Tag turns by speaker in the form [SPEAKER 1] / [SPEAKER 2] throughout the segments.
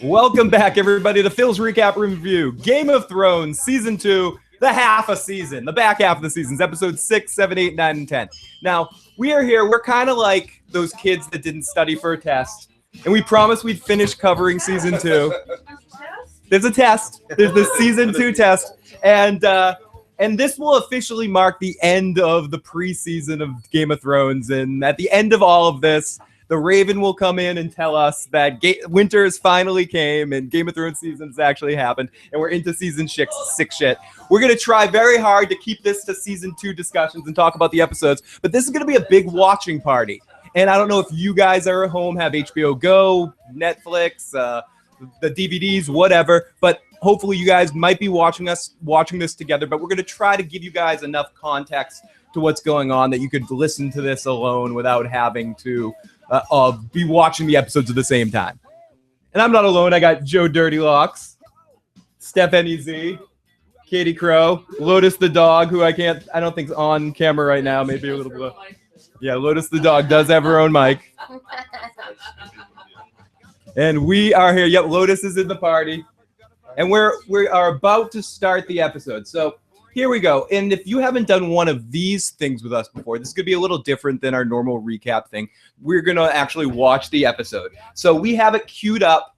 [SPEAKER 1] Welcome back, everybody, to Phil's Recap Review. Game of Thrones, Season 2, the half a season, the back half of the seasons, episodes 6, 7, 8, 9, and 10. Now, we are here. We're kind of like those kids that didn't study for a test, and we promised we'd finish covering Season 2. There's a test. There's the Season 2 test, and this will officially mark the end of the preseason of Game of Thrones, and at the end of all of this, the Raven will come in and tell us that winter has finally came and Game of Thrones seasons actually happened, and we're into Season 6 shit. We're going to try very hard to keep this to Season 2 discussions and talk about the episodes, but this is going to be a big watching party. And I don't know if you guys are at home, have HBO Go, Netflix, the DVDs, whatever, but hopefully you guys might be watching this together, but we're going to try to give you guys enough context to what's going on that you could listen to this alone without having to be watching the episodes at the same time. And I'm not alone. I got Joe Dirty Locks, Steph NEZ, Katie Crow, Lotus the dog, who I don't think's on camera right now. Maybe a little bit. Yeah, Lotus the dog does have her own mic. And we are here. Yep, Lotus is in the party. And we are about to start the episode. So here we go. And if you haven't done one of these things with us before, this could be a little different than our normal recap thing. We're going to actually watch the episode. So we have it queued up.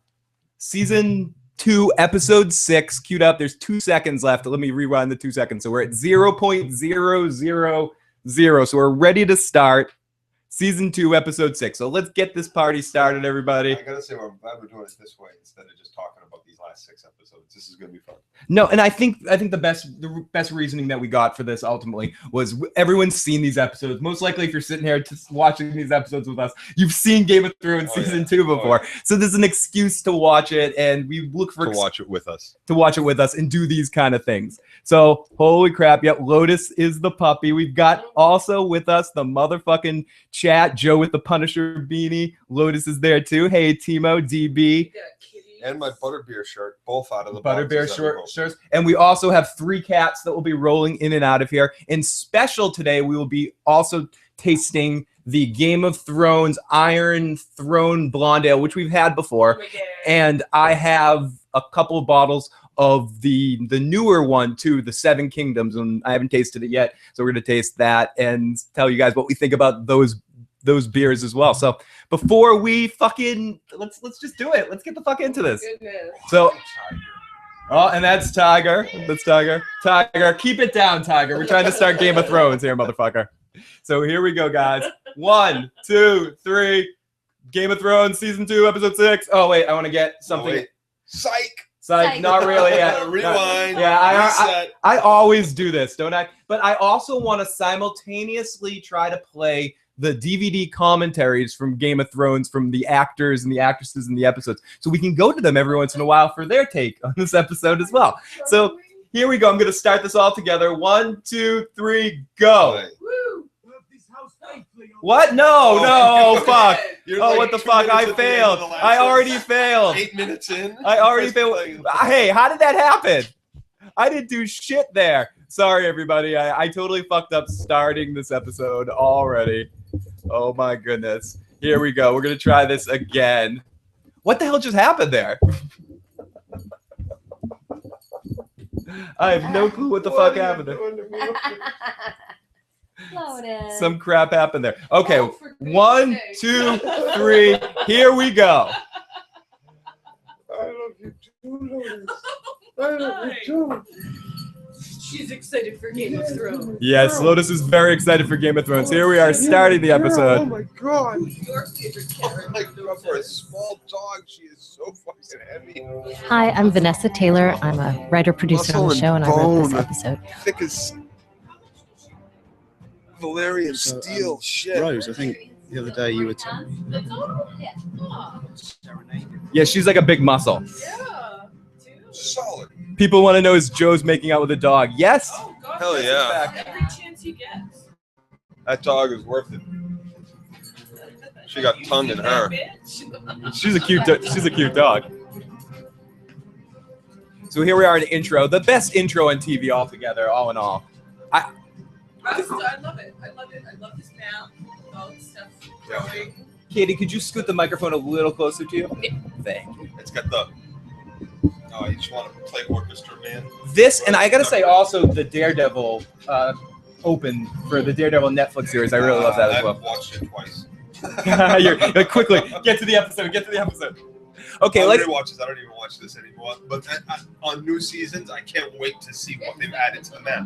[SPEAKER 1] Season 2, episode 6 queued up. There's 2 seconds left. Let me rewind the 2 seconds. So we're at 0.000. So we're ready to start Season 2, episode 6. So let's get this party started, everybody.
[SPEAKER 2] I got to say, I'm glad we're doing it this way instead of just talking about these last 6 episodes. This is going to be fun.
[SPEAKER 1] No, and I think the best reasoning that we got for this ultimately was everyone's seen these episodes. Most likely, if you're sitting here just watching these episodes with us, you've seen Game of Thrones Season 2 before. So there's an excuse to watch it, and we look for
[SPEAKER 2] to watch it with us.
[SPEAKER 1] To watch it with us and do these kind of things. So holy crap! Yep, Lotus is the puppy. We've got also with us the motherfucking chat. Joe with the Punisher beanie. Lotus is there too. Hey, Timo, DB.
[SPEAKER 2] And my Butterbeer shirt, both out of the
[SPEAKER 1] Butterbeer shirts. And we also have 3 cats that will be rolling in and out of here. And special today, we will be also tasting the Game of Thrones Iron Throne Blonde Ale, which we've had before. And I have a couple of bottles of the newer one too, the Seven Kingdoms, and I haven't tasted it yet. So we're going to taste that and tell you guys what we think about those beers as well. So before we fucking let's just do it. Let's get the fuck into this. So and that's Tiger. That's Tiger. Tiger, keep it down, Tiger. We're trying to start Game of Thrones here, motherfucker. So here we go, guys. 1, 2, 3. Game of Thrones Season 2, episode 6. Oh wait, I want to get something. Psych. Not really yet.
[SPEAKER 2] Rewind.
[SPEAKER 1] Yeah, I always do this, don't I? But I also want to simultaneously try to play the DVD commentaries from Game of Thrones from the actors and the actresses in the episodes. So we can go to them every once in a while for their take on this episode as well. So here we go. I'm going to start this all together. 1, 2, 3, go. What? No, fuck. Oh, what the fuck? I failed. I already failed.
[SPEAKER 2] 8 minutes in.
[SPEAKER 1] I already failed. Hey, how did that happen? I didn't do shit there. Sorry, everybody. I totally fucked up starting this episode already. Oh, my goodness. Here we go. We're going to try this again. What the hell just happened there? I have no clue what the fuck happened there. Some crap happened there. Okay, 1, 2, 3. Here we go.
[SPEAKER 2] I love you too, Lotus. I love you too.
[SPEAKER 3] She's excited for Game of Thrones.
[SPEAKER 1] Yes, Lotus is very excited for Game of Thrones. Here we are starting the episode.
[SPEAKER 2] Oh my god.
[SPEAKER 3] Your favorite character.
[SPEAKER 2] For a small dog, she is so fucking heavy.
[SPEAKER 4] Hi, I'm Vanessa Taylor. I'm a writer-producer on the show, and I wrote this episode.
[SPEAKER 2] Thick as Valerian steel. Shit.
[SPEAKER 5] Rose, I think the other day you were telling me.
[SPEAKER 1] Yeah, she's like a big muscle.
[SPEAKER 3] Yeah.
[SPEAKER 2] Solid.
[SPEAKER 1] People want to know, is Joe's making out with a dog? Yes.
[SPEAKER 3] Oh, God.
[SPEAKER 2] Hell yeah.
[SPEAKER 3] Every chance he gets.
[SPEAKER 2] That dog is worth it. She got tongue in her.
[SPEAKER 1] She's a cute dog. So here we are in the intro, the best intro on TV altogether, all in all.
[SPEAKER 3] I love it. I love this map. All the stuff growing.
[SPEAKER 1] Katie, could you scoot the microphone a little closer to you? Thank you.
[SPEAKER 2] It's got the. Oh, you just want to play orchestra, man.
[SPEAKER 1] This, and I gotta say also the Daredevil open for the Daredevil Netflix series. I really love that as well.
[SPEAKER 2] I've watched it twice.
[SPEAKER 1] You're like, quickly, get to the episode. Okay,
[SPEAKER 2] I
[SPEAKER 1] let's.
[SPEAKER 2] don't even watch this anymore. But on new seasons, I can't wait to see what they've added to the map.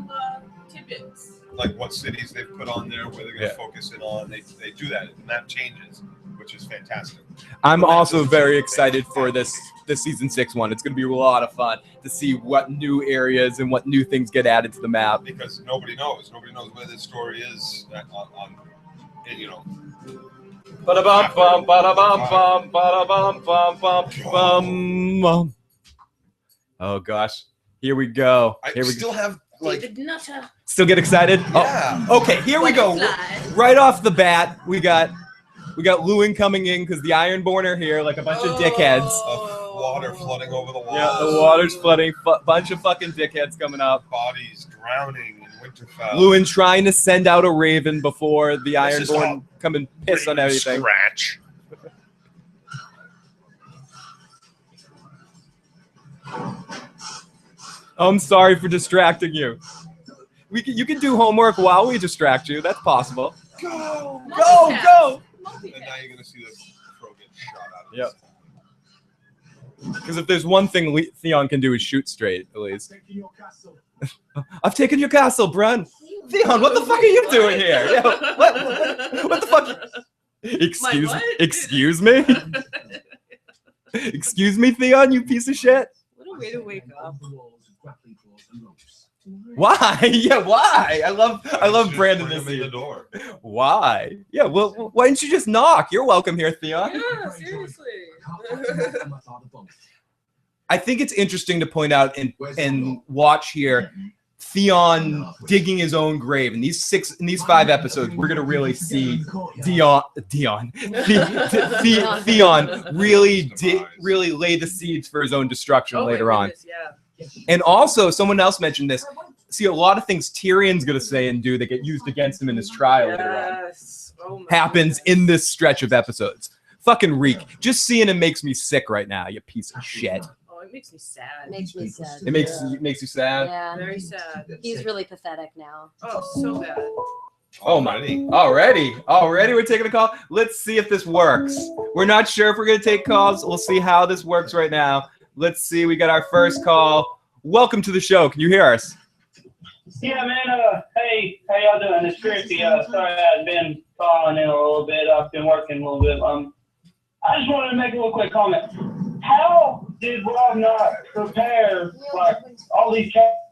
[SPEAKER 3] Tidbits.
[SPEAKER 2] Like what cities they've put on there, where they're going to focus it on. They do that. The map changes, which is fantastic.
[SPEAKER 1] I'm also very excited for this season 6 one. It's going to be a lot of fun to see what new areas and what new things get added to the map.
[SPEAKER 2] Because nobody knows. Nobody knows where this story is and you know.
[SPEAKER 1] Ba-da-bum, bum, ba-da-bum, bum, ba-da-bum, bum, bum, bum. Oh gosh, here we go.
[SPEAKER 2] I still have like.
[SPEAKER 3] David Nutter.
[SPEAKER 1] Still get excited?
[SPEAKER 2] Yeah.
[SPEAKER 1] Oh, okay, here we go. Right off the bat, we got Lewin coming in because the Ironborn are here, like a bunch of dickheads.
[SPEAKER 2] Of water flooding over the walls.
[SPEAKER 1] Yeah, the water's flooding. Bunch of fucking dickheads coming up.
[SPEAKER 2] Bodies drowning in Winterfell.
[SPEAKER 1] Lewin trying to send out a raven before the Ironborn come and piss on everything.
[SPEAKER 2] Scratch.
[SPEAKER 1] I'm sorry for distracting you. You can do homework while we distract you. That's possible.
[SPEAKER 2] Go!
[SPEAKER 1] Go! Go!
[SPEAKER 2] And now you're gonna see the crow get shot out of
[SPEAKER 1] Yep. Because if there's one thing Theon can do is shoot straight, at least. I've taken your castle, Bran. Theon, what the fuck are you doing here? Yeah, what the fuck? Excuse me? Excuse me, Theon, you piece of shit?
[SPEAKER 3] What a way to wake up.
[SPEAKER 1] Why? Yeah, why? I love Brandon this
[SPEAKER 2] the
[SPEAKER 1] year.
[SPEAKER 2] door.
[SPEAKER 1] Why? Yeah, well, why didn't you just knock? You're welcome here, Theon.
[SPEAKER 3] Yeah, seriously.
[SPEAKER 1] I think it's interesting to point out and watch here Theon digging his own grave. In these 5 episodes, we're gonna really see Theon really lay the seeds for his own destruction later on.
[SPEAKER 3] Yeah.
[SPEAKER 1] And also, someone else mentioned this. See, a lot of things Tyrion's gonna say and do that get used against him in his trial later on happens in this stretch of episodes. Fucking reek. Just seeing him makes me sick right now, you piece of shit.
[SPEAKER 3] Oh, it makes me sad.
[SPEAKER 4] Makes me sad.
[SPEAKER 1] It makes you sad?
[SPEAKER 4] Yeah.
[SPEAKER 3] Very sad.
[SPEAKER 4] He's really pathetic now.
[SPEAKER 3] Oh, so bad.
[SPEAKER 1] Oh my! Already we're taking a call. Let's see if this works. We're not sure if we're gonna take calls. We'll see how this works right now. Let's see. We got our first call. Welcome to the show. Can you hear us?
[SPEAKER 6] Yeah, man. Hey, how y'all doing? It's Tricky. Sorry I've been calling in a little bit. I've been working a little bit. I just wanted to make a little quick comment. How did Rob not prepare like all these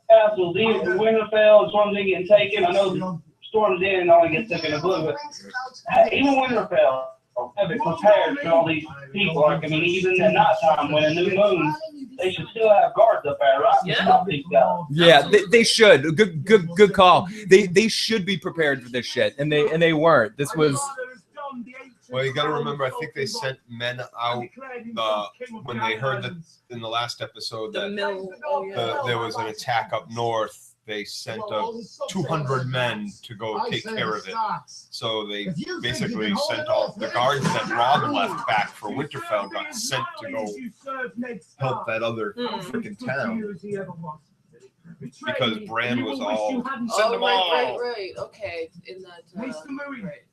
[SPEAKER 6] castles, even Winterfell, Storm's End getting taken? I know Storm's End only gets taken in blue, but even Winterfell, have it prepared for all these people. Like, I mean, even at nighttime when a new moon, they should still have guards up there, right?
[SPEAKER 3] Yeah.
[SPEAKER 6] Stop these guys.
[SPEAKER 1] Yeah, they should. Good call. They should be prepared for this shit, and they weren't. This was.
[SPEAKER 2] Well, you got to remember, I think they sent men out when they heard that in the last episode that there was an attack up north. They sent 200 men to go take care of it. So they basically sent all the guards that Rob left back for Winterfell got sent to go help that other freaking town. Because Bran was all send them all.
[SPEAKER 3] Right. Okay. In that. Right.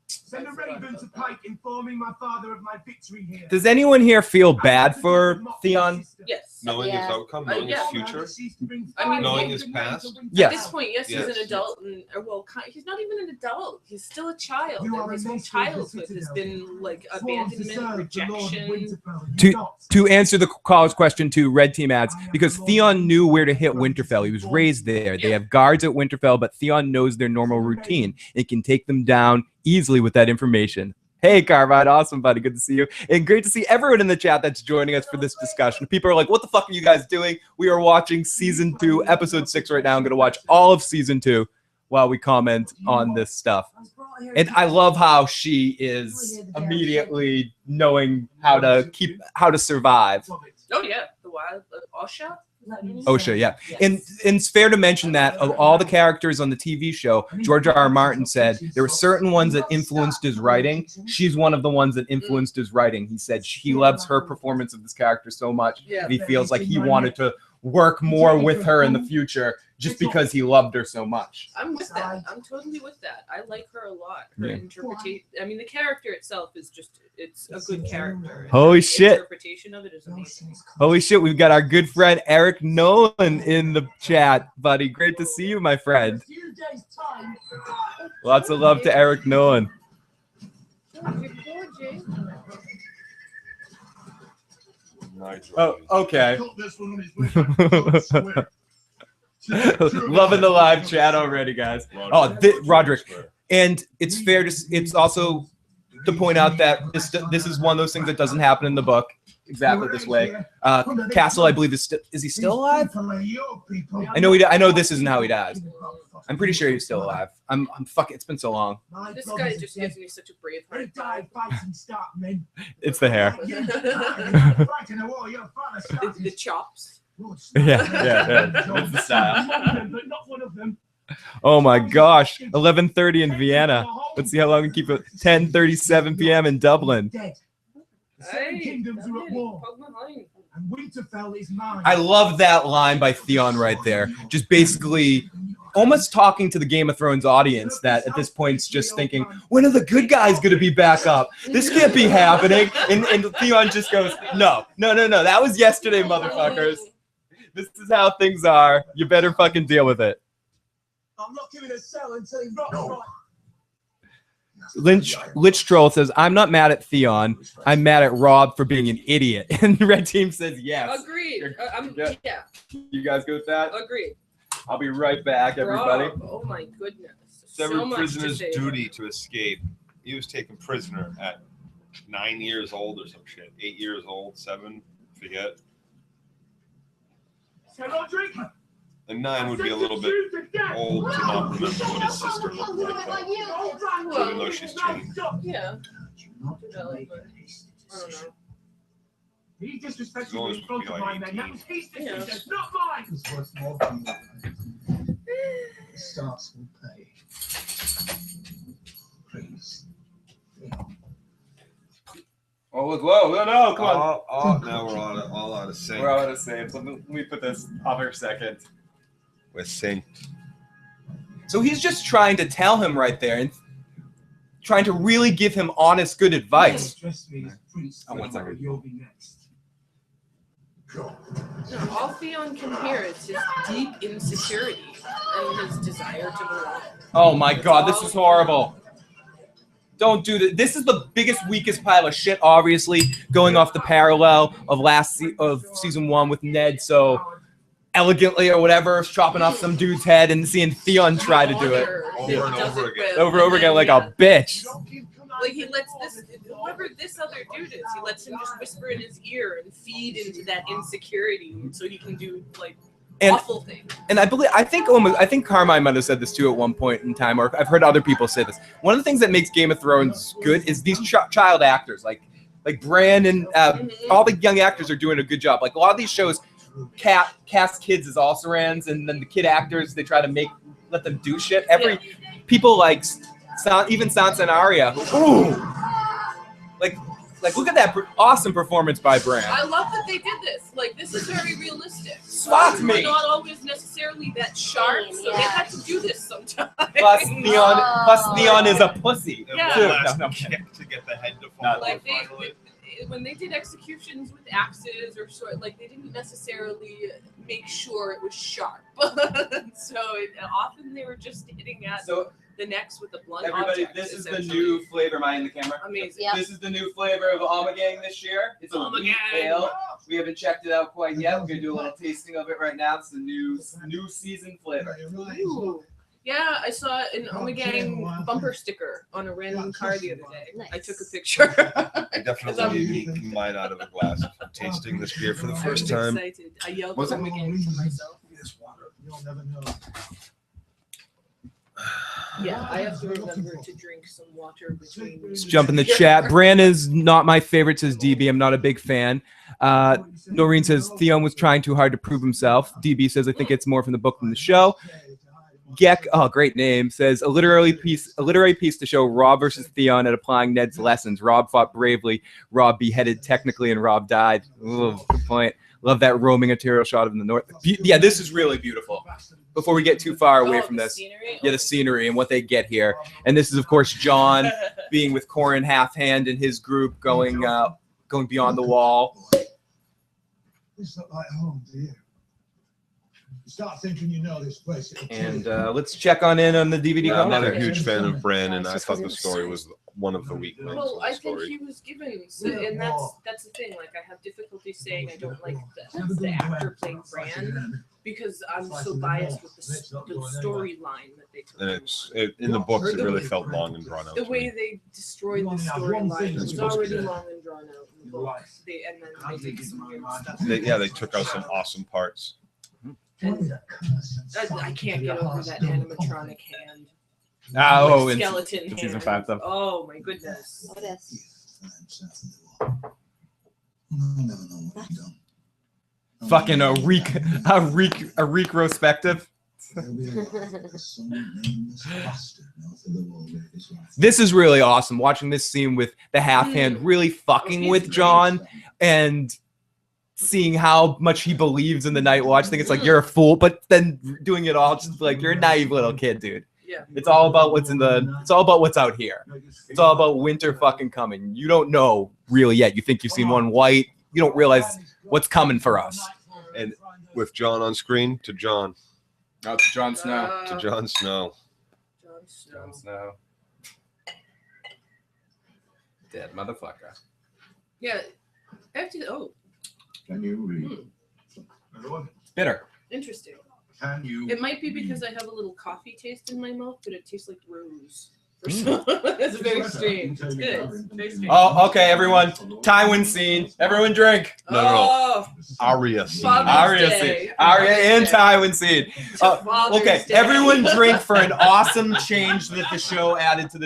[SPEAKER 7] Send a raven to Pike informing my father of my victory here.
[SPEAKER 1] Does anyone here feel bad for Theon?
[SPEAKER 3] Yes.
[SPEAKER 2] Knowing his outcome, knowing his future,
[SPEAKER 3] I mean,
[SPEAKER 2] knowing his past.
[SPEAKER 3] At
[SPEAKER 1] Yes.
[SPEAKER 3] this point, yes, he's an adult, and he's not even an adult. He's still a child, and his whole childhood has been like abandonment, rejection.
[SPEAKER 1] To answer the call's question too, Red Team adds, because Theon knew where to hit Winterfell. He was raised there. They have guards at Winterfell, but Theon knows their normal routine. It can take them down easily with that information. Hey, Carvide, awesome, buddy. Good to see you. And great to see everyone in the chat that's joining us for this discussion. People are like, what the fuck are you guys doing? We are watching Season 2, Episode 6 right now. I'm going to watch all of Season 2 while we comment on this stuff. And I love how she is immediately knowing how to survive.
[SPEAKER 3] Oh yeah, the wild Osha.
[SPEAKER 1] Osha, yeah. And it's fair to mention that of all the characters on the TV show, George R.R. Martin said there were certain ones that influenced his writing. She's one of the ones that influenced his writing. He said he loves her performance of this character so much, and he feels like he wanted to work more with her in the future just because he loved her so much.
[SPEAKER 3] I'm with that. I'm totally with that. I like her a lot. Her interpretation. I mean, the character itself is just—it's a good character.
[SPEAKER 1] Holy
[SPEAKER 3] the
[SPEAKER 1] shit!
[SPEAKER 3] Interpretation of it is amazing.
[SPEAKER 1] Holy shit! We've got our good friend Eric Nolan in the chat, buddy. Great to see you, my friend. Lots of love to Eric Nolan. Oh, okay. Loving the live chat already, guys. Oh, Roderick. And it's fair to, it's also to point out that this is one of those things that doesn't happen in the book exactly this way. Castle, I believe, is he still alive? I know this isn't how he died. I'm pretty sure he's still alive. I'm fucking. It's been so long.
[SPEAKER 3] This guy just gives me such a brave heart.
[SPEAKER 1] It's the hair.
[SPEAKER 3] The chops.
[SPEAKER 1] Yeah. That's the style. Oh my gosh, 11:30 in Vienna. Let's see how long we keep it. 10:37 p.m. in Dublin.
[SPEAKER 3] Hey,
[SPEAKER 7] and Winterfell is mine.
[SPEAKER 1] I love that line by Theon right there. Just basically almost talking to the Game of Thrones audience that at this point is just thinking, when are the good guys going to be back up? This can't be happening. And Theon just goes, no. That was yesterday, motherfuckers. This is how things are. You better fucking deal with it.
[SPEAKER 7] I'm not giving a cell until he rots right.
[SPEAKER 1] Lich Troll says, I'm not mad at Theon. I'm mad at Rob for being an idiot. And the red team says yes.
[SPEAKER 3] Agreed. Yeah.
[SPEAKER 1] You guys good with that?
[SPEAKER 3] Agreed.
[SPEAKER 1] I'll be right back, everybody.
[SPEAKER 3] Rob, oh my goodness.
[SPEAKER 2] Severed
[SPEAKER 3] So much
[SPEAKER 2] prisoner's
[SPEAKER 3] to say.
[SPEAKER 2] duty to escape. He was taken prisoner at 9 years old or some shit. 8 years old, 7, forget. And 9 would be a little bit old to not remember what his sister looked like, even though she's changed.
[SPEAKER 3] Yeah. Development. I don't know.
[SPEAKER 7] He disrespected me in front of my men. That was his decision, not mine.
[SPEAKER 5] The stars will pay. Please.
[SPEAKER 1] Oh, look, whoa, no, come on.
[SPEAKER 2] Now we're all out of sync.
[SPEAKER 1] We're out of sync. Let me put this off for a second.
[SPEAKER 2] We're synced.
[SPEAKER 1] So he's just trying to tell him right there and trying to really give him honest, good advice.
[SPEAKER 7] Oh,
[SPEAKER 1] 1 second.
[SPEAKER 7] You'll be next.
[SPEAKER 3] No, all Theon can hear is his deep insecurity and his desire to belong.
[SPEAKER 1] Oh my god, this is horrible. Don't do this. This is the biggest, weakest pile of shit, obviously, going off the parallel of season 1 with Ned so elegantly or whatever, chopping off some dude's head and seeing Theon try to do it.
[SPEAKER 2] Over and over again.
[SPEAKER 1] Over and over again like a bitch.
[SPEAKER 3] Like he lets whoever this other dude is, he lets him just whisper in his ear and feed into that insecurity so he can do like awful things. And
[SPEAKER 1] I think Carmine might have said this too at one point in time, or I've heard other people say this. One of the things that makes Game of Thrones good is these child actors, like Bran and all the young actors are doing a good job. Like a lot of these shows cast kids as also-rans, and then the kid actors they try to let them do shit. People like even Sansa and Arya. Ooh, like look at that awesome performance by Bran.
[SPEAKER 3] I love that they did this. Like this is very realistic.
[SPEAKER 1] Swat me.
[SPEAKER 3] They're not always necessarily that sharp, so they had to do this sometimes.
[SPEAKER 1] Plus Theon is a pussy.
[SPEAKER 3] Yeah.
[SPEAKER 2] Kick to get the head to fall.
[SPEAKER 3] Like when they did executions with axes or sort, like they didn't necessarily make sure it was sharp. So often they were just hitting at the necks with the blunt object.
[SPEAKER 1] This is the new flavor. Am I in the camera?
[SPEAKER 3] Amazing.
[SPEAKER 4] Yep.
[SPEAKER 1] This is the new flavor of Ommegang this year. It's a wheat ale. We haven't checked it out quite yet. We're gonna do a little tasting of it right now. It's the new season flavor.
[SPEAKER 3] Ooh. Yeah, I saw an Ommegang bumper sticker on a random car the other day.
[SPEAKER 4] Nice.
[SPEAKER 3] I took a picture.
[SPEAKER 2] I definitely need mine out of a glass. I'm tasting this beer for the first time.
[SPEAKER 3] Excited. I yelled
[SPEAKER 1] Was it?
[SPEAKER 3] Ommegang to myself.
[SPEAKER 7] You'll never know.
[SPEAKER 3] Yeah, I have to remember to drink some water between.
[SPEAKER 1] Let's jump in the chat. Bran is not my favorite, says DB. I'm not a big fan. Noreen says Theon was trying too hard to prove himself. DB says I think it's more from the book than the show. Geck, oh great name, says a literary piece to show Robb versus Theon at applying Ned's lessons. Robb fought bravely, Robb beheaded technically, and Robb died. Ooh, good point. Love that roaming arterial shot of the north. Yeah, this is really beautiful. Before we get too far away from this, yeah, the scenery and what they get here. And this is of course Jon being with Corin Halfhand and his group going beyond the wall.
[SPEAKER 5] It's not like home to you. You start thinking you know this place.
[SPEAKER 1] And let's check on the DVD.
[SPEAKER 2] I'm not a huge fan of Bran, and I thought the story was one of the weak links.
[SPEAKER 3] Well,
[SPEAKER 2] of the
[SPEAKER 3] I think
[SPEAKER 2] story.
[SPEAKER 3] he was given, and that's the thing. Like, I have difficulty saying I don't like the actor playing Bran because I'm so biased with the storyline that they took.
[SPEAKER 2] And in the books, it really felt long and drawn out.
[SPEAKER 3] The way they destroyed the storyline was already long and drawn out in the books. And then they did some weird stuff.
[SPEAKER 2] They took out some awesome parts.
[SPEAKER 3] And I can't get over that animatronic hand.
[SPEAKER 1] Oh, in
[SPEAKER 3] skeleton hand.
[SPEAKER 1] season 5 stuff.
[SPEAKER 3] Oh my goodness.
[SPEAKER 4] What is?
[SPEAKER 1] Fucking a retrospective. This is really awesome. Watching this scene with the half hand really fucking with Jon and seeing how much he believes in the Night Watch. I think it's like you're a fool, but then doing it all just like you're a naive little kid, dude.
[SPEAKER 3] Yeah.
[SPEAKER 1] It's all about it's all about what's out here. It's all about winter fucking coming. You don't know really yet. You think you've seen one white. You don't realize what's coming for us.
[SPEAKER 2] And with Jon on screen, to Jon.
[SPEAKER 1] Oh, to Jon Snow.
[SPEAKER 2] To Jon Snow.
[SPEAKER 1] Jon Snow. Dead motherfucker.
[SPEAKER 3] Yeah. Oh.
[SPEAKER 5] Can you read?
[SPEAKER 1] Bitter.
[SPEAKER 3] Interesting.
[SPEAKER 5] Can you?
[SPEAKER 3] It might be because I have a little coffee taste in my mouth, but it tastes like rose. It's very strange. It's good. It's very strange.
[SPEAKER 1] Oh, okay, everyone. Tywin scene. Everyone drink.
[SPEAKER 3] Oh,
[SPEAKER 2] Arya scene.
[SPEAKER 1] Arya scene. Arya and Tywin scene. Okay, everyone drink for an awesome change that the show added to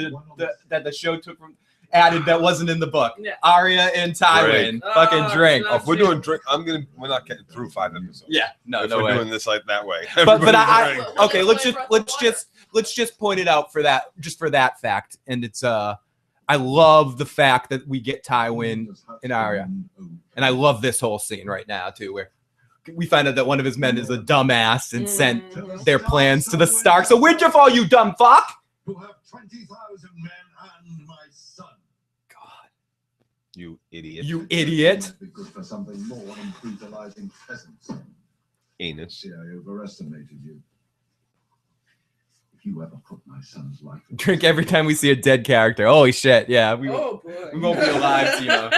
[SPEAKER 1] that the show took from added that wasn't in the book.
[SPEAKER 3] Yeah.
[SPEAKER 1] Arya and Tywin. Fucking drink.
[SPEAKER 2] If we're doing drink, we're not getting through 5 episodes.
[SPEAKER 1] Yeah, no
[SPEAKER 2] if
[SPEAKER 1] way.
[SPEAKER 2] We're doing this like that way.
[SPEAKER 1] But I okay, let's just point it out for that fact. And it's I love the fact that we get Tywin and Arya. And I love this whole scene right now too, where we find out that one of his men is a dumbass and sent their plans to the Starks. So Winterfell, you dumb fuck!
[SPEAKER 5] Who have 20,000 men and my son.
[SPEAKER 2] God. You idiot.
[SPEAKER 1] You idiot.
[SPEAKER 5] Because for something more than brutalizing peasants.
[SPEAKER 2] Anus.
[SPEAKER 5] See, I overestimated you. If you ever put my son's life.
[SPEAKER 1] Drink every time we see a dead character. Holy shit, yeah. We won't be alive, you know.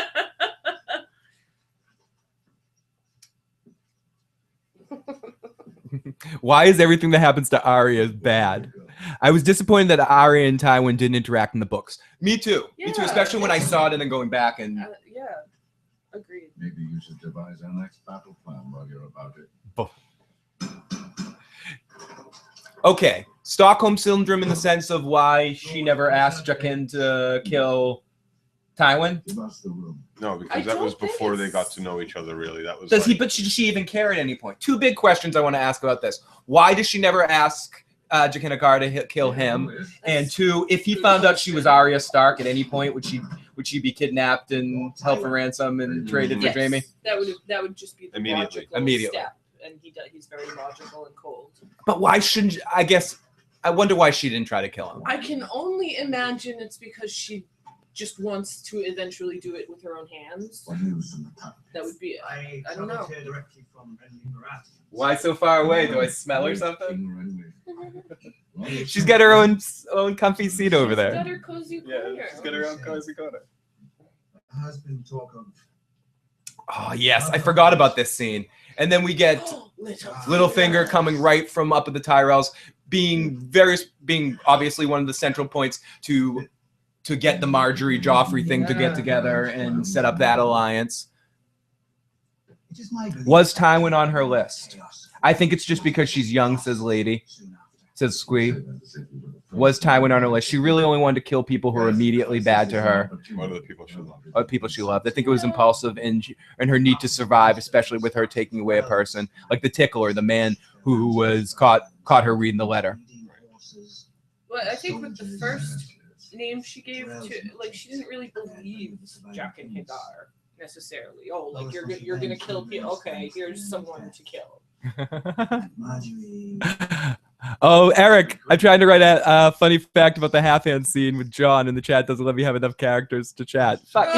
[SPEAKER 1] Why is everything that happens to Arya bad? I was disappointed that Arya and Tywin didn't interact in the books. Me too.
[SPEAKER 3] Yeah.
[SPEAKER 1] Me too, especially when I saw it and then going back and...
[SPEAKER 3] yeah, agreed.
[SPEAKER 5] Maybe you should devise our next battle plan while you're about it.
[SPEAKER 1] Okay, Stockholm Syndrome in the sense of why she never asked Jaqen to kill Tywin.
[SPEAKER 2] No, because that was before they got to know each other, really. That was.
[SPEAKER 1] Does she even care at any point? 2 big questions I want to ask about this. Why does she never ask Jaqen to kill him? And 2, if he found out she was Arya Stark at any point, would she be kidnapped and held for ransom and traded for Jaime?
[SPEAKER 3] That would just be the
[SPEAKER 2] Immediately.
[SPEAKER 3] logical step. And he's very logical and cold.
[SPEAKER 1] But why shouldn't? I wonder why she didn't try to kill him.
[SPEAKER 3] I can only imagine it's because she just wants to eventually do it with her own hands. That would be it. I don't know.
[SPEAKER 1] Why so far away? Do I smell her something? She's got her own comfy seat over there.
[SPEAKER 3] She's got her cozy corner.
[SPEAKER 1] Yeah, she's got her own cozy corner.
[SPEAKER 5] Has been talk of.
[SPEAKER 1] Oh yes, I forgot about this scene. And then we get Littlefinger coming right from up at the Tyrells, being obviously one of the central points to get the Marjorie Joffrey thing to get together and set up that alliance. Was Tywin on her list? I think it's just because she's young, says Says Squee. Was Tywin on her list? She really only wanted to kill people who were immediately bad to her.
[SPEAKER 2] What are the people she loved?
[SPEAKER 1] Or people she loved. I think it was impulsive and her need to survive, especially with her taking away a person. Like the tickler, the man who was caught her reading the letter.
[SPEAKER 3] Well, I think with the first name she gave to, like, she didn't really believe Jack and Hagar necessarily. Oh, like you're gonna kill people. Okay, here's someone to kill.
[SPEAKER 1] Oh, Eric, I'm trying to write a funny fact about the half-hand scene with Jon, and the chat doesn't let me have enough characters to chat. Fuck,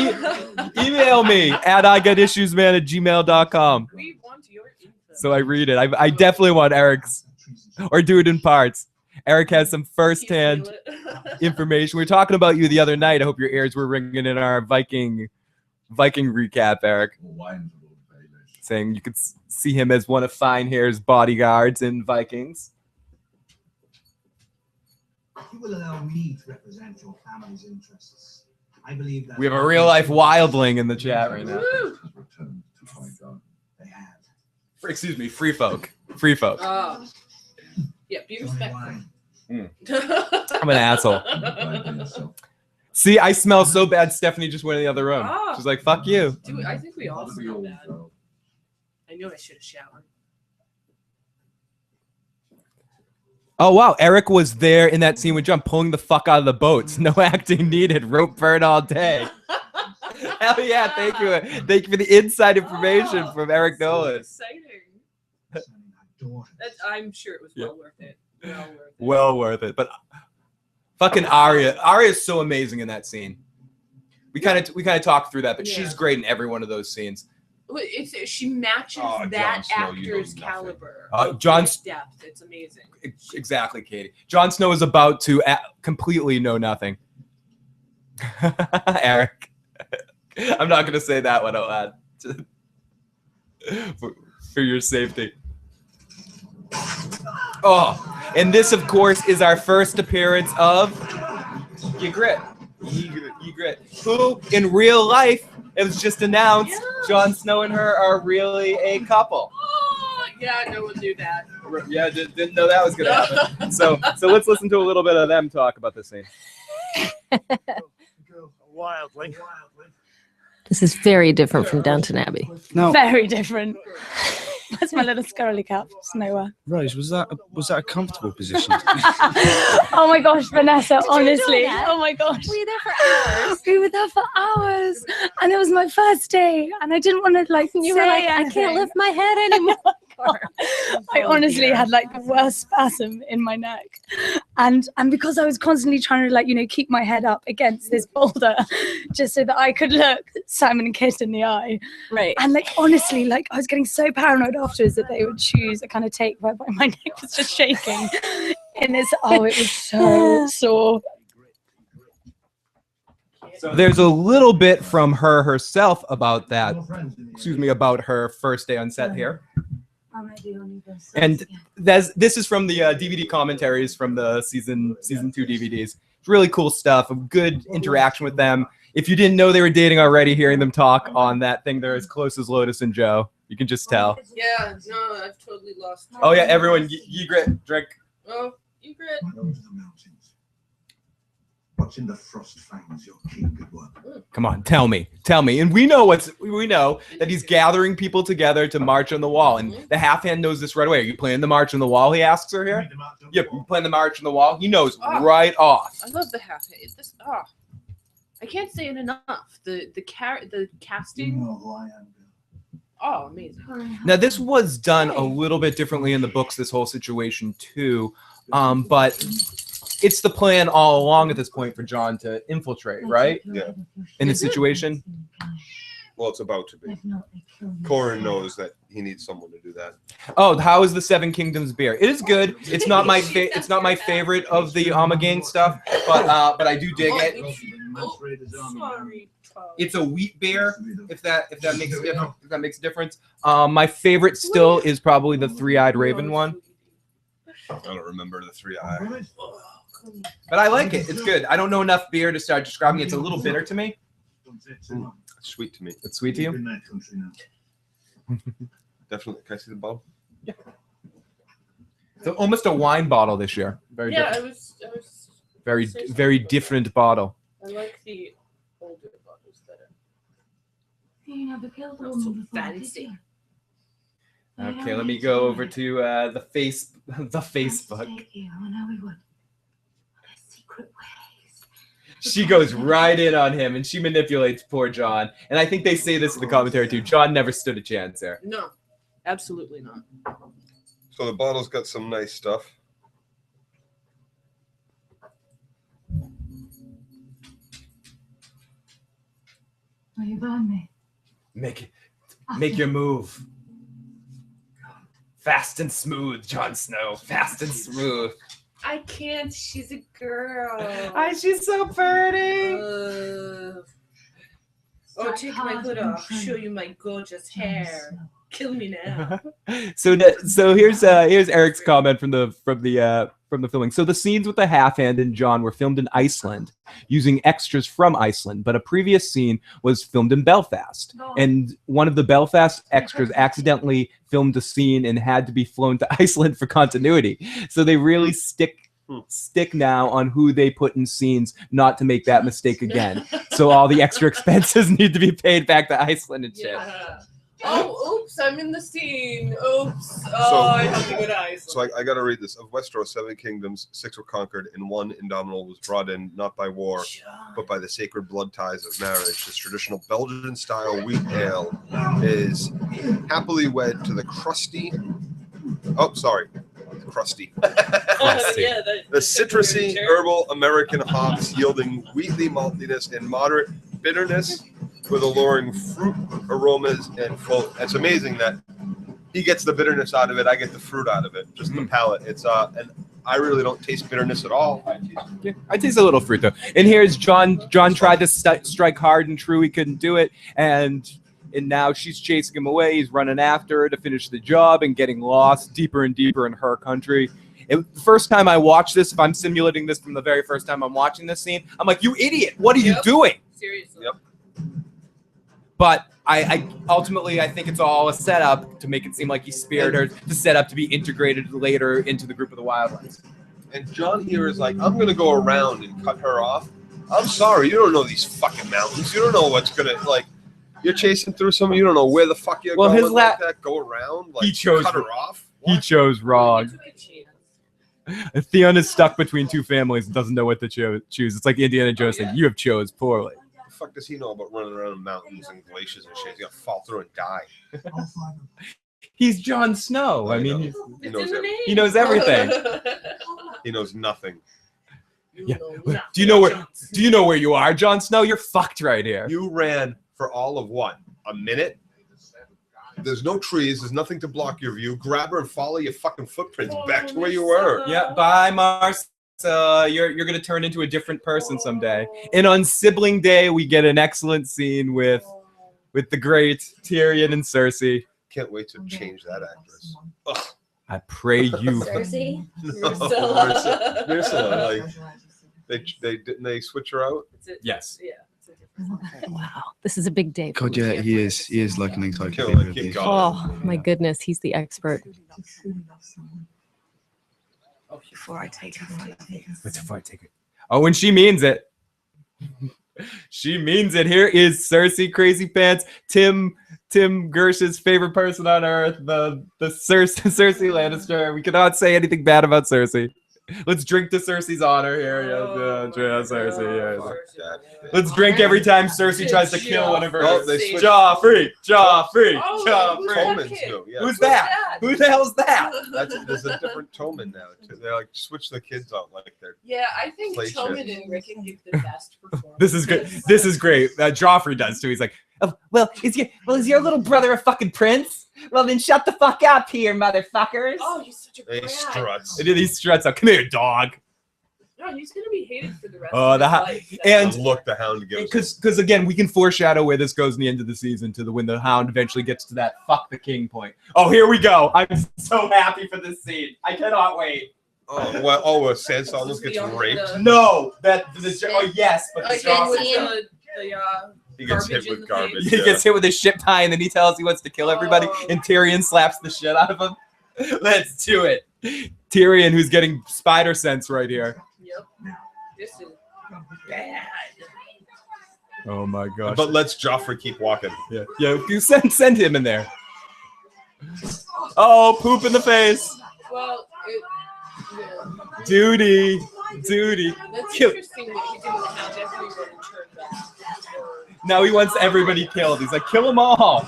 [SPEAKER 1] email me at igotissuesman@gmail.com.
[SPEAKER 3] We want your info.
[SPEAKER 1] So I read it. I definitely want Eric's, or do it in parts. Eric has some first-hand information. We were talking about you the other night. I hope your ears were ringing in our Viking recap, Eric. Saying you could see him as one of Finehair's bodyguards in Vikings.
[SPEAKER 5] You will allow me to represent your family's interests. I believe that
[SPEAKER 1] We have a real-life wildling in the chat right now.
[SPEAKER 5] they have.
[SPEAKER 1] Excuse me, free folk. Free folk.
[SPEAKER 3] Oh. Yeah, be respectful.
[SPEAKER 1] I'm an asshole. See, I smell so bad. Stephanie just went in the other room.
[SPEAKER 3] Oh.
[SPEAKER 1] She's like, "Fuck you."
[SPEAKER 3] Dude, I think we all smell bad. I knew I should have showered.
[SPEAKER 1] Oh wow, Eric was there in that scene with Jon pulling the fuck out of the boats. No acting needed. Rope burn all day. Hell yeah! Thank you for the inside information from Eric Nolan.
[SPEAKER 3] Exciting. I'm sure it was well worth it.
[SPEAKER 1] Well worth it. But fucking Arya is so amazing in that scene. We kind of talked through that, but she's great in every one of those scenes.
[SPEAKER 3] She matches that actor's caliber.
[SPEAKER 1] Jon's
[SPEAKER 3] depth. It's amazing.
[SPEAKER 1] Exactly, Katie. Jon Snow is about to completely know nothing. Eric, I'm not gonna say that one out loud for your safety. Oh, and this, of course, is our first appearance of Ygritte, who in real life, it was just announced, Jon Snow and her are really a couple.
[SPEAKER 3] Oh, yeah, no one knew that.
[SPEAKER 1] Yeah, didn't know that was gonna happen. So let's listen to a little bit of them talk about the scene.
[SPEAKER 7] Wildling.
[SPEAKER 4] This is very different from Downton Abbey.
[SPEAKER 8] No,
[SPEAKER 9] Very different. That's my little scarly cap. Nowhere.
[SPEAKER 8] Rose, was that a comfortable position?
[SPEAKER 9] Oh my gosh, Vanessa,
[SPEAKER 4] Did you
[SPEAKER 9] honestly.
[SPEAKER 4] enjoy that?
[SPEAKER 9] Oh my gosh.
[SPEAKER 4] Were you there for hours?
[SPEAKER 9] We were there for hours. And it was my first day. And I didn't want to
[SPEAKER 4] You were like, I can't lift my head anymore.
[SPEAKER 9] I honestly had like the worst spasm in my neck. And because I was constantly trying to keep my head up against this boulder just so that I could look Simon and Kit in the eye.
[SPEAKER 4] Right.
[SPEAKER 9] And honestly, I was getting so paranoid afterwards that they would choose a kind of take whereby my neck was just shaking. And it was so sore.
[SPEAKER 1] So there's a little bit from her herself about that. About her first day on set here. And this is from the DVD commentaries from the season 2 DVDs. It's really cool stuff. A good interaction with them. If you didn't know they were dating already, hearing them talk on that thing, they're as close as Lotus and Joe. You can just tell.
[SPEAKER 3] Yeah, no, I've totally lost.
[SPEAKER 1] Oh yeah, everyone, Ygritte, drink.
[SPEAKER 3] Oh, Ygritte.
[SPEAKER 5] Go to the mountains. Watching the frost fangs your king could work.
[SPEAKER 1] Come on, tell me. And we know that he's gathering people together to march on the wall. And the half hand knows this right away. Are you playing the march on the wall? He asks her here. Yep, you playing the march on the wall. He knows right off.
[SPEAKER 3] I love the half hand. I can't say it enough. The casting.
[SPEAKER 5] You know who I am.
[SPEAKER 3] Oh, amazing.
[SPEAKER 1] Now this was done a little bit differently in the books. This whole situation too, but it's the plan all along at this point for Jon to infiltrate, right?
[SPEAKER 2] Yeah.
[SPEAKER 1] In the situation.
[SPEAKER 2] Well, it's about to be. Corin knows that he needs someone to do that.
[SPEAKER 1] Oh, how is the Seven Kingdoms beer? It is good. It's not my favorite of the Amagang stuff, but I do dig it.
[SPEAKER 3] Sorry.
[SPEAKER 1] It's a wheat beer. If that makes a difference. My favorite still is probably the Three-Eyed Raven one.
[SPEAKER 2] I don't remember the 3-eye.
[SPEAKER 1] But I like it. It's good. I don't know enough beer to start describing it. It's a little bitter to me.
[SPEAKER 2] It's sweet to me.
[SPEAKER 1] It's sweet to you?
[SPEAKER 2] Definitely. Can I see the bulb?
[SPEAKER 1] Yeah. It's almost a wine bottle this year. Very
[SPEAKER 3] Yeah,
[SPEAKER 1] different.
[SPEAKER 3] I was.
[SPEAKER 1] Very, very different bottle.
[SPEAKER 3] I like the older bottles better.
[SPEAKER 10] You never killed a
[SPEAKER 3] Not
[SPEAKER 10] woman
[SPEAKER 3] so
[SPEAKER 10] before,
[SPEAKER 3] fancy.
[SPEAKER 10] did you?
[SPEAKER 1] Okay, let me go over to the Facebook.
[SPEAKER 10] Take you. I know we would. There's secret ways.
[SPEAKER 1] She goes right in on him, and she manipulates poor Jon. And I think they say this in the commentary too. Jon never stood a chance there.
[SPEAKER 3] No, absolutely not.
[SPEAKER 2] So the bottle's got some nice stuff.
[SPEAKER 10] Will you burn me?
[SPEAKER 1] Make your move. Fast and smooth, Jon Snow. Fast and smooth.
[SPEAKER 3] I can't. She's a girl.
[SPEAKER 1] She's so pretty.
[SPEAKER 3] Oh, take my hood off. Show you my gorgeous hair. Kill me now.
[SPEAKER 1] So here's Eric's comment from the filming. So the scenes with the half hand and Jon were filmed in Iceland using extras from Iceland, but a previous scene was filmed in Belfast. And one of the Belfast extras accidentally filmed a scene and had to be flown to Iceland for continuity. So they really stick now on who they put in scenes not to make that mistake again. So all the extra expenses need to be paid back to Iceland and shit.
[SPEAKER 3] Yeah. Oh, oops, I'm in the scene. Oops. Oh, I have to go to Iceland.
[SPEAKER 2] So I got to read this. Of Westeros, 7 kingdoms, 6 were conquered, and 1 indomitable was brought in not by war, but by the sacred blood ties of marriage. This traditional Belgian-style wheat ale is happily wed to the crusty. Crusty.
[SPEAKER 3] Yeah,
[SPEAKER 2] the citrusy herbal American hops yielding wheaty maltiness and moderate bitterness with alluring fruit aromas and full. It's amazing that he gets the bitterness out of it. I get the fruit out of it. Just the palate. It's and I really don't taste bitterness at all.
[SPEAKER 1] I taste a little fruit though. And here's Jon. Jon tried to strike hard and true. He couldn't do it. And now she's chasing him away. He's running after her to finish the job and getting lost deeper and deeper in her country. The first time I watch this, if I'm simulating this from the very first time I'm watching this scene, I'm like, you idiot. What are you doing?
[SPEAKER 3] Seriously.
[SPEAKER 2] Yep.
[SPEAKER 1] But I ultimately think it's all a setup to make it seem like he spared her to set up to be integrated later into the group of the Wildlings.
[SPEAKER 2] And Jon here is like, I'm going to go around and cut her off. I'm sorry. You don't know these fucking mountains. You don't know what's going to, like, you're chasing through something. You don't know where the fuck you're going like that. Go around, like, cut her off.
[SPEAKER 1] He chose wrong. Theon is stuck between two families and doesn't know what to choose. It's like Indiana Jones saying, you have chose poorly.
[SPEAKER 2] What the fuck does he know about running around in mountains and glaciers and shit? He's gonna fall through and die.
[SPEAKER 1] He's Jon Snow. I mean,
[SPEAKER 2] he knows everything.
[SPEAKER 1] He knows everything.
[SPEAKER 2] He knows nothing.
[SPEAKER 1] Yeah. Do you know where you are, Jon Snow? You're fucked right here.
[SPEAKER 2] You ran for all of what? A minute? There's no trees. There's nothing to block your view. Grab her and follow your fucking footprints back to where you were.
[SPEAKER 1] Yeah, bye, Mars. You're going to turn into a different person someday. And on Sibling Day, we get an excellent scene with the great Tyrion and Cersei.
[SPEAKER 2] Can't wait to change that actress. Ugh.
[SPEAKER 1] I pray you.
[SPEAKER 10] Cersei?
[SPEAKER 2] No, Ursula. Like, they switch her out?
[SPEAKER 1] Yes.
[SPEAKER 3] Yeah.
[SPEAKER 4] Wow, this is a big day.
[SPEAKER 8] God, yeah, he is like an encyclopedia.
[SPEAKER 4] Oh my goodness, he's the expert.
[SPEAKER 10] Before I take her.
[SPEAKER 1] Before I take it. Oh, and she means it. She means it. Here is Cersei Crazy Pants, Tim Gersh's favorite person on earth, the Cersei Lannister. We cannot say anything bad about Cersei. Let's drink to Cersei's honor here. Cersei. Let's drink every time Cersei tries to kill one of her. Joffrey. Who's that? Who the hell is that?
[SPEAKER 2] There's a different Tommen now. They like switch the kids out like they're.
[SPEAKER 3] Yeah, I think Tommen and Rickon give the best performance.
[SPEAKER 1] This is good. This is great. Joffrey does too. He's like, oh, is your little brother a fucking prince? Well, then shut the fuck up here, motherfuckers.
[SPEAKER 3] Oh, he's such a brat.
[SPEAKER 2] He struts.
[SPEAKER 1] He struts out. Come here, dog.
[SPEAKER 3] No, he's gonna be hated for the rest of his life.
[SPEAKER 2] And look, the Hound gives.
[SPEAKER 1] Because again, we can foreshadow where this goes in the end of the season to when the Hound eventually gets to that fuck the king point. Oh, here we go. I'm so happy for this scene. I cannot wait.
[SPEAKER 2] Oh, well, Sansa almost gets raped.
[SPEAKER 1] No, yes, but
[SPEAKER 2] he gets hit with garbage.
[SPEAKER 1] He gets hit with his ship tie, and then he tells he wants to kill everybody, and Tyrion slaps the shit out of him. Let's do it. Tyrion, who's getting spider sense right here.
[SPEAKER 3] Yep. This is bad.
[SPEAKER 1] Oh my gosh.
[SPEAKER 2] But let's Joffrey keep walking.
[SPEAKER 1] Yeah, you send him in there. Oh, poop in the face.
[SPEAKER 3] Well,
[SPEAKER 1] Duty.
[SPEAKER 3] That's
[SPEAKER 1] Kill.
[SPEAKER 3] interesting that he didn't have everyone turn back.
[SPEAKER 1] Now he wants everybody killed. He's like, kill them all.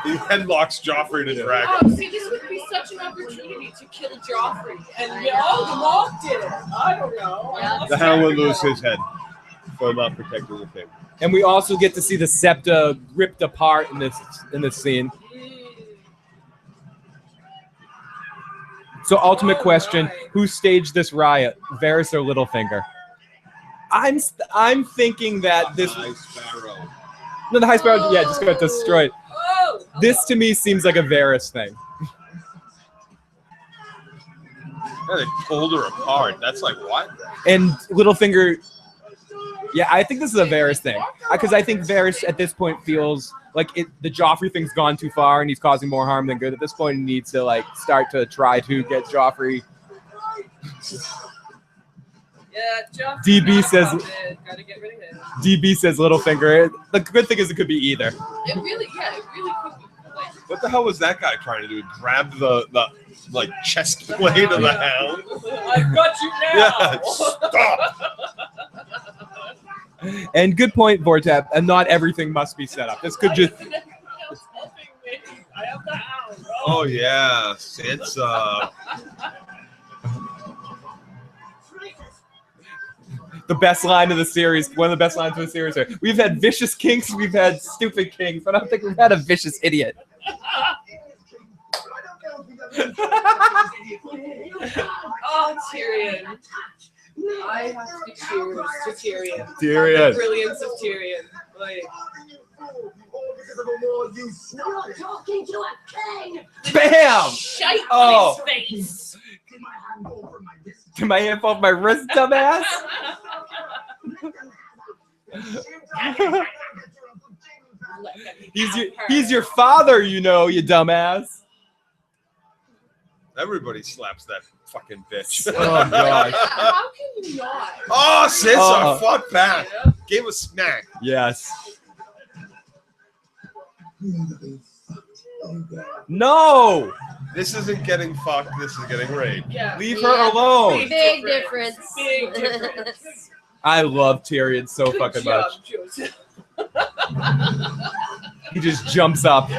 [SPEAKER 2] He headlocks Joffrey to dragon.
[SPEAKER 3] Oh, see, this would be such an opportunity to kill Joffrey. And the Mob did it. I don't know.
[SPEAKER 2] The Hound will lose his head for not protecting the king.
[SPEAKER 1] And we also get to see the septa ripped apart in this scene. So ultimate question, who staged this riot? Varys or Littlefinger? I'm thinking that this
[SPEAKER 2] High Sparrow.
[SPEAKER 1] No, the High Sparrow, yeah, just got destroyed. This to me seems like a Varys thing.
[SPEAKER 2] Yeah, they pulled her apart. That's like what?
[SPEAKER 1] And Littlefinger, yeah, I think this is a Varys thing. Because I think Varys at this point feels like the Joffrey thing's gone too far and he's causing more harm than good. At this point, he needs to like start to try to get Joffrey.
[SPEAKER 3] Yeah, Joffrey.
[SPEAKER 1] DB says.
[SPEAKER 3] Gotta get rid of him.
[SPEAKER 1] DB says Littlefinger. The good thing is it could be either.
[SPEAKER 3] It really could be. Like,
[SPEAKER 2] What the hell was that guy trying to do? Grab the like chest plate of the Hound?
[SPEAKER 3] I've got you now.
[SPEAKER 2] Yeah, stop.
[SPEAKER 1] And good point, Vortap. And not everything must be set up. This could just.
[SPEAKER 3] I have the Hound.
[SPEAKER 2] Oh yeah, Sansa.
[SPEAKER 1] The best line of the series, one of the best lines of the series. We've had vicious kings, we've had stupid kings, but I don't think we've had a vicious idiot.
[SPEAKER 3] Oh, Tyrion. I have to cheers to Tyrion.
[SPEAKER 1] Tyrion.
[SPEAKER 3] The brilliance of Tyrion. Like,
[SPEAKER 10] You're talking to a king!
[SPEAKER 1] Bam!
[SPEAKER 3] shite
[SPEAKER 1] Oh.
[SPEAKER 3] on his face.
[SPEAKER 1] To my hand off my wrist, dumbass. He's your father, you know, you dumbass.
[SPEAKER 2] Everybody slaps that fucking bitch.
[SPEAKER 1] Oh gosh.
[SPEAKER 3] How can you not?
[SPEAKER 2] Oh, Sansa fought back. Gave a smack.
[SPEAKER 1] Yes. No!
[SPEAKER 2] This isn't getting fucked. This is getting raped.
[SPEAKER 3] Yeah.
[SPEAKER 1] Leave her alone.
[SPEAKER 10] Big difference.
[SPEAKER 3] Big difference.
[SPEAKER 1] I love Tyrion so
[SPEAKER 3] Good
[SPEAKER 1] fucking
[SPEAKER 3] job,
[SPEAKER 1] much.
[SPEAKER 3] Joseph.
[SPEAKER 1] He just jumps up.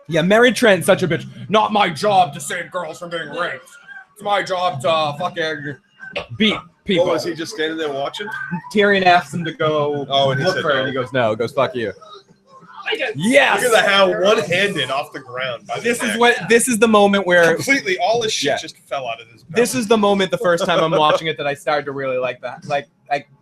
[SPEAKER 1] Yeah, Mary Trent's such a bitch. Not my job to save girls from getting raped. It's my job to fucking beat people.
[SPEAKER 2] Oh, was he just standing there watching?
[SPEAKER 1] Tyrion asks him to go
[SPEAKER 2] and he
[SPEAKER 1] look
[SPEAKER 2] said
[SPEAKER 1] for her,
[SPEAKER 2] no.
[SPEAKER 1] and he goes, no. He goes, fuck you.
[SPEAKER 3] Yes.
[SPEAKER 1] Yes.
[SPEAKER 2] Look at the Hound one-handed off the ground. By the
[SPEAKER 1] This is
[SPEAKER 2] neck.
[SPEAKER 1] what. This is the moment where.
[SPEAKER 2] Completely, all his shit
[SPEAKER 1] Yeah.
[SPEAKER 2] just fell out of his belly.
[SPEAKER 1] This is the moment. The first time I'm watching it, that I started to really like that. Like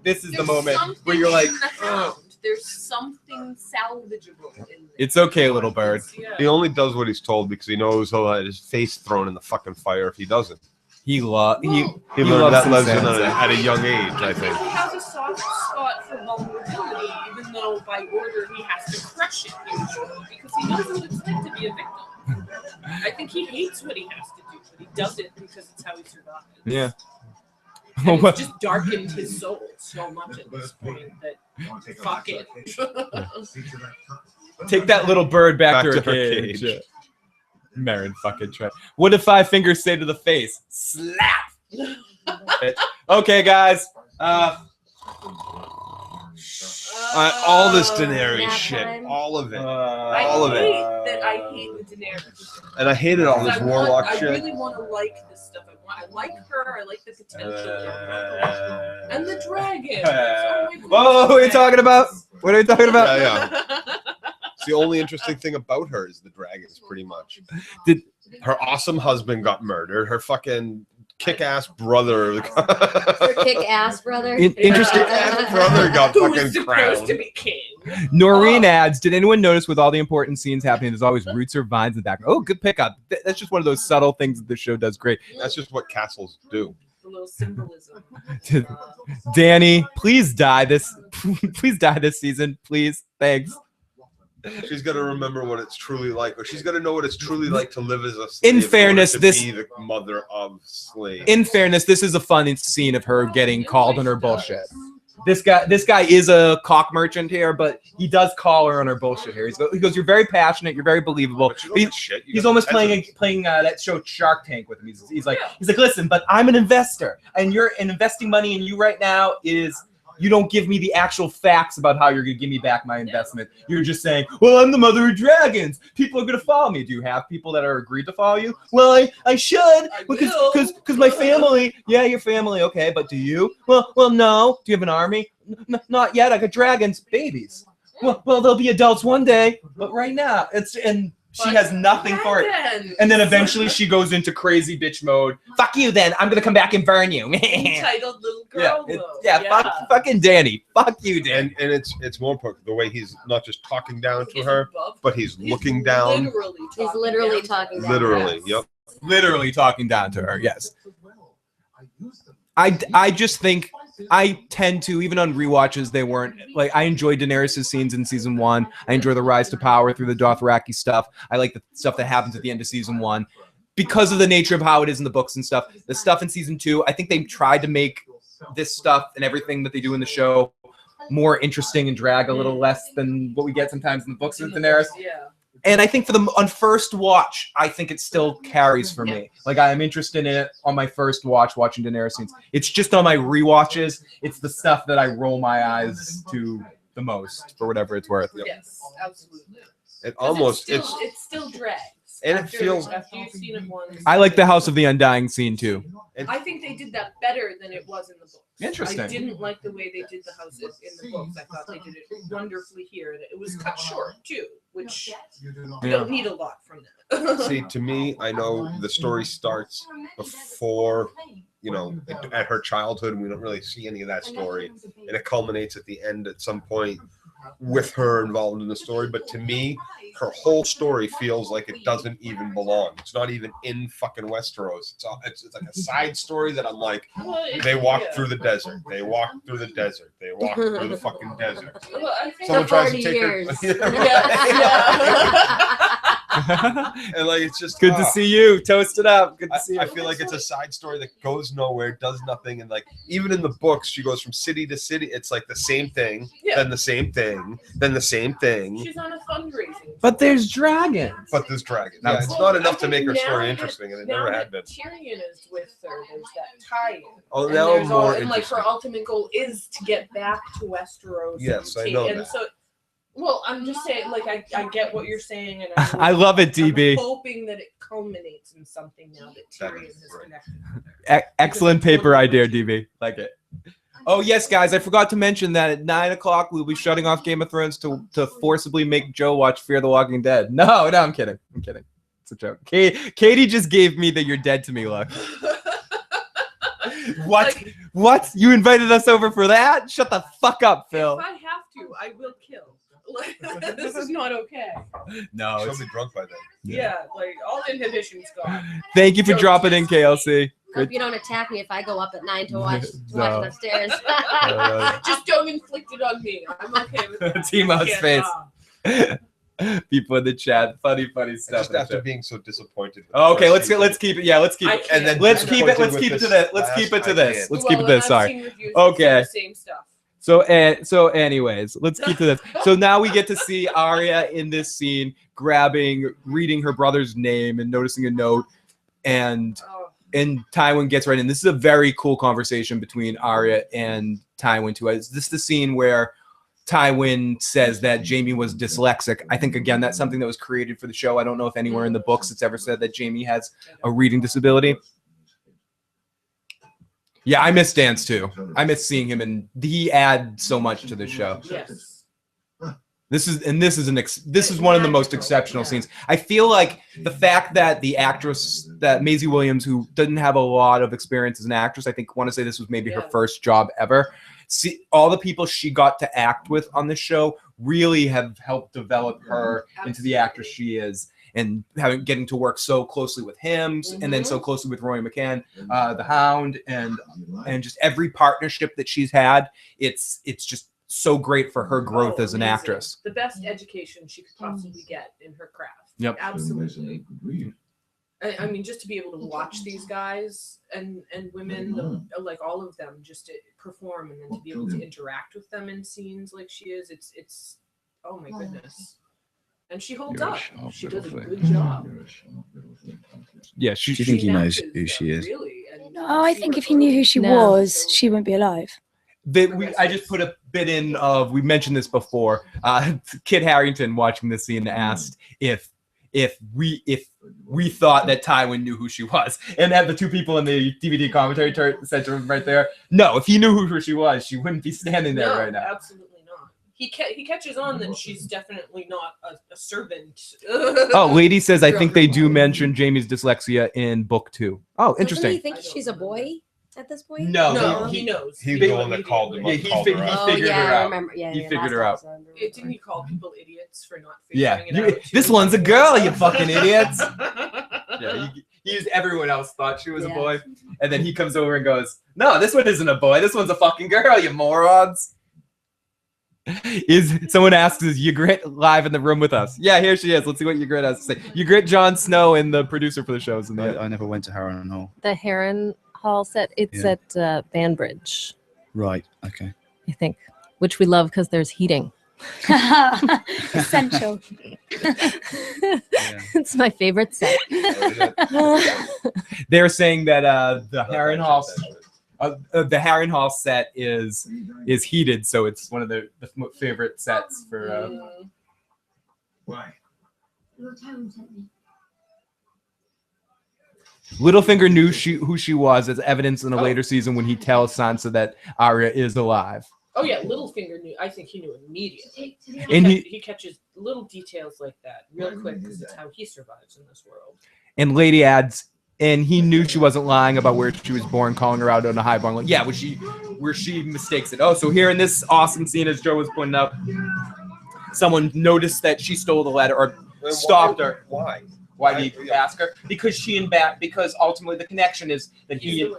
[SPEAKER 1] this is the
[SPEAKER 3] There's
[SPEAKER 1] moment
[SPEAKER 3] something
[SPEAKER 1] where you're like,
[SPEAKER 3] in the Hound. There's something salvageable in this.
[SPEAKER 1] it's okay, little bird.
[SPEAKER 3] Yeah.
[SPEAKER 2] He only does what he's told because he knows he'll have his face thrown in the fucking fire if he doesn't.
[SPEAKER 1] He
[SPEAKER 2] He learned
[SPEAKER 1] loves
[SPEAKER 2] that
[SPEAKER 1] some
[SPEAKER 2] lesson
[SPEAKER 1] Sansa.
[SPEAKER 2] at a young age, I
[SPEAKER 3] I
[SPEAKER 2] think.
[SPEAKER 3] think he has a soft spot for vulnerability, even though by order he has to crush it usually, because he knows what it's like to be a victim. I think he hates what he has to do, but he does it because it's how he survives.
[SPEAKER 1] Yeah.
[SPEAKER 3] And it's just darkened his soul so much at this point that fuck it.
[SPEAKER 1] Take that little bird back to her
[SPEAKER 2] her
[SPEAKER 1] cage.
[SPEAKER 2] cage.
[SPEAKER 1] Marin fucking Trent. What did Five Fingers say to the face? Slap. Okay, guys.
[SPEAKER 2] All this Daenerys
[SPEAKER 10] Nap
[SPEAKER 2] shit,
[SPEAKER 10] time.
[SPEAKER 2] all of it,
[SPEAKER 3] I
[SPEAKER 2] all of
[SPEAKER 3] hate
[SPEAKER 2] it,
[SPEAKER 3] that I hate the Daenerys.
[SPEAKER 2] and I hated all this Warlock
[SPEAKER 3] I
[SPEAKER 2] shit.
[SPEAKER 3] really want to like this stuff. I like her. I like the potential. And the dragon.
[SPEAKER 1] Whoa, what are you talking about? What are you talking about?
[SPEAKER 2] Yeah. It's the only interesting thing about her is the dragons, pretty much.
[SPEAKER 1] Did-
[SPEAKER 2] Her awesome husband got murdered. Her fucking kick-ass brother.
[SPEAKER 10] Your kick-ass brother.
[SPEAKER 1] Interesting.
[SPEAKER 2] Kick-ass brother got
[SPEAKER 3] Who was
[SPEAKER 2] fucking
[SPEAKER 3] supposed
[SPEAKER 2] crowned.
[SPEAKER 3] to be king?
[SPEAKER 1] Noreen adds, did anyone notice with all the important scenes happening, there's always roots or vines in the background? Oh, good pickup. That's just one of those subtle things that the show does great.
[SPEAKER 2] That's just what castles do.
[SPEAKER 3] the little symbolism.
[SPEAKER 1] Danny, please die this season, please. Thanks.
[SPEAKER 2] She's gonna remember what it's truly like, or she's gonna know what it's truly like to live as a slave.
[SPEAKER 1] In fairness,
[SPEAKER 2] to
[SPEAKER 1] this
[SPEAKER 2] be the mother of slaves.
[SPEAKER 1] In fairness, this is a fun scene of her getting called on her bullshit. This guy is a cock merchant here, but he does call her on her bullshit here. He goes, "You're very passionate. You're very believable." He's almost playing that show Shark Tank with him. He's like, "Listen, but I'm an investor, and investing money in you right now is." You don't give me the actual facts about how you're going to give me back my investment. You're just saying, well, I'm the mother of dragons. People are going to follow me. Do you have people that are agreed to follow you? Well, I should because my family. Yeah, your family. Okay, but do you? Well, no. Do you have an army? Not yet. I got dragons, babies. Well, they'll be adults one day, but right now she has nothing for it. And then eventually she goes into crazy bitch mode. Fuck you then. I'm going to come back and burn you.
[SPEAKER 3] Entitled little girl,
[SPEAKER 1] fucking Danny. Fuck you, Dan.
[SPEAKER 2] And it's more important the way he's not just talking down to her, but he's looking down.
[SPEAKER 10] He's literally talking down.
[SPEAKER 2] Literally, yep.
[SPEAKER 1] Literally talking down to her, yes. I just think I tend to, even on rewatches, they weren't like I enjoyed Daenerys' scenes in season 1. I enjoy the rise to power through the Dothraki stuff. I like the stuff that happens at the end of season 1 because of the nature of how it is in the books and stuff. The stuff in season 2, I think they tried to make this stuff and everything that they do in the show more interesting and drag a little less than what we get sometimes in the books with Daenerys.
[SPEAKER 3] Yeah.
[SPEAKER 1] And I think on first watch, I think it still carries for me. Like I am interested in it on my first watch, watching Daenerys scenes. It's just on my rewatches. It's the stuff that I roll my eyes to the most, for whatever it's worth.
[SPEAKER 3] Yes, absolutely.
[SPEAKER 2] It
[SPEAKER 3] still drags.
[SPEAKER 2] And it feels.
[SPEAKER 3] After you've seen it once.
[SPEAKER 1] I like the House of the Undying scene too.
[SPEAKER 3] I think they did that better than it was in the books.
[SPEAKER 1] Interesting.
[SPEAKER 3] I didn't like the way they did the houses in the books. I thought they did it wonderfully here. It was cut short too, which you don't need a lot from that.
[SPEAKER 2] See, to me, I know the story starts before, at her childhood, and we don't really see any of that story, and it culminates at the end at some point with her involved in the story. But to me, her whole story feels like it doesn't even belong. It's not even in fucking Westeros. It's like a side story that I'm like, they walked through the desert. They walked through the desert. They walked through the fucking desert.
[SPEAKER 3] Well, I think
[SPEAKER 2] someone tries to take
[SPEAKER 10] years.
[SPEAKER 2] And like it's just
[SPEAKER 1] good to see you. Toast it up. Good to see you.
[SPEAKER 2] I feel like it's a side story that goes nowhere, does nothing, and like even in the books, she goes from city to city. It's like the same thing, then the same thing, then the same thing.
[SPEAKER 3] She's on a fundraising.
[SPEAKER 1] But there's dragons.
[SPEAKER 2] It's not enough to make her story interesting, and it never had been.
[SPEAKER 3] Tyrion is with her. There's that tie-in.
[SPEAKER 2] Oh, now I'm more
[SPEAKER 3] and like
[SPEAKER 2] interested.
[SPEAKER 3] her ultimate goal is to get back to Westeros.
[SPEAKER 2] Yes, I know that.
[SPEAKER 3] So, well, I'm just saying, like, I get what you're saying, and
[SPEAKER 1] I love it, DB.
[SPEAKER 3] I'm hoping that it culminates in something now that Tyrion has connected.
[SPEAKER 1] Excellent paper idea, DB. Like it. Oh, yes, guys. I forgot to mention that at 9 o'clock, we'll be shutting off Game of Thrones to forcibly make Joe watch Fear the Walking Dead. No, I'm kidding. It's a joke. Katie just gave me the "you're dead to me" look. What?
[SPEAKER 3] Like,
[SPEAKER 1] what? You invited us over for that? Shut the fuck up, Phil.
[SPEAKER 3] If I have to, I will kill. This is not okay.
[SPEAKER 1] No,
[SPEAKER 2] she'll be drunk by then.
[SPEAKER 3] Yeah, like all inhibitions gone.
[SPEAKER 1] Thank you for dropping in, KLC.
[SPEAKER 10] Hope you don't attack me if I go up at 9 to watch upstairs.
[SPEAKER 3] Just don't inflict it on me. I'm okay with that.
[SPEAKER 1] Timo's face. People in the chat, funny stuff.
[SPEAKER 2] Just after being so disappointed.
[SPEAKER 1] Okay, let's keep it. Yeah, let's keep it. And then let's keep it to this. Let's keep it to this. Sorry. Okay.
[SPEAKER 3] Same stuff.
[SPEAKER 1] So anyways, let's keep to this. So now we get to see Arya in this scene reading her brother's name and noticing a note, and Tywin gets right in. This is a very cool conversation between Arya and Tywin too. Is this the scene where Tywin says that Jaime was dyslexic? I think, again, that's something that was created for the show. I don't know if anywhere in the books it's ever said that Jaime has a reading disability. Yeah, I miss Dance too. I miss seeing him, and he adds so much to the show.
[SPEAKER 3] Yes.
[SPEAKER 1] This is one of the most exceptional scenes. I feel like the fact that the actress, that Maisie Williams, who doesn't have a lot of experience as an actress, I think want to say this was maybe her first job ever. See, all the people she got to act with on this show really have helped develop her into the actress she is. getting to work so closely with him, and then so closely with Roy McCann, the Hound, and just every partnership that she's had. It's just so great for her growth as an actress.
[SPEAKER 3] The best education she could possibly get in her craft.
[SPEAKER 1] Yep.
[SPEAKER 3] Absolutely. I mean, just to be able to watch these guys and women, like all of them, just to perform, and then to be able to interact with them in scenes like she is, it's oh my goodness. And she holds up. She does a good job.
[SPEAKER 1] Yeah,
[SPEAKER 8] Do you think he knows who she is?
[SPEAKER 3] Really.
[SPEAKER 9] Oh, I think if he knew who she was, she wouldn't be alive.
[SPEAKER 1] I just put a bit in of, we mentioned this before. Kit Harington watching this scene asked if we thought that Tywin knew who she was, and had the two people in the DVD commentary said to him right there, no, if he knew who she was, she wouldn't be standing there right now.
[SPEAKER 3] Absolutely not. He catches on that she's definitely not a servant.
[SPEAKER 1] Oh, lady says, I think they do mention Jaime's dyslexia in book 2. Oh, interesting.
[SPEAKER 11] Doesn't he think she's a boy at this point?
[SPEAKER 1] No,
[SPEAKER 3] he knows.
[SPEAKER 2] He's the one that called him.
[SPEAKER 1] Yeah, he figured her
[SPEAKER 11] I
[SPEAKER 1] out.
[SPEAKER 11] remember. Yeah,
[SPEAKER 1] He figured her out.
[SPEAKER 3] Didn't he call people idiots for not figuring
[SPEAKER 1] Yeah,
[SPEAKER 3] it out?
[SPEAKER 1] this one's a girl, you fucking idiots. Yeah, he used everyone else thought she was a boy, and then he comes over and goes, no, this one isn't a boy, this one's a fucking girl, you morons. Someone asks, is Ygritte live in the room with us? Yeah, here she is. Let's see what Ygritte has to say. Ygritte, Jon Snow, and the producer for the shows.
[SPEAKER 8] I never went to Harrenhal Hall.
[SPEAKER 4] The Heron Hall set, it's at Banbridge.
[SPEAKER 8] Right, okay.
[SPEAKER 4] I think, which we love because there's heating.
[SPEAKER 9] Essential.
[SPEAKER 4] It's my favorite set.
[SPEAKER 1] They're saying that the Harrenhal set is heated, so it's one of the favorite sets for.
[SPEAKER 5] Why?
[SPEAKER 10] Your town sent me.
[SPEAKER 1] Littlefinger knew who she was, as evidence in a later season when he tells Sansa that Arya is alive.
[SPEAKER 3] Oh yeah, Littlefinger knew. I think he knew immediately.
[SPEAKER 1] And
[SPEAKER 3] he catches little details like that real quick because it's how he survives in this world.
[SPEAKER 1] And Lady adds, and he knew she wasn't lying about where she was born, calling her out on a high bar. Like, yeah, where she mistakes it. Oh, so here in this awesome scene, as Joe was pointing out, someone noticed that she stole the letter or stopped her.
[SPEAKER 2] Why?
[SPEAKER 1] Why did he ask her? Because because ultimately the connection is that he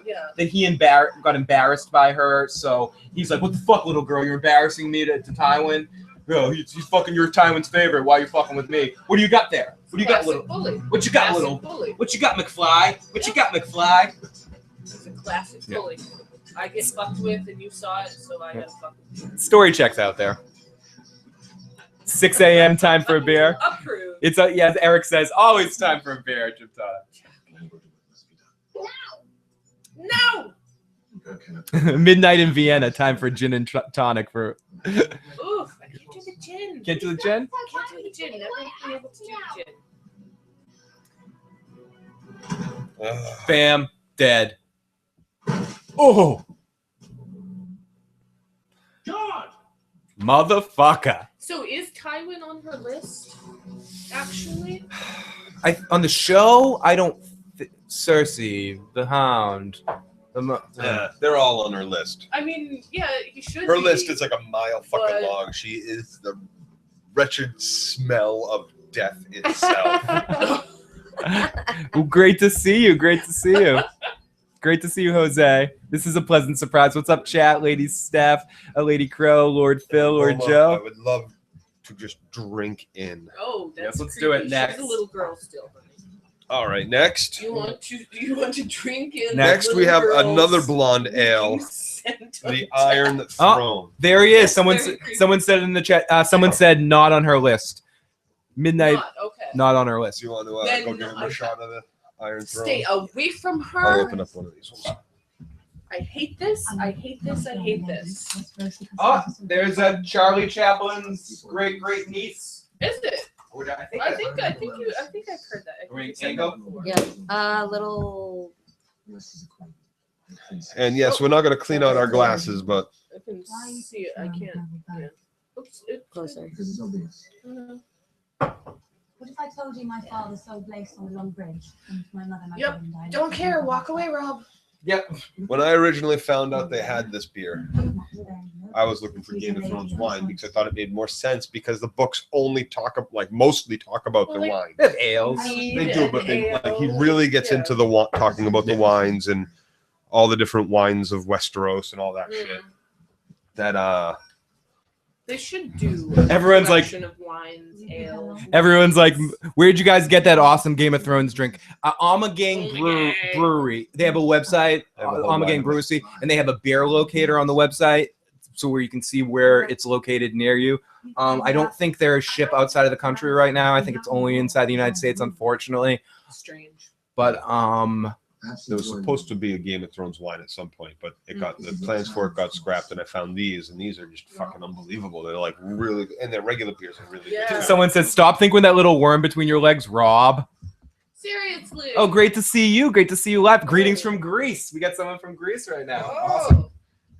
[SPEAKER 1] got embarrassed by her. So he's like, "What the fuck, little girl? You're embarrassing me to Tywin. Yo, he's fucking your Tywin's favorite. Why are you fucking with me? What do you got there? What do you got, little?
[SPEAKER 3] Bully.
[SPEAKER 1] What you got, little?
[SPEAKER 3] Bully.
[SPEAKER 1] What you got, McFly? What you got, McFly?"
[SPEAKER 3] It's a classic bully. I get fucked with, and you saw it, so I gotta fuck with you.
[SPEAKER 1] Story checks out there. 6 a.m. time for a beer.
[SPEAKER 3] Approved.
[SPEAKER 1] It's as Eric says, always time for a beer, Jim
[SPEAKER 3] No.
[SPEAKER 1] Midnight in Vienna, time for gin and tonic for.
[SPEAKER 3] Oof, I can't do the gin.
[SPEAKER 1] Can't do the gin?
[SPEAKER 3] Can't do the gin. Never been able to do the gin.
[SPEAKER 1] Bam, dead. Oh,
[SPEAKER 7] God!
[SPEAKER 1] motherfucker.
[SPEAKER 3] So is Tywin on her list? Actually,
[SPEAKER 1] On the show, I don't. Cersei, the Hound.
[SPEAKER 2] Yeah, they're all on her list.
[SPEAKER 3] I mean, yeah, he should.
[SPEAKER 2] Her
[SPEAKER 3] be,
[SPEAKER 2] list is like a mile fucking
[SPEAKER 3] but-
[SPEAKER 2] long. She is the wretched smell of death itself.
[SPEAKER 1] Well, great to see you. Great to see you. Great to see you, Jose. This is a pleasant surprise. What's up, chat? Lady Steph, Lady Crow, Lord Phil, Lord Joe.
[SPEAKER 2] I would love to just drink in.
[SPEAKER 3] Oh, that's
[SPEAKER 1] Yes, let's
[SPEAKER 3] creepy.
[SPEAKER 1] do it next.
[SPEAKER 3] She's a little girl still, honey.
[SPEAKER 2] All right, next.
[SPEAKER 3] Do you want to drink in?
[SPEAKER 2] Next,
[SPEAKER 3] the
[SPEAKER 2] we have
[SPEAKER 3] little girl's
[SPEAKER 2] another blonde ale, the Iron Throne.
[SPEAKER 1] There he is.
[SPEAKER 3] That's very
[SPEAKER 1] Someone said in the chat. Someone said not on her list. Midnight. Not on her list.
[SPEAKER 2] Do you want to
[SPEAKER 3] Then
[SPEAKER 2] go give him a shot of the Iron Throne?
[SPEAKER 3] Stay away from her.
[SPEAKER 2] I'll open up one of these ones.
[SPEAKER 3] I hate this. I hate this. I hate this.
[SPEAKER 1] Oh, there's a Charlie Chaplin's great niece.
[SPEAKER 3] Is it?
[SPEAKER 1] I think
[SPEAKER 3] I've heard that. I think you said that before.
[SPEAKER 11] Yeah, little.
[SPEAKER 2] And yes, we're not going to clean out our glasses, but
[SPEAKER 3] I can see it. I can't. Yeah. Oops,
[SPEAKER 11] closer.
[SPEAKER 5] Because it's obvious.
[SPEAKER 10] What if I told you my father sold lace on a long bridge and my mother
[SPEAKER 3] Yep. Don't care. Walk away, Rob.
[SPEAKER 1] Yep.
[SPEAKER 2] When I originally found out they had this beer, I was looking for Game of Thrones wine because I thought it made more sense because the books only mostly talk about the wine.
[SPEAKER 1] They have ales.
[SPEAKER 2] They do, but he really gets into the talking about the wines and all the different wines of Westeros and all that shit. That
[SPEAKER 3] They should do.
[SPEAKER 1] Everyone's like,
[SPEAKER 3] collection of wines, ales.
[SPEAKER 1] everyone's like, where'd you guys get that awesome Game of Thrones drink? Amagang Brewery. They have a website, Amagang Brewery, and they have a beer locator on the website, so where you can see where it's located near you. I don't think they're a ship outside of the country right now. I think it's only inside the United States, unfortunately.
[SPEAKER 3] Strange.
[SPEAKER 1] But
[SPEAKER 2] there was supposed to be a Game of Thrones wine at some point, but the plans for it got scrapped, and I found these, and these are just fucking unbelievable. They're like really, and their regular beers are really good.
[SPEAKER 1] Someone said, "Stop thinking with that little worm between your legs, Rob."
[SPEAKER 3] Seriously.
[SPEAKER 1] Oh, great to see you. Great to see you live. Greetings from Greece. We got someone from Greece right now. Awesome.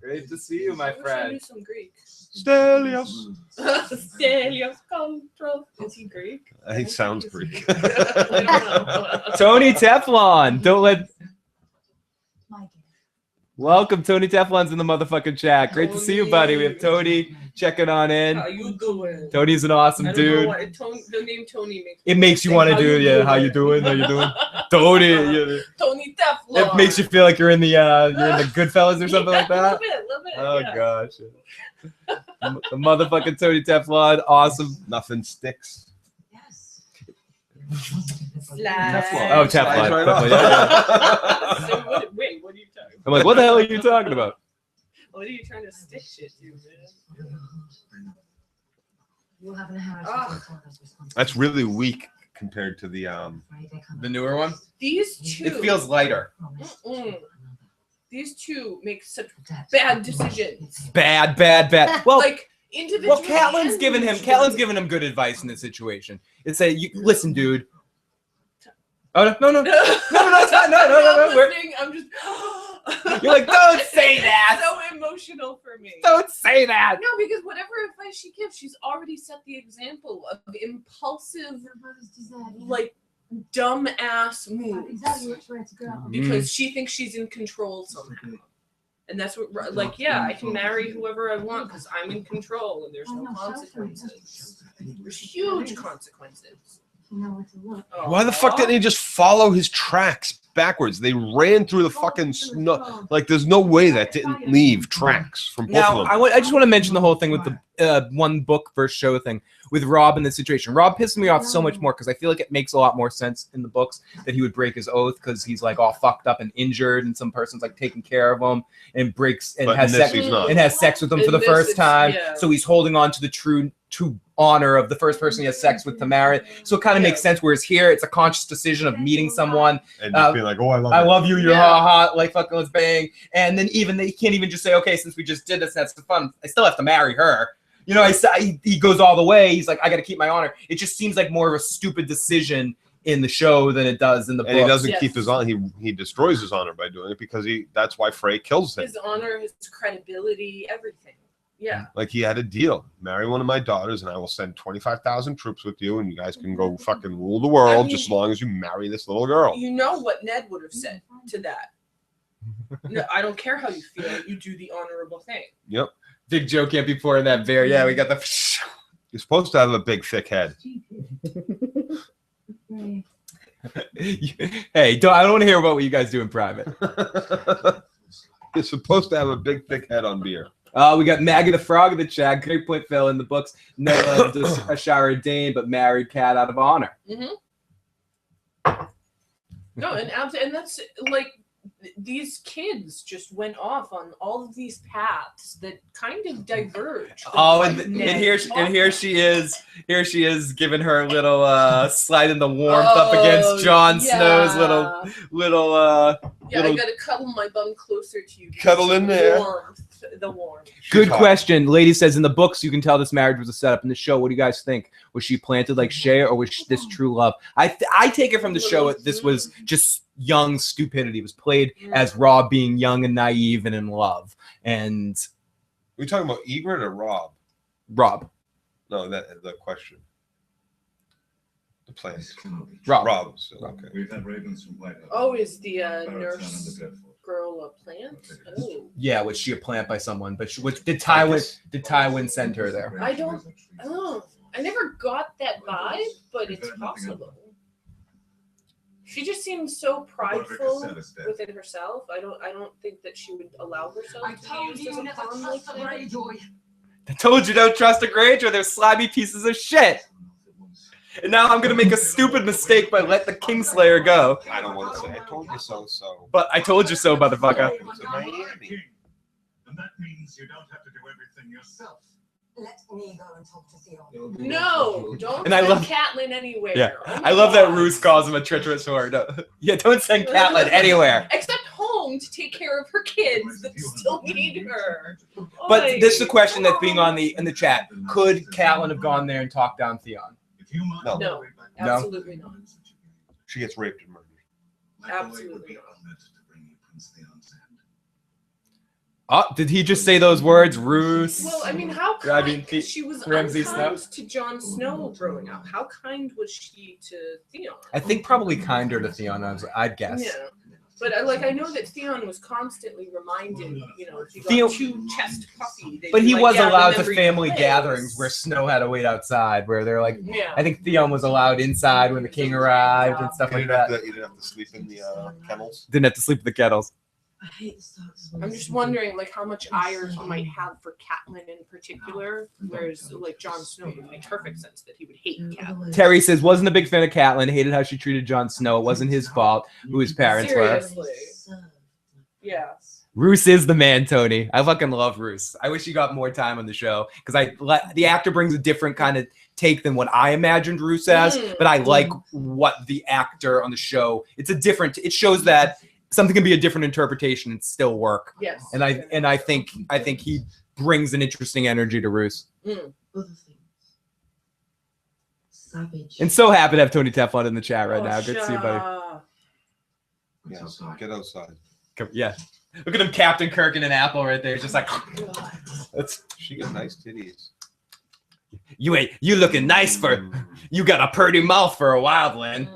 [SPEAKER 1] Great to see you, my
[SPEAKER 3] I
[SPEAKER 1] friend.
[SPEAKER 3] knew some Greek.
[SPEAKER 2] Stelios.
[SPEAKER 3] Stelios control. Is he Greek?
[SPEAKER 2] He sounds Greek.
[SPEAKER 1] Tony Teflon. Don't let. Welcome, Tony Teflon's in the motherfucking chat. Great to see you, buddy. We have Tony checking on in.
[SPEAKER 3] How you doing?
[SPEAKER 1] Tony's an awesome dude.
[SPEAKER 3] The name Tony makes.
[SPEAKER 1] It makes you want to do, yeah. How you doing? How you doing? Tony. Yeah.
[SPEAKER 3] Tony Teflon.
[SPEAKER 1] It makes you feel like you're in the Goodfellas or something like that.
[SPEAKER 3] A little bit.
[SPEAKER 1] Oh gosh. The motherfucking Tony Teflon, awesome.
[SPEAKER 2] Nothing sticks.
[SPEAKER 3] Teflon.
[SPEAKER 1] Oh, Teflon.
[SPEAKER 2] Right
[SPEAKER 1] Teflon. Yeah.
[SPEAKER 3] So wait, what are you talking about?
[SPEAKER 1] I'm like, what the hell are you talking about?
[SPEAKER 3] What are you trying to stick shit to, man?
[SPEAKER 2] That's really weak compared to the
[SPEAKER 1] newer one.
[SPEAKER 3] These two.
[SPEAKER 1] It feels lighter.
[SPEAKER 3] These two make such bad decisions.
[SPEAKER 1] Bad. Well,
[SPEAKER 3] like individually.
[SPEAKER 1] Catelyn's giving him good advice in this situation. It's say, listen, dude. Oh no, it's not. No.
[SPEAKER 3] Listening, I'm just.
[SPEAKER 1] You're like, don't say that.
[SPEAKER 3] So emotional for me.
[SPEAKER 1] Don't say that.
[SPEAKER 3] No, because whatever advice she gives, she's already set the example of impulsive, like dumb ass moves. Because she thinks she's in control somehow. And that's what, like, yeah, I can marry whoever I want because I'm in control and there's no consequences. There's huge consequences.
[SPEAKER 2] Why the fuck didn't he just follow his tracks backwards? They ran through the fucking snow. Like, there's no way that didn't leave tracks from both of them.
[SPEAKER 1] I just want to mention the whole thing with the one book versus show thing with Rob in this situation. Rob pisses me off so much more because I feel like it makes a lot more sense in the books that he would break his oath because he's like all fucked up and injured, and some person's like taking care of him and breaks and has sex with them for the first time. Yeah. So he's holding on to the true honor of the first person he has sex with to marry. So it kind of makes sense. Whereas here, it's a conscious decision of meeting someone
[SPEAKER 2] and just being like, "Oh, I
[SPEAKER 1] love you. You're hot. Like fucking let's bang." And then he can't even just say, "Okay, since we just did this, that's the fun. I still have to marry her." You know, he goes all the way. He's like, "I got to keep my honor." It just seems like more of a stupid decision in the show than it does in the book.
[SPEAKER 2] And he doesn't keep his honor. He destroys his honor by doing it because that's why Frey kills him.
[SPEAKER 3] His honor, his credibility, everything. Yeah.
[SPEAKER 2] Like he had a deal. Marry one of my daughters and I will send 25,000 troops with you and you guys can go fucking rule the world just as long as you marry this little girl.
[SPEAKER 3] You know what Ned would have said to that. No, I don't care how you feel. You do the honorable thing.
[SPEAKER 2] Yep.
[SPEAKER 1] Big Joe can't be pouring that beer. Yeah, we got the...
[SPEAKER 2] You're supposed to have a big, thick head.
[SPEAKER 1] Hey, I don't want to hear about what you guys do in private.
[SPEAKER 2] You're supposed to have a big, thick head on beer.
[SPEAKER 1] We got Maggie the Frog of the Chat. Great point, Phil, in the books. Never lived a shower Dane, but married cat out of honor.
[SPEAKER 3] Mm-hmm. No, and that's like these kids just went off on all of these paths that kind of diverge.
[SPEAKER 1] Oh, and here she is giving her little slide in the warmth up against Jon Snow's little.
[SPEAKER 3] I gotta cuddle my bum closer to you.
[SPEAKER 2] Cuddle in there.
[SPEAKER 3] The warmth.
[SPEAKER 1] Good question. Lady says in the books you can tell this marriage was a setup. In the show, what do you guys think? Was she planted like Shay, or was this true love? I take it from the show this was just young stupidity. It was played as Rob being young and naive and in love. And
[SPEAKER 2] are we talking about Ygritte or Rob?
[SPEAKER 1] Rob.
[SPEAKER 2] No, the question. The plan.
[SPEAKER 1] Rob.
[SPEAKER 2] Rob. So, okay.
[SPEAKER 5] We've had ravens from White.
[SPEAKER 3] Oh, is the nurse girl plant? Oh.
[SPEAKER 1] Yeah, was she a plant by someone? But did Tywin send her there?
[SPEAKER 3] I don't. Oh, I never got that vibe, but it's possible. She just seems so prideful within herself. I don't think that she would allow herself to be used as a pawn like that.
[SPEAKER 1] I told you don't trust a Greyjoy. They're slimy pieces of shit. And now I'm gonna make a stupid mistake by let the Kingslayer go.
[SPEAKER 2] I don't want to say I told you so.
[SPEAKER 1] But I told you so, motherfucker.
[SPEAKER 2] To Miami.
[SPEAKER 5] And that means you don't have to do everything yourself.
[SPEAKER 10] Let me go and talk to Theon.
[SPEAKER 3] No, don't
[SPEAKER 1] And I
[SPEAKER 3] send
[SPEAKER 1] love-
[SPEAKER 3] Catelyn anywhere.
[SPEAKER 1] Yeah,
[SPEAKER 3] Oh my
[SPEAKER 1] I love that
[SPEAKER 3] God.
[SPEAKER 1] Roose calls him a treacherous whore. No. Yeah, don't send Catelyn anywhere.
[SPEAKER 3] Except home to take care of her kids that still need her.
[SPEAKER 1] But
[SPEAKER 3] Oy.
[SPEAKER 1] this is the question that's being in the chat. Could Catelyn have gone there and talked down Theon?
[SPEAKER 2] No.
[SPEAKER 3] No, absolutely not.
[SPEAKER 2] She gets raped and murdered.
[SPEAKER 3] Absolutely not.
[SPEAKER 1] Oh, did he just say those words, Roose?
[SPEAKER 3] Well, I mean, how kind?
[SPEAKER 1] I mean,
[SPEAKER 3] she was
[SPEAKER 1] Ramsay
[SPEAKER 3] unkind
[SPEAKER 1] Snow?
[SPEAKER 3] to Jon Snow growing up. How kind was she to Theon?
[SPEAKER 1] I think probably kinder to Theon, I'd guess.
[SPEAKER 3] Yeah. But I know that Theon was constantly reminded, you know, if you got
[SPEAKER 1] Theon-
[SPEAKER 3] too chest puffy. they'd
[SPEAKER 1] But
[SPEAKER 3] be
[SPEAKER 1] he
[SPEAKER 3] like,
[SPEAKER 1] was
[SPEAKER 3] yeah,
[SPEAKER 1] allowed to
[SPEAKER 3] remember your
[SPEAKER 1] family
[SPEAKER 3] place.
[SPEAKER 1] gatherings where Snow had to wait outside, where they're like,
[SPEAKER 3] Yeah.
[SPEAKER 1] I think Theon was allowed inside when the king arrived and stuff
[SPEAKER 2] You
[SPEAKER 1] like
[SPEAKER 2] didn't
[SPEAKER 1] that.
[SPEAKER 2] have to, you didn't have to sleep in the kennels.
[SPEAKER 1] Didn't have to sleep with the kettles.
[SPEAKER 3] I'm just wondering, like, how much ire he might have for Catelyn in particular, whereas, like, Jon Snow would make perfect sense that he would hate Catelyn.
[SPEAKER 1] Terry says, wasn't a big fan of Catelyn, hated how she treated Jon Snow. It wasn't his fault, who his parents were.
[SPEAKER 3] Seriously. Yeah.
[SPEAKER 1] Roose is the man, Tony. I fucking love Roose. I wish he got more time on the show because the actor brings a different kind of take than what I imagined Roose as. But I like what the actor on the show. It shows that something can be a different interpretation and still work.
[SPEAKER 3] Yes.
[SPEAKER 1] And I think he brings an interesting energy to Roose.
[SPEAKER 10] Savage.
[SPEAKER 1] And so happy to have Tony Teflon in the chat right now. Good to see you, buddy.
[SPEAKER 2] Yeah, get outside.
[SPEAKER 1] Yeah. Look at him, Captain Kirk and an apple right there. Just like,
[SPEAKER 2] She got nice titties.
[SPEAKER 1] you looking nice you got a pretty mouth for a wildling.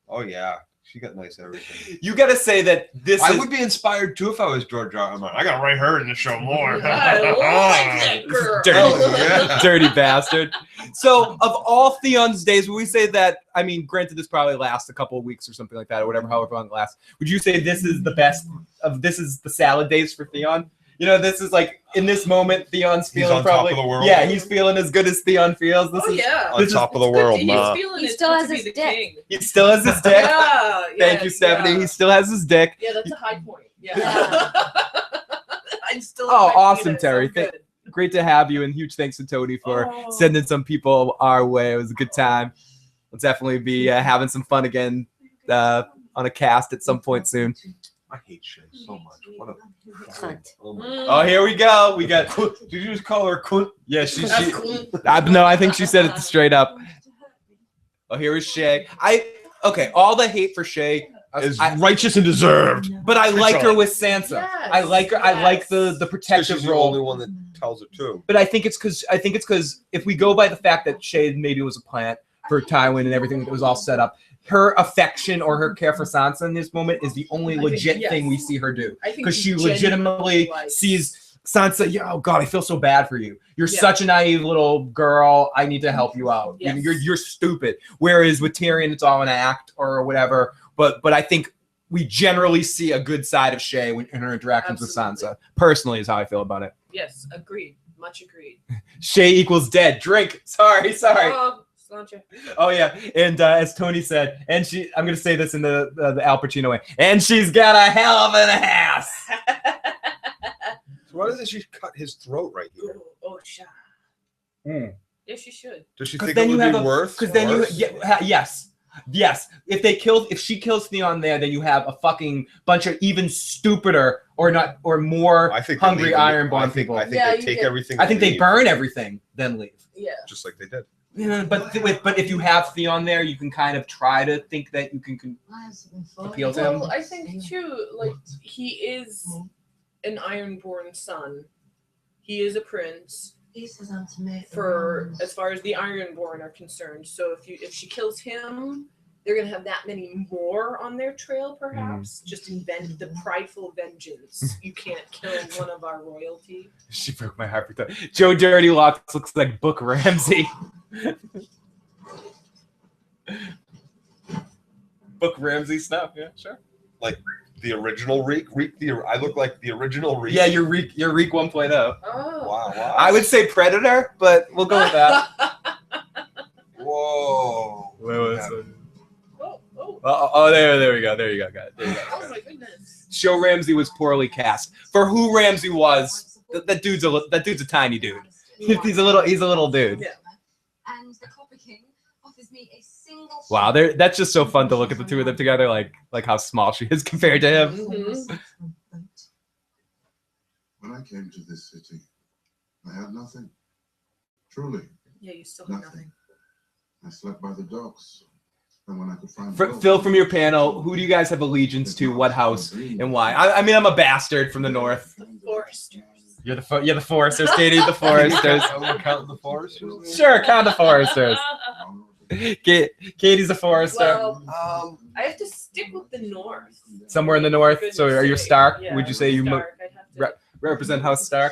[SPEAKER 2] Oh yeah, she got nice everything.
[SPEAKER 1] You got to say that
[SPEAKER 2] I would be inspired too if I was George R. R. Martin. I gotta write her in the show more.
[SPEAKER 3] I like that girl.
[SPEAKER 1] Dirty bastard. So, of all Theon's days, would we say that? I mean, granted, this probably lasts a couple of weeks or something like that, or whatever, however long it lasts. Would you say this is the best of? This is the salad days for Theon? You know, this is like in this moment, Theon's feeling
[SPEAKER 2] on
[SPEAKER 1] probably.
[SPEAKER 2] top of the world.
[SPEAKER 1] Yeah, he's feeling as good as Theon feels.
[SPEAKER 3] Oh, yeah.
[SPEAKER 2] On top of the world, ma.
[SPEAKER 11] He still has his dick.
[SPEAKER 1] He still has his dick.
[SPEAKER 3] Yeah,
[SPEAKER 1] Thank you, Stephanie.
[SPEAKER 3] yeah.
[SPEAKER 1] He still has his dick.
[SPEAKER 3] Yeah, that's a high point. Yeah. I'm still.
[SPEAKER 1] Oh,
[SPEAKER 3] my
[SPEAKER 1] awesome,
[SPEAKER 3] penis,
[SPEAKER 1] Terry.
[SPEAKER 3] so good.
[SPEAKER 1] Great to have you, and huge thanks to Tony for
[SPEAKER 3] Oh.
[SPEAKER 1] sending some people our way. It was a good time. We'll definitely be having some fun again on a cast at some point soon.
[SPEAKER 2] I hate Shay so much. What a
[SPEAKER 11] Cunt.
[SPEAKER 2] oh my
[SPEAKER 1] Oh, here we go. We got.
[SPEAKER 2] Did you just call her cunt?
[SPEAKER 1] Yeah, no, I think she said it straight up. Oh, here is Shay. All the hate for Shay
[SPEAKER 2] Is righteous and deserved.
[SPEAKER 1] But I like her with Sansa.
[SPEAKER 3] Yes,
[SPEAKER 1] I like her. I like the protective
[SPEAKER 2] She's the
[SPEAKER 1] role.
[SPEAKER 2] only one that tells it too.
[SPEAKER 1] But I think it's because if we go by the fact that Shay maybe was a plant for Tywin and everything that was all set up, her affection or her care for Sansa in this moment is the only legit thing we see her do. Because she legitimately sees Sansa. Yeah, oh God, I feel so bad for you. You're such a naive little girl. I need to help you out.
[SPEAKER 3] Yes.
[SPEAKER 1] You're stupid. Whereas with Tyrion, it's all an act or whatever. But I think we generally see a good side of Shay in her interactions with Sansa. Personally, is how I feel about it.
[SPEAKER 3] Yes, agreed. Much agreed.
[SPEAKER 1] Shay equals dead. Drink. Sorry.
[SPEAKER 3] Sláinte.
[SPEAKER 1] Oh yeah, and as Tony said, and I'm gonna say this in the Al Pacino way, and she's got a hell of an ass.
[SPEAKER 2] So why doesn't she cut his throat right here?
[SPEAKER 3] Oh, sha. Yes, she should.
[SPEAKER 2] Does she
[SPEAKER 1] Because
[SPEAKER 2] think
[SPEAKER 1] then
[SPEAKER 2] it
[SPEAKER 1] you
[SPEAKER 2] would
[SPEAKER 1] have
[SPEAKER 2] be
[SPEAKER 1] a
[SPEAKER 2] worth?
[SPEAKER 1] because then
[SPEAKER 2] worse?
[SPEAKER 1] yes. If she kills Theon there, then you have a fucking bunch of even stupider or more hungry Ironborn people.
[SPEAKER 2] I think they take everything.
[SPEAKER 1] I think they
[SPEAKER 2] leave,
[SPEAKER 1] burn everything, then leave.
[SPEAKER 3] Yeah.
[SPEAKER 2] just like they did.
[SPEAKER 1] Yeah, but if you have Theon there, you can kind of try to think that you can appeal to him.
[SPEAKER 3] Well, I think too, like he is an Ironborn son. He is a prince. For as far as the Ironborn are concerned. So if she kills him, they're gonna have that many more on their trail, perhaps. Just invent the prideful vengeance. You can't kill one of our royalty.
[SPEAKER 1] She broke my heart. Joe Dirty Locks looks like Book Ramsey. Book Ramsey stuff, yeah, sure.
[SPEAKER 2] Like the original Reek. I look like the original Reek.
[SPEAKER 1] Yeah, you're Reek 1.0.
[SPEAKER 3] Oh.
[SPEAKER 2] Wow.
[SPEAKER 1] I would say Predator, but we'll go with that.
[SPEAKER 2] Whoa.
[SPEAKER 1] There we go. There you go, guys. There you go.
[SPEAKER 3] Oh my goodness.
[SPEAKER 1] Joe Ramsey was poorly cast. For who Ramsey was, that dude's a tiny dude. He's a little dude.
[SPEAKER 3] Yeah.
[SPEAKER 10] And the Copper King offers me a single.
[SPEAKER 1] Wow, that's just so fun to look at the two of them together, like how small she is compared to him.
[SPEAKER 3] Mm-hmm.
[SPEAKER 5] When I came to this city, I had nothing. Truly.
[SPEAKER 3] Yeah, you still have nothing.
[SPEAKER 5] I slept by the docks. And when I could find
[SPEAKER 1] Phil, from your panel, who do you guys have allegiance to? What house and why? I mean, I'm a bastard from the north.
[SPEAKER 3] Foresters.
[SPEAKER 1] You're the Foresters, Katie. The Foresters.
[SPEAKER 2] Count the Foresters.
[SPEAKER 1] Sure, count the Foresters. Katie's a Forester.
[SPEAKER 3] Well, I have to stick with the north.
[SPEAKER 1] Somewhere in the north. So are you Stark?
[SPEAKER 3] Yeah,
[SPEAKER 1] Would you say you
[SPEAKER 3] Stark. I'd have to,
[SPEAKER 1] represent House Stark?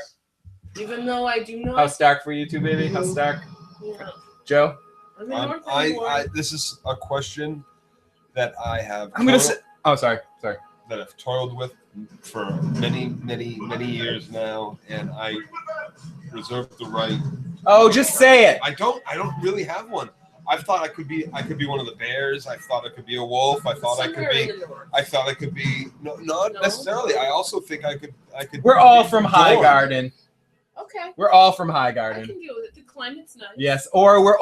[SPEAKER 3] even though I do not.
[SPEAKER 1] House Stark for you too, baby. House Stark.
[SPEAKER 3] Yeah.
[SPEAKER 1] Joe.
[SPEAKER 3] I'm in north anymore.
[SPEAKER 2] This is a question that I have.
[SPEAKER 1] I'm gonna say. Oh, sorry.
[SPEAKER 2] That I've toiled with for many years now, and I reserve the right.
[SPEAKER 1] Oh, just say it.
[SPEAKER 2] I don't really have one. I've thought I could be one of the bears. I thought I could be a wolf. I thought I could be. No, not necessarily. I also think I could.
[SPEAKER 1] We're all from Highgarden.
[SPEAKER 3] Okay.
[SPEAKER 1] We're all from
[SPEAKER 3] I
[SPEAKER 1] Highgarden.
[SPEAKER 3] can deal with it. The climate's nice.
[SPEAKER 1] Yes, or we're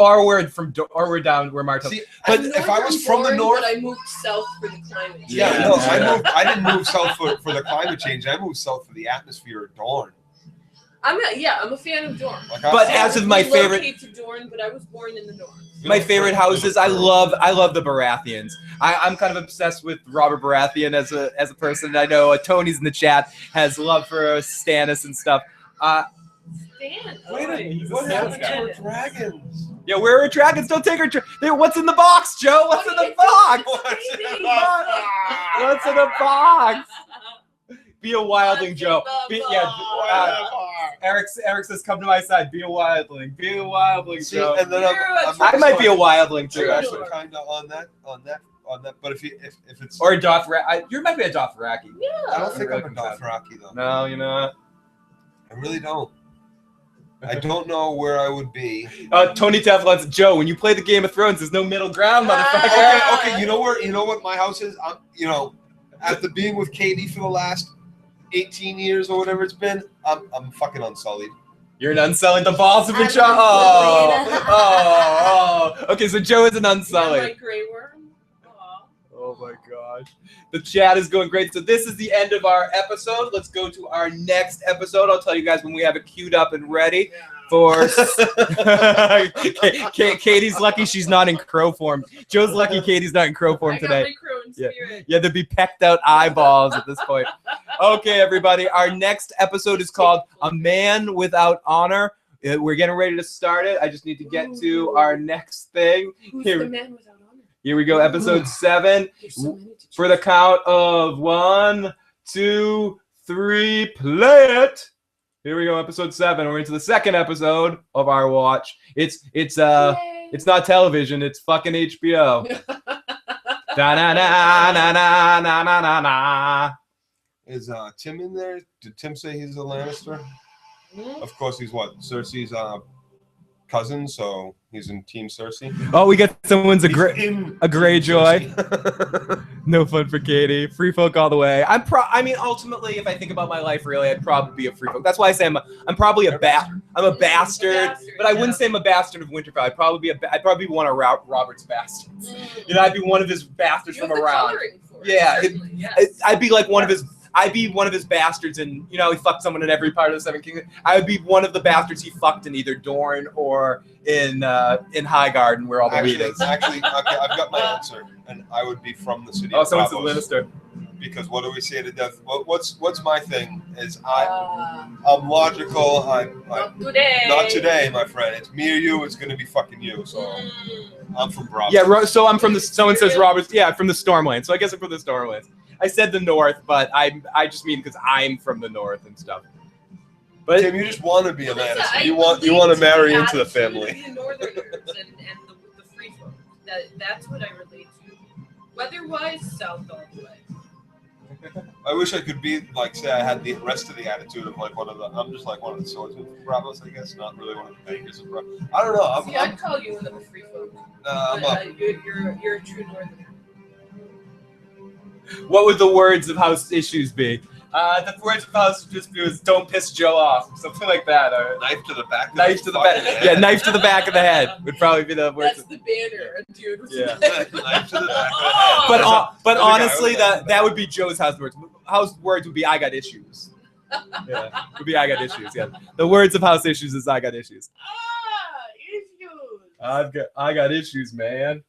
[SPEAKER 1] down where Martel.
[SPEAKER 2] See,
[SPEAKER 1] but
[SPEAKER 2] if I was from the north,
[SPEAKER 3] but I moved south for the climate.
[SPEAKER 2] Yeah, no, I didn't move south for the climate change. I moved south for the atmosphere of Dorne.
[SPEAKER 3] I'm a fan of Dorne.
[SPEAKER 1] But as of my favorite,
[SPEAKER 3] relocate to Dorne, but I was born in the north.
[SPEAKER 1] My favorite houses, I love the Baratheons. I'm kind of obsessed with Robert Baratheon as a person. I know Tony's in the chat has love for Stannis and stuff.
[SPEAKER 3] Stan.
[SPEAKER 2] Wait a minute, what happened to our dragons?
[SPEAKER 1] Yeah, where are dragons? Don't take our what's in the box, Joe? What's in the box? What's in the box? Be a wildling, Joe. Eric says, "Come to my side. Be a wildling. Be a wildling, Joe."
[SPEAKER 2] And then
[SPEAKER 1] I might be a wildling too.
[SPEAKER 2] Actually, kind of on that. But if it's
[SPEAKER 1] or a Dothraki, you might be a Dothraki.
[SPEAKER 3] Yeah.
[SPEAKER 2] I don't think I'm a Dothraki though.
[SPEAKER 1] No, you know what?
[SPEAKER 2] I really don't. I don't know where I would be.
[SPEAKER 1] Tony Teflon says, Joe, when you play the Game of Thrones, there's no middle ground, motherfucker.
[SPEAKER 2] Okay. You know what my house is? After being with Katie for the last 18 years or whatever it's been, I'm fucking unsullied.
[SPEAKER 1] You're an unsullied. The balls have been shot. Oh. Okay, so Joe is an unsullied.
[SPEAKER 3] Yeah, like Grey Worm.
[SPEAKER 1] Oh my gosh. The chat is going great. So this is the end of our episode. Let's go to our next episode. I'll tell you guys when we have it queued up and ready for Katie's lucky she's not in crow form. Joe's lucky Katie's not in crow form today.
[SPEAKER 3] I got my crow in spirit.
[SPEAKER 1] Yeah, there'd be pecked out eyeballs at this point. Okay, everybody. Our next episode is called A Man Without Honor. We're getting ready to start it. I just need to get to our next thing.
[SPEAKER 3] Who's the man without honor?
[SPEAKER 1] Here we go, episode 7. For the count of 1, 2, 3, play it. Here we go, episode 7. We're into the second episode of our watch. It's not television. It's fucking HBO. Da na na na na na na na.
[SPEAKER 2] Is Tim in there? Did Tim say he's a Lannister? Of course, he's what? Cersei's cousin, so he's in Team Cersei.
[SPEAKER 1] Oh, we got someone's a Greyjoy. No fun for Katie. Free folk all the way. I mean, ultimately, if I think about my life, really, I'd probably be a free folk. That's why I say I'm probably a bastard. But I wouldn't say I'm a bastard of Winterfell. I'd probably be one of Robert's bastards. I'd be one of his bastards from around. Yeah, I'd be like one of his. I'd be one of his bastards, and he fucked someone in every part of the Seven Kingdoms. I would be one of the bastards he fucked in either Dorne or in Highgarden, where all the weed is.
[SPEAKER 2] Actually, okay, I've got my answer, and I would be from the city.
[SPEAKER 1] Oh, someone said Lannister.
[SPEAKER 2] because what do we say to death? What's my thing is I'm logical. Not today, my friend. It's me or you. It's gonna be fucking you. So I'm from Bravo.
[SPEAKER 1] Yeah, so I'm from the. Someone says Robert's. Yeah, from the Stormlands. So I guess I'm from the Stormlands. I said the North, but I just mean because I'm from the North and stuff. But
[SPEAKER 2] Tim, you just want to be a Lannister. You want to marry into the family.
[SPEAKER 3] The Northerners and the free folk. That's what I relate to. Weather-wise, South all the way.
[SPEAKER 2] I wish I could be like, say, I had the rest of the attitude of like one of the. I'm just like one of the swordsmen from Bravos, I guess. Not really one of the bankers of Bravos. I don't know.
[SPEAKER 3] I'd call you one of the free folk. You're a true Northerner.
[SPEAKER 1] what would the words of House Issues be? The words of House Issues was "Don't piss Joe off," something like that.
[SPEAKER 2] Knife to the back.
[SPEAKER 1] Knife to the back. Yeah, knife to the back of the head would probably be the words.
[SPEAKER 3] That's the banner, dude.
[SPEAKER 2] Yeah. Knife to the back of the head.
[SPEAKER 1] But honestly, that would be Joe's house words. House words would be "I got issues." Yeah, it would be "I got issues." Yeah, the words of House Issues is "I got issues."
[SPEAKER 3] Issues.
[SPEAKER 1] I got issues, man.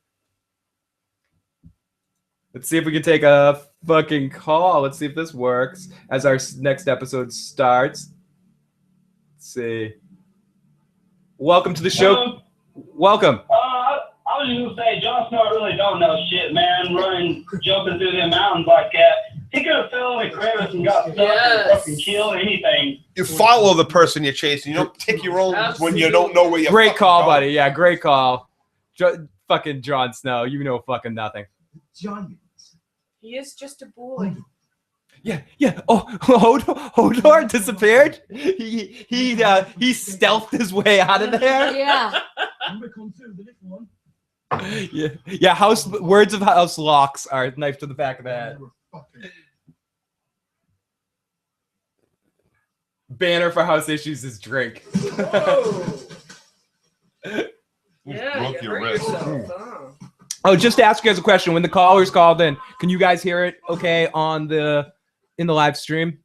[SPEAKER 1] Let's see if we can take a fucking call. Let's see if this works as our next episode starts. Let's see. Welcome to the show. Welcome.
[SPEAKER 6] I was just gonna say, Jon Snow really don't know shit, man. Running, jumping through the mountains like that. He could have fell in a crevice and got stuck or fucking killed anything.
[SPEAKER 2] You follow the person you're chasing. You don't pick your own when you don't know where you're.
[SPEAKER 1] Great call, buddy. Yeah, great call. Fucking Jon Snow. You know fucking nothing.
[SPEAKER 5] Giants.
[SPEAKER 3] He is just a boy.
[SPEAKER 1] Yeah. Oh, Hodor disappeared. He stealthed his way out of there.
[SPEAKER 11] Yeah.
[SPEAKER 1] Yeah. Words of House Locks are knife to the back of the head. Banner for House Issues is drink.
[SPEAKER 3] Whoa. Yeah,
[SPEAKER 2] broke
[SPEAKER 3] you
[SPEAKER 2] your
[SPEAKER 3] hurt
[SPEAKER 2] wrist.
[SPEAKER 3] yourself.
[SPEAKER 1] Oh, just to ask you guys a question. When the callers called in, can you guys hear it okay in the live stream?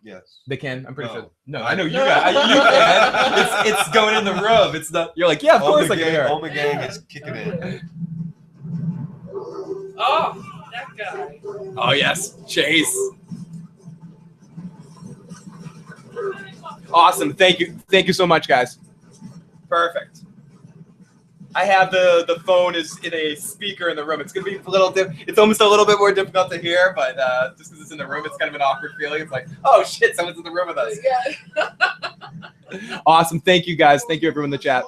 [SPEAKER 2] Yes.
[SPEAKER 1] They can. I'm pretty sure. No, I know you guys. You can. It's going in the room. It's not. You're like, yeah, of course I can hear it.
[SPEAKER 2] All the gang is kicking in.
[SPEAKER 3] Oh, that guy.
[SPEAKER 1] Oh yes, Chase. Awesome. Thank you so much, guys. Perfect. I have the phone is in a speaker in the room. It's gonna be a little it's almost a little bit more difficult to hear, but just because it's in the room, it's kind of an awkward feeling. It's like, oh shit, someone's in the room with us.
[SPEAKER 3] Yeah.
[SPEAKER 1] Awesome. Thank you guys. Thank you everyone in the chat.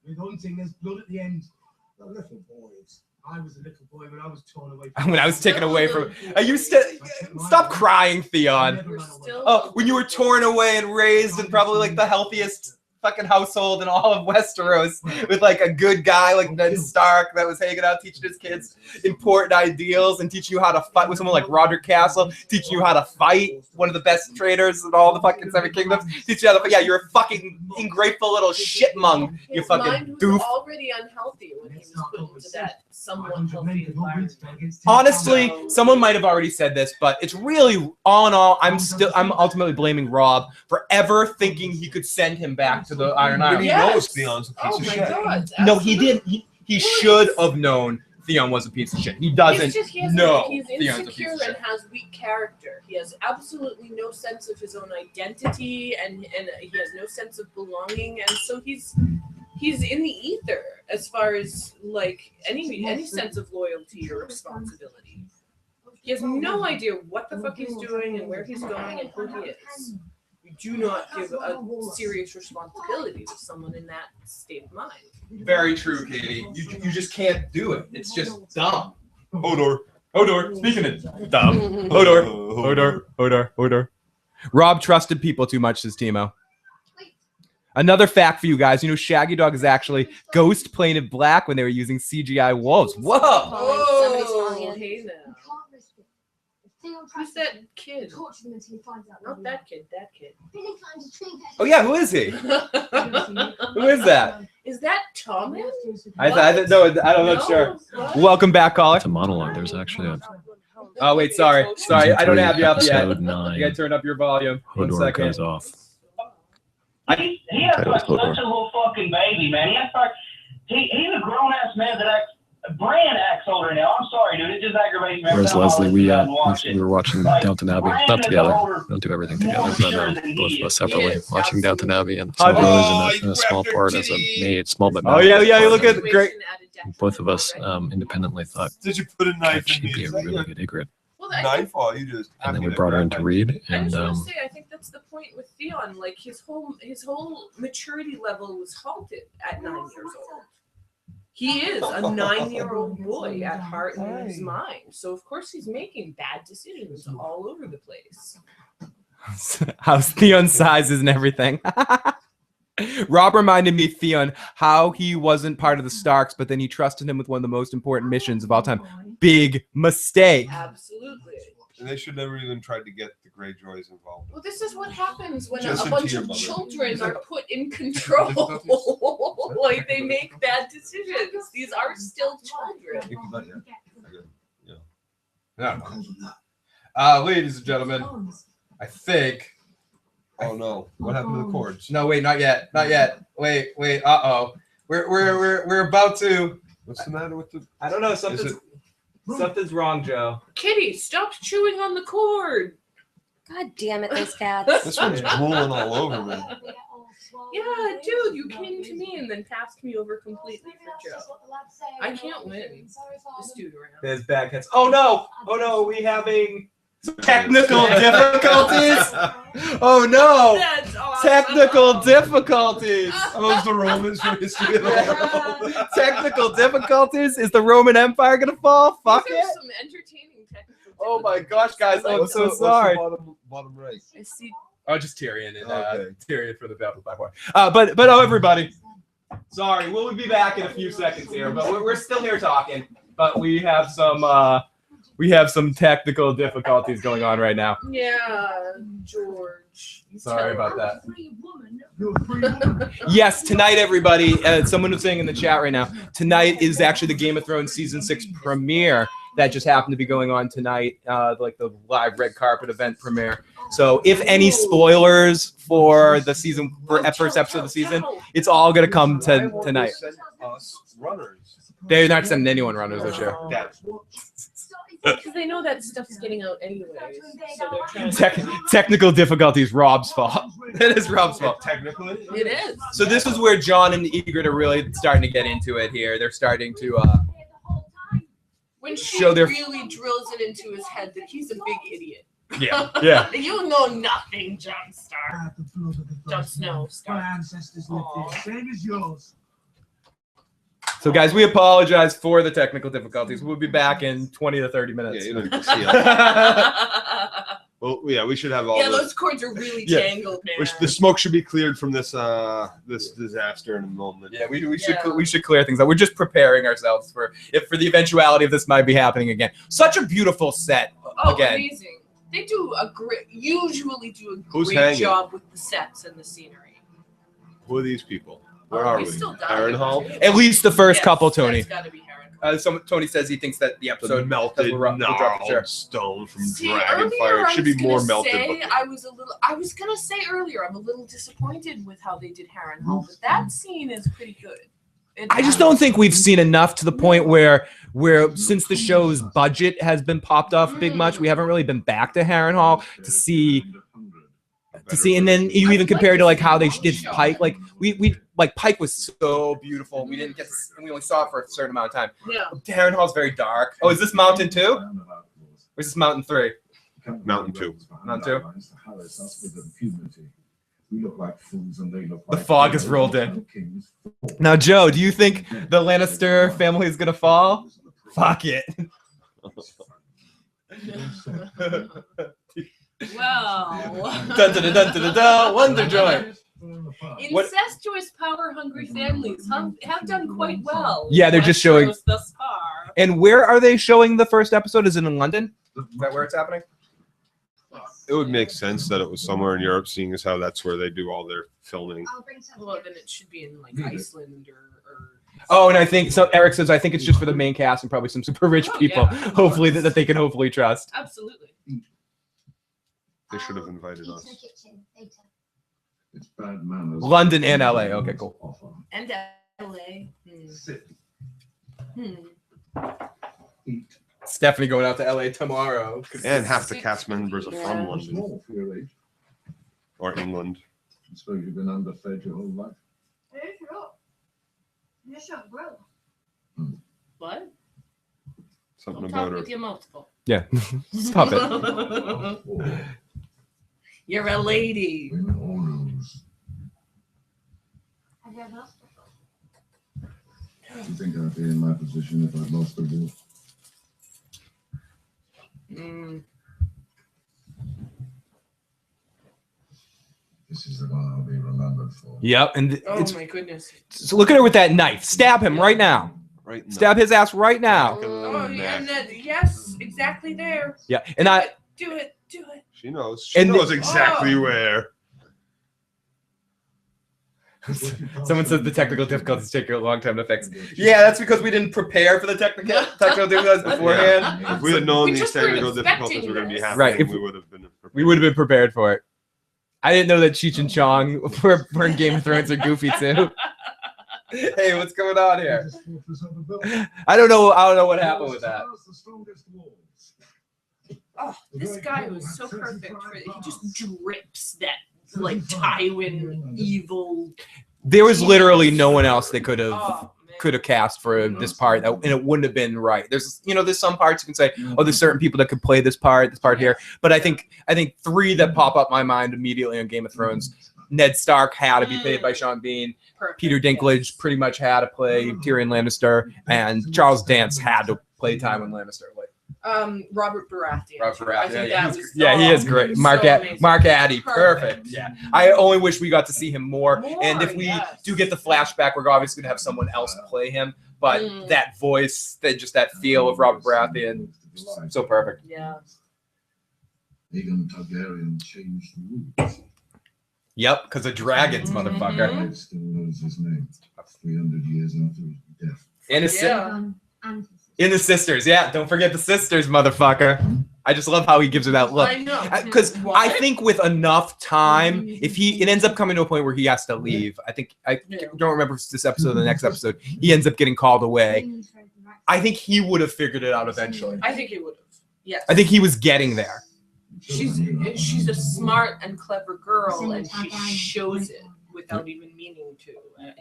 [SPEAKER 5] With hunting, there's blood at the end. The little boys. I was a little boy when I was torn away.
[SPEAKER 1] When I was taken away from, stop crying, Theon. Oh, when you were torn away and raised in probably like the healthiest fucking household in all of Westeros, with like a good guy like Ned Stark that was hanging out teaching his kids important ideals and teaching you how to fight with someone like Roderick Castle, teaching you how to fight, one of the best traders in all the fucking Seven Kingdoms, teach you how to fight. Yeah, you're a fucking ungrateful little shitmung, you fucking doof.
[SPEAKER 3] He was already unhealthy when he was put into that somewhat healthy environment.
[SPEAKER 1] Honestly, someone might have already said this, but it's really all in all, I'm ultimately blaming Rob for ever thinking he could send him back to the Iron Island.
[SPEAKER 2] He knows Theon's a piece of shit.
[SPEAKER 3] God,
[SPEAKER 1] no, he didn't. He should have known Theon was a piece of shit. He doesn't know
[SPEAKER 3] he's
[SPEAKER 1] Theon's a piece
[SPEAKER 3] insecure
[SPEAKER 1] of shit.
[SPEAKER 3] and has weak character. He has absolutely no sense of his own identity, and he has no sense of belonging, and so he's in the ether as far as like any sense of loyalty or responsibility. He has no idea what the fuck he's doing and where he's going and who he is. You do not give a serious responsibility to someone in that state of mind.
[SPEAKER 1] Very true, Katie. You just can't do it. It's just dumb.
[SPEAKER 2] Hodor.
[SPEAKER 1] Speaking of dumb. Hodor. Rob trusted people too much, says Timo. Another fact for you guys, you know Shaggy Dog is actually ghost painted black when they were using CGI wolves. Whoa!
[SPEAKER 3] Oh, hey now. Who's that kid? Not that kid, that kid.
[SPEAKER 1] Oh yeah, who is he? Who is that?
[SPEAKER 3] Is that Thomas?
[SPEAKER 1] I don't know. Sure.
[SPEAKER 3] What?
[SPEAKER 1] Welcome back, caller.
[SPEAKER 12] It's a monologue. There's actually a.
[SPEAKER 1] Oh wait, sorry. I don't have you up yet.
[SPEAKER 12] Episode 9.
[SPEAKER 1] You gotta turn up your volume. One
[SPEAKER 12] Hodor
[SPEAKER 1] second.
[SPEAKER 12] goes off.
[SPEAKER 6] He acts like such a little fucking baby, man. He's a grown ass man that acts Bran acts older now. I'm sorry, dude. It just aggravates me.
[SPEAKER 8] Whereas Leslie, we were watching
[SPEAKER 6] Like,
[SPEAKER 8] Downton Abbey,
[SPEAKER 6] Bran
[SPEAKER 8] not
[SPEAKER 6] is
[SPEAKER 8] together.
[SPEAKER 6] older,
[SPEAKER 8] We don't do everything
[SPEAKER 6] more
[SPEAKER 8] together, but
[SPEAKER 6] mature than
[SPEAKER 8] both
[SPEAKER 6] he
[SPEAKER 8] of us
[SPEAKER 6] is.
[SPEAKER 8] separately
[SPEAKER 3] Yes,
[SPEAKER 8] watching Downton
[SPEAKER 3] absolutely.
[SPEAKER 8] Abbey, and
[SPEAKER 1] Oh,
[SPEAKER 8] so in a small part as a maid, small but
[SPEAKER 1] Oh
[SPEAKER 8] not.
[SPEAKER 1] yeah, you look at great.
[SPEAKER 8] Both of us independently thought
[SPEAKER 2] Did you put a knife
[SPEAKER 8] she'd
[SPEAKER 2] in
[SPEAKER 8] be a
[SPEAKER 2] me?
[SPEAKER 8] really good Ygritte,
[SPEAKER 3] Well,
[SPEAKER 2] Knife? Oh, you just.
[SPEAKER 8] and then we brought her in to read,
[SPEAKER 3] I
[SPEAKER 8] and
[SPEAKER 3] just want to say, I think that's the point with Theon. Like his whole maturity level was halted at 9 years old. He is a 9-year-old boy at heart and in his mind. So of course he's making bad decisions all over the place.
[SPEAKER 1] How's Theon's sizes and everything. Rob reminded me, Theon, how he wasn't part of the Starks, but then he trusted him with one of the most important missions of all time. Big mistake.
[SPEAKER 3] Absolutely.
[SPEAKER 2] And they should never even try to get the Greyjoys involved.
[SPEAKER 3] Well, this is what happens when
[SPEAKER 2] Just
[SPEAKER 3] a
[SPEAKER 2] into
[SPEAKER 3] bunch
[SPEAKER 2] your
[SPEAKER 3] of
[SPEAKER 2] mother.
[SPEAKER 3] children are put in control. Like they make bad decisions. These are still children.
[SPEAKER 1] Ladies and gentlemen, I think.
[SPEAKER 2] Oh no! What happened to the cords?
[SPEAKER 1] No, wait, not yet, not yet. Wait. Uh-oh. We're about to.
[SPEAKER 2] What's the matter with the?
[SPEAKER 1] I don't know. Something's wrong, Joe.
[SPEAKER 3] Kitty, stop chewing on the cord.
[SPEAKER 11] God damn it, those cats.
[SPEAKER 2] This one's drooling all over me.
[SPEAKER 3] Yeah, dude, you came to me and then passed me over completely for Joe. I can't win this dude around.
[SPEAKER 1] There's bad cats. Oh no! Are we having technical difficulties? Oh no!
[SPEAKER 3] That's awesome.
[SPEAKER 1] Technical difficulties.
[SPEAKER 2] Those the Romans for history of the world.
[SPEAKER 1] Technical difficulties. Is the Roman Empire gonna fall? Fuck
[SPEAKER 3] These are
[SPEAKER 1] it.
[SPEAKER 3] some entertaining technical
[SPEAKER 1] Oh my
[SPEAKER 3] difficulties.
[SPEAKER 1] gosh, guys! I'm
[SPEAKER 2] What's
[SPEAKER 1] so
[SPEAKER 2] the
[SPEAKER 1] sorry.
[SPEAKER 2] bottom right.
[SPEAKER 3] I see.
[SPEAKER 1] Oh, just Tyrion and
[SPEAKER 2] Okay.
[SPEAKER 1] Tyrion for the Battle of Blackwater. But oh, everybody. Sorry, we'll be back in a few seconds here, but we're still here talking. But we have some technical difficulties going on right now.
[SPEAKER 3] Yeah, George.
[SPEAKER 1] Sorry about that. Yes, tonight, everybody. Someone was saying in the chat right now. Tonight is actually the Game of Thrones season 6 premiere that just happened to be going on tonight, like the live red carpet event premiere. So, if any spoilers for the season, for first episode of the season, it's all gonna come tonight.
[SPEAKER 2] Runners.
[SPEAKER 1] They're not sending anyone runners this year.
[SPEAKER 3] Because they know that stuff's getting out anyway. So they're trying to...
[SPEAKER 1] Technical difficulties, Rob's fault. It is Rob's fault.
[SPEAKER 2] Technically,
[SPEAKER 3] It is.
[SPEAKER 1] So this is where Jon and Ygritte are really starting to get into it here. They're starting to
[SPEAKER 3] When she
[SPEAKER 1] show their-
[SPEAKER 3] really drills it into his head that he's a big idiot.
[SPEAKER 1] yeah.
[SPEAKER 3] You know nothing, Jon Stark. Jon Snow
[SPEAKER 5] My
[SPEAKER 3] Stark.
[SPEAKER 5] ancestors lived here, same as yours.
[SPEAKER 1] So guys, we apologize for the technical difficulties. We'll be back in 20 to 30 minutes.
[SPEAKER 2] Yeah, you don't see it. Well, yeah, we should have all.
[SPEAKER 3] Yeah,
[SPEAKER 2] the,
[SPEAKER 3] those cords are really
[SPEAKER 1] Yeah.
[SPEAKER 3] tangled, man.
[SPEAKER 2] the smoke should be cleared from this this disaster in a moment.
[SPEAKER 1] Yeah, we
[SPEAKER 3] Yeah.
[SPEAKER 1] should clear things up. We're just preparing ourselves for the eventuality of this might be happening again. Such a beautiful set
[SPEAKER 3] Oh,
[SPEAKER 1] again.
[SPEAKER 3] amazing. They usually do a
[SPEAKER 2] Who's
[SPEAKER 3] great
[SPEAKER 2] hanging?
[SPEAKER 3] job with the sets and the scenery.
[SPEAKER 2] Who are these people? Where
[SPEAKER 3] Oh,
[SPEAKER 2] are
[SPEAKER 3] he's
[SPEAKER 2] we?
[SPEAKER 3] still dying.
[SPEAKER 2] Harrenhal?
[SPEAKER 1] At least the first
[SPEAKER 3] Yes,
[SPEAKER 1] couple, Tony.
[SPEAKER 3] That's gotta be Harrenhal.
[SPEAKER 1] Tony says he thinks that the
[SPEAKER 2] The
[SPEAKER 1] episode
[SPEAKER 2] melted,
[SPEAKER 1] will drop the chair.
[SPEAKER 2] gnarled stone from
[SPEAKER 3] See,
[SPEAKER 2] dragon
[SPEAKER 3] earlier
[SPEAKER 2] fire. It
[SPEAKER 3] I
[SPEAKER 2] should be
[SPEAKER 3] was
[SPEAKER 2] more
[SPEAKER 3] gonna
[SPEAKER 2] melted.
[SPEAKER 3] say
[SPEAKER 2] but
[SPEAKER 3] I was gonna say earlier I'm a little disappointed with how they did Harrenhal, but that scene is pretty good.
[SPEAKER 1] I just don't think we've seen enough to the point where since the show's budget has been popped off big much, we haven't really been back to Harrenhal to see, and then you even compare to like how they did Pike. Like we like Pike was so beautiful. We didn't get to, we only saw it for a certain amount of time.
[SPEAKER 3] Yeah.
[SPEAKER 1] Harrenhal's very dark. Oh, is this Mountain 2? Or is this Mountain 3?
[SPEAKER 2] Mountain 2.
[SPEAKER 1] Mountain 2?
[SPEAKER 5] We look like fools and they look
[SPEAKER 1] The
[SPEAKER 5] like
[SPEAKER 1] fog has rolled in. Now, Joe, do you think the Lannister family is gonna fall? Fuck it.
[SPEAKER 3] Well.
[SPEAKER 1] Dun, dun, dun, dun, dun, dun, Wonder Joy.
[SPEAKER 3] Incestuous, power-hungry families have done quite well.
[SPEAKER 1] Yeah, they're just showing.
[SPEAKER 3] thus far.
[SPEAKER 1] And where are they showing the first episode? Is it in London? Is that where it's happening?
[SPEAKER 2] It would make sense that it was somewhere in Europe, seeing as how that's where they do all their filming.
[SPEAKER 3] Well, then it should be in like Iceland or
[SPEAKER 1] Oh, and I think so. Eric says I think it's just for the main cast and probably some super rich people.
[SPEAKER 3] yeah.
[SPEAKER 1] Hopefully that they can hopefully trust.
[SPEAKER 3] Absolutely.
[SPEAKER 2] They should have invited us.
[SPEAKER 5] It's bad manners.
[SPEAKER 1] London and LA. Okay, cool.
[SPEAKER 3] And LA.
[SPEAKER 1] It's definitely going out to LA tomorrow.
[SPEAKER 2] And half the cast members are from
[SPEAKER 5] Small
[SPEAKER 2] London
[SPEAKER 5] for your age.
[SPEAKER 2] or England.
[SPEAKER 5] I suppose you've been underfed your whole life.
[SPEAKER 3] What?
[SPEAKER 2] Something
[SPEAKER 3] Don't
[SPEAKER 2] about
[SPEAKER 3] talk
[SPEAKER 2] her.
[SPEAKER 3] with your multiple.
[SPEAKER 1] Yeah, stop it.
[SPEAKER 3] You're a lady.
[SPEAKER 5] Do you think I'd be in my position if I'd lost the war? This is the one I'll be remembered for.
[SPEAKER 1] Yep, and
[SPEAKER 3] Oh
[SPEAKER 1] it's
[SPEAKER 3] my goodness.
[SPEAKER 1] so look at her with that knife. Stab him right now.
[SPEAKER 2] Right. in the
[SPEAKER 1] Stab his ass right now.
[SPEAKER 2] back of the
[SPEAKER 3] Oh,
[SPEAKER 2] neck.
[SPEAKER 3] yeah, and then, yes, exactly there.
[SPEAKER 1] Yeah, and I.
[SPEAKER 3] Do it. Do it.
[SPEAKER 2] She knows. She
[SPEAKER 1] And
[SPEAKER 2] knows exactly
[SPEAKER 3] Oh.
[SPEAKER 2] where.
[SPEAKER 1] Someone says the technical difficulties take a long time to fix. Yeah, that's because we didn't prepare for the technical difficulties beforehand.
[SPEAKER 2] If we had known
[SPEAKER 3] We
[SPEAKER 2] these
[SPEAKER 3] just weren't
[SPEAKER 2] technical difficulties
[SPEAKER 3] expecting
[SPEAKER 2] were going to be
[SPEAKER 3] this.
[SPEAKER 2] happening,
[SPEAKER 1] Right, if-
[SPEAKER 2] we would have been prepared.
[SPEAKER 1] We would have been prepared for it. I didn't know that Cheech and Chong were in Game of Thrones are goofy too. Hey, what's going on here? I don't know what happened with that.
[SPEAKER 3] Oh, this guy was so perfect for it. He just drips that like Tywin evil.
[SPEAKER 1] There was literally no one else they could have
[SPEAKER 3] Oh,
[SPEAKER 1] cast for this part, and it wouldn't have been right. There's some parts you can say, oh, there's certain people that could play this part here, but I think three that pop up my mind immediately on Game of Thrones. Ned Stark had to be played by Sean Bean.
[SPEAKER 3] perfect.
[SPEAKER 1] Peter Dinklage pretty much had to play Tyrion Lannister, and Charles Dance had to play Tywin Lannister.
[SPEAKER 3] Robert Baratheon.
[SPEAKER 1] Robert Baratheon,
[SPEAKER 3] I think that was
[SPEAKER 1] he is great. Mark
[SPEAKER 3] amazing.
[SPEAKER 1] Mark Addy, perfect.
[SPEAKER 3] Perfect.
[SPEAKER 1] Yeah, I only wish we got to see him more.
[SPEAKER 3] More,
[SPEAKER 1] And if we
[SPEAKER 3] yes.
[SPEAKER 1] do get the flashback, we're obviously gonna have someone else play him. But that voice, that feel of Robert Baratheon, so perfect.
[SPEAKER 3] Yeah.
[SPEAKER 5] Aegon Targaryen changed the rules.
[SPEAKER 1] Yep, because of dragons, motherfucker.
[SPEAKER 5] Ed still knows his name. 300 years after his death.
[SPEAKER 1] And his
[SPEAKER 3] Yeah.
[SPEAKER 1] in the sisters, yeah. Don't forget the sisters, motherfucker. I just love how he gives her that look.
[SPEAKER 3] I know.
[SPEAKER 1] Because I
[SPEAKER 3] What?
[SPEAKER 1] think with enough time, if it ends up coming to a point where he has to leave. I don't remember if it's this episode or the next episode. He ends up getting called away. I think he would have figured it out eventually.
[SPEAKER 3] I think he would have. Yes.
[SPEAKER 1] I think he was getting there.
[SPEAKER 3] She's a smart and clever girl, and she shows it without even meaning to.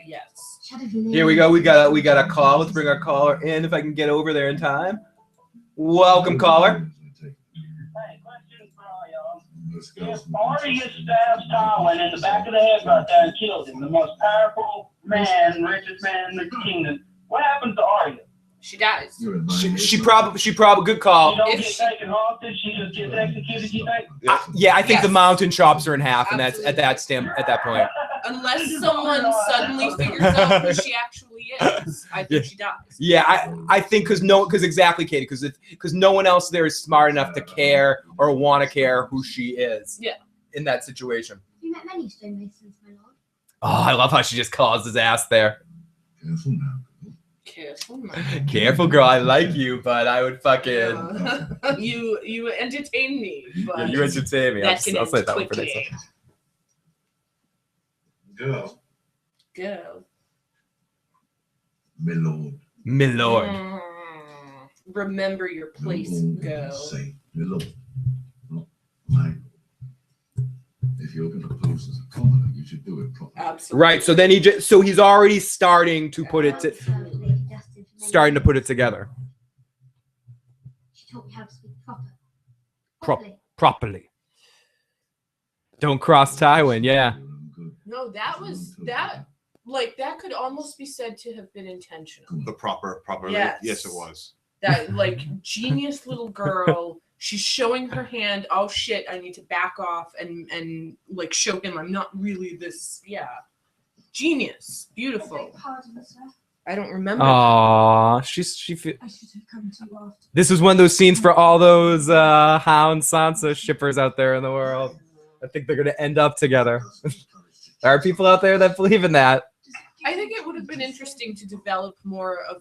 [SPEAKER 3] Yes.
[SPEAKER 1] Here we go. We got a call. Let's bring our caller in if I can get over there in time. Welcome, caller.
[SPEAKER 6] Hey, question for y'all. If Arya stabs Tywin in the back of the head right there and kills him, the most powerful man, richest man in the kingdom, what happens to Arya?
[SPEAKER 3] She dies.
[SPEAKER 1] She probably good call.
[SPEAKER 6] She don't get taken hostage. She just gets executed. You think?
[SPEAKER 1] Yeah, I think the
[SPEAKER 3] Yes.
[SPEAKER 1] mountain chops her in half, and that's
[SPEAKER 3] Absolutely.
[SPEAKER 1] at that point.
[SPEAKER 3] Unless someone suddenly figures out who she actually is, I think she dies.
[SPEAKER 1] Yeah, I think because exactly, Katie, because no one else there is smart enough to care or want to care who she is.
[SPEAKER 3] Yeah.
[SPEAKER 1] In that situation.
[SPEAKER 10] You met many stonemasons, my lord.
[SPEAKER 1] Oh, I love how she just calls his ass there.
[SPEAKER 5] Careful now.
[SPEAKER 3] Careful,
[SPEAKER 1] Careful, girl. I like you, but I would fucking.
[SPEAKER 3] You entertain me, but
[SPEAKER 1] Yeah, you entertain me. I'll
[SPEAKER 3] that can
[SPEAKER 1] say
[SPEAKER 3] end
[SPEAKER 1] that one for next
[SPEAKER 3] quickly.
[SPEAKER 1] time.
[SPEAKER 5] Girl.
[SPEAKER 3] Girl.
[SPEAKER 5] My lord.
[SPEAKER 1] My lord.
[SPEAKER 3] Remember your place, girl.
[SPEAKER 5] Say, my lord. Not my lord. If you're going to pose as a commoner, you should do it properly.
[SPEAKER 3] Absolutely.
[SPEAKER 1] Right. So then he's already starting to put it together
[SPEAKER 10] She taught me how to speak
[SPEAKER 1] properly. Don't cross Tywin. Yeah.
[SPEAKER 3] No, that was that. Like that could almost be said to have been intentional.
[SPEAKER 2] The properly.
[SPEAKER 3] Yes.
[SPEAKER 2] Yes, it was.
[SPEAKER 3] That like genius little girl. She's showing her hand. Oh shit! I need to back off and like show him I'm not really this. Yeah, genius, beautiful. I don't remember.
[SPEAKER 1] Aw, she.
[SPEAKER 10] I should have come to you after.
[SPEAKER 1] This is one of those scenes for all those Hound Sansa shippers out there in the world. I think they're gonna end up together. There are people out there that believe in that.
[SPEAKER 3] I think it would have been interesting to develop more of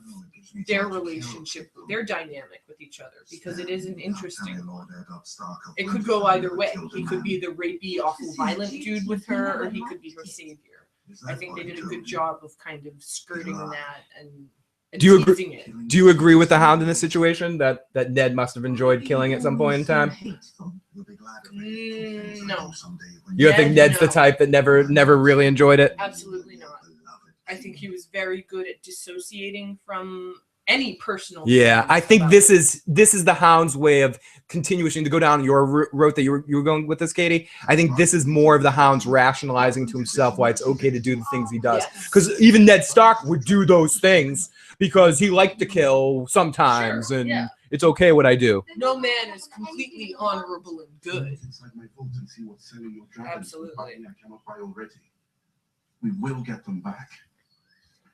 [SPEAKER 3] their relationship, their dynamic with each other, because it is an interesting one. It could go either way. He could be the rapey, awful, violent dude with her, or he could be her savior. I think they did a good job of kind of skirting that and and
[SPEAKER 1] Do you
[SPEAKER 3] teasing
[SPEAKER 1] agree?
[SPEAKER 3] it.
[SPEAKER 1] Do you agree with the Hound in this situation that Ned must have enjoyed killing at some point in time?
[SPEAKER 3] No.
[SPEAKER 1] You don't think Ned's the type that never really enjoyed it?
[SPEAKER 3] Absolutely not. I think he was very good at dissociating from any personal.
[SPEAKER 1] Yeah,
[SPEAKER 3] feelings
[SPEAKER 1] I think
[SPEAKER 3] about
[SPEAKER 1] this
[SPEAKER 3] it.
[SPEAKER 1] is the Hound's way of continuing to go down your route that you were going with this, Katie. I think this is more of the Hound's rationalizing to himself why it's okay to do the things he does. Because even Ned Stark would do those things because he liked to kill sometimes, and it's okay what I do.
[SPEAKER 3] No man is completely honorable and good. Absolutely.
[SPEAKER 5] We will get them back.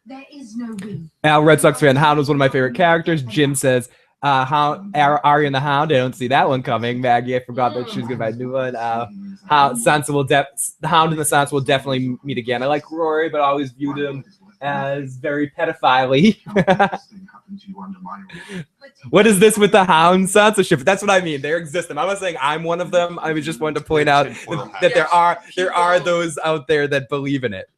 [SPEAKER 10] There is no win.
[SPEAKER 1] Al, Red Sox fan, Hound was one of my favorite characters. Jim says, Arya and the Hound. I don't see that one coming. Maggie, I forgot that she was going to buy a new one. Sansa will the Hound and the Sansa will definitely meet again. I like Rory, but I always viewed him as very pedophile-y. What is this with the Hound Sansa ship? That's what I mean. They're existing. I'm not saying I'm one of them. I was just wanting to point out that there are those out there that believe in it.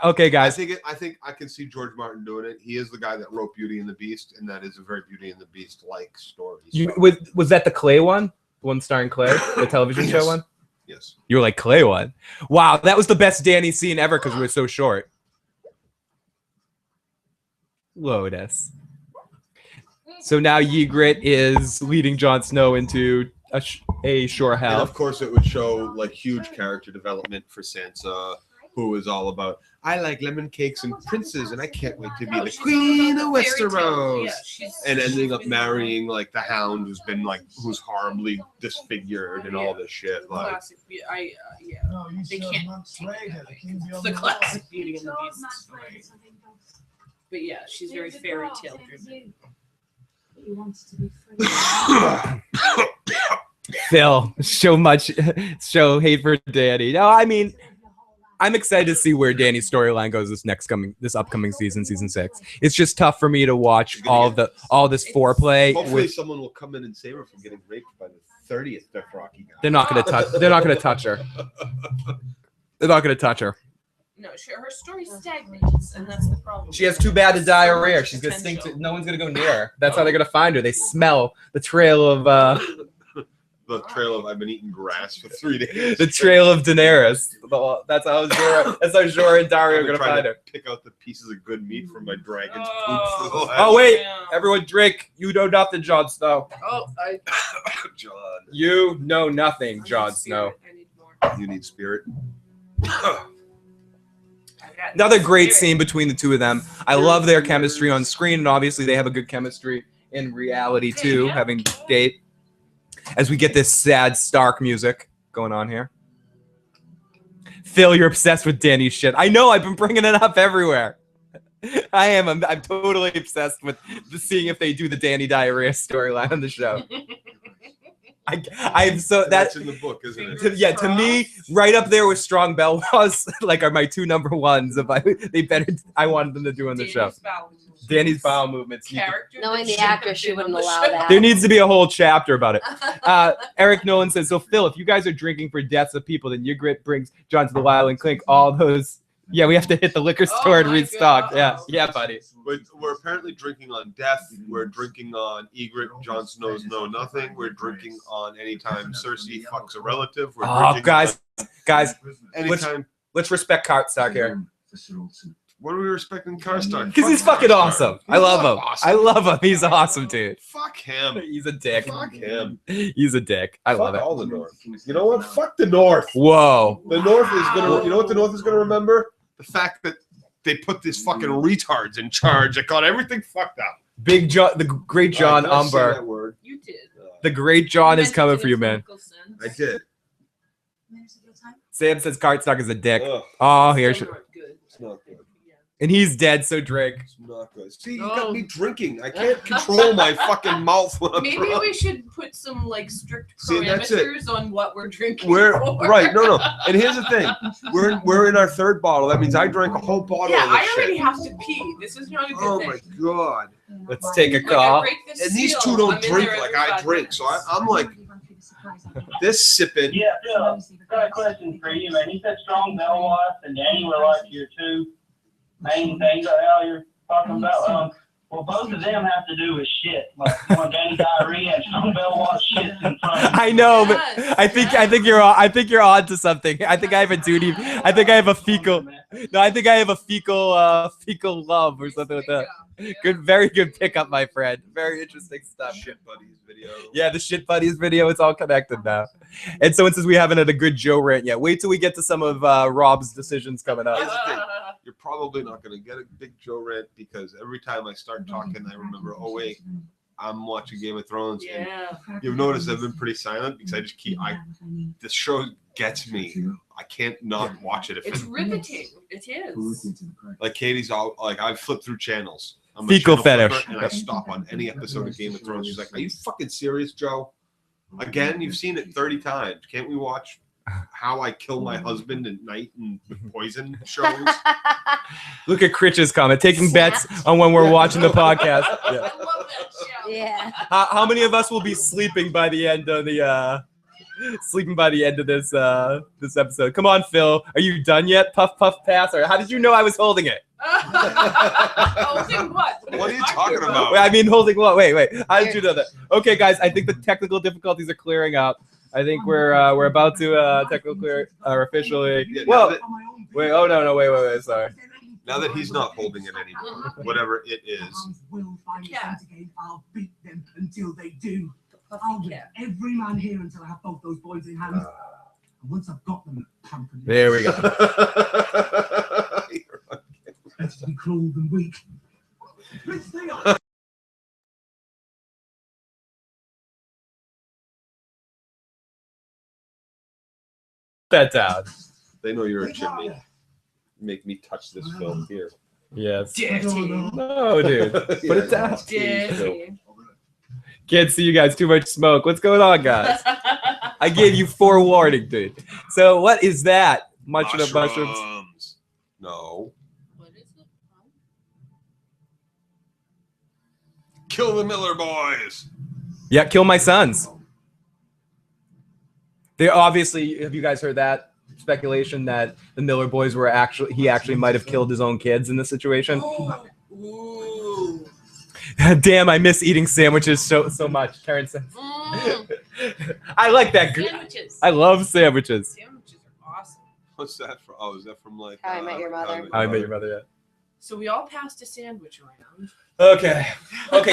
[SPEAKER 1] Okay, guys.
[SPEAKER 2] I think I can see George Martin doing it. He is the guy that wrote Beauty and the Beast, and that is a very Beauty and the Beast-like story.
[SPEAKER 1] Was that the Clay one? The one starring Clay, the television show one?
[SPEAKER 2] Yes.
[SPEAKER 1] You were like, Clay one? Wow, that was the best Dany scene ever because we were so short. Lotus. So now Ygritte is leading Jon Snow into a shore hell.
[SPEAKER 2] And of course, it would show like huge character development for Sansa, who is all about, I like lemon cakes and princes, and I can't wait to be the queen of Westeros. And ending up marrying like the Hound, who's horribly disfigured and all this shit. Like,
[SPEAKER 3] Classic. They can't take that. It's the classic Beauty and the Beast story. But yeah, she's very fairy tale driven.
[SPEAKER 1] Phil, show hate for Dany. No, I mean, I'm excited to see where Dany's storyline goes this upcoming season 6. It's just tough for me to watch all this foreplay.
[SPEAKER 2] Hopefully, someone will come in and save her from getting raped by the 30th Dothraki guy.
[SPEAKER 1] They're not gonna touch her. They're not gonna touch her.
[SPEAKER 3] No, her story stagnates, and that's the problem.
[SPEAKER 1] She has too bad to diarrhea. She's gonna stink. No one's gonna go near her. That's how they're gonna find her. They smell the trail of
[SPEAKER 2] I've been eating grass for 3 days.
[SPEAKER 1] The trail of Daenerys. That's how Jorah and Dario are gonna find her.
[SPEAKER 2] Pick out the pieces of good meat from my dragon's poop.
[SPEAKER 1] Oh wait, everyone drink. You know nothing, Jon Snow.
[SPEAKER 2] Jon.
[SPEAKER 1] You know nothing, Jon Snow.
[SPEAKER 2] You need spirit.
[SPEAKER 1] Another great scene between the two of them. I love their chemistry on screen, and obviously they have a good chemistry in reality too, having date. As we get this sad Stark music going on here. Phil, you're obsessed with Dany's shit. I know, I've been bringing it up everywhere. I am. I'm totally obsessed with seeing if they do the Dany diarrhea storyline on the show. I'm so that's
[SPEAKER 2] in the book, isn't it?
[SPEAKER 1] Yeah, to me, right up there with Strong Belwas, like are my two number ones. I wanted them to do on the show. Dany's bowel movements.
[SPEAKER 11] Knowing the actress, she wouldn't allow that.
[SPEAKER 1] There needs to be a whole chapter about it. Eric Nolan says, so Phil, if you guys are drinking for deaths of people, then Ygritte brings Jon to the Wildling Clink. All those, yeah, we have to hit the liquor store and restock. Yeah, buddy.
[SPEAKER 2] But we're apparently drinking on death. We're drinking on Ygritte, Jon Snow's know nothing. We're drinking on anytime Cersei fucks a relative. We're
[SPEAKER 1] guys,
[SPEAKER 2] anytime.
[SPEAKER 1] Let's respect Qarth here.
[SPEAKER 2] What are we respecting Karstark?
[SPEAKER 1] Because he's fucking awesome. I love him. I love him. He's awesome, dude.
[SPEAKER 2] Fuck him.
[SPEAKER 1] He's a dick.
[SPEAKER 2] Fuck him.
[SPEAKER 1] He's a dick. I love it.
[SPEAKER 2] All the North. You know what? Fuck the North.
[SPEAKER 1] Whoa.
[SPEAKER 2] The North is gonna. You know what the North is gonna remember? The fact that they put these fucking retards in charge that got everything fucked up.
[SPEAKER 1] Big John, the great John Umber.
[SPEAKER 3] You did.
[SPEAKER 1] The great John is coming for you, man.
[SPEAKER 2] I did.
[SPEAKER 1] Sam says Qarth is a dick. Oh, here's.
[SPEAKER 2] It's not good.
[SPEAKER 1] And he's dead, so drink.
[SPEAKER 2] It's not good. See, you got me drinking. I can't control my fucking mouth when I'm
[SPEAKER 3] Maybe
[SPEAKER 2] drunk.
[SPEAKER 3] we should put some like strict
[SPEAKER 2] See, that's
[SPEAKER 3] parameters on what we're drinking.
[SPEAKER 2] Right. No. And here's the thing. We're in our third bottle. That means I drank a whole bottle of this
[SPEAKER 3] I already
[SPEAKER 2] shit.
[SPEAKER 3] have to pee. This is not a good thing.
[SPEAKER 2] Oh my god.
[SPEAKER 1] Let's take a call.
[SPEAKER 2] And these two don't drink like I drink, so I'm like this sipping.
[SPEAKER 6] Yeah, Phil, got a question for you, man. You said Strong Belwas and Danny were like your two main things. talking about well, both of them have to do with shit. Like when Danny diarrhea and Stone Bellwatch shits in front of me.
[SPEAKER 1] I know, but I think you're on to something. I think I have a duty. I think I have a fecal. No, I think I have a fecal love or something like that. Good, very good pickup, my friend. Very interesting stuff.
[SPEAKER 2] Shit buddies video.
[SPEAKER 1] Yeah, the shit buddies video. It's all connected now. And so, since we haven't had a good Joe rant yet, wait till we get to some of Rob's decisions coming up.
[SPEAKER 2] Here's the thing. You're probably not going to get a big Joe rant because every time I start talking, I remember, oh wait, I'm watching Game of Thrones.
[SPEAKER 3] Yeah.
[SPEAKER 2] And you've noticed I've been pretty silent because I just this show gets me. I can't not watch it. If
[SPEAKER 3] It's riveting. It is.
[SPEAKER 2] like Katie's all like, I've flipped through channels. I'm a
[SPEAKER 1] Fecal
[SPEAKER 2] channel
[SPEAKER 1] fetish.
[SPEAKER 2] flipper, and I stop on any episode of Game of Thrones. She's like, are you fucking serious, Joe? Again, you've seen it 30 times. Can't we watch How I Kill My Husband at Night and with Poison shows?
[SPEAKER 1] Look at Critch's comment, taking bets on when we're watching the podcast. Yeah.
[SPEAKER 3] I love that show.
[SPEAKER 11] Yeah.
[SPEAKER 1] How many of us will be sleeping by the end of this episode? Come on, Phil. Are you done yet? Puff, puff, pass. Or how did you know I was holding it?
[SPEAKER 3] Holding what?
[SPEAKER 2] What are you talking about?
[SPEAKER 1] Wait, I mean, holding what? Wait. How did you know that? Okay, guys. I think the technical difficulties are clearing up. I think we're about to technical clear officially.
[SPEAKER 2] Yeah,
[SPEAKER 1] Well, wait. Oh no. Wait. Sorry.
[SPEAKER 2] Now that he's not holding it anymore, whatever it is.
[SPEAKER 3] Yeah.
[SPEAKER 5] I'll beat them until they do. I'll whip every man here until I have both those boys in hand. And once I've got them pampered,
[SPEAKER 1] There we go.
[SPEAKER 5] better to be cruel than weak. Prince Theon.
[SPEAKER 1] That down.
[SPEAKER 2] They know you're a chimney. Make me touch this film here.
[SPEAKER 1] Yes.
[SPEAKER 3] Dirty.
[SPEAKER 1] No, dude. Put it down.
[SPEAKER 3] Dirty.
[SPEAKER 1] Can't see you guys. Too much smoke. What's going on, guys? I gave you forewarning, dude. So what is that? Mushrooms.
[SPEAKER 2] No.
[SPEAKER 3] What is it?
[SPEAKER 2] Kill the Miller boys.
[SPEAKER 1] Yeah, kill my sons. They obviously, have you guys heard that speculation that the Miller boys were he actually might have killed his own kids in this situation?
[SPEAKER 3] Ooh.
[SPEAKER 1] Damn, I miss eating sandwiches so much. Karen says. I like that.
[SPEAKER 3] Sandwiches.
[SPEAKER 1] I love sandwiches.
[SPEAKER 3] Sandwiches are awesome.
[SPEAKER 2] What's that from? Oh, is that from like
[SPEAKER 11] How I Met Your Mother.
[SPEAKER 1] How I Met Your Mother, yeah.
[SPEAKER 3] So we all passed a sandwich around.
[SPEAKER 1] Okay,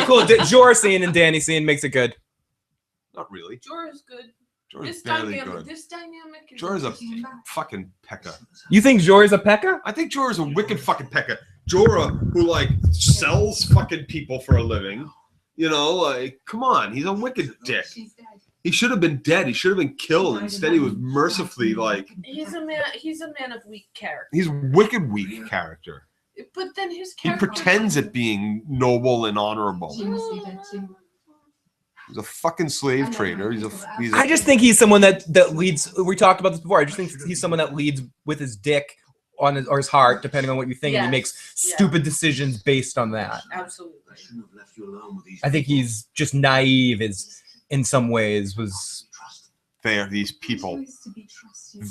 [SPEAKER 1] cool. Jorah scene and Danny scene makes it good.
[SPEAKER 2] Not really.
[SPEAKER 3] Jorah's good.
[SPEAKER 2] Jorah's barely good.
[SPEAKER 3] This dynamic is
[SPEAKER 2] Jorah's a fucking pecker.
[SPEAKER 1] You think Jorah's a pecker?
[SPEAKER 2] I think Jorah's a wicked fucking pecker. Jorah, who like sells fucking people for a living, you know, like, come on, he's a wicked dick. He should have been dead. He should have been killed. Instead, he was mercifully like.
[SPEAKER 3] He's a man of weak character.
[SPEAKER 2] He's wicked weak character.
[SPEAKER 3] But then his
[SPEAKER 2] He
[SPEAKER 3] character.
[SPEAKER 2] pretends at being noble and honorable. He's a fucking slave trader.
[SPEAKER 1] I just think he's someone that leads. We talked about this before. I just think he's someone that leads with his dick on his, or his heart, depending on what you think.
[SPEAKER 3] Yes.
[SPEAKER 1] And he makes stupid decisions based on that.
[SPEAKER 3] Absolutely.
[SPEAKER 1] I think he's just naive. In some ways, was
[SPEAKER 2] they are these people.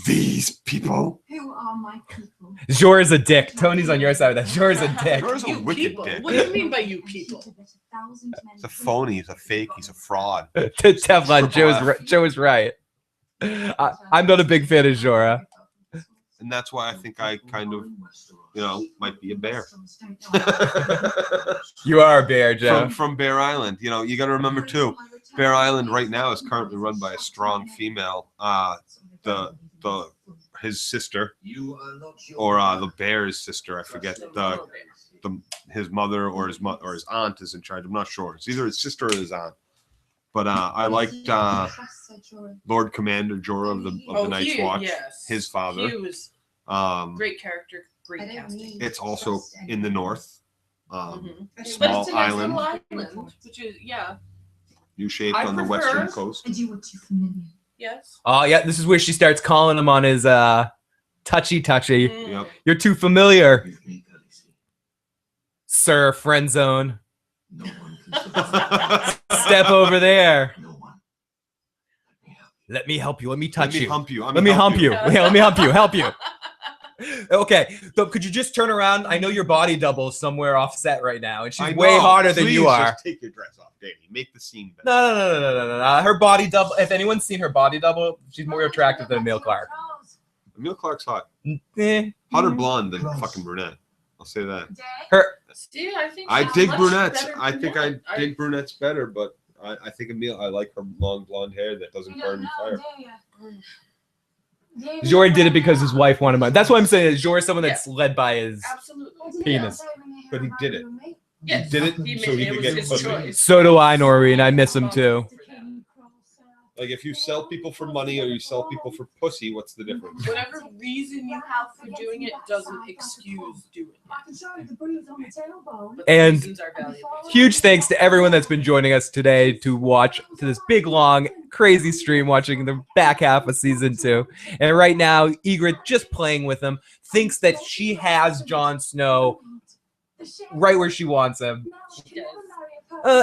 [SPEAKER 2] These people.
[SPEAKER 10] Who are my people?
[SPEAKER 1] Jorah's a dick. Tony's on your side of that. Jorah's a dick.
[SPEAKER 2] Jorah's a wicked
[SPEAKER 3] People.
[SPEAKER 2] dick.
[SPEAKER 3] What do you mean by you people?
[SPEAKER 2] He's a phony. He's a fake. He's a fraud.
[SPEAKER 1] Teflon, Joe is right. I'm not a big fan of Jorah.
[SPEAKER 2] And that's why I think I kind of, might be a bear.
[SPEAKER 1] You are a bear, Joe.
[SPEAKER 2] From Bear Island. You got to remember, too, Bear Island right now is currently run by a strong female. His sister, or the bear's sister, I forget. His mother or his aunt is in charge. I'm not sure. It's either his sister or his aunt. But I liked Lord Commander Jorah of the Night's Watch. Yes. His father.
[SPEAKER 3] He was great character, great casting.
[SPEAKER 2] It's also in the north.
[SPEAKER 3] But
[SPEAKER 2] Small
[SPEAKER 3] it's a nice
[SPEAKER 2] island.
[SPEAKER 3] little island, which is
[SPEAKER 2] U-shaped on the
[SPEAKER 3] prefer-
[SPEAKER 2] western coast.
[SPEAKER 10] And you were too familiar.
[SPEAKER 3] Yes.
[SPEAKER 1] Oh yeah, this is where she starts calling him on his touchy.
[SPEAKER 2] Yep.
[SPEAKER 1] You're too familiar, sir. Friend zone. Step over there. Let me help you. Let me touch you.
[SPEAKER 2] Hump you.
[SPEAKER 1] Let me hump you. Yeah, let me hump you. Help you. Okay, so could you just turn around? I know your body double is somewhere offset right now, and
[SPEAKER 2] I
[SPEAKER 1] she's way
[SPEAKER 2] know.
[SPEAKER 1] hotter than
[SPEAKER 2] Please
[SPEAKER 1] you are.
[SPEAKER 2] Just take your dress off, Danny. Make the scene better.
[SPEAKER 1] No. Her body double. If anyone's seen her body double, she's more attractive than Emilia Clarke.
[SPEAKER 2] Emilia Clarke's hot.
[SPEAKER 1] Eh.
[SPEAKER 2] Hotter blonde than fucking brunette. I'll say that.
[SPEAKER 1] Her.
[SPEAKER 3] See, I think
[SPEAKER 2] I
[SPEAKER 3] she's
[SPEAKER 2] dig
[SPEAKER 3] much
[SPEAKER 2] brunettes.
[SPEAKER 3] better
[SPEAKER 2] I think I
[SPEAKER 3] brunette.
[SPEAKER 2] dig brunettes better, but I think Emilia. I like her long blonde hair that doesn't burn in fire.
[SPEAKER 1] Jordan did it because his wife wanted money. That's what I'm saying. Is Jordan someone that's led by his
[SPEAKER 3] Absolutely.
[SPEAKER 1] penis?
[SPEAKER 2] But he did it.
[SPEAKER 3] Yes,
[SPEAKER 2] He did it
[SPEAKER 3] he
[SPEAKER 2] so
[SPEAKER 3] made-
[SPEAKER 2] he
[SPEAKER 3] it
[SPEAKER 2] could
[SPEAKER 3] was
[SPEAKER 2] get
[SPEAKER 3] his
[SPEAKER 2] pussy.
[SPEAKER 3] choice.
[SPEAKER 1] So do I, Noreen. I miss him too.
[SPEAKER 2] Like if you sell people for money or you sell people for pussy, what's the difference?
[SPEAKER 3] Whatever reason you have for doing it doesn't excuse doing it. But the
[SPEAKER 1] And
[SPEAKER 3] reasons are valuable.
[SPEAKER 1] huge thanks to everyone that's been joining us today to watch to this big, long, crazy stream watching the back half of season 2. And right now, Ygritte just playing with him, thinks that she has Jon Snow right where she wants him.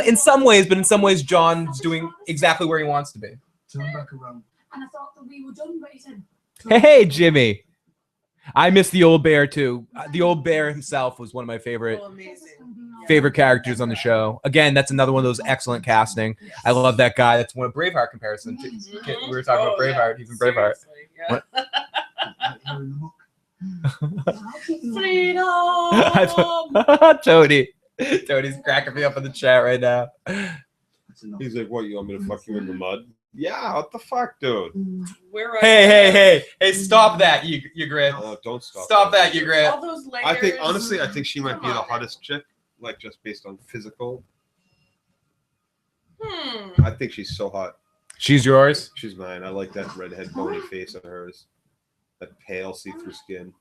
[SPEAKER 1] In some ways, but in some ways, Jon's doing exactly where he wants to be.
[SPEAKER 5] Turn back around. And I thought that we were done, but he said,
[SPEAKER 1] Hey, Jimmy. I miss the old bear too. The old bear himself was one of my favorite characters on the show. Again, that's another one of those excellent casting. I love that guy. That's one of Braveheart comparison. We were talking about Braveheart. He's in Braveheart. What?
[SPEAKER 3] Freedom.
[SPEAKER 1] Tony's cracking me up in the chat right now.
[SPEAKER 2] He's like, what, you want me to fuck you in the mud? Yeah, what the fuck, dude?
[SPEAKER 1] Hey, stop that, Ygritte.
[SPEAKER 2] Oh, don't stop.
[SPEAKER 3] All
[SPEAKER 2] Ygritte.
[SPEAKER 3] those layers.
[SPEAKER 2] I think, honestly, I think she might be the hottest chick, like just based on physical. I think she's so hot.
[SPEAKER 1] She's yours?
[SPEAKER 2] She's mine. I like that redhead bony face of hers. That pale see-through skin.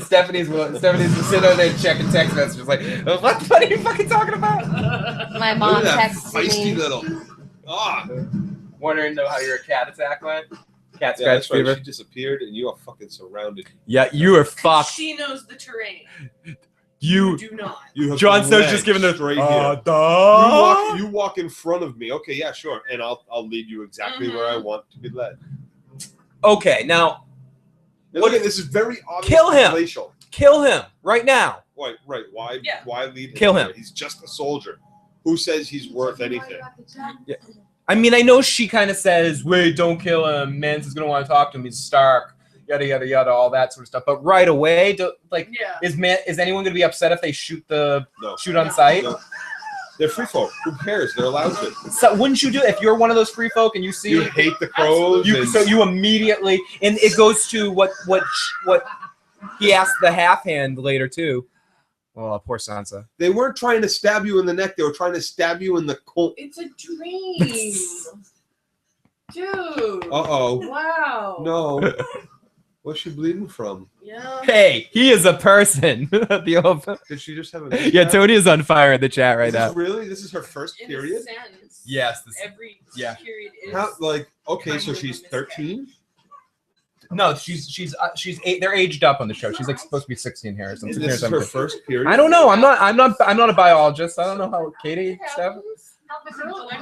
[SPEAKER 1] Stephanie's sitting over there checking text messages like, what are you fucking talking about?
[SPEAKER 11] My mom
[SPEAKER 2] Look at that
[SPEAKER 11] texted
[SPEAKER 2] feisty
[SPEAKER 11] me.
[SPEAKER 2] little.
[SPEAKER 1] Wondering how your cat attack went? Cat
[SPEAKER 2] Yeah,
[SPEAKER 1] scratch
[SPEAKER 2] that's right.
[SPEAKER 1] fever?
[SPEAKER 2] She disappeared and you are fucking surrounded.
[SPEAKER 1] Yeah, you are fucked.
[SPEAKER 3] She knows the terrain.
[SPEAKER 1] You
[SPEAKER 3] do not.
[SPEAKER 2] You have
[SPEAKER 1] Jon Snow's
[SPEAKER 2] legs
[SPEAKER 1] just giving the
[SPEAKER 2] straight here. You walk in front of me. Okay, yeah, sure. And I'll lead you exactly where I want to be led.
[SPEAKER 1] Okay, now
[SPEAKER 2] Look at this is very obvious.
[SPEAKER 1] Kill him.
[SPEAKER 2] Glacial.
[SPEAKER 1] Kill him right now.
[SPEAKER 2] Right. Why lead him?
[SPEAKER 1] Kill him.
[SPEAKER 2] there? He's just a soldier. Who says he's worth anything?
[SPEAKER 1] Yeah. I mean, I know she kind of says, wait, don't kill him. Mance is going to want to talk to him. He's Stark. Yada, yada, yada, all that sort of stuff. But right away, is anyone going to be upset if they shoot on sight?
[SPEAKER 2] No. They're free folk. Who cares? They're allowed to.
[SPEAKER 1] So wouldn't you do if you're one of those free folk and you see
[SPEAKER 2] You hate the crows.
[SPEAKER 1] so you immediately, and it goes to what he asked the half hand later too. Oh, poor Sansa.
[SPEAKER 2] They weren't trying to stab you in the neck. They were trying to stab you in the cold.
[SPEAKER 3] It's a dream. Dude.
[SPEAKER 2] Uh-oh.
[SPEAKER 3] Wow.
[SPEAKER 2] No. What's she bleeding from?
[SPEAKER 3] Yeah.
[SPEAKER 1] Hey, he is a person.
[SPEAKER 2] Did she just have a
[SPEAKER 1] Yeah, Tony is on fire in the chat right now.
[SPEAKER 2] Really? This is her first
[SPEAKER 3] In
[SPEAKER 2] period?
[SPEAKER 3] a sense,
[SPEAKER 1] Yes.
[SPEAKER 3] every
[SPEAKER 1] yeah.
[SPEAKER 3] period is.
[SPEAKER 2] How, okay, so she's 13?
[SPEAKER 1] No, she's 8. They're aged up on the show. She's like supposed to be 16 here or something.
[SPEAKER 2] This is her first period?
[SPEAKER 1] I don't know. I'm not a biologist. I don't know how Katie stuff.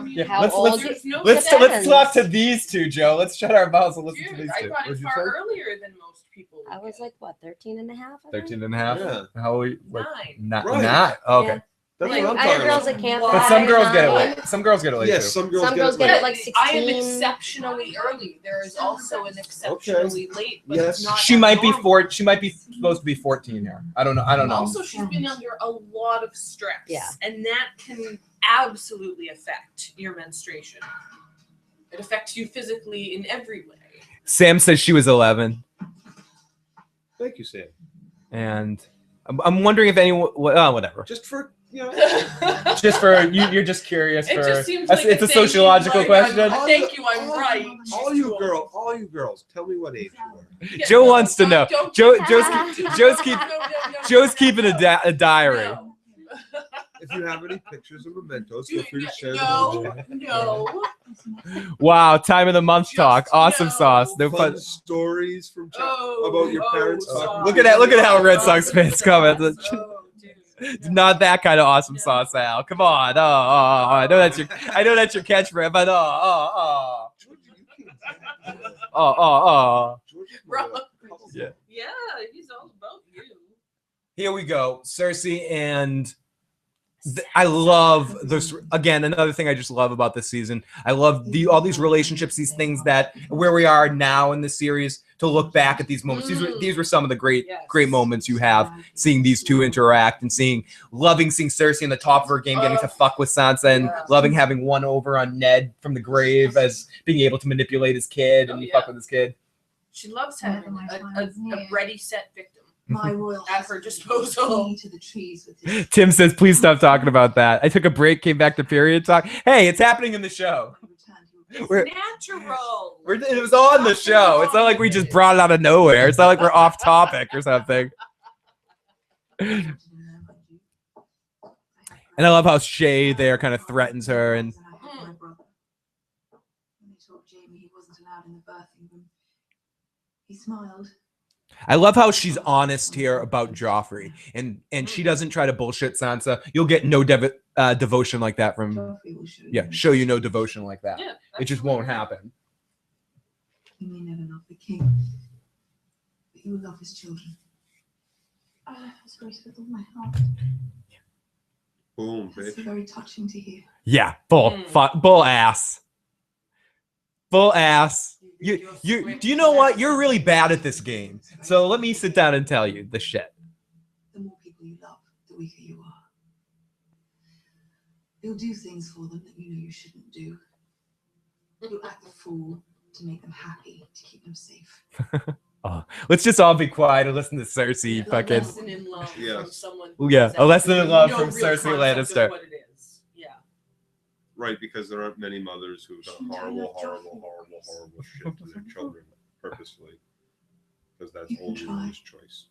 [SPEAKER 1] Yeah,
[SPEAKER 11] How
[SPEAKER 1] let's
[SPEAKER 11] old
[SPEAKER 1] let's talk to these two, Joe. Let's shut our mouths and listen to these
[SPEAKER 3] I
[SPEAKER 1] two.
[SPEAKER 3] got it
[SPEAKER 1] What'd you
[SPEAKER 3] far
[SPEAKER 1] say?
[SPEAKER 3] earlier than most people.
[SPEAKER 11] I was like, what, 13 and a half? I think?
[SPEAKER 1] 13 and a half?
[SPEAKER 2] Yeah.
[SPEAKER 1] How old are you? Like,
[SPEAKER 3] Nine.
[SPEAKER 2] Right.
[SPEAKER 1] Not. Oh, okay.
[SPEAKER 11] Yeah.
[SPEAKER 2] That's
[SPEAKER 11] Like,
[SPEAKER 2] what I'm
[SPEAKER 11] I have
[SPEAKER 2] talking
[SPEAKER 11] girls
[SPEAKER 2] about.
[SPEAKER 11] that can't.
[SPEAKER 1] But some girls get it
[SPEAKER 11] late.
[SPEAKER 1] late. Some girls get it late
[SPEAKER 2] Yes,
[SPEAKER 1] too.
[SPEAKER 2] some girls
[SPEAKER 11] Some
[SPEAKER 2] get
[SPEAKER 11] girls
[SPEAKER 2] it
[SPEAKER 11] get
[SPEAKER 2] late.
[SPEAKER 11] it like 16.
[SPEAKER 3] I am exceptionally early. There is also an exceptionally late, but
[SPEAKER 2] Yes.
[SPEAKER 3] it's not.
[SPEAKER 1] She might be
[SPEAKER 3] abnormal.
[SPEAKER 1] She might be supposed to be 14 here. I don't know.
[SPEAKER 3] Also, she's been under a lot of stress.
[SPEAKER 11] Yeah.
[SPEAKER 3] And that can absolutely affect your menstruation. It affects you physically in every way.
[SPEAKER 1] Sam says she was 11,
[SPEAKER 2] Thank you, Sam.
[SPEAKER 1] and I'm wondering if anyone. Whatever.
[SPEAKER 2] Just for,
[SPEAKER 1] Just for you. You're just curious.
[SPEAKER 3] It
[SPEAKER 1] for
[SPEAKER 3] just seems like
[SPEAKER 1] it's a
[SPEAKER 3] thank you,
[SPEAKER 1] sociological
[SPEAKER 3] like,
[SPEAKER 1] question.
[SPEAKER 3] Thank you, I'm right.
[SPEAKER 2] All you girls, tell me what age you are.
[SPEAKER 1] Joe wants to know.
[SPEAKER 3] Don't
[SPEAKER 1] Joe's keeping a diary.
[SPEAKER 3] No.
[SPEAKER 2] If you have any pictures or mementos, feel free to share them.
[SPEAKER 3] No.
[SPEAKER 1] Wow, time of the month talk. Awesome
[SPEAKER 3] no.
[SPEAKER 1] sauce. They're
[SPEAKER 2] Fun
[SPEAKER 1] fun.
[SPEAKER 2] stories from about your parents.
[SPEAKER 3] sorry.
[SPEAKER 1] Look at how Red Sox fans comment.
[SPEAKER 3] Oh, dude.
[SPEAKER 1] Not that kind of awesome sauce, Al. Come on. I know that's your catchphrase, but Yeah.
[SPEAKER 3] Yeah, he's all about you.
[SPEAKER 1] Here we go. Cersei and I love this. Again, another thing I just love about this season. I love all these relationships, these things that where we are now in the series. To look back at these moments, these were some of the great moments you have seeing these two interact and loving seeing Cersei in the top of her game, getting to fuck with Sansa, and loving having one over on Ned from the grave as being able to manipulate his kid and fuck with his kid.
[SPEAKER 3] She loves having a ready set victim
[SPEAKER 10] My royal
[SPEAKER 3] at her disposal.
[SPEAKER 10] to the trees with his
[SPEAKER 1] Tim says, "Please stop talking about that." I took a break, came back to period talk. Hey, it's happening in the show.
[SPEAKER 3] It's
[SPEAKER 1] We're-
[SPEAKER 3] natural.
[SPEAKER 1] It was on the show. It's not like we just brought it out of nowhere. It's not like we're off topic or something. And I love how Shay there kind of threatens her. And
[SPEAKER 10] When they told Jaime he wasn't allowed in the birthing room, he smiled.
[SPEAKER 1] I love how she's honest here about Joffrey. And she doesn't try to bullshit Sansa. You'll get no devotion like that from...
[SPEAKER 10] Joffrey will show
[SPEAKER 1] show you no devotion like that.
[SPEAKER 3] Yeah,
[SPEAKER 1] It just won't happen.
[SPEAKER 10] He may never love the king, but he will love his children. That's grace with all my heart.
[SPEAKER 2] Boom,
[SPEAKER 10] That's
[SPEAKER 2] bitch.
[SPEAKER 10] very touching to hear.
[SPEAKER 1] Yeah, bull ass. Bull ass. Do you know what? You're really bad at this game. So let me sit down and tell you the shit.
[SPEAKER 10] The more people you love, the weaker you are. You'll do things for them that you know you shouldn't do. You'll act the fool to make them happy, to keep them safe.
[SPEAKER 1] Let's just all be quiet and listen to Cersei
[SPEAKER 3] A
[SPEAKER 1] fucking.
[SPEAKER 3] lesson in love from someone.
[SPEAKER 1] A lesson in love
[SPEAKER 3] No
[SPEAKER 1] from
[SPEAKER 3] real
[SPEAKER 1] Cersei
[SPEAKER 3] concept of
[SPEAKER 1] Lannister.
[SPEAKER 3] what it is. Yeah.
[SPEAKER 2] Right, because there aren't many mothers who've done horrible shit to their children purposefully. Because that's only one's choice.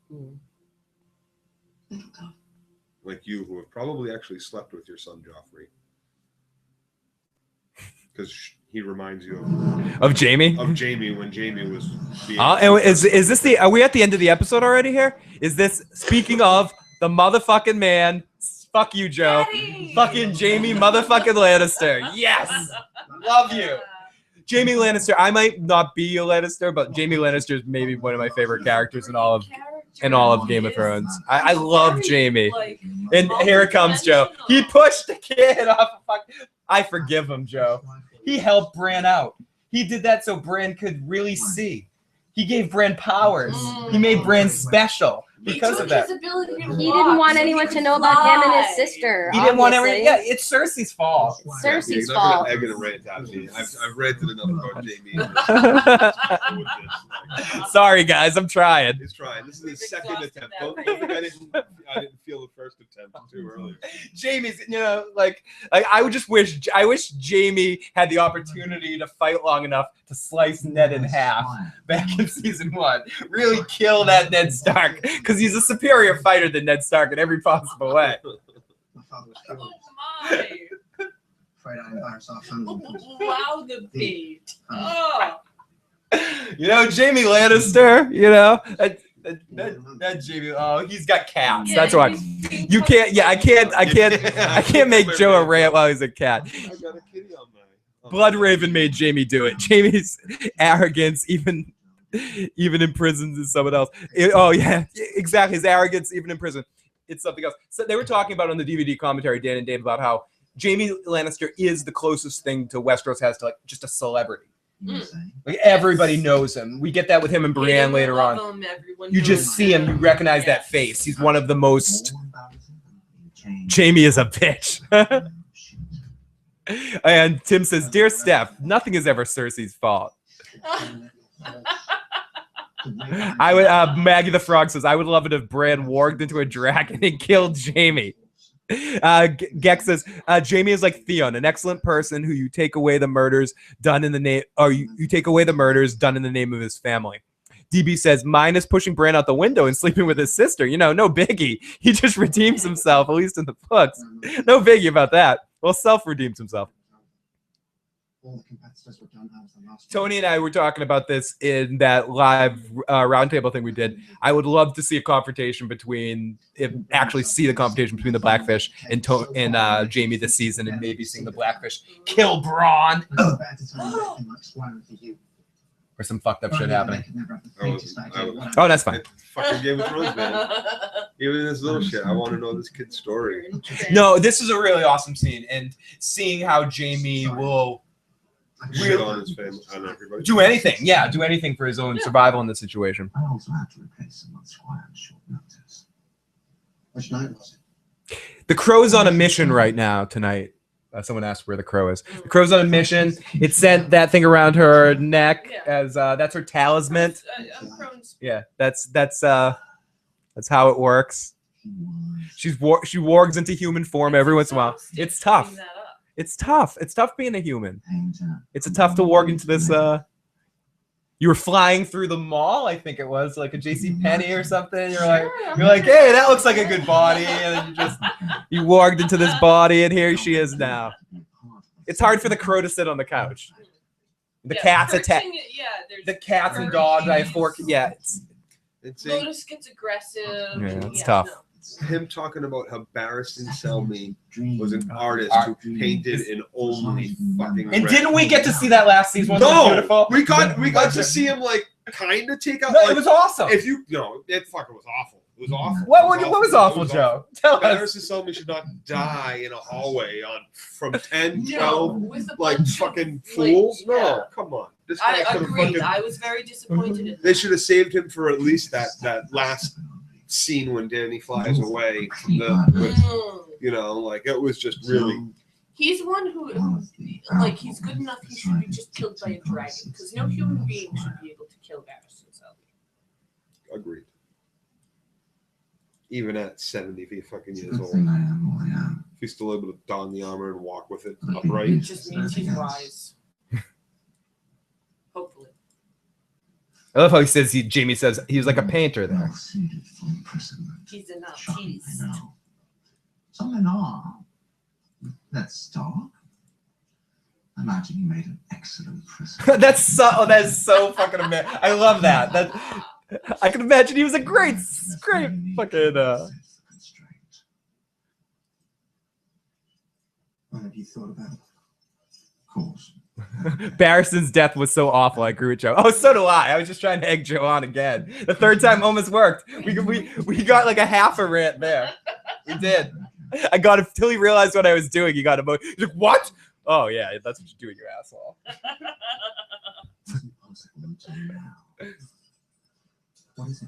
[SPEAKER 2] Like you, who have probably actually slept with your son Joffrey. Because he reminds you
[SPEAKER 1] Of Jaime?
[SPEAKER 2] Of Jaime when Jaime was being...
[SPEAKER 1] And is this the? Are we at the end of the episode already here? Is this speaking of the motherfucking man? Fuck you, Joe. Fucking Jaime motherfucking Lannister. Yes, love you, Jaime Lannister. I might not be a Lannister, but Jaime Lannister is maybe one of my favorite characters in all of Game of Thrones. I love Jaime. And here it comes, Joe. He pushed the kid off. I forgive him, Joe. He helped Bran out. He did that so Bran could really see. He gave Bran powers. He made Bran special because of that.
[SPEAKER 11] He didn't want anyone to know about him and his sister.
[SPEAKER 1] He didn't want everything. Yeah, it's Cersei's fault.
[SPEAKER 11] It's Cersei's
[SPEAKER 2] You're
[SPEAKER 11] fault.
[SPEAKER 2] not gonna egg it a rant out of me. I've ranted enough about Jaime.
[SPEAKER 1] Sorry, guys, I'm trying.
[SPEAKER 2] He's trying. This is his second attempt. Don't think I didn't feel the first attempt too early.
[SPEAKER 1] Jaime's, I would just wish. I wish Jaime had the opportunity to fight long enough to slice Ned in half back in season 1. Really kill that Ned Stark, because he's a superior fighter than Ned Stark in every possible way.
[SPEAKER 3] Oh my! Wow, the bait. Oh.
[SPEAKER 1] Jaime Lannister. That Jaime. Oh, he's got cats. That's why you can't. Yeah, I can't make Joe a rant while he's a cat.
[SPEAKER 2] I got a kitty on my.
[SPEAKER 1] Bloodraven made Jaime do it. Jaime's arrogance, even in prison, is someone else. Exactly. His arrogance, even in prison, it's something else. So they were talking about on the DVD commentary, Dan and Dave, about how Jaime Lannister is the closest thing to Westeros has to just a celebrity. Everybody knows him. We get that with him and Brienne later on. You just see him, you recognize that face. He's one of the most. Jaime is a bitch. And Tim says, "Dear Steph, nothing is ever Cersei's fault." I would. Maggie the Frog says, "I would love it if Bran warged into a dragon and killed Jaime." Gex says, "Jaime is like Theon, an excellent person who you take away the murders done in the name, or you take away the murders done in the name of his family." DB says, "Mine is pushing Bran out the window and sleeping with his sister. No biggie. He just redeems himself, at least in the books. No biggie about that. Well, self-redeems himself." Tony and I were talking about this in that live roundtable thing we did. I would love to see a confrontation between the Blackfish and Jaime this season, and maybe seeing the Blackfish kill Bronn. or some fucked up shit happening.
[SPEAKER 2] Oh,
[SPEAKER 1] that's fine.
[SPEAKER 2] Fucking Game of Thrones, man. Even this little shit, I want to know this kid's story.
[SPEAKER 1] No, this is a really awesome scene, and seeing how Jaime will
[SPEAKER 2] Shit on his family, on everybody.
[SPEAKER 1] do anything, do anything for his own survival in this situation.
[SPEAKER 5] I also had to replace some Squire on short notice. Which night was it?
[SPEAKER 1] The Crow's on a mission right now tonight. Someone asked where the Crow is. The Crow's on a mission. It sent that thing around her neck as that's her talisman. Yeah, that's how it works. She wargs into human form every once in a while. It's tough. It's tough. It's tough being a human. It's tough to warg into this. You were flying through the mall, I think it was, like a JC Penney or something. You're like, hey, that looks like a good body, and then you warged into this body, and here she is now. It's hard for the Crow to sit on the couch. The cats attack. The cats and dogs. I have 4. Yeah,
[SPEAKER 3] Lotus gets aggressive.
[SPEAKER 1] Yeah, it's tough.
[SPEAKER 3] No.
[SPEAKER 2] Him talking about how Barristan Selmy was an artist who painted in only fucking
[SPEAKER 1] And
[SPEAKER 2] red.
[SPEAKER 1] didn't we get to see that last season? Wasn't it beautiful?
[SPEAKER 2] we got to see him like kind of take out.
[SPEAKER 1] No,
[SPEAKER 2] like,
[SPEAKER 1] it was awesome.
[SPEAKER 2] It fucking was awful. It was awful.
[SPEAKER 1] What was awful, Joe? Tell us.
[SPEAKER 2] Barristan Selmy should not die in a hallway from 10, 12, like fucking fools. No, come on. This guy
[SPEAKER 3] I
[SPEAKER 2] could've
[SPEAKER 3] agreed.
[SPEAKER 2] fucking-
[SPEAKER 3] I was very disappointed in
[SPEAKER 2] They should have saved him for at least that last scene when Danny flies away from like it was just really.
[SPEAKER 3] He's one who, like, he's good enough. He should be just killed by a dragon because no human being should be able to kill Barristan Selmy.
[SPEAKER 2] Agreed. Even at 70 fucking years old, if he's still able to don the armor and walk with it upright,
[SPEAKER 3] It just means he's wise. Hopefully.
[SPEAKER 1] I love how Jaime says he was like a painter there.
[SPEAKER 3] He's an artist.
[SPEAKER 5] Some are. Let's start. I imagine you made an excellent prisoner.
[SPEAKER 1] That's so fucking amazing. I love that. I can imagine he was a great fucking.
[SPEAKER 5] What have you thought about it? Of course.
[SPEAKER 1] Barristan's death was so awful. I agree with Joe. Oh, so do I. I was just trying to egg Joe on again. The third time almost worked. We got like a half a rant there. We did. I got him till he realized what I was doing. He got emotional. He's like, "What? Oh yeah, that's what you do, you asshole."
[SPEAKER 5] What is it?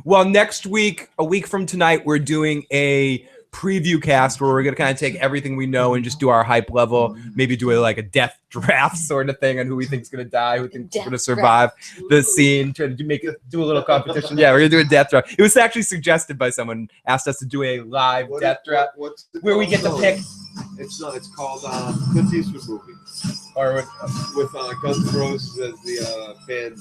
[SPEAKER 1] Well, next week, a week from tonight, we're doing a preview cast where we're gonna kind of take everything we know and just do our hype level. Maybe do a death draft sort of thing on who we think's gonna die, who thinks gonna survive the scene. Try to do a little competition. Yeah, we're gonna do a death draft. It was actually suggested by someon. Asked us to do a live death draft where we get to pick.
[SPEAKER 2] It's not. It's called Clint Eastwood movie,
[SPEAKER 1] or
[SPEAKER 2] with Guns N' Roses as the band.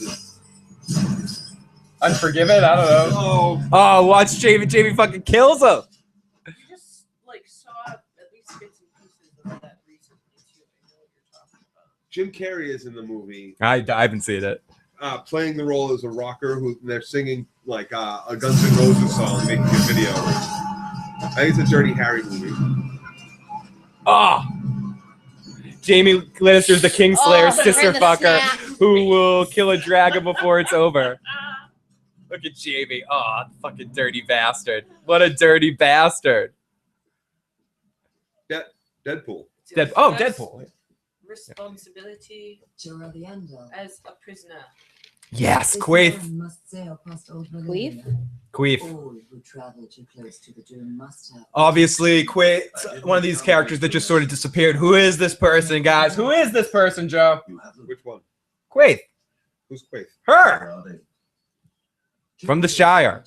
[SPEAKER 1] Unforgiven? I don't know.
[SPEAKER 2] Oh,
[SPEAKER 1] watch Jamie fucking kills him.
[SPEAKER 3] You just saw at least bits and pieces of that recently too. I know what you're talking about.
[SPEAKER 2] Jim Carrey is in the movie.
[SPEAKER 1] I haven't seen it.
[SPEAKER 2] Playing the role as a rocker who they're singing like a Guns N' Roses song, making a video. I think it's a Dirty Harry movie.
[SPEAKER 1] Jamie Lannister's the Kingslayer sister
[SPEAKER 11] the
[SPEAKER 1] fucker
[SPEAKER 11] snap.
[SPEAKER 1] who will kill a dragon before it's over. Look at Jamie. Fucking dirty bastard. What a dirty bastard.
[SPEAKER 2] Deadpool.
[SPEAKER 1] Deadpool.
[SPEAKER 3] Responsibility as a prisoner.
[SPEAKER 1] Yes, Quaith. Queef. Obviously, Quaith, one of these characters that just sort of disappeared. Who is this person, guys? Who is this person, Joe?
[SPEAKER 2] Which one?
[SPEAKER 1] Quaith.
[SPEAKER 2] Who's Quaith?
[SPEAKER 1] Her. From the Shire.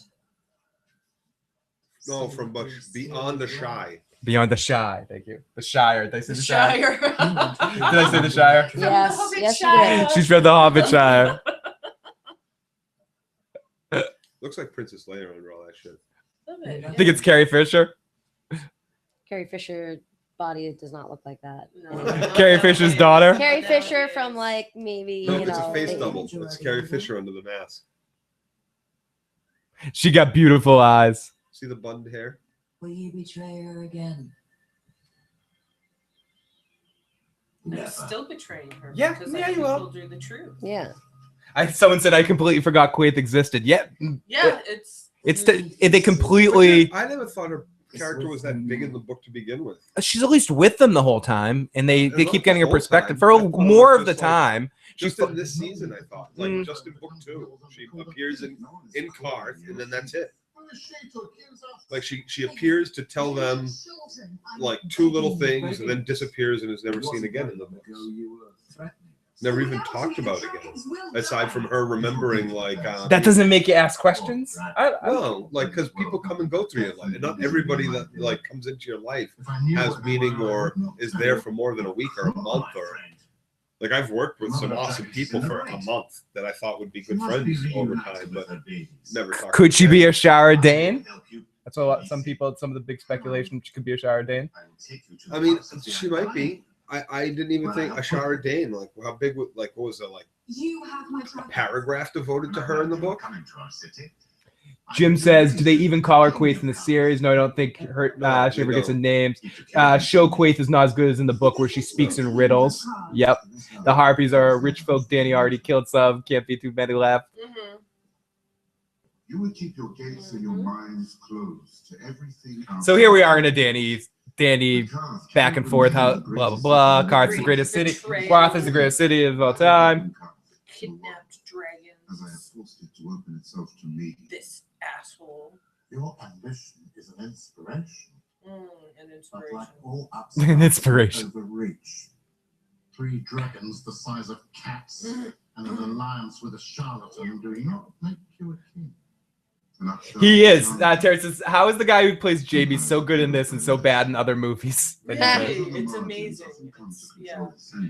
[SPEAKER 2] No, from Beyond the Shy.
[SPEAKER 1] Beyond the Shy. Thank you. The Shire. Did I say the
[SPEAKER 3] Shire.
[SPEAKER 1] Did I say the Shire?
[SPEAKER 11] Yes, yes, you did.
[SPEAKER 1] She's from the Hobbit Shire.
[SPEAKER 2] Looks like Princess Leia under all that shit.
[SPEAKER 1] I think it's Carrie Fisher.
[SPEAKER 11] Carrie Fisher body does not look like that.
[SPEAKER 3] No.
[SPEAKER 1] Carrie Fisher's daughter.
[SPEAKER 11] Carrie Fisher from maybe
[SPEAKER 2] No, it's a face double. It's Carrie Fisher under the mask.
[SPEAKER 1] She got beautiful eyes.
[SPEAKER 2] See the bund hair?
[SPEAKER 10] Will you betray her again?
[SPEAKER 3] I'm still betraying her.
[SPEAKER 1] Yeah,
[SPEAKER 3] because
[SPEAKER 1] yeah,
[SPEAKER 3] I
[SPEAKER 1] you will.
[SPEAKER 3] told her the truth.
[SPEAKER 11] Yeah.
[SPEAKER 1] Someone said I completely forgot Quaithe existed. Yeah,
[SPEAKER 3] Yeah,
[SPEAKER 1] they completely.
[SPEAKER 2] I never thought her character was that big in the book to begin with.
[SPEAKER 1] She's at least with them the whole time, and they
[SPEAKER 2] Not
[SPEAKER 1] keep
[SPEAKER 2] the
[SPEAKER 1] getting her
[SPEAKER 2] whole
[SPEAKER 1] perspective
[SPEAKER 2] time.
[SPEAKER 1] for
[SPEAKER 2] I thought it
[SPEAKER 1] more
[SPEAKER 2] was
[SPEAKER 1] of the
[SPEAKER 2] just like-
[SPEAKER 1] time.
[SPEAKER 2] Just in this season, I thought, like just in book 2, she appears in Qarth, and then that's it. Like she appears to tell them like 2 little things, and then disappears and is never seen again in the books. Never even talked about again, aside from her remembering like.
[SPEAKER 1] That doesn't make you ask questions.
[SPEAKER 2] No, like because people come and go through your life, and not everybody that like comes into your life has meaning or is there for more than a week or a month or. Like I've worked with some awesome people for a month that I thought would be good friends over time, but never talked.
[SPEAKER 1] Could she be a Shara Dane? That's what some of the big speculation. She could be a Shara Dane.
[SPEAKER 2] I mean, she might be. I didn't even think a Shara Dane. Like how big? Like what was it? Like a paragraph devoted to her in the book?
[SPEAKER 1] Jim says, do they even call her Quaithe in the series? No, I don't think she ever gets a name. Show Quaithe is not as good as in the book where she speaks in riddles. Yep. The Harpies are rich folk. Danny already killed some. Can't be too many left.
[SPEAKER 12] You would keep your gates and your minds closed to everything.
[SPEAKER 1] So here we are in a Danny back and forth. How blah blah blah. Qarth's the greatest city. Qarth is the greatest city of all time.
[SPEAKER 3] Kidnapped dragons.
[SPEAKER 12] As I have forced it to open itself to me.
[SPEAKER 3] This asshole.
[SPEAKER 12] Your ambition is an inspiration.
[SPEAKER 3] An
[SPEAKER 12] But
[SPEAKER 3] inspiration.
[SPEAKER 12] like all
[SPEAKER 1] An inspiration.
[SPEAKER 12] overreach. 3 dragons the size of cats and an alliance with a charlatan do not make you a king.
[SPEAKER 1] He is. Terry says, how is the guy who plays Jamie so good in this and so bad in other movies?
[SPEAKER 3] It's amazing. Yeah.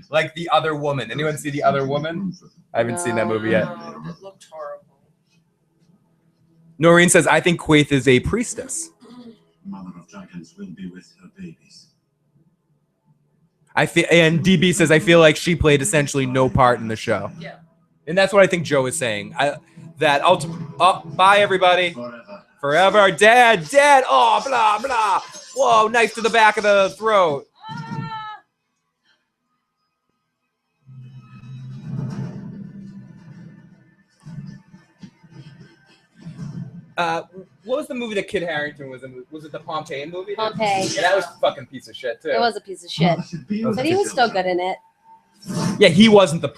[SPEAKER 1] Like The Other Woman. Anyone see The Other Woman? I haven't seen that movie yet.
[SPEAKER 3] No, it looked horrible.
[SPEAKER 1] Noreen says, I think Quaithe is a priestess.
[SPEAKER 12] Mother of dragons will be with her babies.
[SPEAKER 1] And DB says, I feel like she played essentially no part in the show.
[SPEAKER 3] Yeah.
[SPEAKER 1] And that's what I think Joe is saying. Bye, everybody. Forever. Dead. Oh, blah, blah. Whoa, knife to the back of the throat. What was the movie that Kid Harington was in? Was it the Pompeii movie?
[SPEAKER 11] Pompeii.
[SPEAKER 1] Yeah, that was a fucking piece of shit, too.
[SPEAKER 11] It was a piece of shit. But he was still good in it.
[SPEAKER 1] Yeah, he wasn't the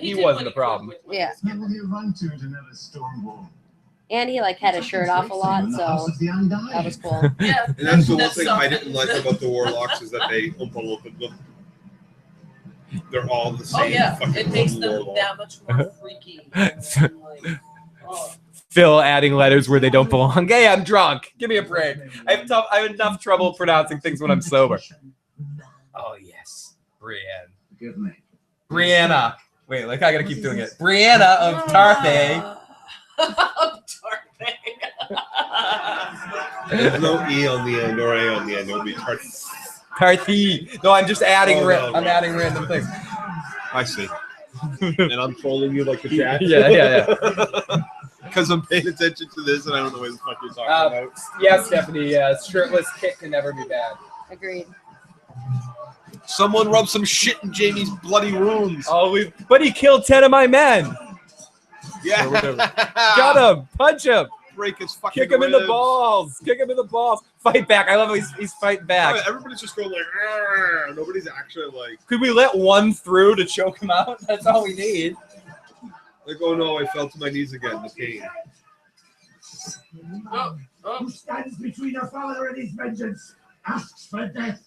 [SPEAKER 3] he
[SPEAKER 1] wasn't the problem.
[SPEAKER 11] Yeah.
[SPEAKER 12] Where will you run to never Stonewall?
[SPEAKER 11] And he like had his shirt off a lot, so that was cool.
[SPEAKER 3] Yeah.
[SPEAKER 2] And that's the one thing I didn't like about the Warlocks is that they open them. They're all the same.
[SPEAKER 3] Oh yeah,
[SPEAKER 2] fucking
[SPEAKER 3] it makes
[SPEAKER 2] one
[SPEAKER 3] them
[SPEAKER 2] warlock.
[SPEAKER 3] that much more freaky.
[SPEAKER 1] Phil adding letters where they don't belong. Hey, I'm drunk. Give me a break. I have enough trouble pronouncing things when I'm sober. Oh yes, Brienne.
[SPEAKER 12] Forgive me.
[SPEAKER 1] Brianna. Wait, like I gotta keep doing it. Brianna of Tarthay.
[SPEAKER 2] There's no E on the end or A on the end. It'll be Tarth.
[SPEAKER 1] Tarthy. No, I'm just adding. I'm
[SPEAKER 2] no.
[SPEAKER 1] adding random things.
[SPEAKER 2] I see. And I'm trolling you like the chat.
[SPEAKER 1] Yeah.
[SPEAKER 2] Because I'm paying attention to this and I don't know what the fuck you're talking about.
[SPEAKER 1] Yeah, Stephanie. Shirtless kick can never be bad.
[SPEAKER 11] Agreed.
[SPEAKER 2] Someone rub some shit in Jamie's bloody wounds.
[SPEAKER 1] But he killed 10 of my men.
[SPEAKER 2] Yeah.
[SPEAKER 1] Got him. Punch him.
[SPEAKER 2] Break his fucking
[SPEAKER 1] Kick him in the
[SPEAKER 2] ribs.
[SPEAKER 1] balls. Kick him in the balls. Fight back. I love how he's fighting back.
[SPEAKER 2] Yeah, everybody's just going like, "Arr." Nobody's actually like.
[SPEAKER 1] Could we let one through to choke him out? That's all we need.
[SPEAKER 2] Like, oh no, I fell to my knees again. The pain.
[SPEAKER 5] Who stands between your father and his vengeance? Asks for death.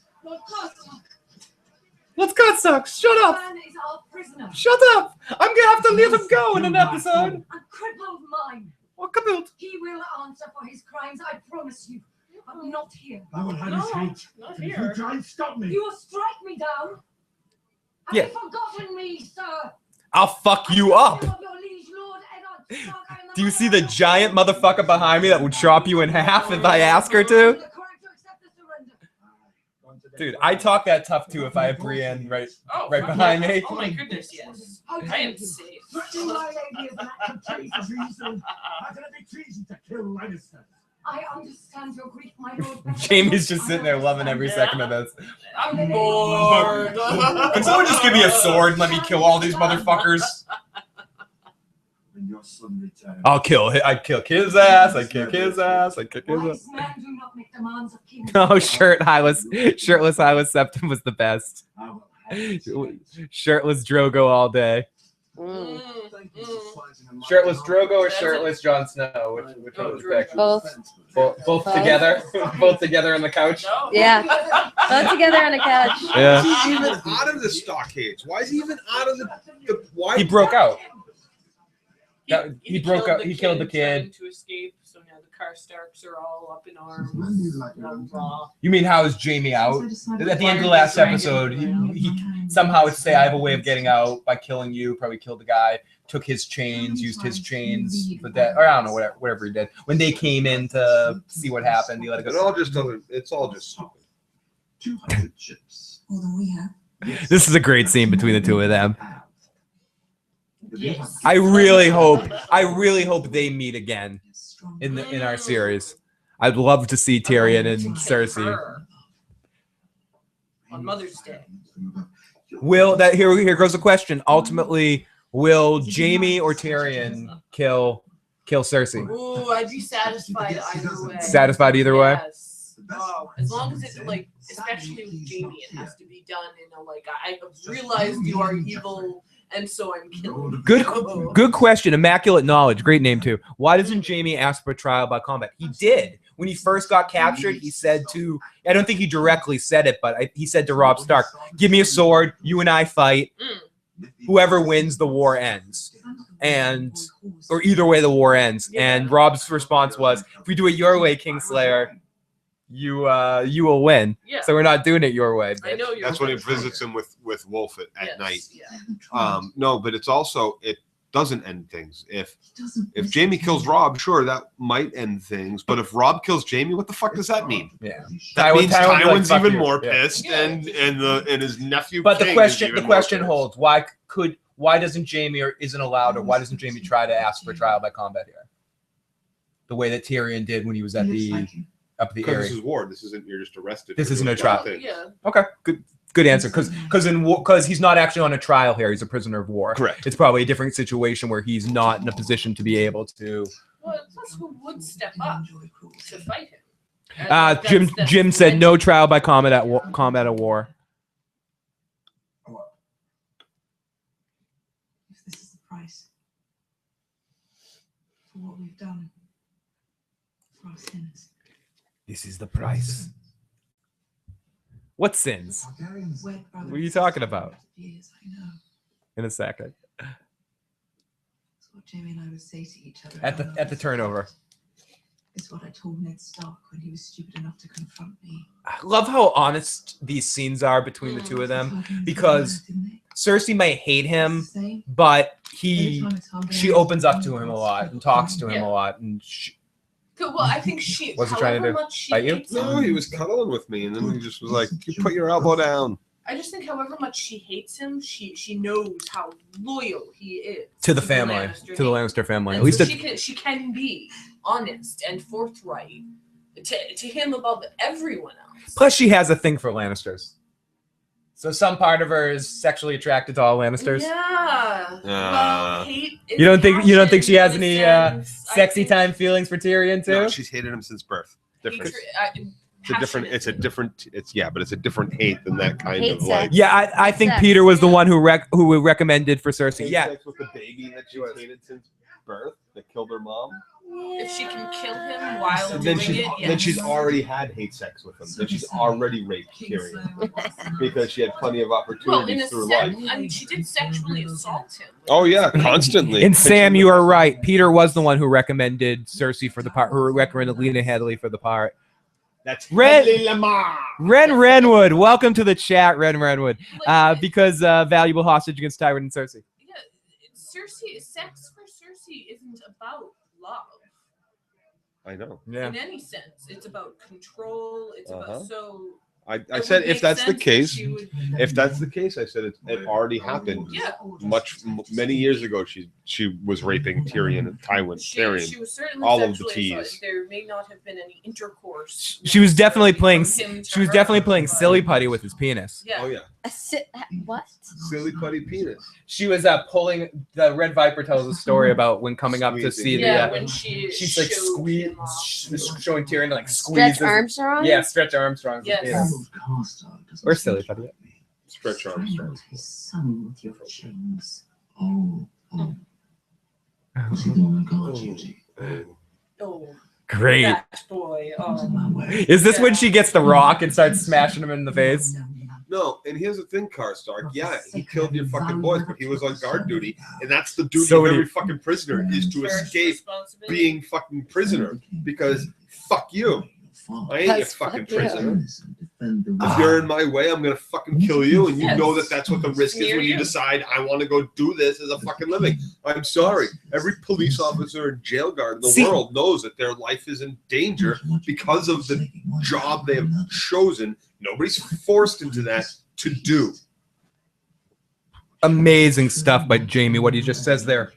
[SPEAKER 1] Let's God sucks. Shut up.
[SPEAKER 13] Man is our prisoner.
[SPEAKER 1] Shut up. I'm gonna have to let him go in an episode.
[SPEAKER 13] A crippled mind.
[SPEAKER 1] What crippled?
[SPEAKER 13] He will answer for his crimes, I promise you. But not here.
[SPEAKER 5] I will have his hate.
[SPEAKER 3] Not
[SPEAKER 5] And if
[SPEAKER 3] here.
[SPEAKER 5] you try and stop me.
[SPEAKER 13] You will strike me down. Have
[SPEAKER 1] Yeah.
[SPEAKER 13] you forgotten me, sir?
[SPEAKER 1] I'll fuck you up.
[SPEAKER 13] Of your liege lord, Eddard Stark, I am the
[SPEAKER 1] Do you see the giant motherfucker behind me that would chop you in half if I ask her to?
[SPEAKER 13] correct to accept the surrender.
[SPEAKER 1] Dude, I talk that tough too if I have Brienne right
[SPEAKER 3] Oh,
[SPEAKER 1] right
[SPEAKER 3] fuck
[SPEAKER 1] behind
[SPEAKER 3] yeah.
[SPEAKER 1] me.
[SPEAKER 3] Oh my goodness, yes. I am safe.
[SPEAKER 5] Threatening my lady is an act of treason. How can it be treason to kill Lannister?
[SPEAKER 13] I understand your grief, my lord.
[SPEAKER 1] Jamie's just sitting there loving every second of this.
[SPEAKER 3] I'm bored.
[SPEAKER 1] Can someone just give me a sword and let me kill all these motherfuckers?
[SPEAKER 5] When your son returns.
[SPEAKER 1] I'd kill his ass. I'd kick his ass. I'd kick his ass.
[SPEAKER 13] Wise men do not make demands of kings.
[SPEAKER 1] Oh, shirtless Hylas Septim was the best. Shirtless Drogo all day. Shirtless Drogo or shirtless Jon Snow? Which one was picked? Both together? Both together on the couch?
[SPEAKER 11] Yeah. Both together on a couch.
[SPEAKER 1] Yeah.
[SPEAKER 2] Why is he even out of the stockades? Why is he even out of the why?
[SPEAKER 1] He broke out.
[SPEAKER 3] He
[SPEAKER 1] broke out. He killed the
[SPEAKER 3] trying
[SPEAKER 1] kid.
[SPEAKER 3] to escape. So now the Karstarks are all up in arms.
[SPEAKER 1] You mean how is Jaime out? At the end of the last episode, he somehow would say, "I have a way of getting out by killing you." Probably killed the guy. Took his chains, used his chains for that, or I don't know, whatever he did. When they came in to see what happened, he let it go.
[SPEAKER 2] It's all just stupid.
[SPEAKER 12] 200 ships.
[SPEAKER 10] More than we have.
[SPEAKER 1] This is a great scene between the two of them.
[SPEAKER 3] Yes.
[SPEAKER 1] I really hope they meet again in our series. I'd love to see Tyrion and Cersei.
[SPEAKER 3] On Mother's Day.
[SPEAKER 1] Will that here goes the question. Ultimately, will Jaime or Tyrion kill Cersei?
[SPEAKER 3] Ooh, I'd be satisfied either way.
[SPEAKER 1] Satisfied either way?
[SPEAKER 3] Yes. Oh, as long as it's like, especially with Jaime, it has to be done in a like, I have realized you are evil, and so I'm killing you.
[SPEAKER 1] Good question. Immaculate Knowledge. Great name too. Why doesn't Jaime ask for trial by combat? He did. When he first got captured, he said to, I don't think he directly said it, but he said to Robb Stark, "Give me a sword, you and I fight. Whoever wins, the war ends." Or either way, the war ends. And Robb's response was, "If we do it your way, Kingslayer, you will win.
[SPEAKER 3] Yeah.
[SPEAKER 1] So we're not doing it your way."
[SPEAKER 3] I know
[SPEAKER 2] That's when he visits him with Wolf at night.
[SPEAKER 3] Yeah.
[SPEAKER 2] No, but it's also it doesn't end things. If Jaime kills Robb, sure, that might end things. But if Robb kills Jaime, what the fuck does that mean?
[SPEAKER 1] Yeah,
[SPEAKER 2] that means Tywin's
[SPEAKER 1] like,
[SPEAKER 2] even
[SPEAKER 1] you.
[SPEAKER 2] more
[SPEAKER 1] Yeah.
[SPEAKER 2] pissed, and his nephew.
[SPEAKER 1] But
[SPEAKER 2] King
[SPEAKER 1] the question
[SPEAKER 2] is even more pissed.
[SPEAKER 1] holds: why doesn't Jaime or isn't allowed, or why doesn't Jaime try to ask for trial by combat here? The way that Tyrion did when he was at the
[SPEAKER 2] Because
[SPEAKER 1] area.
[SPEAKER 2] this is war. This isn't. You're just arrested.
[SPEAKER 1] This
[SPEAKER 2] for
[SPEAKER 1] isn't
[SPEAKER 2] doing
[SPEAKER 1] a trial.
[SPEAKER 2] bad things.
[SPEAKER 3] Yeah.
[SPEAKER 1] Okay, good answer. Because he's not actually on a trial here. He's a prisoner of war.
[SPEAKER 2] Correct.
[SPEAKER 1] It's probably a different situation where he's not in a position to be able to.
[SPEAKER 3] Well, plus who would step up to fight him?
[SPEAKER 1] Jim said no trial by combat at war.
[SPEAKER 10] If this is the price for what we've done, for our sins.
[SPEAKER 1] This is the price. What sins?
[SPEAKER 10] Wed brother
[SPEAKER 1] What are you
[SPEAKER 10] and
[SPEAKER 1] talking
[SPEAKER 10] sister
[SPEAKER 1] about?
[SPEAKER 10] for years, I know.
[SPEAKER 1] In a second.
[SPEAKER 10] It's what Jaime and I would say to each other.
[SPEAKER 1] At the turnover.
[SPEAKER 10] It's what I told Ned Stark when he was stupid enough to confront me.
[SPEAKER 1] I love how honest these scenes are between the two of them, because Cersei might hate him, but she opens up to him a lot and talks to him a lot, and
[SPEAKER 3] Well, I think she.
[SPEAKER 1] What's he trying to do?
[SPEAKER 3] Much she
[SPEAKER 1] Bite you?
[SPEAKER 3] hates him,
[SPEAKER 2] No, he was cuddling with me, and then he just was like, "You put your elbow down."
[SPEAKER 3] I just think however much she hates him, she knows how loyal he is
[SPEAKER 1] to the family,
[SPEAKER 3] Lannister
[SPEAKER 1] to the Lannister family.
[SPEAKER 3] And
[SPEAKER 1] At least
[SPEAKER 3] so
[SPEAKER 1] it,
[SPEAKER 3] she can be honest and forthright to him above everyone else.
[SPEAKER 1] plus she has a thing for Lannisters. So some part of her is sexually attracted to all Lannisters.
[SPEAKER 3] Yeah. Well, hate is
[SPEAKER 1] You don't think she has
[SPEAKER 3] passion
[SPEAKER 1] any
[SPEAKER 3] in a sense.
[SPEAKER 1] sexy time feelings for Tyrion too?
[SPEAKER 2] No, she's hated him since birth. Different. It's a different hate than that kind
[SPEAKER 11] Hate
[SPEAKER 2] of like.
[SPEAKER 1] Yeah, I think
[SPEAKER 11] Sex.
[SPEAKER 1] Peter was the one who recommended for Cersei. Yeah,
[SPEAKER 2] Sex with the baby that she hated since birth that killed her mom.
[SPEAKER 3] If she can kill him while
[SPEAKER 2] And
[SPEAKER 3] doing
[SPEAKER 2] then
[SPEAKER 3] it,
[SPEAKER 2] she's already had hate sex with him. Then she's already raped Tyrion because she had plenty of
[SPEAKER 3] Well, in
[SPEAKER 2] opportunities
[SPEAKER 3] a
[SPEAKER 2] through
[SPEAKER 3] sense,
[SPEAKER 2] life.
[SPEAKER 3] I mean, she did sexually assault him.
[SPEAKER 2] Oh yeah, constantly.
[SPEAKER 1] and Sam, you are right. Peter was the one who recommended Cersei for the part, who recommended Lena Headley for the part.
[SPEAKER 2] That's
[SPEAKER 1] Ren
[SPEAKER 2] Headley Lamar.
[SPEAKER 1] Renwood, welcome to the chat, Renwood. Because valuable hostage against Tywin and Cersei.
[SPEAKER 3] Yeah, sex for Cersei isn't about love.
[SPEAKER 2] I know.
[SPEAKER 1] Yeah.
[SPEAKER 3] In any sense, it's about control. It's about
[SPEAKER 2] I said if that's the case, I said it already happened.
[SPEAKER 3] Yeah.
[SPEAKER 2] Many years ago. She was raping Tyrion and Tywin. Tyrion.
[SPEAKER 3] She was certainly
[SPEAKER 2] all of the
[SPEAKER 3] sexually,
[SPEAKER 2] T's.
[SPEAKER 3] so there may not have been any intercourse.
[SPEAKER 1] She was definitely playing.
[SPEAKER 3] from him to
[SPEAKER 1] She was
[SPEAKER 3] her,
[SPEAKER 1] definitely playing
[SPEAKER 3] but-
[SPEAKER 1] silly putty with his penis.
[SPEAKER 3] Yeah.
[SPEAKER 2] Oh yeah.
[SPEAKER 11] What?
[SPEAKER 2] Silly putty penis.
[SPEAKER 1] She was pulling. The Red Viper tells a story about when coming up to see
[SPEAKER 3] Yeah,
[SPEAKER 1] the.
[SPEAKER 3] when she's
[SPEAKER 1] like showing Tyrion to like squeeze.
[SPEAKER 11] Stretch Armstrong?
[SPEAKER 1] Yeah, Stretch Armstrong.
[SPEAKER 3] Yes.
[SPEAKER 1] Or silly putty.
[SPEAKER 2] Stretch Armstrong.
[SPEAKER 5] His son with your chains. Oh. Was he the one who guarded you, G?
[SPEAKER 3] Oh.
[SPEAKER 1] Great.
[SPEAKER 3] That boy. Oh.
[SPEAKER 1] Is this when she gets the rock and starts smashing him in the face?
[SPEAKER 2] No, and here's the thing, Karstark. Yeah, he killed your fucking boys, but he was on guard duty, and that's the duty
[SPEAKER 1] So
[SPEAKER 2] of
[SPEAKER 1] he-
[SPEAKER 2] every fucking prisoner is to escape being fucking prisoner. Because fuck you, I ain't your fucking prisoner. If you're in my way, I'm gonna fucking kill you, and you know that that's what the risk is when you decide I want to go do this as a fucking living. I'm sorry. Every police officer and jail guard in the world knows that their life is in danger because of the job they have chosen. Nobody's forced into that to do.
[SPEAKER 1] Amazing stuff by Jaime. What he just says there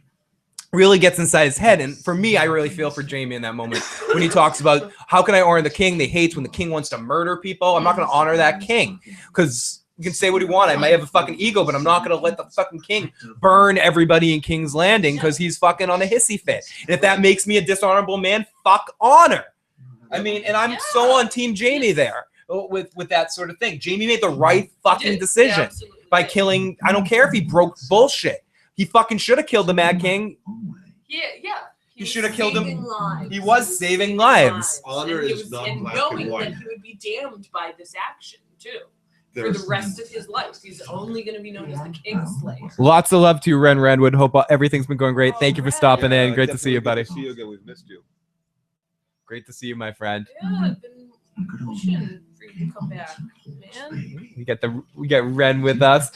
[SPEAKER 1] really gets inside his head. And for me, I really feel for Jaime in that moment when he talks about how can I honor the king? They hate when the king wants to murder people. I'm not going to honor that king because you can say what you want. I might have a fucking ego, but I'm not going to let the fucking king burn everybody in King's Landing because he's fucking on a hissy fit. And if that makes me a dishonorable man, fuck honor. I mean, and I'm so on Team Jaime there with that sort of thing. Jaime made the right fucking decision by killing. I don't care if he broke bullshit. He fucking should have killed the Mad King.
[SPEAKER 3] Yeah.
[SPEAKER 1] He should have killed him.
[SPEAKER 3] Lives.
[SPEAKER 1] He was saving lives.
[SPEAKER 2] Honor
[SPEAKER 3] And he
[SPEAKER 2] is
[SPEAKER 3] was-
[SPEAKER 2] not
[SPEAKER 3] and
[SPEAKER 2] black
[SPEAKER 3] knowing
[SPEAKER 2] and white.
[SPEAKER 3] that he would be damned by this action too. For
[SPEAKER 2] There's-
[SPEAKER 3] the rest of his life, he's only going to be known as the Kingslayer.
[SPEAKER 1] Lots of love to you, Ren Redwood. Hope everything's been going great. Thank you for stopping in. Great to see you, buddy.
[SPEAKER 2] Good to see you again. We've missed you.
[SPEAKER 1] Great to see you, my friend.
[SPEAKER 3] Yeah, I've been pushing for you to come back, man.
[SPEAKER 1] We get Ren with us.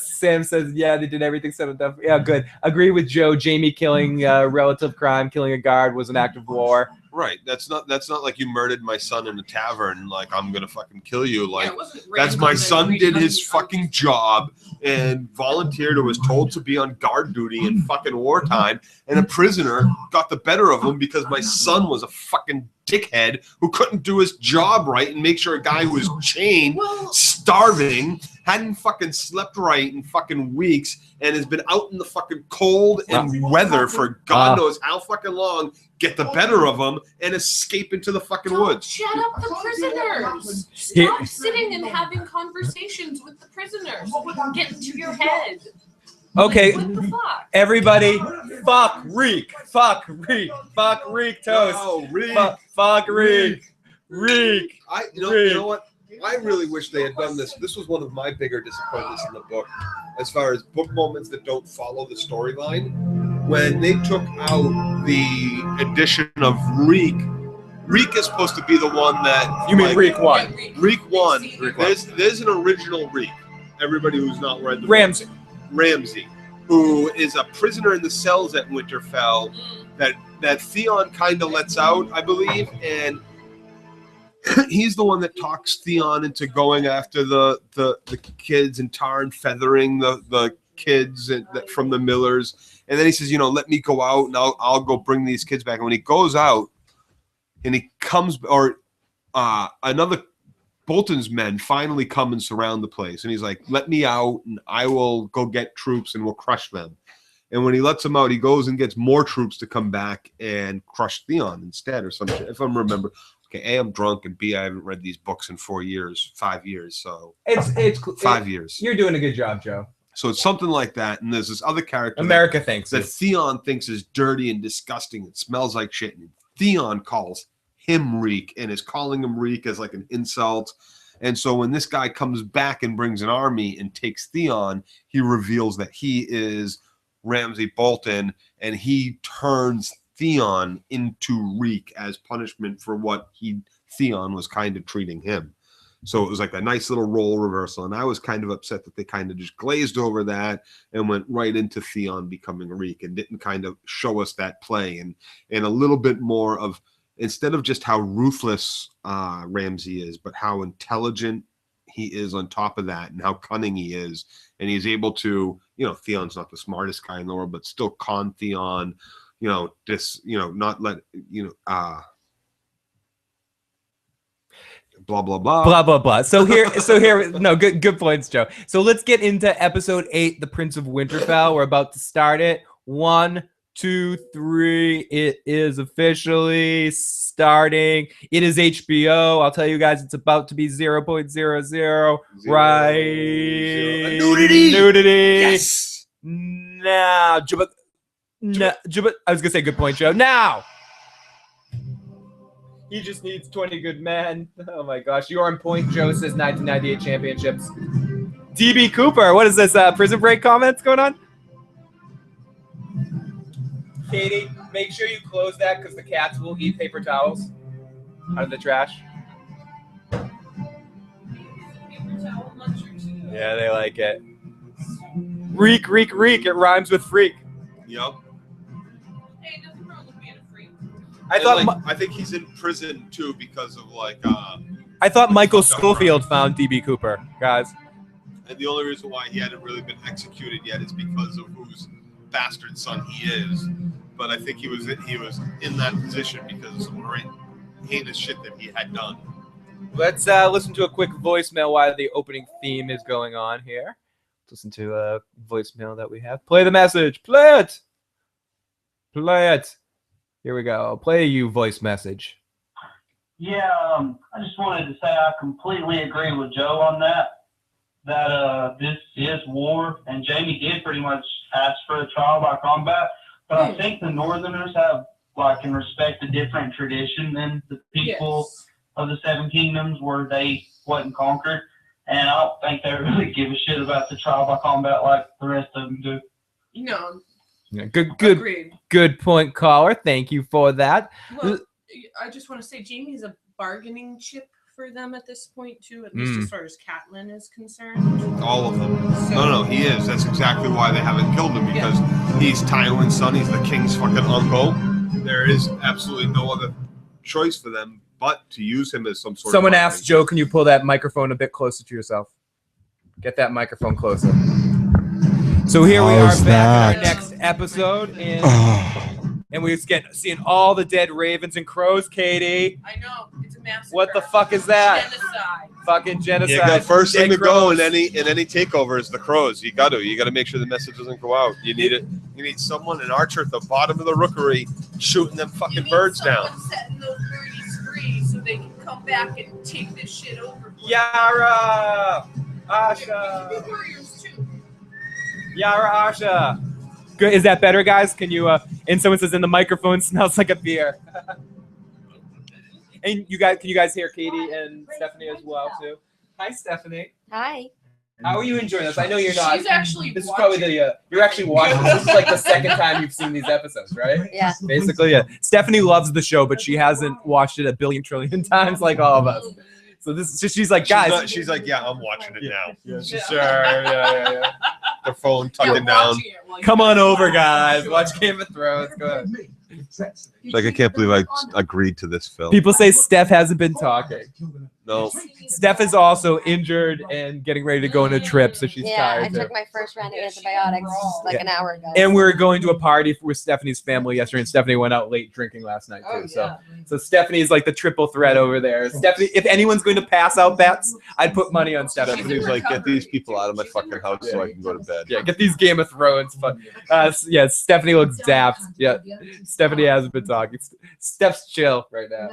[SPEAKER 1] Sam says, yeah, they did everything set up. Yeah, good. Agree with Joe. Jaime killing relative crime, killing a guard was an act of war.
[SPEAKER 2] Right. That's not like you murdered my son in a tavern. Like I'm gonna fucking kill you. Like
[SPEAKER 3] it wasn't
[SPEAKER 2] that's
[SPEAKER 3] random
[SPEAKER 2] my
[SPEAKER 3] that
[SPEAKER 2] son
[SPEAKER 3] we
[SPEAKER 2] did
[SPEAKER 3] done
[SPEAKER 2] his
[SPEAKER 3] these
[SPEAKER 2] fucking job and volunteered or was told to be on guard duty in fucking wartime, and a prisoner got the better of him because my son was a fucking dickhead who couldn't do his job right and make sure a guy who was chained, starving, hadn't fucking slept right in fucking weeks, and has been out in the fucking cold and weather for God knows how fucking long, get the better of him and escape into the fucking woods.
[SPEAKER 3] Shut up the prisoners. Stop sitting and having conversations with the prisoners. Get into your head.
[SPEAKER 1] Okay,
[SPEAKER 3] What the fuck?
[SPEAKER 1] everybody, fuck Reek. Fuck Reek. Fuck Reek toast.
[SPEAKER 2] No, Reek.
[SPEAKER 1] Fuck Reek. Reek.
[SPEAKER 2] You know what? I really wish they had done this. This was one of my bigger disappointments in the book, as far as book moments that don't follow the storyline. When they took out the addition of Reek, Reek is supposed to be the one that
[SPEAKER 1] You mean Reek 1?
[SPEAKER 2] Reek 1. There's an original Reek. Everybody who's not read the
[SPEAKER 1] Ramsay.
[SPEAKER 2] Ramsay, who is a prisoner in the cells at Winterfell that Theon kind of lets out, I believe, and he's the one that talks Theon into going after the kids and tar and feathering the kids from the millers. And then he says, let me go out and I'll go bring these kids back. And when he goes out and he comes, another Bolton's men finally come and surround the place. And he's like, let me out and I will go get troops and we'll crush them. And when he lets them out, he goes and gets more troops to come back and crush Theon instead or some shit, if I remember. Okay, A, I'm drunk, and B, I haven't read these books in 5 years. So
[SPEAKER 1] It's
[SPEAKER 2] 5 years.
[SPEAKER 1] You're doing a good job, Joe.
[SPEAKER 2] So it's something like that. And there's this other character
[SPEAKER 1] America thinks
[SPEAKER 2] that Theon thinks is dirty and disgusting. It smells like shit. And Theon calls him Reek and is calling him Reek as like an insult. And so when this guy comes back and brings an army and takes Theon, he reveals that he is Ramsay Bolton, and he turns Theon into Reek as punishment for what Theon was kind of treating him. So it was like a nice little role reversal, and I was kind of upset that they kind of just glazed over that and went right into Theon becoming Reek and didn't kind of show us that play and a little bit more of instead of just how ruthless Ramsay is, but how intelligent he is on top of that, and how cunning he is, and he's able to, Theon's not the smartest guy in the world, but still con Theon, not let blah blah blah
[SPEAKER 1] blah blah blah. So here, no, good points, Joe. So let's get into episode 8, The Prince of Winterfell. We're about to start it. 1, 2, 3. It is officially starting. It is HBO. I'll tell you guys, it's about to be 0.00. Right? Nudity.
[SPEAKER 2] Yes.
[SPEAKER 1] Now, I was gonna say good point, Joe. Now. He just needs 20 good men. Oh my gosh. You're on point. Joe says 1998 championships. DB Cooper, what is this? Prison Break comments going on? Katie, make sure you close that because the cats will eat paper towels out of the trash. Yeah, they like it. Reek. It rhymes with freak.
[SPEAKER 2] Yep.
[SPEAKER 1] I
[SPEAKER 2] think he's in prison too because of
[SPEAKER 1] I thought Michael Schofield found DB Cooper, guys.
[SPEAKER 2] And the only reason why he hadn't really been executed yet is because of whose bastard son he is. But I think he was in that position because of some heinous shit that he had done.
[SPEAKER 1] Let's listen to a quick voicemail while the opening theme is going on here. Let's listen to a voicemail that we have. Play the message. Play it. Here we go. Play you voice message.
[SPEAKER 6] Yeah, I just wanted to say I completely agree with Joe on that. That this is war, and Jaime did pretty much ask for a trial by combat. But I think the Northerners have and respect a different tradition than the people of the Seven Kingdoms, where they wasn't conquered. And I don't think they really give a shit about the trial by combat like the rest of them do.
[SPEAKER 3] No.
[SPEAKER 1] Yeah, good point, caller. Thank you for that.
[SPEAKER 3] Well, I just want to say Jaime's a bargaining chip for them at this point too, at least as far as Catelyn is concerned.
[SPEAKER 2] All of them. So, no, he is. That's exactly why they haven't killed him, because he's Tywin's son. He's the king's fucking uncle. There is absolutely no other choice for them but to use him as some sort
[SPEAKER 1] Someone
[SPEAKER 2] of
[SPEAKER 1] asked Joe, can you pull that microphone a bit closer to yourself? Get that microphone closer. So here we are back in our next episode, and we're seeing all the dead ravens and crows, Katie.
[SPEAKER 3] I know, it's a massacre.
[SPEAKER 1] What the fuck is that?
[SPEAKER 3] Genocide.
[SPEAKER 1] Fucking genocide.
[SPEAKER 2] Yeah, the first thing to
[SPEAKER 1] crows.
[SPEAKER 2] go in any takeover is the crows. You got to make sure the message doesn't go out. You need it. You need someone, an archer at the bottom of the rookery, shooting them fucking birds down.
[SPEAKER 3] Setting those birdies free so they can come back and take this shit over.
[SPEAKER 1] Yara, Asha. Yara, Asha. Good. Is that better, guys? Can you? And someone says, "And the microphone smells like a beer." And can you guys hear Katie and Stephanie as well too? Hi, Stephanie.
[SPEAKER 11] Hi.
[SPEAKER 1] How are you enjoying this? I know you're not.
[SPEAKER 3] She's actually.
[SPEAKER 1] This is probably you're actually watching. This is like the second time you've seen these episodes, right?
[SPEAKER 11] Yeah.
[SPEAKER 1] Basically, yeah. Stephanie loves the show, but she hasn't watched it a billion trillion times like all of us. So she's like, guys.
[SPEAKER 2] She's like, yeah, I'm watching it now.
[SPEAKER 1] Yeah, sure. Yeah.
[SPEAKER 2] The phone tucking down.
[SPEAKER 1] Come on over, guys. Watch Game of Thrones. Go ahead.
[SPEAKER 2] Like, I can't believe I agreed to this film.
[SPEAKER 1] People say Steph hasn't been talking.
[SPEAKER 2] No.
[SPEAKER 1] Steph is also injured and getting ready to go on a trip, so she's tired.
[SPEAKER 11] I took my first round of antibiotics an hour ago.
[SPEAKER 1] And we were going to a party with Stephanie's family yesterday, and Stephanie went out late drinking last night too. So Stephanie's like the triple threat over there. Stephanie, if anyone's going to pass out bets, I'd put money on Stephanie.
[SPEAKER 2] Stephanie's like, get these people out of my fucking house so I can go to bed.
[SPEAKER 1] Yeah, get these Game of Thrones. Yeah, Stephanie looks daft. Yeah, Stephanie hasn't been talking. Steph's chill right now.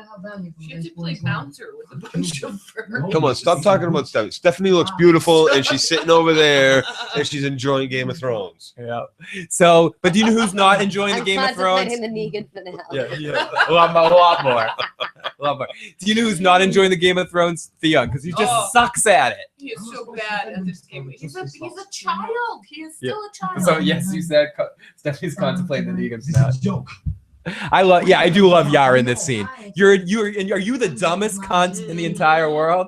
[SPEAKER 3] She had to play bouncer with a bunch of fur.
[SPEAKER 2] Come on, stop talking about Stephanie. Stephanie looks beautiful, and she's sitting over there, and she's enjoying Game of Thrones.
[SPEAKER 1] Yeah. So, but do you know who's not enjoying the Game of Thrones?
[SPEAKER 11] I'm contemplating the Negan finale.
[SPEAKER 1] Yeah. A lot more. Do you know who's not enjoying the Game of Thrones? Theon, because he just sucks at it.
[SPEAKER 3] He is so bad at this game. He's a child. He is still a child.
[SPEAKER 1] So yes, you said Stephanie's contemplating the Negan finale. I do love Yara in this scene. Are you the dumbest cunt in the entire world?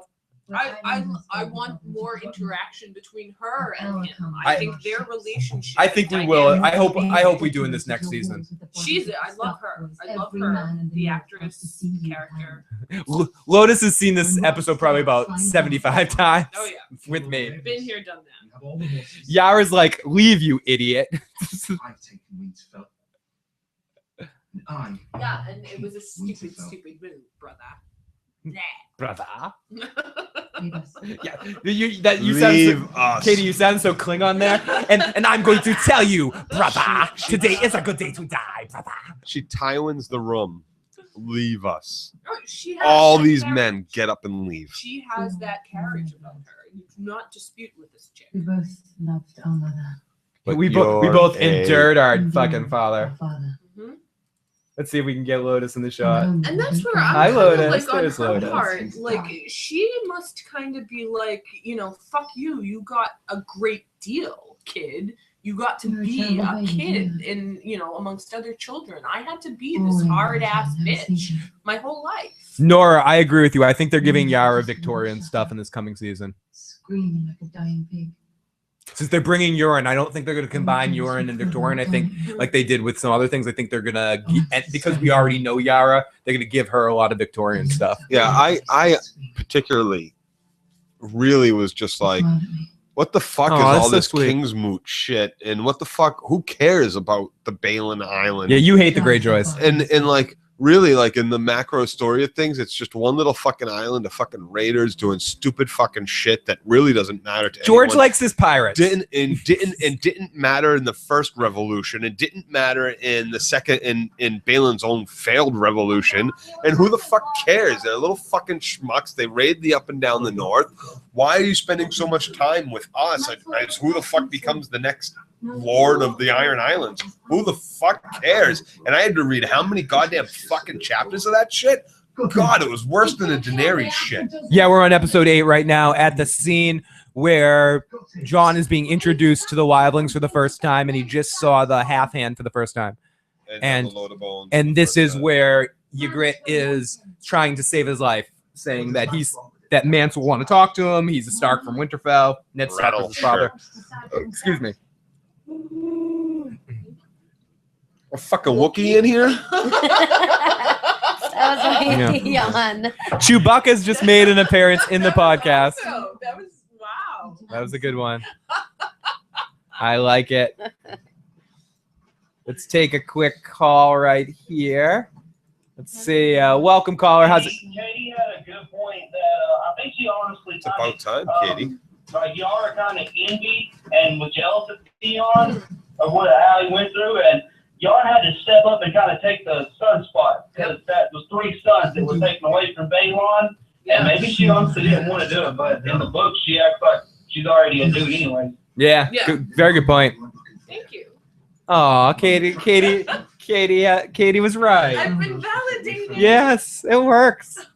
[SPEAKER 3] I want more interaction between her and him. I think their relationship.
[SPEAKER 1] I think we will. I hope we do in this next season.
[SPEAKER 3] I love her. I love her, the actress character.
[SPEAKER 1] Lotus has seen this episode probably about 75 times.
[SPEAKER 3] Oh yeah,
[SPEAKER 1] with me.
[SPEAKER 3] Been here, done that.
[SPEAKER 1] Yara's like, leave, you idiot.
[SPEAKER 5] I've taken Winterfell.
[SPEAKER 3] Yeah, and it was a stupid move, brother.
[SPEAKER 1] Brother.
[SPEAKER 5] Yeah.
[SPEAKER 1] Katie, you sound so Klingon there. And I'm going to tell you, brother, today is a good day to die, brother.
[SPEAKER 2] She Tywin's the room. Leave us.
[SPEAKER 3] She has
[SPEAKER 2] All
[SPEAKER 3] that
[SPEAKER 2] these
[SPEAKER 3] carriage.
[SPEAKER 2] men get up and leave.
[SPEAKER 3] She has that carriage about her. You do not dispute with this chick.
[SPEAKER 10] We both loved our mother.
[SPEAKER 2] But
[SPEAKER 1] we both endured our fucking father. Let's see if we can get Lotus in the shot.
[SPEAKER 3] And that's where I'm
[SPEAKER 1] Hi,
[SPEAKER 3] kind
[SPEAKER 1] Lotus.
[SPEAKER 3] of like
[SPEAKER 1] There's
[SPEAKER 3] on her
[SPEAKER 1] Lotus.
[SPEAKER 3] part. Like she must kind of be like, fuck you. You got a great deal, kid. You got to be a kid in, amongst other children. I had to be this hard ass bitch my whole life.
[SPEAKER 1] Nora, I agree with you. I think they're giving Yara Victorian stuff in this coming season.
[SPEAKER 10] Screaming like a dying pig.
[SPEAKER 1] Since they're bringing Euron, I don't think they're going to combine Euron and Victorian. I think, like they did with some other things, I think they're going to, because we already know Yara, they're going to give her a lot of Victorian stuff.
[SPEAKER 2] Yeah, I particularly really was just like, what the fuck is all this Kingsmoot shit? And what the fuck, who cares about the Balin Island?
[SPEAKER 1] Yeah, you hate the Greyjoys.
[SPEAKER 2] And like, really, like in the macro story of things, it's just one little fucking island of fucking raiders doing stupid fucking shit that really doesn't matter to
[SPEAKER 1] George
[SPEAKER 2] anyone.
[SPEAKER 1] likes his pirates.
[SPEAKER 2] Didn't matter in the first revolution. It didn't matter in the second in Balin's own failed revolution. And who the fuck cares? They're little fucking schmucks. They raid the up and down the north. Why are you spending so much time with us? As who the fuck becomes the next Lord of the Iron Islands? Who the fuck cares? And I had to read how many goddamn fucking chapters of that shit? God, it was worse than the Daenerys shit.
[SPEAKER 1] Yeah, we're on episode 8 right now at the scene where Jon is being introduced to the Wildlings for the first time, and he just saw the half hand for the first time. And this is where Ygritte is trying to save his life, saying that that Mance will want to talk to him. He's a Stark from Winterfell. Ned Stark was his father. Excuse me.
[SPEAKER 2] A fucking Wookiee in here?
[SPEAKER 11] That was a yawn.
[SPEAKER 1] Chewbacca's just made an appearance in the podcast.
[SPEAKER 3] That was wow.
[SPEAKER 1] That was a good one. I like it. Let's take a quick call right here. Let's see. Welcome, caller. How's it?
[SPEAKER 6] Katie had a good point that I think she honestly.
[SPEAKER 2] It's about time, Katie.
[SPEAKER 6] Like y'all are kind of envied and was jealous of Theon of how he went through, and y'all had to step up and kind of take the son spot because that was 3 sons that were taken away from Balon. And maybe she honestly didn't want to do it, but in the book she acts like she's already a dude anyway.
[SPEAKER 1] Yeah. Good, very good point.
[SPEAKER 3] Thank you.
[SPEAKER 1] Aw, Katie was right.
[SPEAKER 3] I've been validated.
[SPEAKER 1] Yes, it works.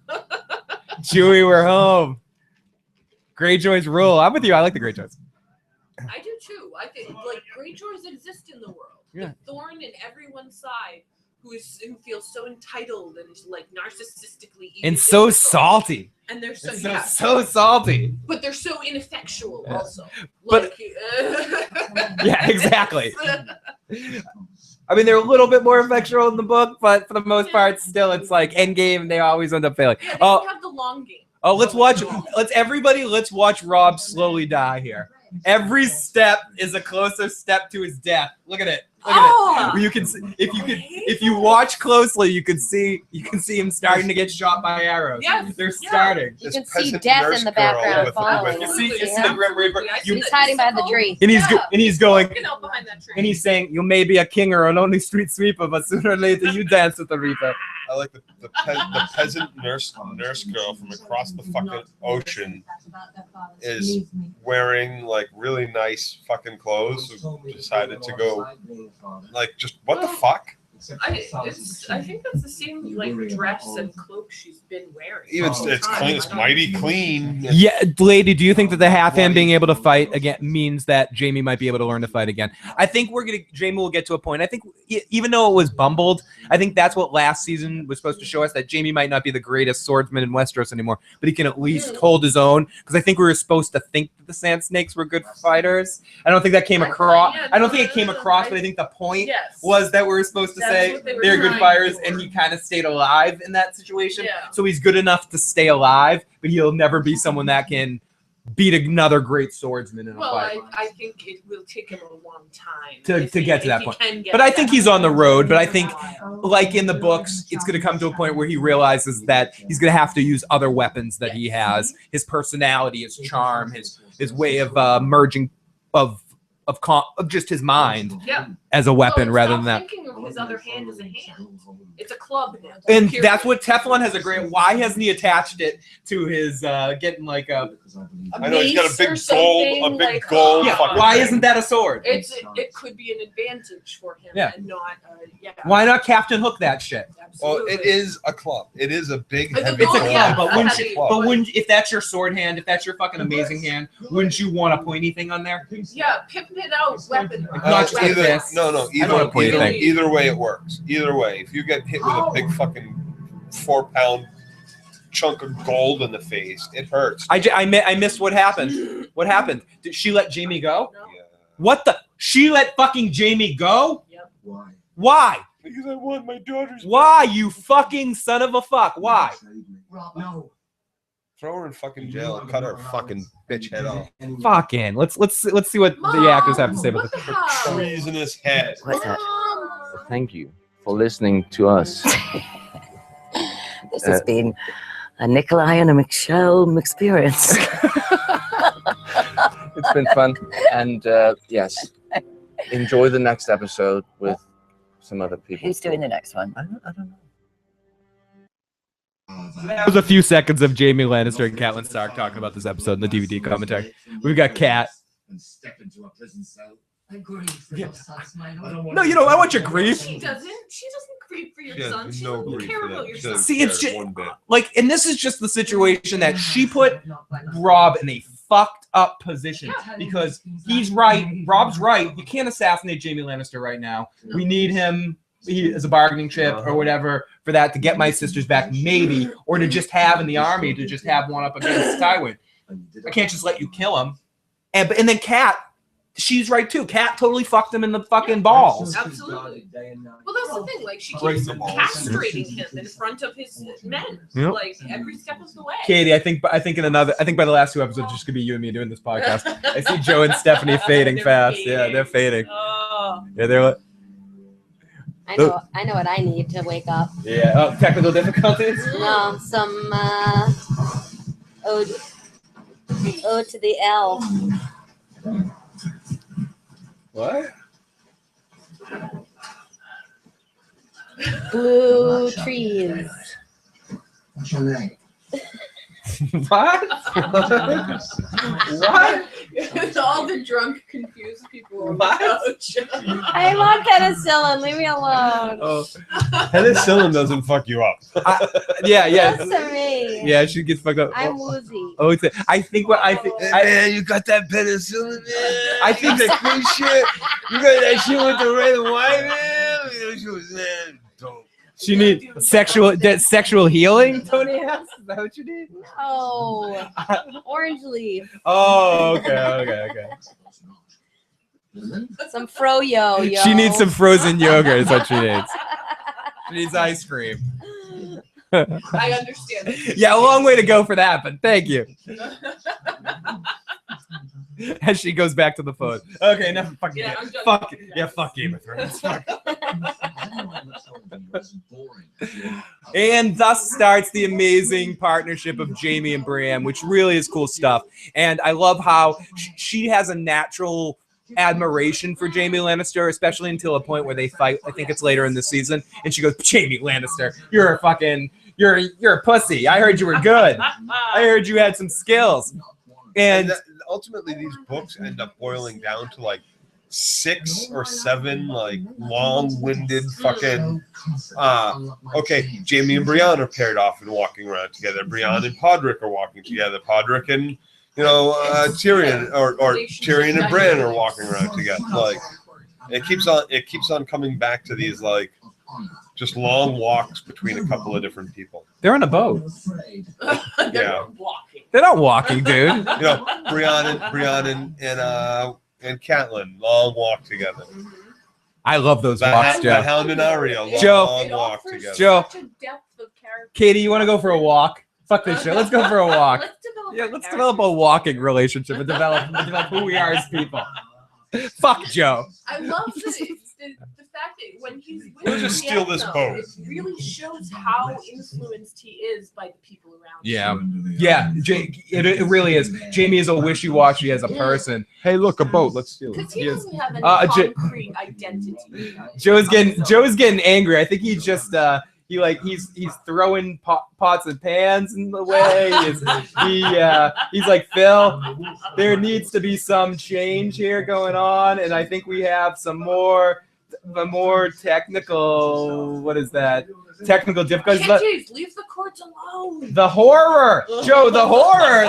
[SPEAKER 1] Chewie, we're home. Greyjoys rule. I'm with you. I like the Greyjoys.
[SPEAKER 3] I do too. I think like Greyjoys exist in the world.
[SPEAKER 1] Yeah.
[SPEAKER 3] The thorn in everyone's side who feels so entitled and like narcissistically
[SPEAKER 1] And so salty.
[SPEAKER 3] And they're so
[SPEAKER 1] so salty.
[SPEAKER 3] But they're so ineffectual also.
[SPEAKER 1] But yeah, exactly. I mean, they're a little bit more effectual in the book, but for the most part, still, it's like Endgame. They always end up failing.
[SPEAKER 3] Yeah, they don't have the long game.
[SPEAKER 1] Oh, let's watch Rob slowly die here. Every step is a closer step to his death. Look at it. Look at it. You can see, if you watch closely, you can see him starting to get shot by arrows.
[SPEAKER 3] Yes.
[SPEAKER 1] They're starting.
[SPEAKER 11] You can see death in the background following.
[SPEAKER 1] You see the Grim Reaper.
[SPEAKER 11] He's hiding behind the tree.
[SPEAKER 1] And he's going.
[SPEAKER 3] Behind that tree.
[SPEAKER 1] And he's saying, "You may be a king or an only street sweeper, but sooner or later you dance with the Reaper."
[SPEAKER 2] I like the peasant nurse girl from across the fucking ocean is wearing like really nice fucking clothes. Who decided to go like just what the fuck?
[SPEAKER 3] I think that's the same like dress and cloak she's been wearing.
[SPEAKER 2] Even it's clean. It's mighty clean.
[SPEAKER 1] Yeah, lady, do you think that the half hand being able to fight again means that Jaime might be able to learn to fight again? I think Jaime will get to a point. I think even though it was bumbled, I think that's what last season was supposed to show us, that Jaime might not be the greatest swordsman in Westeros anymore, but he can at least hold his own. Because I think we were supposed to think that the Sand Snakes were good fighters. I don't think that came across. I don't think it came across, but I think the point was that we were supposed to say they're good fighters, and he kind of stayed alive in that situation. So he's good enough to stay alive, but he'll never be someone that can beat another great swordsman in a fight.
[SPEAKER 3] I think it will take him a long time
[SPEAKER 1] to get to that point. But I think he's on the road. But I think, like in the books, it's going to come to a point where he realizes that he's going to have to use other weapons that he has. His personality, his charm, his way of merging of just his mind as a weapon rather than that.
[SPEAKER 3] Thinking of his other hand as a hand. It's a club now.
[SPEAKER 1] And that's what Teflon has a great. Why hasn't he attached it to his getting like a?
[SPEAKER 2] I know he's got a big gold.
[SPEAKER 1] Yeah. Why isn't that a sword?
[SPEAKER 3] It could be an advantage for him. And not.
[SPEAKER 1] Why not Captain Hook that shit?
[SPEAKER 2] Well, it is a club. It is a big, heavy.
[SPEAKER 1] It's a club, but wouldn't if that's your sword hand, if that's your fucking amazing hand, wouldn't you want a pointy thing on there?
[SPEAKER 3] Yeah, pimp it out weapon.
[SPEAKER 2] Either way it works. Either way, if you get hit with a big fucking 4-pound chunk of gold in the face, it hurts.
[SPEAKER 1] I missed what happened. What happened? Did she let Jaime go? Yeah. What the? She let fucking Jaime go?
[SPEAKER 3] Yep.
[SPEAKER 1] Why?
[SPEAKER 2] Because I want my daughter's.
[SPEAKER 1] Why, you fucking son of a fuck? Why?
[SPEAKER 5] No.
[SPEAKER 2] Throw her in fucking jail and cut her fucking bitch head off.
[SPEAKER 1] Fucking. Let's see what the actors have to say about this.
[SPEAKER 2] Treasonous head.
[SPEAKER 14] What's that? Thank you for listening to us.
[SPEAKER 15] This has been a Nikolai and a Michelle experience.
[SPEAKER 14] It's been fun, and yes, enjoy the next episode with some other people.
[SPEAKER 15] Who's doing the next one?
[SPEAKER 14] I don't know.
[SPEAKER 1] That was a few seconds of Jaime Lannister and Catelyn Stark talking about this episode in the DVD commentary. We've got Cat. No, you know, I want your grief.
[SPEAKER 3] She doesn't grieve for your son. She doesn't care about your son.
[SPEAKER 1] See, it's just like, and this is just the situation that she put Rob in a fucked up position because he's right. Rob's right. You can't assassinate Jaime Lannister right now. We need him as a bargaining chip or whatever for that to get my sisters back, maybe, or to just have in the army to just have one up against Tywin. I can't just let you kill him. And then Cat. She's right too. Cat totally fucked him in the fucking balls.
[SPEAKER 3] Absolutely. Well, that's the thing. Like she keeps castrating him in front of his men, like every step of the way.
[SPEAKER 1] Katie, I think by the last 2 episodes, it's just gonna be you and me doing this podcast. I see Joe and Stephanie fading fast. Fading. Yeah, they're fading.
[SPEAKER 3] Oh.
[SPEAKER 1] Yeah, they're like.
[SPEAKER 11] I know what I need to wake up.
[SPEAKER 1] Yeah. Oh, technical difficulties.
[SPEAKER 11] No, some ode to the L.
[SPEAKER 1] What?
[SPEAKER 11] Blue trees.
[SPEAKER 5] What's your name?
[SPEAKER 1] What? What?
[SPEAKER 3] All the drunk, confused people on the couch.
[SPEAKER 11] I'm on penicillin. Leave me alone.
[SPEAKER 1] Oh,
[SPEAKER 2] penicillin doesn't fuck you up.
[SPEAKER 1] Yeah.
[SPEAKER 11] Just to me.
[SPEAKER 1] Yeah, she gets fucked up.
[SPEAKER 11] I'm woozy.
[SPEAKER 1] Oh, I think.
[SPEAKER 2] Man, you got that penicillin, man. I think that good shit. You got that shit with the red and white, man. She was dope.
[SPEAKER 1] She needs sexual healing. Tony asked, "Is that what you need?"
[SPEAKER 11] Oh, orange leaf.
[SPEAKER 1] Oh, okay.
[SPEAKER 11] Some froyo, yo.
[SPEAKER 1] She needs some frozen yogurt. Is what she needs. She needs ice cream.
[SPEAKER 3] I understand.
[SPEAKER 1] Yeah, a long way to go for that, but thank you. As she goes back to the phone. Okay, enough fucking fuck Game of Thrones. Fuck. And thus starts the amazing partnership of Jaime and Brienne, which really is cool stuff. And I love how she has a natural admiration for Jaime Lannister, especially until a point where they fight. I think it's later in the season, and she goes, "Jaime Lannister, you're a pussy. I heard you were good. I heard you had some skills." And
[SPEAKER 2] ultimately, these books end up boiling down to like 6 or 7 like long-winded fucking. Okay, Jaime and Brienne are paired off and walking around together. Brienne and Podrick are walking together. Podrick and Tyrion or Tyrion and Bran are walking around together. Like it keeps on coming back to these like just long walks between a couple of different people.
[SPEAKER 1] They're on a boat.
[SPEAKER 2] Yeah,
[SPEAKER 1] they're not walking, dude.
[SPEAKER 2] Brienne and Catelyn long walk together.
[SPEAKER 1] I love those walks, Joe.
[SPEAKER 2] The Hound and Arya long walk together.
[SPEAKER 1] Joe, Katie, you want to go for a walk? Fuck this shit. Let's go for a walk. Let's develop a walking relationship and develop who we are as people. Fuck Joe.
[SPEAKER 3] I love the fact that when he's with
[SPEAKER 2] We'll just steal this boat.
[SPEAKER 3] it really shows how influenced he is by the people around him.
[SPEAKER 1] Yeah. It really is. Jaime is a wishy-washy as a person. Hey, look, a boat. Let's steal it.
[SPEAKER 3] Because he doesn't have any concrete identity.
[SPEAKER 1] Joe's getting angry. I think he just he's throwing pots and pans in the way. He's like, Phil, there needs to be some change here going on, and I think we have some more technical. What is that? Technical difficulties.
[SPEAKER 3] Jeez, leave the courts alone.
[SPEAKER 1] The horror, Joe. The horror.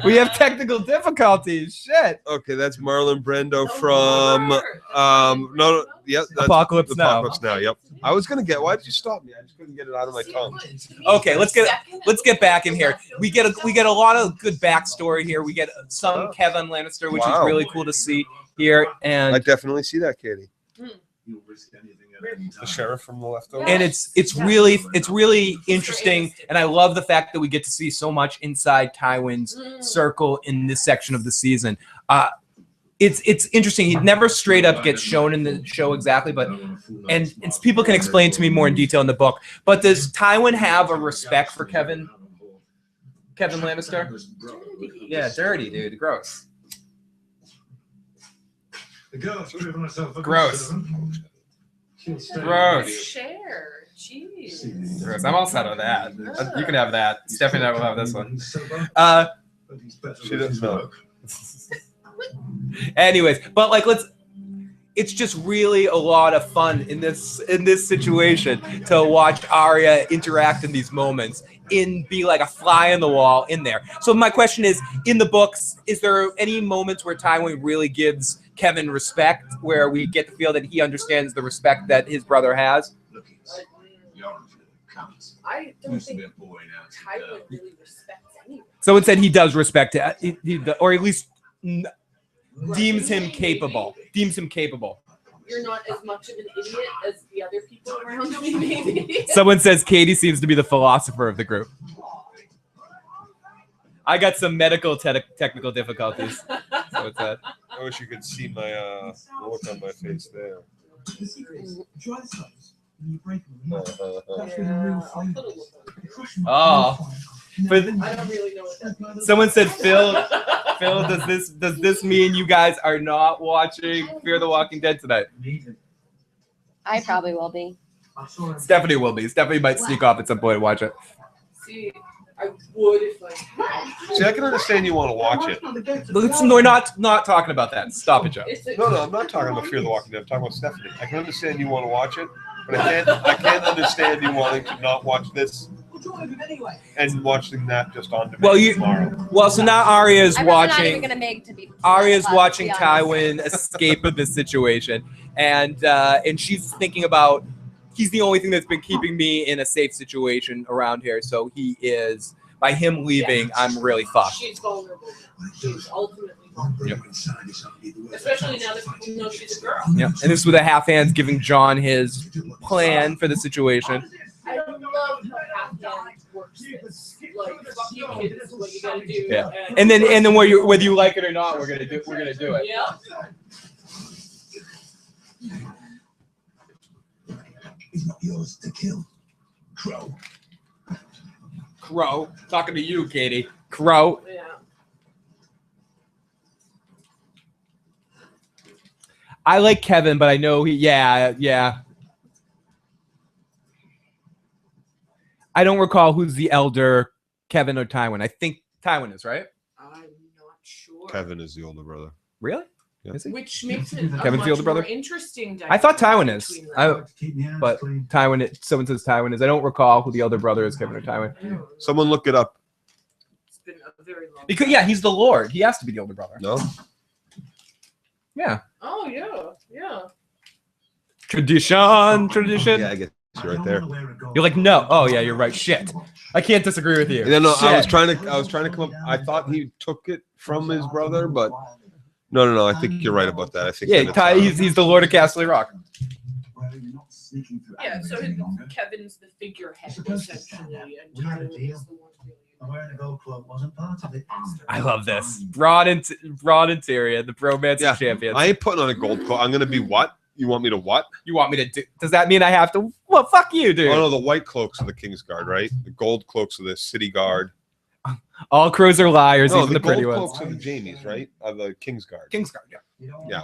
[SPEAKER 1] We have technical difficulties. Shit.
[SPEAKER 2] Okay, that's Marlon Brando from that's
[SPEAKER 1] Apocalypse Now.
[SPEAKER 2] Apocalypse Now. Yep. I was gonna get. Why did you stop me? I just couldn't get it out of my tongue.
[SPEAKER 1] Okay, let's get back in here. We get a lot of good backstory here. We get some Kevin Lannister, which is really cool to see here. And
[SPEAKER 2] I definitely see that, Katie. The sheriff from the leftovers.
[SPEAKER 1] And it's really interesting, and I love the fact that we get to see so much inside Tywin's circle in this section of the season. It's interesting. He never straight up gets shown in the show exactly, but and people can explain to me more in detail in the book. But does Tywin have a respect for Kevin Lannister? Yeah, dirty, dude. Gross. Gross.
[SPEAKER 3] Share. Jeez.
[SPEAKER 1] Gross. I'm all set with that. You can have that. Stephanie and I will have this one.
[SPEAKER 2] She doesn't know.
[SPEAKER 1] Anyways, but it's just really a lot of fun in this situation to watch Arya interact in these moments and be like a fly on the wall in there. So my question is, in the books, is there any moments where Tywin really gives Kevin respect, where we get the feel that he understands the respect that his brother has?
[SPEAKER 3] I don't think Tywin really respects anyone.
[SPEAKER 1] Someone said he does respect it, or at least deems him capable.
[SPEAKER 3] You're not as much of an idiot as the other people around me, maybe.
[SPEAKER 1] Someone says Katie seems to be the philosopher of the group. I got some medical technical difficulties. So it's that.
[SPEAKER 2] I wish you could see my look on my face there.
[SPEAKER 1] Oh.
[SPEAKER 3] I don't really know what that means.
[SPEAKER 1] Someone said, Phil, does this mean you guys are not watching Fear the Walking Dead tonight?
[SPEAKER 11] I probably will be.
[SPEAKER 1] Stephanie will be. Stephanie might sneak off at some point and watch it.
[SPEAKER 3] See, I would if I had.
[SPEAKER 2] See, I can understand you want to watch it.
[SPEAKER 1] We're not talking about that. Stop it, Joe.
[SPEAKER 2] No, I'm not talking about Fear the Walking Dead. I'm talking about Stephanie. I can understand you want to watch it, but I can't understand you wanting to not watch this and watching that just on demand tomorrow.
[SPEAKER 1] Well, so now Arya's
[SPEAKER 11] I'm
[SPEAKER 1] watching.
[SPEAKER 11] not even gonna make to be.
[SPEAKER 1] Arya's watching Tywin escape of this situation, and she's thinking about, he's the only thing that's been keeping me in a safe situation around here. So he is, by him leaving, I'm really fucked.
[SPEAKER 3] She's vulnerable. She's ultimately vulnerable.
[SPEAKER 1] Yep.
[SPEAKER 3] Especially now that people know she's a girl.
[SPEAKER 1] Yeah, and this is with a half hands giving Jon his plan for the situation.
[SPEAKER 3] I love how half works this. Like, fuck you, kid, this is what you gotta do.
[SPEAKER 1] Yeah, and then whether you like it or not, we're gonna do it.
[SPEAKER 3] Yeah.
[SPEAKER 5] It's not yours to kill. Crow.
[SPEAKER 1] Talking to you, Katie. Crow.
[SPEAKER 3] Yeah.
[SPEAKER 1] I like Kevin, but I know yeah. I don't recall who's the elder, Kevin or Tywin. I think Tywin is, right?
[SPEAKER 3] I'm not sure.
[SPEAKER 2] Kevin is the older brother.
[SPEAKER 1] Really? Is he?
[SPEAKER 3] Which makes it a
[SPEAKER 1] Kevin's
[SPEAKER 3] much
[SPEAKER 1] the older brother?
[SPEAKER 3] more interesting
[SPEAKER 1] I thought
[SPEAKER 3] dynamic
[SPEAKER 1] Tywin is.
[SPEAKER 3] between them.
[SPEAKER 1] But Tywin. Someone says Tywin is. I don't recall who the elder brother is, Kevin or Tywin.
[SPEAKER 2] Someone look it up.
[SPEAKER 3] It's been a very long
[SPEAKER 1] Because he's the Lord. He has to be the older brother.
[SPEAKER 2] No.
[SPEAKER 1] Yeah.
[SPEAKER 3] Oh yeah.
[SPEAKER 1] Tradition.
[SPEAKER 2] Yeah, I get you right there.
[SPEAKER 1] You're like, no. Oh yeah, you're right. Shit. I can't disagree with you.
[SPEAKER 2] No,
[SPEAKER 1] Shit.
[SPEAKER 2] I was trying to come up. I thought he took it from his brother, but no. I think you're right about that. I think that it's,
[SPEAKER 1] he's the Lord of Castle Rock.
[SPEAKER 3] Yeah, so Kevin's the figurehead essentially, and Tywin is the one
[SPEAKER 5] Wearing a gold cloak wasn't part of it.
[SPEAKER 1] I love this. Bron and Tyrion, the bromance of champions.
[SPEAKER 2] I ain't putting on a gold cloak. I'm gonna be what? You want me to what?
[SPEAKER 1] You want me to do? Does that mean I have to? Well, fuck you, dude.
[SPEAKER 2] Oh no, the white cloaks are the King's Guard, right? The gold cloaks are the City Guard.
[SPEAKER 1] All crows are liars,
[SPEAKER 2] No,
[SPEAKER 1] even the pretty
[SPEAKER 2] gold
[SPEAKER 1] ones.
[SPEAKER 2] cloaks are the Jamies, right? The King's Guard.
[SPEAKER 1] King's Guard, yeah.
[SPEAKER 2] Yeah,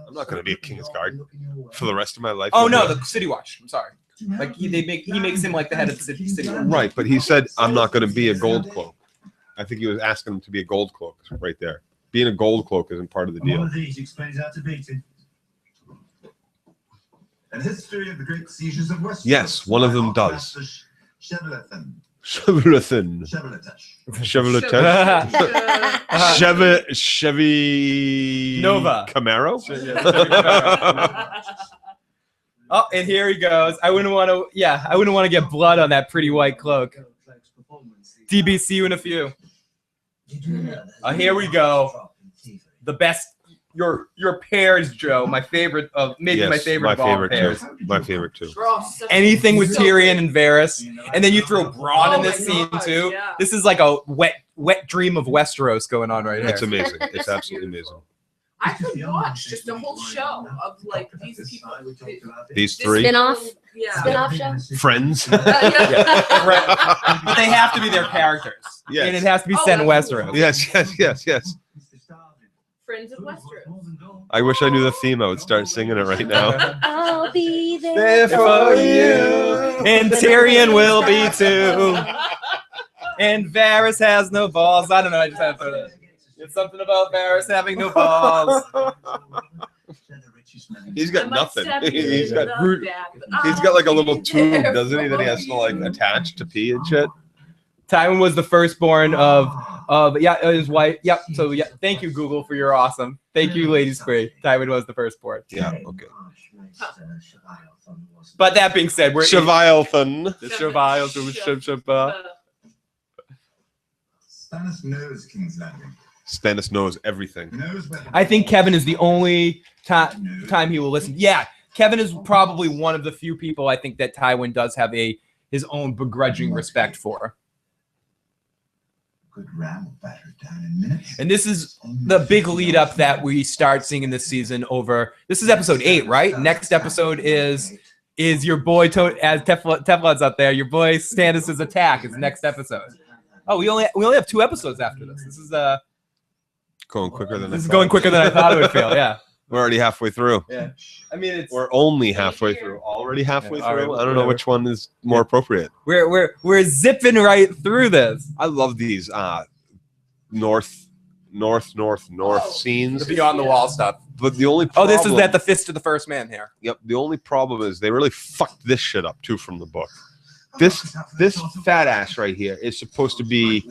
[SPEAKER 2] I'm not gonna be a King's Guard for the rest of my life.
[SPEAKER 1] Oh no, the City Watch. I'm sorry. Like he makes him like the head of the city.
[SPEAKER 2] Right, but he said I'm not gonna be a gold cloak. I think he was asking him to be a gold cloak right there. Being a gold cloak isn't part of the deal.
[SPEAKER 5] One of these explains how to beat it. And history of the great sieges of Westeros.
[SPEAKER 2] Yes, one of them does.
[SPEAKER 5] Chevelethan.
[SPEAKER 2] Chevy
[SPEAKER 1] Nova
[SPEAKER 2] Camaro.
[SPEAKER 1] Oh, and here he goes. I wouldn't want to get blood on that pretty white cloak. DB, see you in a few. Here we go. The best. Your pairs, Joe. My favorite of maybe my favorite of all pairs.
[SPEAKER 2] My favorite too.
[SPEAKER 1] Anything with Tyrion and Varys, and then you throw Bronn in this scene too. Yeah. This is like a wet dream of Westeros going on right here.
[SPEAKER 2] It's amazing. It's absolutely amazing.
[SPEAKER 3] I could watch just a whole show of like these people.
[SPEAKER 2] These three
[SPEAKER 11] spin-off show.
[SPEAKER 2] Friends.
[SPEAKER 1] But they have to be their characters.
[SPEAKER 2] Yes.
[SPEAKER 1] And it has to be set in Westeros.
[SPEAKER 2] Yes.
[SPEAKER 3] Friends of Westeros.
[SPEAKER 2] I wish I knew the theme. I would start singing it right now.
[SPEAKER 11] I'll be there
[SPEAKER 1] for you, and Tyrion will be too. And Varys has no balls. I don't know. I just had to throw that. It's something about Varys having no balls.
[SPEAKER 2] He's got nothing. He's got like a little tube, doesn't he? That he has to like attach to pee and shit.
[SPEAKER 1] Tywin was the firstborn of his wife. Yep. So yeah, thank you, Google, for your awesome. Thank you, Ladies Free. Tywin was the firstborn.
[SPEAKER 2] Yeah. Okay.
[SPEAKER 1] But that being said, we're
[SPEAKER 2] Chevilethan.
[SPEAKER 1] The Chevilethan.
[SPEAKER 5] Stannis knows King's Landing.
[SPEAKER 2] Stannis knows everything.
[SPEAKER 1] I think Kevin is the only time he will listen. Yeah, Kevin is probably one of the few people I think that Tywin does have his own begrudging respect for.
[SPEAKER 5] Could ram batter down in minutes.
[SPEAKER 1] And this is the big lead up that we start seeing in this season over. This is episode 8, right? Next episode is your boy as Teflon's up there. Your boy Stannis' attack is next episode. Oh, we only have 2 episodes after this. This is
[SPEAKER 2] going quicker than
[SPEAKER 1] this is going quicker than I thought it would feel. Yeah.
[SPEAKER 2] We're already halfway through.
[SPEAKER 1] Yeah. I mean,
[SPEAKER 2] we're only halfway through. Already halfway through. I don't know which one is more appropriate.
[SPEAKER 1] We're zipping right through this.
[SPEAKER 2] I love these north scenes.
[SPEAKER 1] The beyond the wall stuff.
[SPEAKER 2] But the only problem,
[SPEAKER 1] this is the fist of the first man here.
[SPEAKER 2] Yep. The only problem is they really fucked this shit up too from the book. This fat ass right here is supposed to be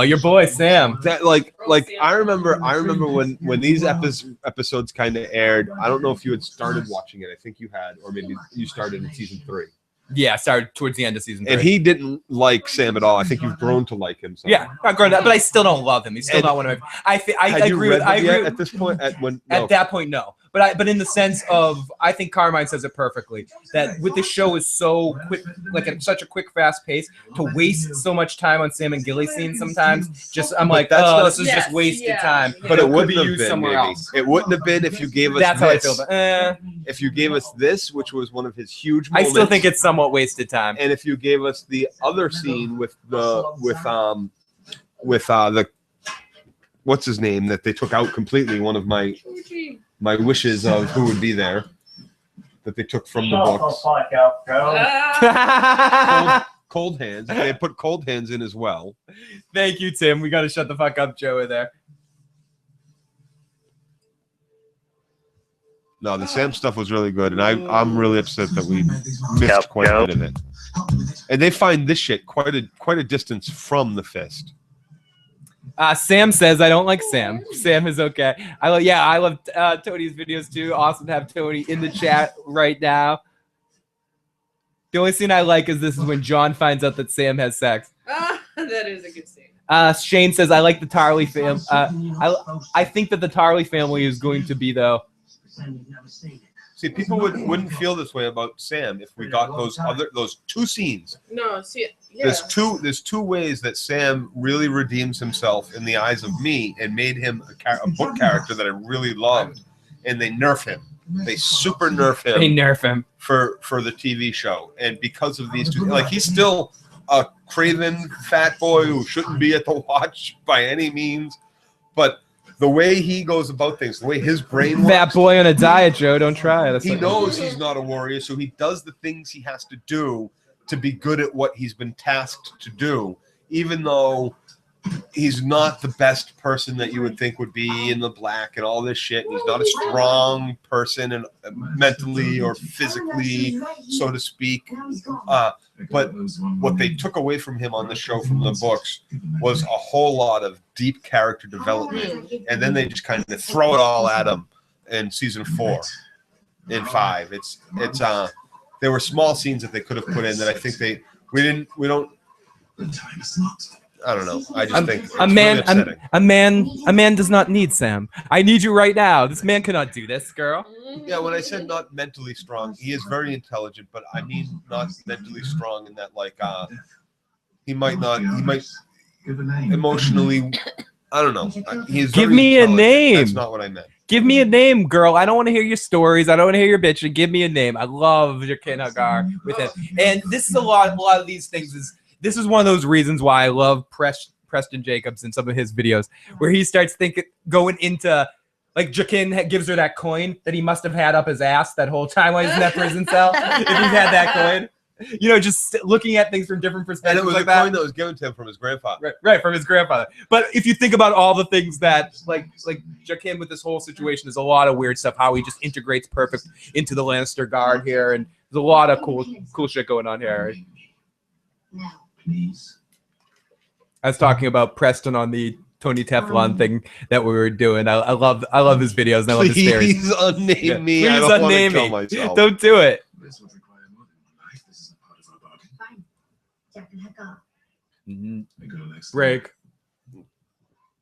[SPEAKER 1] your boy Sam.
[SPEAKER 2] That like I remember when these episodes kind of aired. I don't know if you had started watching it. I think you had, or maybe you started in season 3.
[SPEAKER 1] Yeah, I started towards the end of season 3.
[SPEAKER 2] And he didn't like Sam at all. I think you've grown to like him.
[SPEAKER 1] Yeah, I've grown up, but I still don't love him. He's still not one of my. I agree with.
[SPEAKER 2] At this point, at
[SPEAKER 1] that point, no. But in the sense of, I think Carmine says it perfectly, that with the show is so quick, like at such a quick, fast pace, to waste so much time on Sam and Gilly scenes sometimes, just I'm like, this is just wasted time.
[SPEAKER 2] But it wouldn't
[SPEAKER 1] be
[SPEAKER 2] have
[SPEAKER 1] used
[SPEAKER 2] been
[SPEAKER 1] somewhere else.
[SPEAKER 2] It wouldn't have been if you gave us
[SPEAKER 1] That's
[SPEAKER 2] this.
[SPEAKER 1] how I feel.
[SPEAKER 2] If you gave us this, which was one of his huge
[SPEAKER 1] I
[SPEAKER 2] moments,
[SPEAKER 1] still think it's somewhat wasted time.
[SPEAKER 2] and if you gave us the other scene with the what's his name that they took out completely, one of my wishes of who would be there that they took from the books. Cold Hands. They put Cold Hands in as well.
[SPEAKER 1] Thank you, Tim. We got to shut the fuck up, Joe, in there.
[SPEAKER 2] No, the Sam stuff was really good, and I'm really upset that we missed quite a bit of it. And they find this shit quite a distance from the Fist.
[SPEAKER 1] Sam says I don't like Sam. Sam is okay. I love Tony's videos too. Awesome to have Tony in the chat right now. The only scene I like is when Jon finds out that Sam has sex.
[SPEAKER 3] That is a good scene.
[SPEAKER 1] Shane says I like the Tarly family. I think that the Tarly family is going to be though.
[SPEAKER 2] See, people wouldn't feel this way about Sam if we got those two scenes.
[SPEAKER 3] No, see, yeah.
[SPEAKER 2] There's two ways that Sam really redeems himself in the eyes of me and made him a book character that I really loved, and they nerf him. They super nerf him.
[SPEAKER 1] They nerf him
[SPEAKER 2] for the TV show, and because of these two, like he's still a craven fat boy who shouldn't be at the watch by any means, but the way he goes about things, the way his brain works.
[SPEAKER 1] Fat boy on a diet, Joe. Don't try it.
[SPEAKER 2] He knows he's not a warrior, so he does the things he has to do to be good at what he's been tasked to do, even though he's not the best person that you would think would be in the black and all this shit. He's not a strong person and mentally or physically, so to speak. But what they took away from him on the show from the books was a whole lot of deep character development, and then they just kind of throw it all at him in season 4 and 5. There were small scenes that they could have put in that I think we don't. I don't know. I just think
[SPEAKER 1] a man does not need Sam. I need you right now. This man cannot do this, girl.
[SPEAKER 2] Yeah, when I said not mentally strong, he is very intelligent, but I mean not mentally strong in that he might emotionally, I don't know.
[SPEAKER 1] Give me a name.
[SPEAKER 2] That's not what I meant.
[SPEAKER 1] Give me a name, girl. I don't want to hear your stories. I don't want to hear your bitching. Give me a name. I love your Ken Hagar with it. And this is a lot of these things this is one of those reasons why I love Preston Jacobs in some of his videos, where he starts going into, like, Jaqen gives her that coin that he must have had up his ass that whole time while he's in that prison cell. If he's had that coin. Just looking at things from different perspectives.
[SPEAKER 2] And it was a coin that was given to him from his grandfather.
[SPEAKER 1] Right, from his grandfather. But if you think about all the things that, like Jaqen with this whole situation, there's a lot of weird stuff, how he just integrates perfect into the Lannister guard here, and there's a lot of cool shit going on here.
[SPEAKER 10] Now, please.
[SPEAKER 1] I was talking about Preston on the Tony Teflon thing that we were doing. I love his videos and I love his theories.
[SPEAKER 2] Please unname me.
[SPEAKER 1] Please
[SPEAKER 2] I don't want to
[SPEAKER 1] unname
[SPEAKER 2] kill
[SPEAKER 1] me.
[SPEAKER 2] myself.
[SPEAKER 1] Don't do it. Break.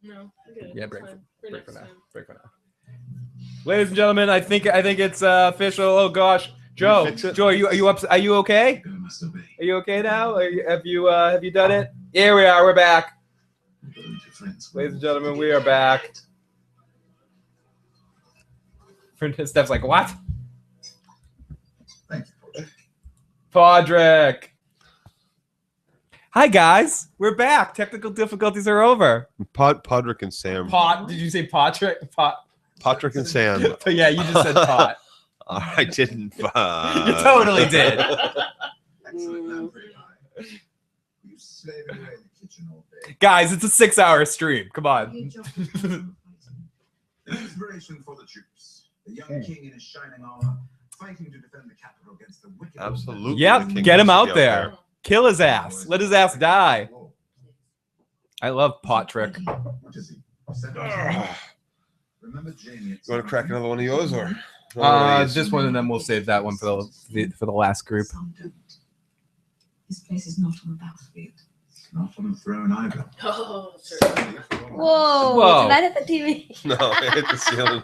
[SPEAKER 3] No, good.
[SPEAKER 1] Yeah, break.
[SPEAKER 3] Fine.
[SPEAKER 1] Break for now.
[SPEAKER 3] Time.
[SPEAKER 1] Break for now. Ladies and gentlemen, I think it's official. Oh gosh, Joe, are you okay? Are you okay now? Have you done it? Here we are. We're back. Ladies and gentlemen, we are back. Steph's like, what? Podrick. Hi guys, we're back. Technical difficulties are over.
[SPEAKER 2] Podrick and Sam.
[SPEAKER 1] Did you say Podrick?
[SPEAKER 2] Podrick and Sam.
[SPEAKER 1] Yeah, you just said pot.
[SPEAKER 2] I didn't.
[SPEAKER 1] You totally did. Guys, it's a 6-hour stream. Come on.
[SPEAKER 16] Inspiration for the troops. The young king in his shining armor, fighting to defend the capital against the wicked.
[SPEAKER 2] Absolutely.
[SPEAKER 1] Yep, get him out there. Kill his ass. Let his ass die. I love Podrick.
[SPEAKER 2] You want to crack another one of yours, or?
[SPEAKER 1] This one, and then we'll save that one for the last group.
[SPEAKER 10] This place is not on the battlefield.
[SPEAKER 16] Not on the throne either.
[SPEAKER 3] Oh,
[SPEAKER 11] Whoa. Did that hit the TV?
[SPEAKER 2] No, it hit the ceiling,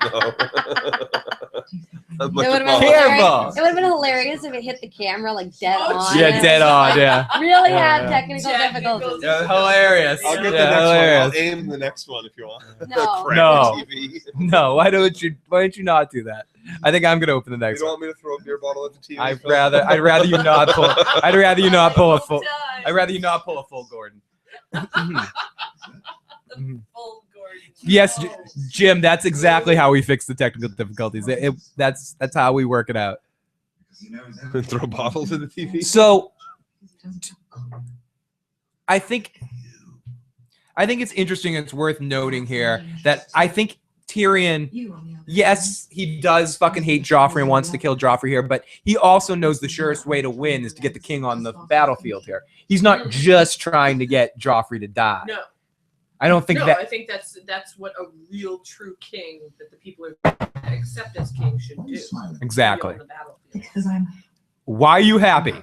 [SPEAKER 11] It would have been hilarious if it hit the camera like dead on.
[SPEAKER 1] Yeah, dead on, yeah.
[SPEAKER 11] Really had technical difficulties.
[SPEAKER 1] Yeah, hilarious.
[SPEAKER 2] I'll get the next one. I'll aim the next one if you want.
[SPEAKER 1] No. Why don't you not do that? I think I'm gonna open the next
[SPEAKER 2] one.
[SPEAKER 1] one.
[SPEAKER 2] You don't want me to throw a beer bottle at the TV?
[SPEAKER 1] I'd rather you not pull. I'd rather you not pull a full. I'd rather you not pull a full Gordon. Yes, Jim. That's exactly how we fix the technical difficulties. That's how we work it out.
[SPEAKER 2] Throw bottles at the TV.
[SPEAKER 1] So, I think it's interesting. It's worth noting here that I think Tyrion, yes, he does fucking hate Joffrey and wants to kill Joffrey here, but he also knows the surest way to win is to get the king on the battlefield here. He's not just trying to get Joffrey to die.
[SPEAKER 3] No.
[SPEAKER 1] I don't think
[SPEAKER 3] no,
[SPEAKER 1] that.
[SPEAKER 3] I think that's what a real true king that the people are accept as king should do.
[SPEAKER 1] Exactly.
[SPEAKER 10] Because I'm.
[SPEAKER 1] Why are you happy?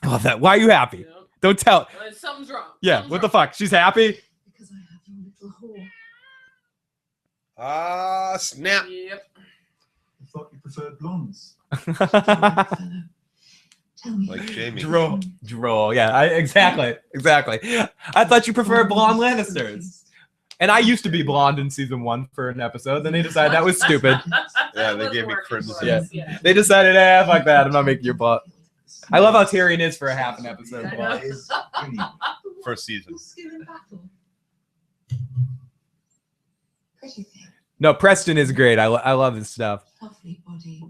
[SPEAKER 1] I love that. Why are you happy?
[SPEAKER 3] You know?
[SPEAKER 1] Don't tell.
[SPEAKER 3] Something's wrong.
[SPEAKER 1] Yeah,
[SPEAKER 3] Something's
[SPEAKER 1] what the fuck? She's happy?
[SPEAKER 10] Because I have your little whore.
[SPEAKER 2] Ah, snap.
[SPEAKER 3] Yep.
[SPEAKER 12] I thought you preferred blondes.
[SPEAKER 10] Tell me.
[SPEAKER 2] Like Jamie.
[SPEAKER 1] Droll. Yeah, exactly. I thought you preferred blonde Lannisters. And I used to be blonde in season 1 for an episode. Then they decided that was stupid.
[SPEAKER 2] Yeah, they gave me crimson.
[SPEAKER 1] Yeah. They decided, fuck that. I'm not making your butt. I love how Tyrion is for a half an episode.
[SPEAKER 2] First season.
[SPEAKER 10] Pretty thing.
[SPEAKER 1] No, Preston is great. I love his stuff.
[SPEAKER 10] Lovely body.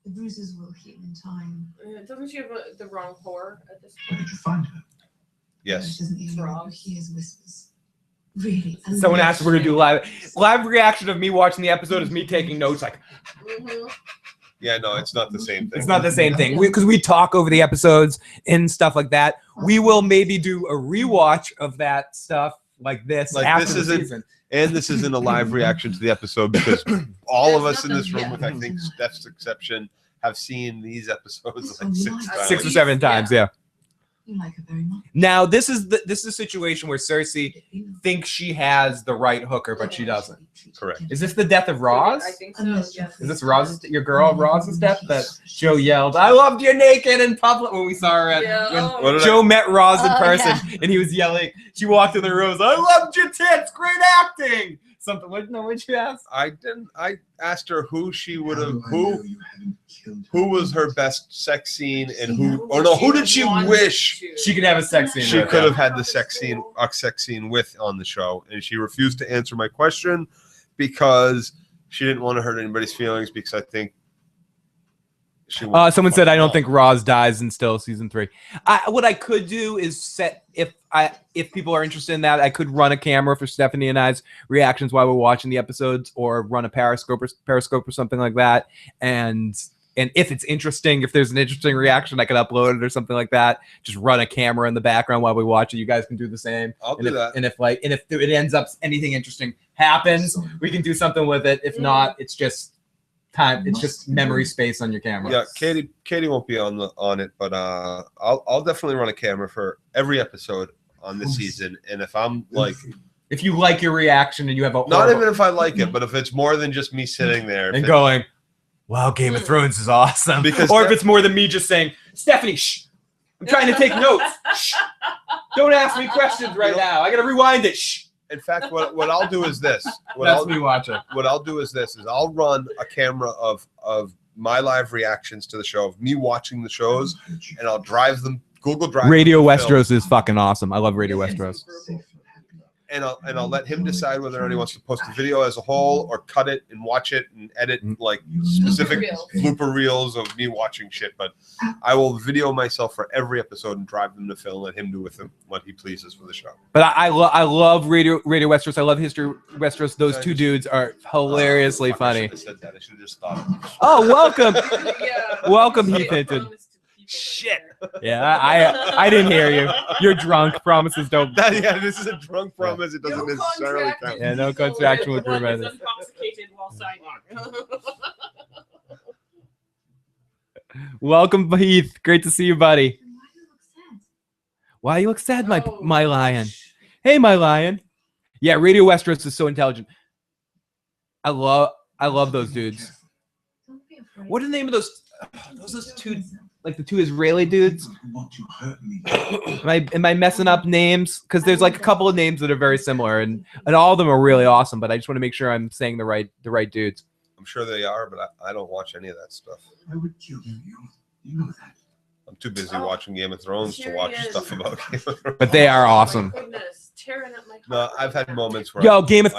[SPEAKER 10] The bruises will heal in time.
[SPEAKER 3] Doesn't she have the wrong whore at this point?
[SPEAKER 12] Where did you find her?
[SPEAKER 2] Yes.
[SPEAKER 10] Doesn't even know who hears whispers. Really.
[SPEAKER 1] Someone asked if we're gonna do live reaction of me watching the episode is me taking notes like.
[SPEAKER 2] Yeah, no, it's not the same thing.
[SPEAKER 1] It's not the same thing because we talk over the episodes and stuff like that. We will maybe do a rewatch of that stuff like this.
[SPEAKER 2] Like
[SPEAKER 1] after
[SPEAKER 2] this
[SPEAKER 1] the
[SPEAKER 2] isn't,
[SPEAKER 1] season.
[SPEAKER 2] and this isn't a live reaction to the episode because all of us in this room, with I think Steph's exception, have seen these episodes like 6 times.
[SPEAKER 1] 6 or 7 times, yeah.
[SPEAKER 10] You like her very much.
[SPEAKER 1] Now this is a situation where Cersei thinks she has the right hooker, but she doesn't.
[SPEAKER 2] Correct.
[SPEAKER 1] Is this the death of Roz?
[SPEAKER 3] I think so. Yes.
[SPEAKER 1] Is this your girl Roz's death that Joe yelled, "I loved you naked in public" when we saw her at when Joe met Roz in person and he was yelling. She walked in the rose, "I loved your tits, great acting." Something. What'd you ask?
[SPEAKER 2] I didn't. I asked her who she would have. Who was her best sex scene and who? Or no, who did she wish
[SPEAKER 1] she could have a sex scene?
[SPEAKER 2] She could have had the sex scene with on the show, and she refused to answer my question because she didn't want to hurt anybody's feelings. Because I think she.
[SPEAKER 1] Someone said I don't think Roz dies in still season 3. What I could do is set if people are interested in that, I could run a camera for Stephanie and I's reactions while we're watching the episodes, or run a periscope or something like that, and if it's interesting, if there's an interesting reaction, I could upload it or something like that. Just run a camera in the background while we watch it. You guys can do the same.
[SPEAKER 2] I'll do that.
[SPEAKER 1] And if it ends up anything interesting happens, we can do something with it. If not, it's just time. It's just memory space on your camera.
[SPEAKER 2] Yeah, Katie won't be on it, but I'll definitely run a camera for every episode on this season. And if I'm like,
[SPEAKER 1] if you like your reaction and you have a
[SPEAKER 2] not even if I like it, but if it's more than just me sitting there
[SPEAKER 1] and going, "Wow, Game of Thrones is awesome," or if it's more than me just saying, "Stephanie, shh, I'm trying to take notes. Shh, don't ask me questions right now. I gotta rewind it. Shh."
[SPEAKER 2] In fact, what I'll do is this.
[SPEAKER 1] Me watching.
[SPEAKER 2] What I'll do is this: I'll run a camera of my live reactions to the show, of me watching the shows, and I'll drive them. Google Drive.
[SPEAKER 1] Radio Westeros is fucking awesome. I love Radio Westeros.
[SPEAKER 2] And I'll let him decide whether or not he wants to post the video as a whole or cut it and watch it and edit like specific blooper reels of me watching shit. But I will video myself for every episode and drive them to Phil and let him do with them what he pleases for the show.
[SPEAKER 1] But I love Radio Westeros. I love History Westeros. Those two dudes are hilariously funny.
[SPEAKER 2] I should have said that. I should have just thought.
[SPEAKER 1] Oh, welcome, welcome, Heath Hinton. Shit. Yeah, I didn't hear you. You're drunk. Promises don't.
[SPEAKER 2] Yeah, this is a drunk promise. It doesn't necessarily count.
[SPEAKER 1] Yeah, no contraction with roommate.
[SPEAKER 3] Intoxicated while signing.
[SPEAKER 1] Welcome, Heath. Great to see you, buddy. Why you look sad, my lion? Hey, my lion. Yeah, Radio Westeros is so intelligent. I love those dudes. What are the name of those? Those two, like the two Israeli dudes. Am I messing up names? Because there's like a couple of names that are very similar, and all of them are really awesome. But I just want to make sure I'm saying the right dudes.
[SPEAKER 2] I'm sure they are, but I don't watch any of that stuff.
[SPEAKER 12] I would kill you. You know that.
[SPEAKER 2] I'm too busy watching Game of Thrones to watch stuff about Game of Thrones.
[SPEAKER 1] But they are awesome.
[SPEAKER 2] No, I've had moments where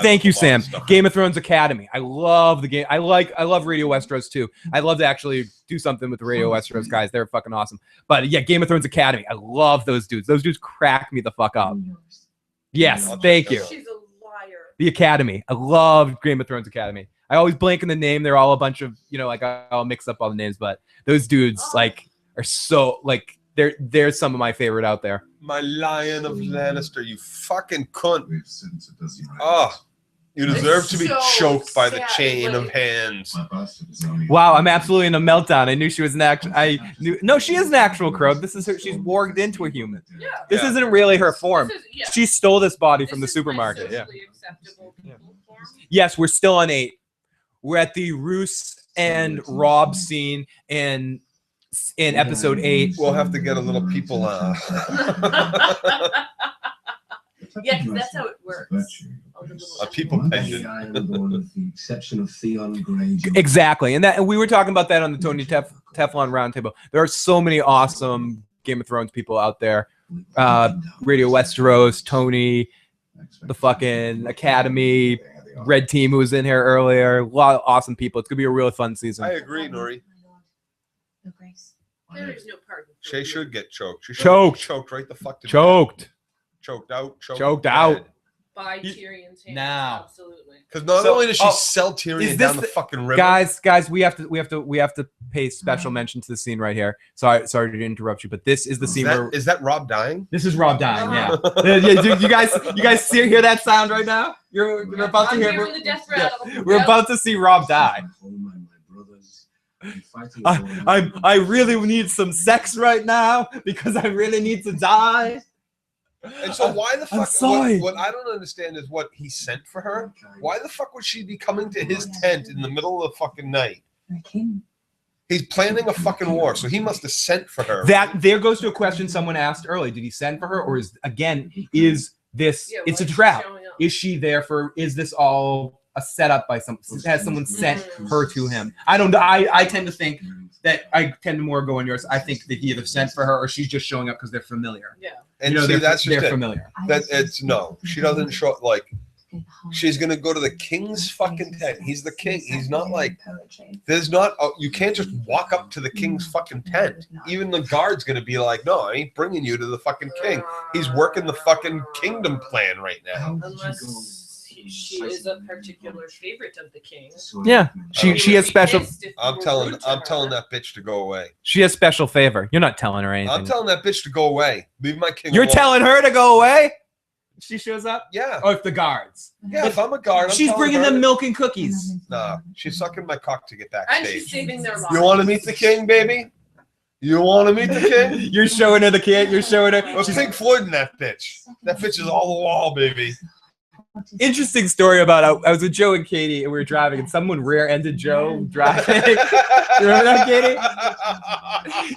[SPEAKER 1] thank you, Sam. Game of Thrones Academy. I love the game. I love Radio Westeros too. I'd love to actually do something with the Radio Westeros guys. They're fucking awesome. But yeah, Game of Thrones Academy. I love those dudes. Those dudes crack me the fuck up. Yes, thank you.
[SPEAKER 3] She's a liar.
[SPEAKER 1] The Academy. I love Game of Thrones Academy. I always blank in the name. They're all a bunch of, like I'll mix up all the names, but those dudes are so they're some of my favorite out there.
[SPEAKER 2] My Lion of Lannister, you fucking cunt. Oh, you deserve to be choked by the chain of hands.
[SPEAKER 1] Wow, I'm absolutely in a meltdown. I knew she was an actual. No, she is an actual crow. This is her. She's warged into a human. Yeah. This isn't really her form. She stole this body from the supermarket. Yeah. Yes, we're still on 8. We're at the Roose and Rob scene in episode 8.
[SPEAKER 2] We'll have to get a little people.
[SPEAKER 3] Yeah, because that's how it works.
[SPEAKER 2] A people pension.
[SPEAKER 5] With the exception of Theon Greyjoy.
[SPEAKER 1] Exactly, and we were talking about that on the Tony Teflon Roundtable. There are so many awesome Game of Thrones people out there. Radio Westeros, Tony, the fucking Academy, Red Team who was in here earlier. A lot of awesome people. It's gonna be a really fun season.
[SPEAKER 2] I agree, Nori.
[SPEAKER 3] No grace. There is no pardon.
[SPEAKER 2] Shay should get choked. She should
[SPEAKER 1] Choked.
[SPEAKER 2] Get choked right the fuck to
[SPEAKER 1] Choked.
[SPEAKER 2] death. Choked out.
[SPEAKER 1] Choked out.
[SPEAKER 3] By Tyrion's hands.
[SPEAKER 1] Now.
[SPEAKER 3] Absolutely.
[SPEAKER 2] Because not only does she sell Tyrion down the fucking river.
[SPEAKER 1] Guys, we have to pay special mention to the scene right here. Sorry to interrupt you, but this is the scene where
[SPEAKER 2] is that Rob dying?
[SPEAKER 1] This is Rob dying. Yeah. Dude, you guys hear that sound right now? You're about to hear. We're about to see Rob die. I really need some sex right now because I really need to die.
[SPEAKER 2] And so why the fuck?
[SPEAKER 1] I'm sorry.
[SPEAKER 2] What I don't understand is what he sent for her. Why the fuck would she be coming to his tent in the middle of the fucking night? He's planning a fucking war, so he must have sent for her.
[SPEAKER 1] That there goes to a question someone asked early. Did he send for her, or is this? It's a trap. Is she there for? Is this all a setup by some? Has someone sent her to him? I don't know. I tend to think that I tend to more go on yours. I think that he either sent for her or she's just showing up because they're familiar.
[SPEAKER 3] Yeah.
[SPEAKER 2] And see, that's just
[SPEAKER 1] they're familiar.
[SPEAKER 2] That it's no. She doesn't show like. She's gonna go to the king's fucking tent. He's the king. He's not like. There's not. You can't just walk up to the king's fucking tent. Even the guard's gonna be like, no, I ain't bringing you to the fucking king. He's working the fucking kingdom plan right now.
[SPEAKER 3] Unless she is a particular favorite of the king.
[SPEAKER 1] Yeah, she has special.
[SPEAKER 2] I'm telling that bitch to go away.
[SPEAKER 1] She has special favor. You're not telling her anything.
[SPEAKER 2] I'm telling that bitch to go away. Leave my king.
[SPEAKER 1] You're
[SPEAKER 2] alone.
[SPEAKER 1] telling her to go away. She shows up.
[SPEAKER 2] Yeah.
[SPEAKER 1] Or if the guards.
[SPEAKER 2] Yeah, if I'm a guard,
[SPEAKER 1] she's bringing them milk and cookies.
[SPEAKER 2] Nah, she's sucking my cock to get
[SPEAKER 3] And
[SPEAKER 2] backstage.
[SPEAKER 3] she's saving their lives.
[SPEAKER 2] You want to meet the king, baby? You want to meet the king?
[SPEAKER 1] You're showing her the king. You're showing her.
[SPEAKER 2] Well, Pink Floyd in that bitch. That bitch is all the wall, baby.
[SPEAKER 1] Interesting story about I was with Joe and Katie and we were driving and someone rear-ended Joe driving. You remember that, Katie?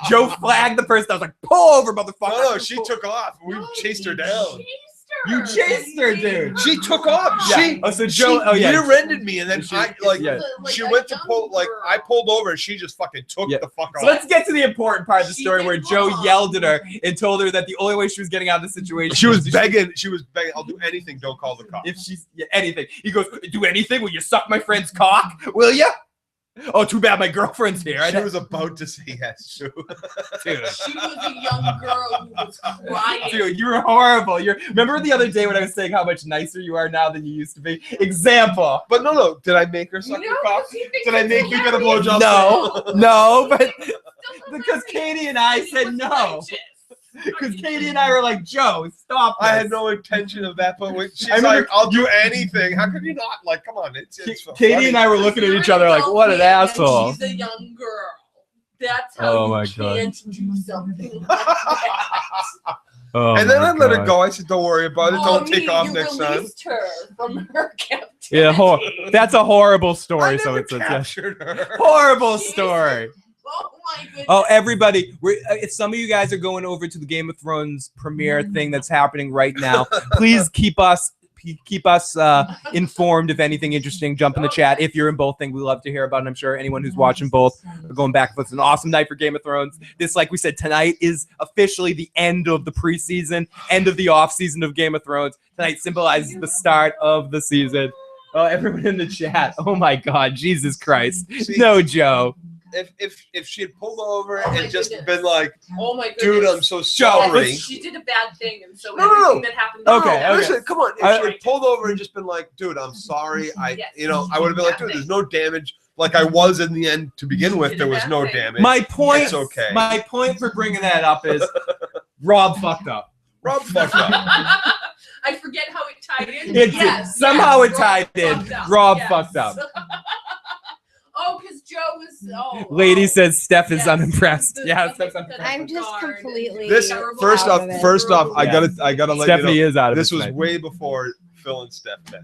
[SPEAKER 1] Joe flagged the person. I was like, pull over, motherfucker.
[SPEAKER 2] No, she took off. We chased her down.
[SPEAKER 1] You chased her, dude.
[SPEAKER 2] She took off.
[SPEAKER 1] Yeah. So Joe,
[SPEAKER 2] she rear-ended me, and then she went to pull. Like I pulled over, and she just fucking took the fuck off.
[SPEAKER 1] So let's get to the important part of the story where Joe yelled at her and told her that the only way she was getting out of the situation.
[SPEAKER 2] She was begging. She was begging. I'll do anything. Don't call the cops.
[SPEAKER 1] If she's anything, he goes, do anything. Will you suck my friend's cock? Will you? Oh, too bad my girlfriend's here.
[SPEAKER 2] She was about to say yes, too.
[SPEAKER 1] Dude.
[SPEAKER 3] She was a young girl who was crying.
[SPEAKER 1] Dude, you were horrible. Remember the other day when I was saying how much nicer you are now than you used to be? Example.
[SPEAKER 2] But no. Did I make her suck your cock? Did I make you get a blowjob?
[SPEAKER 1] No, but because Katie and I said no. Because Katie and I were like, Joe, stop this.
[SPEAKER 2] I had no intention of that, but she's like, I'll do anything. How could you not? Like, come on. It's
[SPEAKER 1] Katie
[SPEAKER 2] funny.
[SPEAKER 1] and I were looking at each other like, what an asshole.
[SPEAKER 3] She's a young girl. That's how you can't do something like that.
[SPEAKER 2] And then I let her go. I said, don't worry about it. Don't take off next time.
[SPEAKER 3] You released her from her captivity.
[SPEAKER 1] Yeah, that's a horrible story.
[SPEAKER 2] I never captured her.
[SPEAKER 1] Horrible story.
[SPEAKER 3] Oh my goodness.
[SPEAKER 1] Oh, everybody! If some of you guys are going over to the Game of Thrones premiere thing that's happening right now, please keep us informed. If anything interesting, jump in the chat. If you're in both things, we love to hear about it. I'm sure anyone who's watching both are going back. It's an awesome night for Game of Thrones. This, like we said, tonight is officially the end of the preseason, end of the off season of Game of Thrones. Tonight symbolizes the start of the season. Oh, everyone in the chat! Oh my God, Jesus Christ! No, Joe.
[SPEAKER 2] if she had pulled over and just been like,
[SPEAKER 3] oh my goodness,
[SPEAKER 2] dude, I'm so sorry.
[SPEAKER 3] She did a bad thing, and so
[SPEAKER 2] No.
[SPEAKER 3] everything that happened.
[SPEAKER 2] Listen, come on. If she had pulled over and just been like, dude, I'm sorry. I would have been like, dude, there's no damage. Like I was in the end to begin with, there was no damage.
[SPEAKER 1] My point.
[SPEAKER 2] It's okay.
[SPEAKER 1] My point for bringing that up is Rob fucked up.
[SPEAKER 2] Rob fucked up.
[SPEAKER 3] I forget how it tied in.
[SPEAKER 1] Somehow it tied in. Rob fucked up.
[SPEAKER 3] Oh, because Joe was.
[SPEAKER 1] Lady says Steph is unimpressed. Yeah, Steph's unimpressed.
[SPEAKER 11] I'm just completely.
[SPEAKER 2] This first off, I gotta let
[SPEAKER 1] Stephanie
[SPEAKER 2] you know.
[SPEAKER 1] is out of
[SPEAKER 2] this
[SPEAKER 1] it
[SPEAKER 2] was
[SPEAKER 1] tonight.
[SPEAKER 2] way before Phil and Steph met.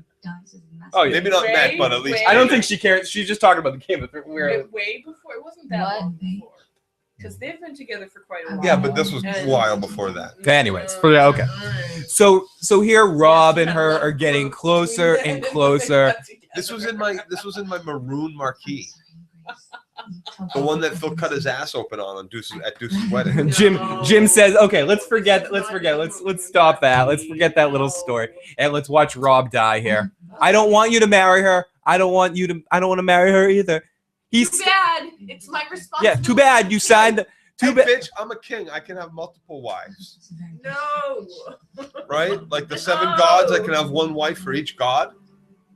[SPEAKER 1] Oh, yeah.
[SPEAKER 2] Maybe not met, but at least
[SPEAKER 1] I don't think she cares. She's just talking about the Game of Thrones.
[SPEAKER 3] Way before. It wasn't that long before. Because they've been together for quite a while.
[SPEAKER 2] Yeah, but this was a while before that.
[SPEAKER 1] Anyways, okay. So here Rob and her are getting closer and closer.
[SPEAKER 2] This was in my maroon marquee. The one that Phil cut his ass open on Deuce's wedding.
[SPEAKER 1] Jim says, "Okay, let's forget. Let's stop that. Let's forget that little story and let's watch Rob die here. I don't want you to marry her. I don't want to marry her either."
[SPEAKER 3] Too bad. It's my responsibility.
[SPEAKER 1] Yeah, too bad you signed.
[SPEAKER 2] Bitch, I'm a king. I can have multiple wives.
[SPEAKER 3] No.
[SPEAKER 2] Right? Like the 7 gods, I can have one wife for each god.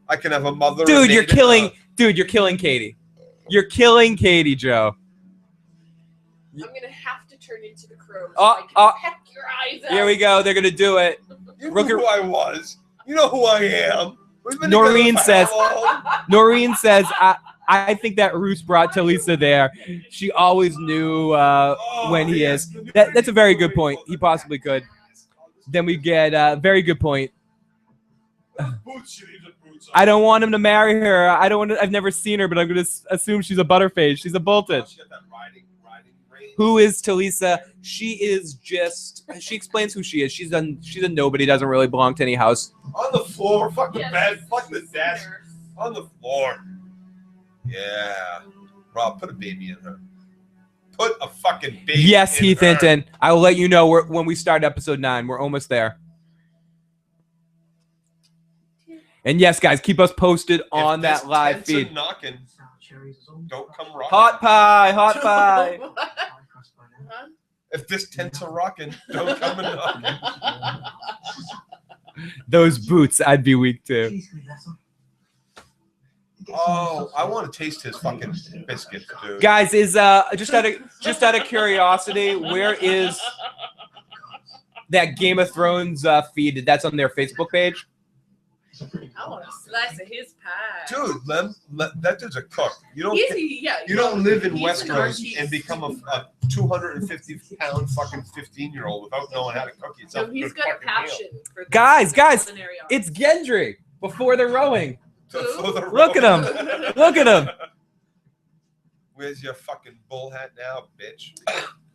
[SPEAKER 2] I can have a mother.
[SPEAKER 1] Dude, you're killing Katie. You're killing Katie, Joe.
[SPEAKER 3] I'm gonna have to turn into the crows. Peck your eyes out.
[SPEAKER 1] Here we go. They're gonna do it.
[SPEAKER 2] You know who I was. You know who I am.
[SPEAKER 1] Noreen says, I think that Roos brought Talisa there. She always knew when he is. That's a very good point. He possibly could. Then we get a very good point. I don't want him to marry her. I've never seen her, but I'm going to assume she's a butterface. She's a bolted. Who is Talisa? She explains who she is. She's a nobody, doesn't really belong to any house.
[SPEAKER 2] On the floor, fuck the bed, fuck the desk. On the floor. Yeah. Rob, put a baby in her. Put a fucking baby
[SPEAKER 1] Yes,
[SPEAKER 2] in
[SPEAKER 1] Heath
[SPEAKER 2] her.
[SPEAKER 1] Hinton. I will let you know when we start episode 9. We're almost there. And yes, guys, keep us posted on that live feed.
[SPEAKER 2] Knocking, don't come rocking.
[SPEAKER 1] Hot pie.
[SPEAKER 2] If this tent's a rocking, don't come and knocking.
[SPEAKER 1] Those boots, I'd be weak too.
[SPEAKER 2] Oh, I want to taste his fucking biscuits, dude.
[SPEAKER 1] Guys, is just out of curiosity, where is that Game of Thrones feed? That's on their Facebook page.
[SPEAKER 3] I want a slice of his pie.
[SPEAKER 2] Dude, that dude's a cook. You don't.
[SPEAKER 3] You
[SPEAKER 2] don't live in Westeros and become a 250-pound fucking 15-year-old without knowing how to cook yourself.
[SPEAKER 3] No, he's got a passion for
[SPEAKER 1] Guys, it's Gendry before they're rowing. Look at him. Look at him.
[SPEAKER 2] Where's your fucking bull hat now, bitch?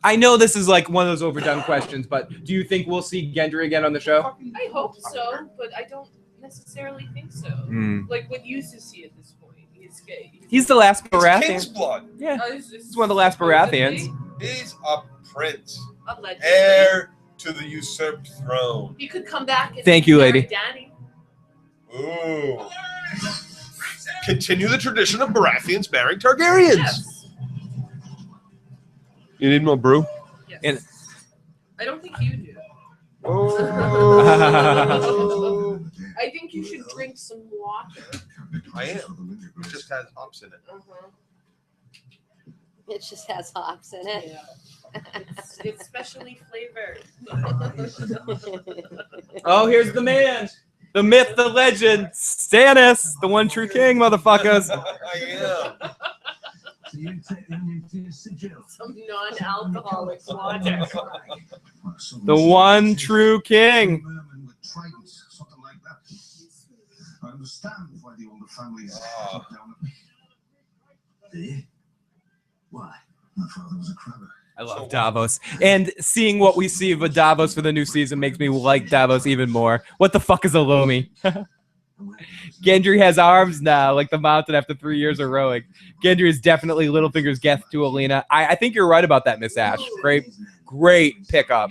[SPEAKER 1] I know this is like one of those overdone questions, but do you think we'll see Gendry again on the show?
[SPEAKER 3] I hope so, but I don't necessarily think so. Like what you used to see at this point.
[SPEAKER 1] He's the last Baratheon.
[SPEAKER 2] King's blood.
[SPEAKER 1] Yeah, he's one of the last Baratheons.
[SPEAKER 2] He's a prince.
[SPEAKER 3] Allegedly.
[SPEAKER 2] Heir to the usurped throne.
[SPEAKER 3] He could come back and
[SPEAKER 1] Thank you, lady.
[SPEAKER 3] Danny.
[SPEAKER 2] Ooh. Continue the tradition of Baratheons marrying Targaryens.
[SPEAKER 3] Yes.
[SPEAKER 2] You need more brew?
[SPEAKER 3] Yes. I don't think you do.
[SPEAKER 2] Oh.
[SPEAKER 3] I think you should drink some water.
[SPEAKER 2] I am. It just has hops in it.
[SPEAKER 11] It just has hops in it.
[SPEAKER 3] Yeah. It's specially flavored.
[SPEAKER 1] Oh, here's the man. The myth, the legend, Stannis, the one true king, motherfuckers.
[SPEAKER 2] I am.
[SPEAKER 3] Some non-alcoholic water.
[SPEAKER 1] The one true king.
[SPEAKER 12] I understand why the older families looked down at me. Why? My father was a crabber.
[SPEAKER 1] I love Davos. And seeing what we see of Davos for the new season makes me like Davos even more. What the fuck is a Lomi? Gendry has arms now, like the mountain after 3 years of rowing. Gendry is definitely Littlefinger's Geth to Alina. I think you're right about that, Miss Ash. Great pickup.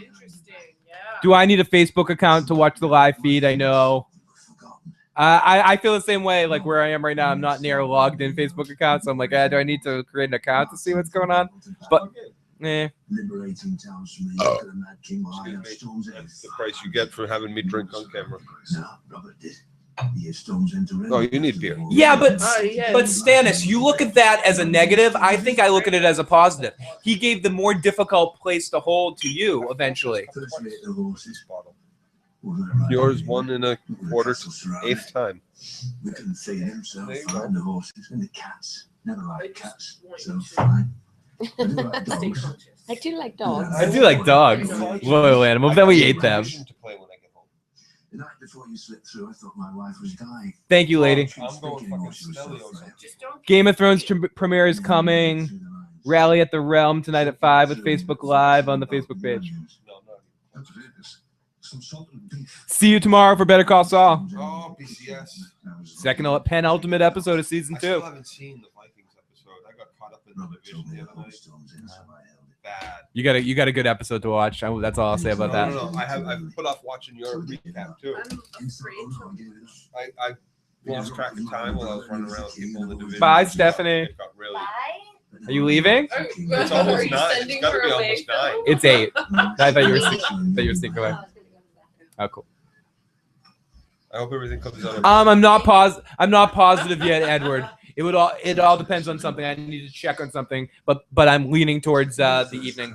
[SPEAKER 1] Do I need a Facebook account to watch the live feed? I know. I feel the same way. Like where I am right now, I'm not near a logged in Facebook account, so I'm like, do I need to create an account to see what's going on? But
[SPEAKER 12] Liberating towns from the yoke of the Mad King will hide up Storm's End.
[SPEAKER 2] That's the price you get for having me drink on camera.
[SPEAKER 12] No, Robert did. He Storm's End to
[SPEAKER 2] Oh, you need beer.
[SPEAKER 1] yeah, but Stannis, you look at that as a negative. I think I look at it as a positive. He gave the more difficult place to hold to you eventually.
[SPEAKER 2] Yours 1 1/4 8th time.
[SPEAKER 12] We couldn't feed himself, find the horses and the cats. Never liked cats, so fine. I do like dogs.
[SPEAKER 11] I do like dogs.
[SPEAKER 1] I do like dogs, loyal animals. Then we ate them.
[SPEAKER 12] The night before you slipped through, I thought my wife was dying.
[SPEAKER 1] Thank you, lady.
[SPEAKER 2] I'm going fucking smelly on something.
[SPEAKER 1] Game of Thrones premiere is coming. Rally at the Realm tonight at 5 with Facebook Live on the Facebook page. See you tomorrow for Better Call Saul.
[SPEAKER 2] Oh, BCS.
[SPEAKER 1] Second penultimate episode of season 2.
[SPEAKER 2] I still haven't seen the Vikings episode. I got caught up in the division the other night. Bad.
[SPEAKER 1] You got a good episode to watch. That's all I'll say about that.
[SPEAKER 2] No. I've put off watching your recap too. I lost track of time while I was running around with people in the division.
[SPEAKER 1] Bye, Stephanie. Are you leaving?
[SPEAKER 2] It's almost 9. It's got to be almost 9.
[SPEAKER 1] It's 8. I thought you were sneaking away. Oh, cool.
[SPEAKER 2] I hope everything comes out.
[SPEAKER 1] I'm not positive yet, Edward. It all depends on something. I need to check on something, but I'm leaning towards the evening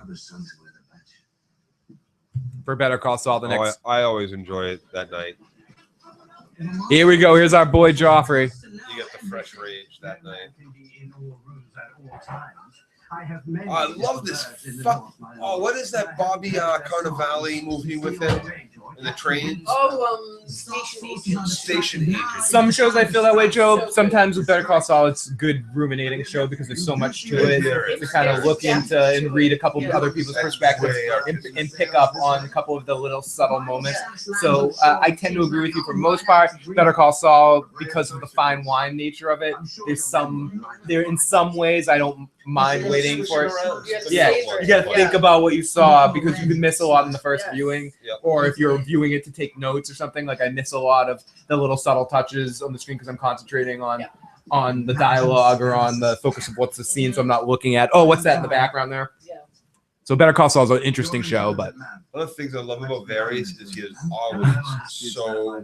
[SPEAKER 1] for Better Call Saul the next.
[SPEAKER 2] I always enjoy it that night.
[SPEAKER 1] Here we go. Here's our boy Joffrey.
[SPEAKER 2] You get the fresh rage that night.
[SPEAKER 7] I
[SPEAKER 2] love this. What is that Bobby Cannavale movie with him? And the trains? Station Agent.
[SPEAKER 1] Some shows I feel that way, Joe. Sometimes with Better Call Saul, it's a good ruminating show because there's so much to it to kind of look into and read a couple of other people's perspectives and pick up on a couple of the little subtle moments. So I tend to agree with you for the most part. Better Call Saul, because of the fine wine nature of it, there in some ways I don't mind waiting for it. Yeah, you got to think about what you saw because you can miss a lot in the first viewing, or if you're viewing it to take notes or something. Like I miss a lot of the little subtle touches on the screen because I'm concentrating on the dialogue or on the focus of what's the scene, so I'm not looking at what's that in the background there. So Better Call Saul is an interesting show, but
[SPEAKER 2] one of the things I love about Varys is he is always so like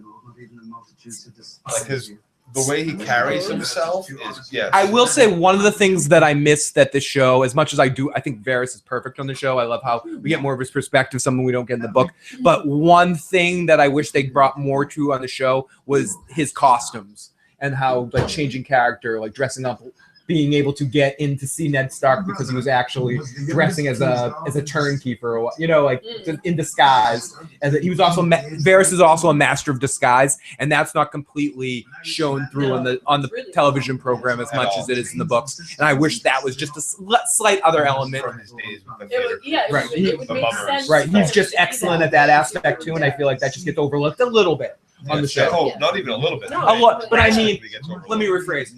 [SPEAKER 2] the way he carries himself is, yes.
[SPEAKER 1] I will say one of the things that I miss that this show, as much as I think Varys is perfect on the show. I love how we get more of his perspective, something we don't get in the book. But one thing that I wish they brought more to on the show was his costumes and how like changing character, like dressing up, being able to get in to see Ned Stark because he was actually dressing as a turnkey for a while, like in disguise. He was also Varys is also a master of disguise, and that's not completely shown through on the television program as much as it is in the books. And I wish that was just a slight other element. Right, he's just excellent at that aspect too, and I feel like that just gets overlooked a little bit on the show.
[SPEAKER 2] Oh, not even a little bit.
[SPEAKER 1] A lot, but I mean, let me rephrase.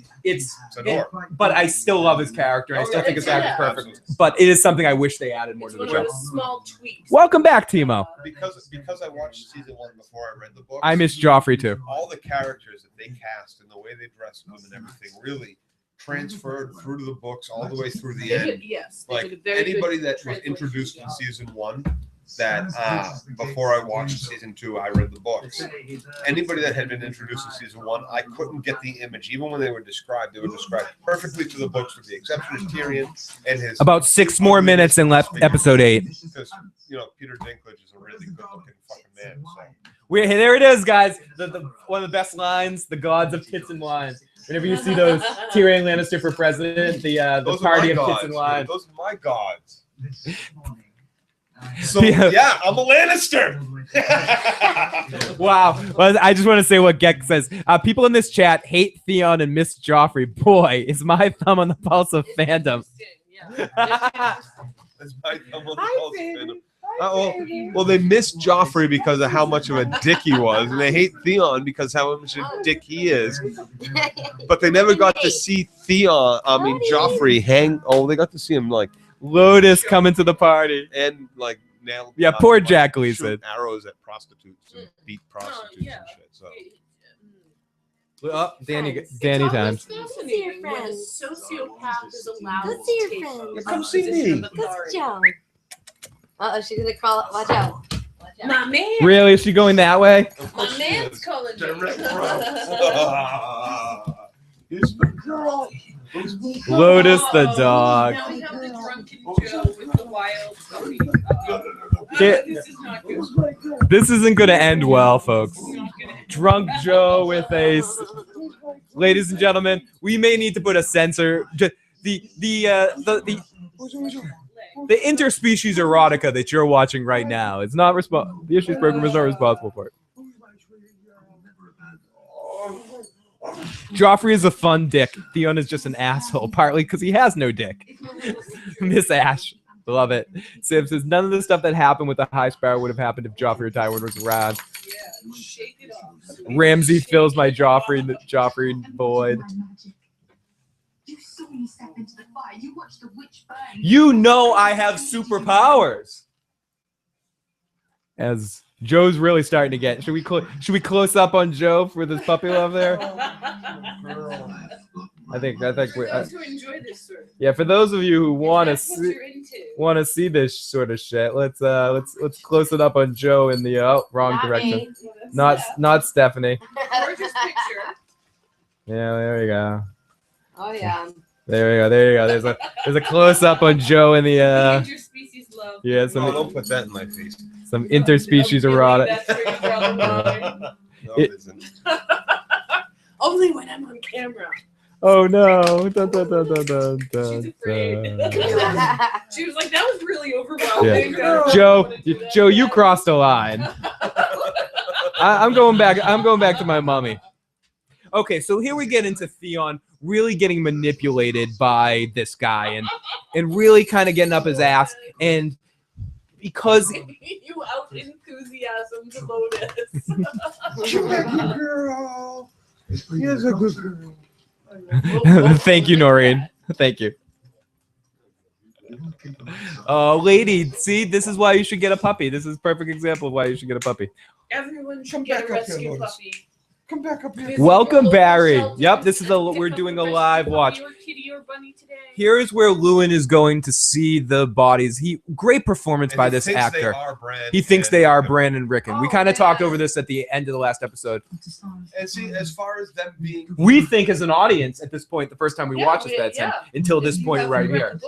[SPEAKER 1] But I still love his character, and I still think his character is perfect. But it is something I wish they added more to the show.
[SPEAKER 3] Small tweaks.
[SPEAKER 1] Welcome back, Timo.
[SPEAKER 2] Because I watched season 1 before I read the book.
[SPEAKER 1] I miss Joffrey too.
[SPEAKER 2] All the characters that they cast and the way they dressed them and everything really transferred through to the books all the way through the end.
[SPEAKER 3] Yes.
[SPEAKER 2] Like anybody that was introduced in season 1. That before I watched season 2, I read the books. Anybody that had been introduced in season 1, I couldn't get the image. Even when they were described perfectly to the books, with the exception of Tyrion and his.
[SPEAKER 1] About 6 more minutes and left episode 8.
[SPEAKER 2] Because Peter Dinklage is a really good-looking fucking man. So.
[SPEAKER 1] There it is, guys. The one of the best lines: "The gods of tits and wine." Whenever you see those Tyrion Lannister for president, the party of tits and wine.
[SPEAKER 2] Those are my gods. So yeah, I'm a Lannister.
[SPEAKER 1] Wow. Well, I just want to say what Geck says. People in this chat hate Theon and miss Joffrey. Boy, is my thumb on the pulse of fandom.
[SPEAKER 2] That's my thumb on the pulse of fandom. Well, they miss Joffrey because of how much of a dick he was, and they hate Theon because how much of a dick he is. But they never got to see Joffrey hang. Oh, they got to see him like. Lotus coming to the party
[SPEAKER 1] and
[SPEAKER 2] like nail.
[SPEAKER 1] Yeah, poor Jack Gleason.
[SPEAKER 2] Arrows at prostitutes and beat prostitutes and shit. So
[SPEAKER 1] Danny
[SPEAKER 3] It's
[SPEAKER 1] times.
[SPEAKER 3] always fascinating when a sociopath is allowed
[SPEAKER 11] Go
[SPEAKER 3] to
[SPEAKER 11] see your
[SPEAKER 3] take
[SPEAKER 11] friends.
[SPEAKER 3] a
[SPEAKER 11] Come
[SPEAKER 14] see
[SPEAKER 3] position
[SPEAKER 14] me.
[SPEAKER 3] of
[SPEAKER 11] Go
[SPEAKER 3] authority.
[SPEAKER 11] see Joe. Uh-oh, she's gonna call it. Watch out.
[SPEAKER 3] My man.
[SPEAKER 1] Really? Is she going that way?
[SPEAKER 3] My man's calling me.
[SPEAKER 2] It's the girl.
[SPEAKER 1] Lotus the dog.
[SPEAKER 3] Now we have the drunken Joe with the wild puppy. This is not good.
[SPEAKER 1] This isn't going to end well, folks. Drunk Joe with a. Ladies and gentlemen, we may need to put a censor. The interspecies erotica that you're watching right now is not the Issues program is not responsible for it. Joffrey is a fun dick. Theon is just an asshole, partly because he has no dick. Miss Ash, love it. Sim says none of the stuff that happened with the High Sparrow would have happened if Joffrey or Tywin was around.
[SPEAKER 3] Yeah, shake it off.
[SPEAKER 1] Ramsay fills my Joffrey void.
[SPEAKER 10] You saw me step into the fire. You watched the witch burn.
[SPEAKER 1] You know I have superpowers. As Joe's really starting to get. Should we close up on Joe for this puppy love there? I think we.
[SPEAKER 3] To enjoy this sort of.
[SPEAKER 1] Yeah, for those of you who want to
[SPEAKER 3] That's what you're into.
[SPEAKER 1] see this sort of shit, let's close it up on Joe in the wrong direction. Not Stephanie.
[SPEAKER 3] Gorgeous picture.
[SPEAKER 1] Yeah, there we go.
[SPEAKER 11] Oh yeah.
[SPEAKER 1] There we go. There's a close up on Joe in the
[SPEAKER 3] Interspecies love.
[SPEAKER 1] yeah,
[SPEAKER 2] No, don't put that in my face.
[SPEAKER 1] some interspecies erotic.
[SPEAKER 3] That's where you draw the line.
[SPEAKER 2] No, it isn't.
[SPEAKER 3] Only when I'm on camera.
[SPEAKER 1] Oh no. Dun, dun,
[SPEAKER 3] She's afraid. She was like, that was really overwhelming.
[SPEAKER 1] Yeah. Joe, you crossed a line. I'm going back to my mummy. Okay, so here we get into Theon really getting manipulated by this guy and really kind of getting up his ass, and because
[SPEAKER 3] you out enthusiasm to Lotus.
[SPEAKER 2] Girl. Here's a good girl.
[SPEAKER 1] Thank you, Noreen. Thank you. Oh, lady, see, this is why you should get a puppy. This is a perfect example of why you should get a puppy.
[SPEAKER 3] Everyone should get a rescue puppy.
[SPEAKER 2] Come back up here.
[SPEAKER 1] Welcome, Barry. Yep, we're doing a live watch.
[SPEAKER 3] Or kitty or bunny today.
[SPEAKER 1] Here's where Lewin is going to see the bodies. Great performance by this actor. He thinks they are Bran and Rickon. We kind of talked over this at the end of the last episode.
[SPEAKER 2] And see, as far as them being,
[SPEAKER 1] We think as an audience at this point, the first time we watch this, until this point right here.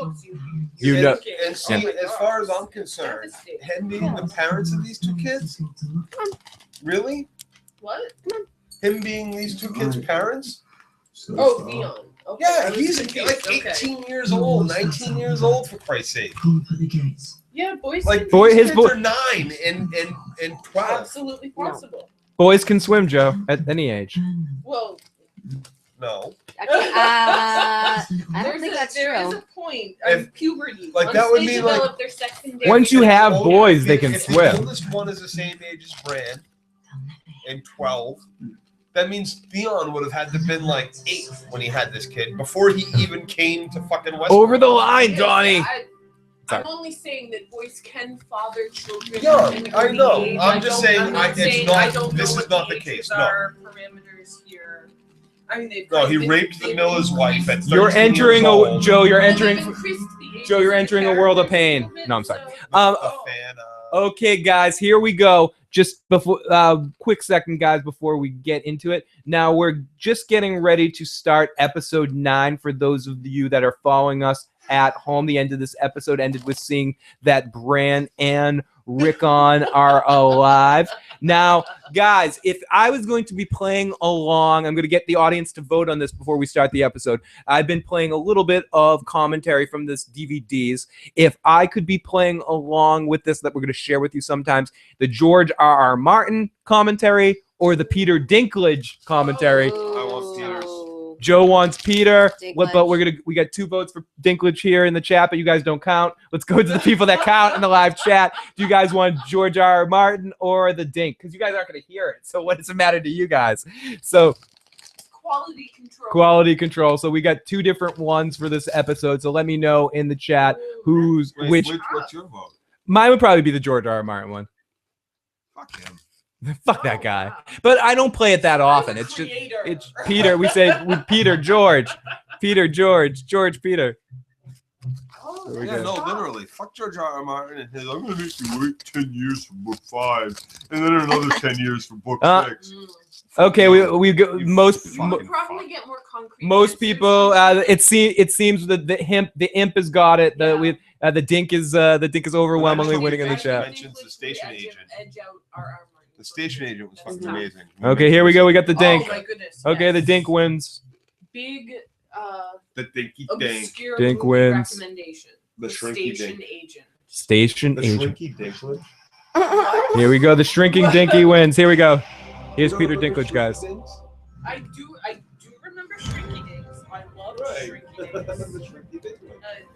[SPEAKER 1] You know.
[SPEAKER 2] And see, as far as I'm concerned, him being the parents of these two kids, really?
[SPEAKER 3] What?
[SPEAKER 2] Him being these two kids' parents?
[SPEAKER 3] Oh, Theon. Okay.
[SPEAKER 2] Yeah, he's like 18 years old, 19 years old, for Christ's sake.
[SPEAKER 3] Yeah, boys.
[SPEAKER 2] Like,
[SPEAKER 1] Boy,
[SPEAKER 2] these
[SPEAKER 1] his
[SPEAKER 2] kids
[SPEAKER 1] boy-
[SPEAKER 2] are 9 and 12.
[SPEAKER 3] Absolutely possible.
[SPEAKER 1] Boys can swim, Joe, at any age.
[SPEAKER 3] Well,
[SPEAKER 2] No.
[SPEAKER 11] I don't think that's
[SPEAKER 3] there
[SPEAKER 11] true.
[SPEAKER 3] is a point of puberty.
[SPEAKER 2] Like,
[SPEAKER 3] Once
[SPEAKER 2] that would
[SPEAKER 3] they
[SPEAKER 2] be
[SPEAKER 3] develop
[SPEAKER 2] like-
[SPEAKER 3] their secondary.
[SPEAKER 1] Once you have boys, they can
[SPEAKER 2] If the
[SPEAKER 1] swim.
[SPEAKER 2] oldest one is the same age as Bran, and 12, that means Theon would have had to been like 8 when he had this kid, before he even came to fucking Westeros.
[SPEAKER 1] Over the line, Donnie.
[SPEAKER 3] I'm only saying that boys can father children.
[SPEAKER 2] Yeah,
[SPEAKER 3] at an
[SPEAKER 2] I
[SPEAKER 3] early
[SPEAKER 2] know.
[SPEAKER 3] age.
[SPEAKER 2] I'm just saying, this is not the
[SPEAKER 3] ages
[SPEAKER 2] case. No.
[SPEAKER 3] are parameters here. I mean, they've
[SPEAKER 2] No, he
[SPEAKER 3] been-
[SPEAKER 2] raped the miller's wife at 13
[SPEAKER 1] You're entering
[SPEAKER 2] years old.
[SPEAKER 1] Joe. You're
[SPEAKER 3] Well,
[SPEAKER 1] entering.
[SPEAKER 3] they've increased the age
[SPEAKER 1] Joe, you're
[SPEAKER 3] of
[SPEAKER 1] entering a
[SPEAKER 3] the
[SPEAKER 1] world of
[SPEAKER 3] characters
[SPEAKER 1] pain.
[SPEAKER 3] a
[SPEAKER 1] No, I'm
[SPEAKER 3] little
[SPEAKER 1] sorry.
[SPEAKER 3] bit, so-
[SPEAKER 1] Okay, guys, here we go. Just before, quick second, guys, before we get into it. Now we're just getting ready to start episode 9. For those of you that are following us at home, the end of this episode ended with seeing that Bran and Rickon are alive. Now, guys, if I was going to be playing along, I'm going to get the audience to vote on this before we start the episode. I've been playing a little bit of commentary from this DVDs. If I could be playing along with this, that we're going to share with you sometimes, the George R.R. Martin commentary or the Peter Dinklage commentary.
[SPEAKER 2] I want Peter's.
[SPEAKER 1] Joe wants Peter,
[SPEAKER 11] Dinklage.
[SPEAKER 1] but we got 2 votes for Dinklage here in the chat, but you guys don't count. Let's go to the people that count in the live chat. Do you guys want George R. R. Martin or the Dink? Because you guys aren't going to hear it. So what does it matter to you guys? So quality control. So we got 2 different ones for this episode. So let me know in the chat who's
[SPEAKER 2] Wait,
[SPEAKER 1] which.
[SPEAKER 2] what's your vote?
[SPEAKER 1] Mine would probably be the George R. R. Martin one.
[SPEAKER 2] Fuck him.
[SPEAKER 1] Fuck that guy. But I don't play it that often. It's just it's Peter. We say Peter George. Peter George. George Peter.
[SPEAKER 2] Yeah, no, literally. Fuck George R. Martin and his. I'm gonna make you wait 10 years for book 5, and then another 10 years for book 6.
[SPEAKER 1] Okay, we go, most
[SPEAKER 3] probably get more concrete.
[SPEAKER 1] most people. It seems that the imp has got it. The dink is overwhelmingly winning in the chat.
[SPEAKER 2] Mentions the station agent. The station agent was fucking amazing.
[SPEAKER 1] Okay, here we go. We got the dink.
[SPEAKER 3] Oh my goodness.
[SPEAKER 1] Okay,
[SPEAKER 3] yes.
[SPEAKER 1] the dink wins.
[SPEAKER 3] Big
[SPEAKER 2] The dinky dink.
[SPEAKER 3] obscure
[SPEAKER 1] Dink
[SPEAKER 3] movie
[SPEAKER 1] wins.
[SPEAKER 3] recommendation.
[SPEAKER 2] The shrinky
[SPEAKER 3] Station
[SPEAKER 2] dink.
[SPEAKER 3] agent.
[SPEAKER 1] Station
[SPEAKER 2] The
[SPEAKER 1] agent.
[SPEAKER 2] shrinky dinklage.
[SPEAKER 1] Here we go. The shrinking dinky wins. Here we go. Here's Peter Dinklage, guys.
[SPEAKER 3] I do remember Shrinky Dinks. I love Shrinky Dinks.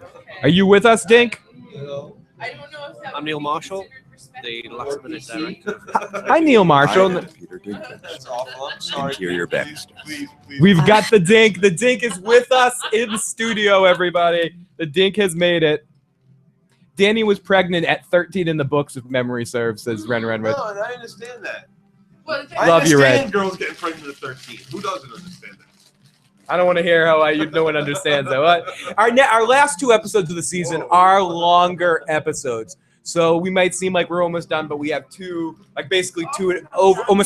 [SPEAKER 3] Okay.
[SPEAKER 1] Are you with us, Dink?
[SPEAKER 3] I don't know if that
[SPEAKER 17] I'm Neil Marshall, the last minute director.
[SPEAKER 1] Hi, Neil Marshall.
[SPEAKER 18] Peter Dinklage.
[SPEAKER 2] That's awful. I'm sorry.
[SPEAKER 18] Interior Baxter.
[SPEAKER 2] Please.
[SPEAKER 1] We've got the dink. The dink is with us in the studio, everybody. The dink has made it. Danny was pregnant at 13 in the books, if memory serves, says Ren Renwood.
[SPEAKER 2] No, I understand that.
[SPEAKER 1] I love you, Red.
[SPEAKER 2] understand girls getting pregnant at 13. Who doesn't understand that?
[SPEAKER 1] I don't want to hear how no one understands that. What? Our last 2 episodes of the season are longer episodes. So we might seem like we're almost done, but we have almost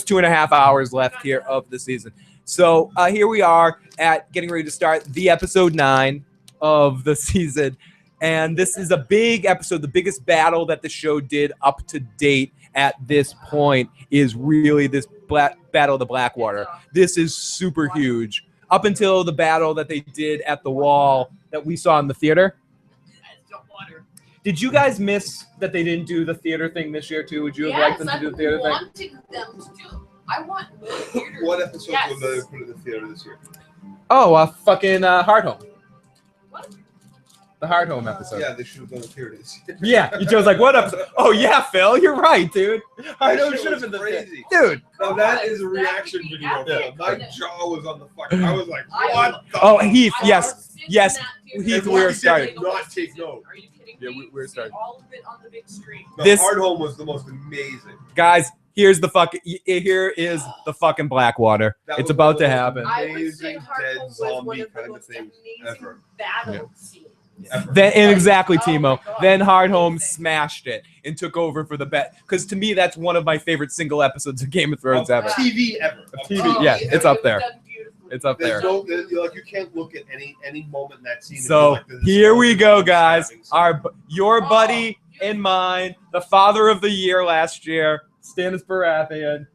[SPEAKER 1] 2.5 hours left here of the season. So here we are at getting ready to start the episode 9 of the season. And this is a big episode. The biggest battle that the show did up to date at this point is really this Battle of the Blackwater. This is super huge. Up until the battle that they did at the wall that we saw in the theater. Did you guys miss that they didn't do the theater thing this year too? Would you have liked them to do the theater thing?
[SPEAKER 3] I want more theater.
[SPEAKER 2] What episode will they put in the theater this year?
[SPEAKER 1] Oh, fucking Hard Home. The Hard Home episode.
[SPEAKER 2] Yeah, they should have done a theater this year.
[SPEAKER 1] Yeah, Joe's like, what episode? Oh yeah, Phil, you're right, dude. I know it should have been the
[SPEAKER 2] crazy.
[SPEAKER 1] Dude.
[SPEAKER 2] Now that is a reaction video.
[SPEAKER 1] Yeah.
[SPEAKER 2] My jaw was on the fucking. I was like, what? The
[SPEAKER 1] Oh, Heath, yes. Heath, we're starting.
[SPEAKER 2] Did not take note.
[SPEAKER 3] Are you kidding
[SPEAKER 1] Yeah,
[SPEAKER 3] me?
[SPEAKER 1] we're starting.
[SPEAKER 3] All of it on the big screen.
[SPEAKER 2] The Hard Home was the most amazing.
[SPEAKER 1] Guys, here is the fucking Blackwater.
[SPEAKER 2] That
[SPEAKER 1] It's
[SPEAKER 2] was
[SPEAKER 1] about
[SPEAKER 2] the
[SPEAKER 1] to
[SPEAKER 2] most
[SPEAKER 1] happen.
[SPEAKER 2] Amazing dead zombie kind of thing ever.
[SPEAKER 3] Battle scenes.
[SPEAKER 1] And exactly, Timo. Then Hard Home smashed it and took over for the bet. Because to me, that's one of my favorite single episodes of Game of Thrones ever.
[SPEAKER 2] TV ever.
[SPEAKER 1] TV, yeah, it's up there. It's up there.
[SPEAKER 2] You can't look at any moment in that scene.
[SPEAKER 1] So here we go, guys. Your buddy and mine, the father of the year last year, Stannis Baratheon.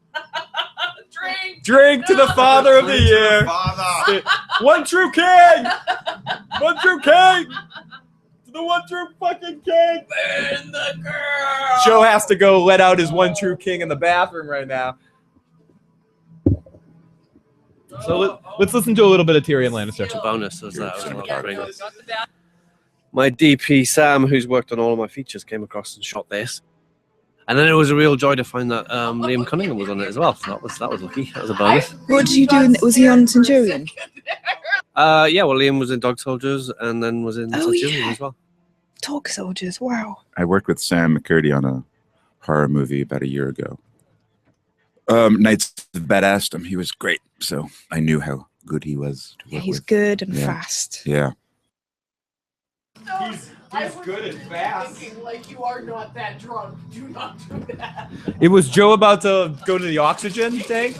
[SPEAKER 1] Drink to the father of the year. One true king. One true king. The one true fucking king.
[SPEAKER 3] Burn the girl.
[SPEAKER 1] Joe has to go let out his one true king in the bathroom right now. So let's listen to a little bit of Tyrion Lannister.
[SPEAKER 17] It's a bonus as that. My DP Sam, who's worked on all of my features, came across and shot this. And then it was a real joy to find that Liam Cunningham was on it as well. So that was lucky. That was a bonus.
[SPEAKER 19] What did you do? Was he on Centurion?
[SPEAKER 17] Yeah, well, Liam was in Dog Soldiers and then was in Centurion as well.
[SPEAKER 19] Dog Soldiers, wow.
[SPEAKER 18] I worked with Sam McCurdy on a horror movie about a year ago. Knights of Badass. He was great, so I knew how good he was to work
[SPEAKER 19] He's
[SPEAKER 18] with.
[SPEAKER 19] good and fast.
[SPEAKER 18] Yeah.
[SPEAKER 1] He's good and fast.
[SPEAKER 3] Like you are not that drunk. Do not do that.
[SPEAKER 1] It was Joe about to go to the oxygen tank.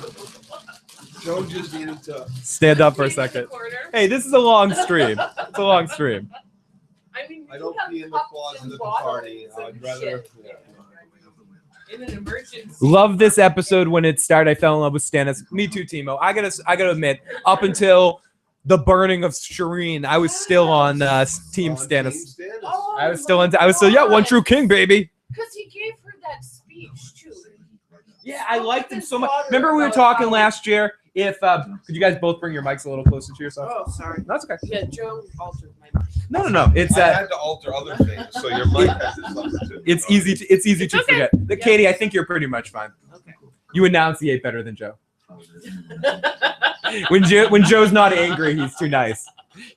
[SPEAKER 2] Joe just needed to
[SPEAKER 1] Stand up for a second. Hey, this is a long stream. It's a long stream.
[SPEAKER 3] I mean,
[SPEAKER 2] I don't be in the closet at the party. I'd rather.
[SPEAKER 3] In an emergency.
[SPEAKER 1] Love this episode when it started. I fell in love with Stannis. Me too, Timo. I gotta admit, up until the burning of Shireen, I was still on Team Stannis. I was still one true king, baby.
[SPEAKER 3] Because he gave her that speech too.
[SPEAKER 1] Yeah, I liked him so much. Remember we were talking last year. If could you guys both bring your mics a little closer to yourself?
[SPEAKER 3] Oh, sorry.
[SPEAKER 1] That's okay.
[SPEAKER 3] Yeah, Joe altered my mic.
[SPEAKER 1] No. It's
[SPEAKER 2] I had to alter other things, so your mic has this other too.
[SPEAKER 1] It's easy to forget. Katie, I think you're pretty much fine.
[SPEAKER 3] Okay.
[SPEAKER 1] You enunciate better than Joe. When Joe's not angry, he's too nice.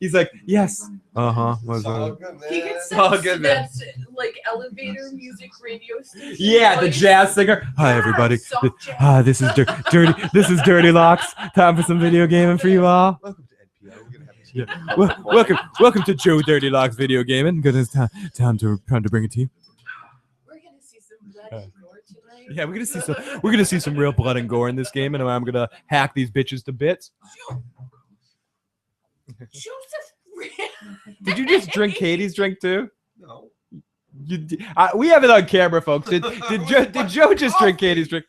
[SPEAKER 1] He's like, yes. What's
[SPEAKER 2] all
[SPEAKER 1] up?
[SPEAKER 2] good, man.
[SPEAKER 3] He gets
[SPEAKER 1] Oh,
[SPEAKER 3] that,
[SPEAKER 1] good, man.
[SPEAKER 3] that like elevator music radio station.
[SPEAKER 1] Yeah, the jazz singer. Hi everybody. This is dirty. This is Dirty Locks. Time for some video gaming for you all. Yeah. Welcome to Joe Dirty Locks video gaming. Good time to bring it to you.
[SPEAKER 3] We're gonna see some blood and gore tonight.
[SPEAKER 1] Yeah, we're gonna see some real blood and gore in this game, and I'm gonna hack these bitches to bits.
[SPEAKER 3] Joseph.
[SPEAKER 1] Did you just drink Katie's drink too?
[SPEAKER 2] No.
[SPEAKER 1] We have it on camera, folks. Did Joe just drink Katie's drink?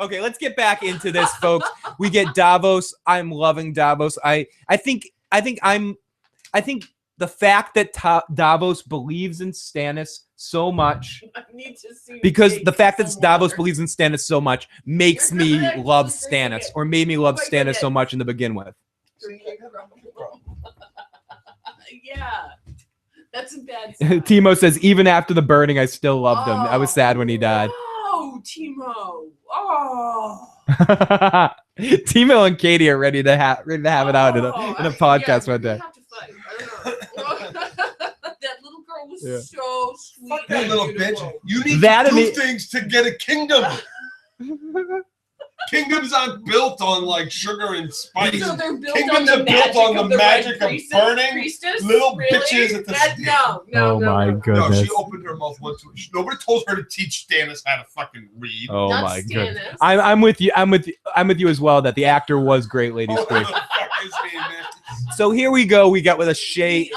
[SPEAKER 1] Okay, let's get back into this, folks. We get Davos. I'm loving Davos. I think the fact that Davos believes in Stannis so much,
[SPEAKER 3] I need to see
[SPEAKER 1] because the fact that Davos believes in Stannis so much makes me love Stannis, or made me love Stannis so much in the begin with.
[SPEAKER 3] Yeah, that's a bad sign.
[SPEAKER 1] Timo says, even after the burning, I still loved him. I was sad when he died.
[SPEAKER 3] Oh, Timo. Oh.
[SPEAKER 1] Timo and Katie are ready to have it out in a podcast one day.
[SPEAKER 3] We have to fight. I don't know. That little girl was so sweet.
[SPEAKER 2] Fuck that little bitch. You need
[SPEAKER 1] That
[SPEAKER 2] to do
[SPEAKER 1] and
[SPEAKER 2] things to get a kingdom. Kingdoms aren't built on like sugar and spice.
[SPEAKER 3] So they're built
[SPEAKER 2] Kingdoms
[SPEAKER 3] on
[SPEAKER 2] are
[SPEAKER 3] the
[SPEAKER 2] built on the magic of
[SPEAKER 3] priestess,
[SPEAKER 2] burning
[SPEAKER 3] priestess?
[SPEAKER 2] little
[SPEAKER 3] Really?
[SPEAKER 2] bitches at the stake.
[SPEAKER 3] No.
[SPEAKER 1] Oh my
[SPEAKER 2] No,
[SPEAKER 1] goodness.
[SPEAKER 2] she opened her mouth once. Nobody told her to teach Stannis how to fucking read.
[SPEAKER 1] Oh my goodness. I'm with you. I'm with you as well. That the actor was great, ladies. Great. So here we go. We got with a Shay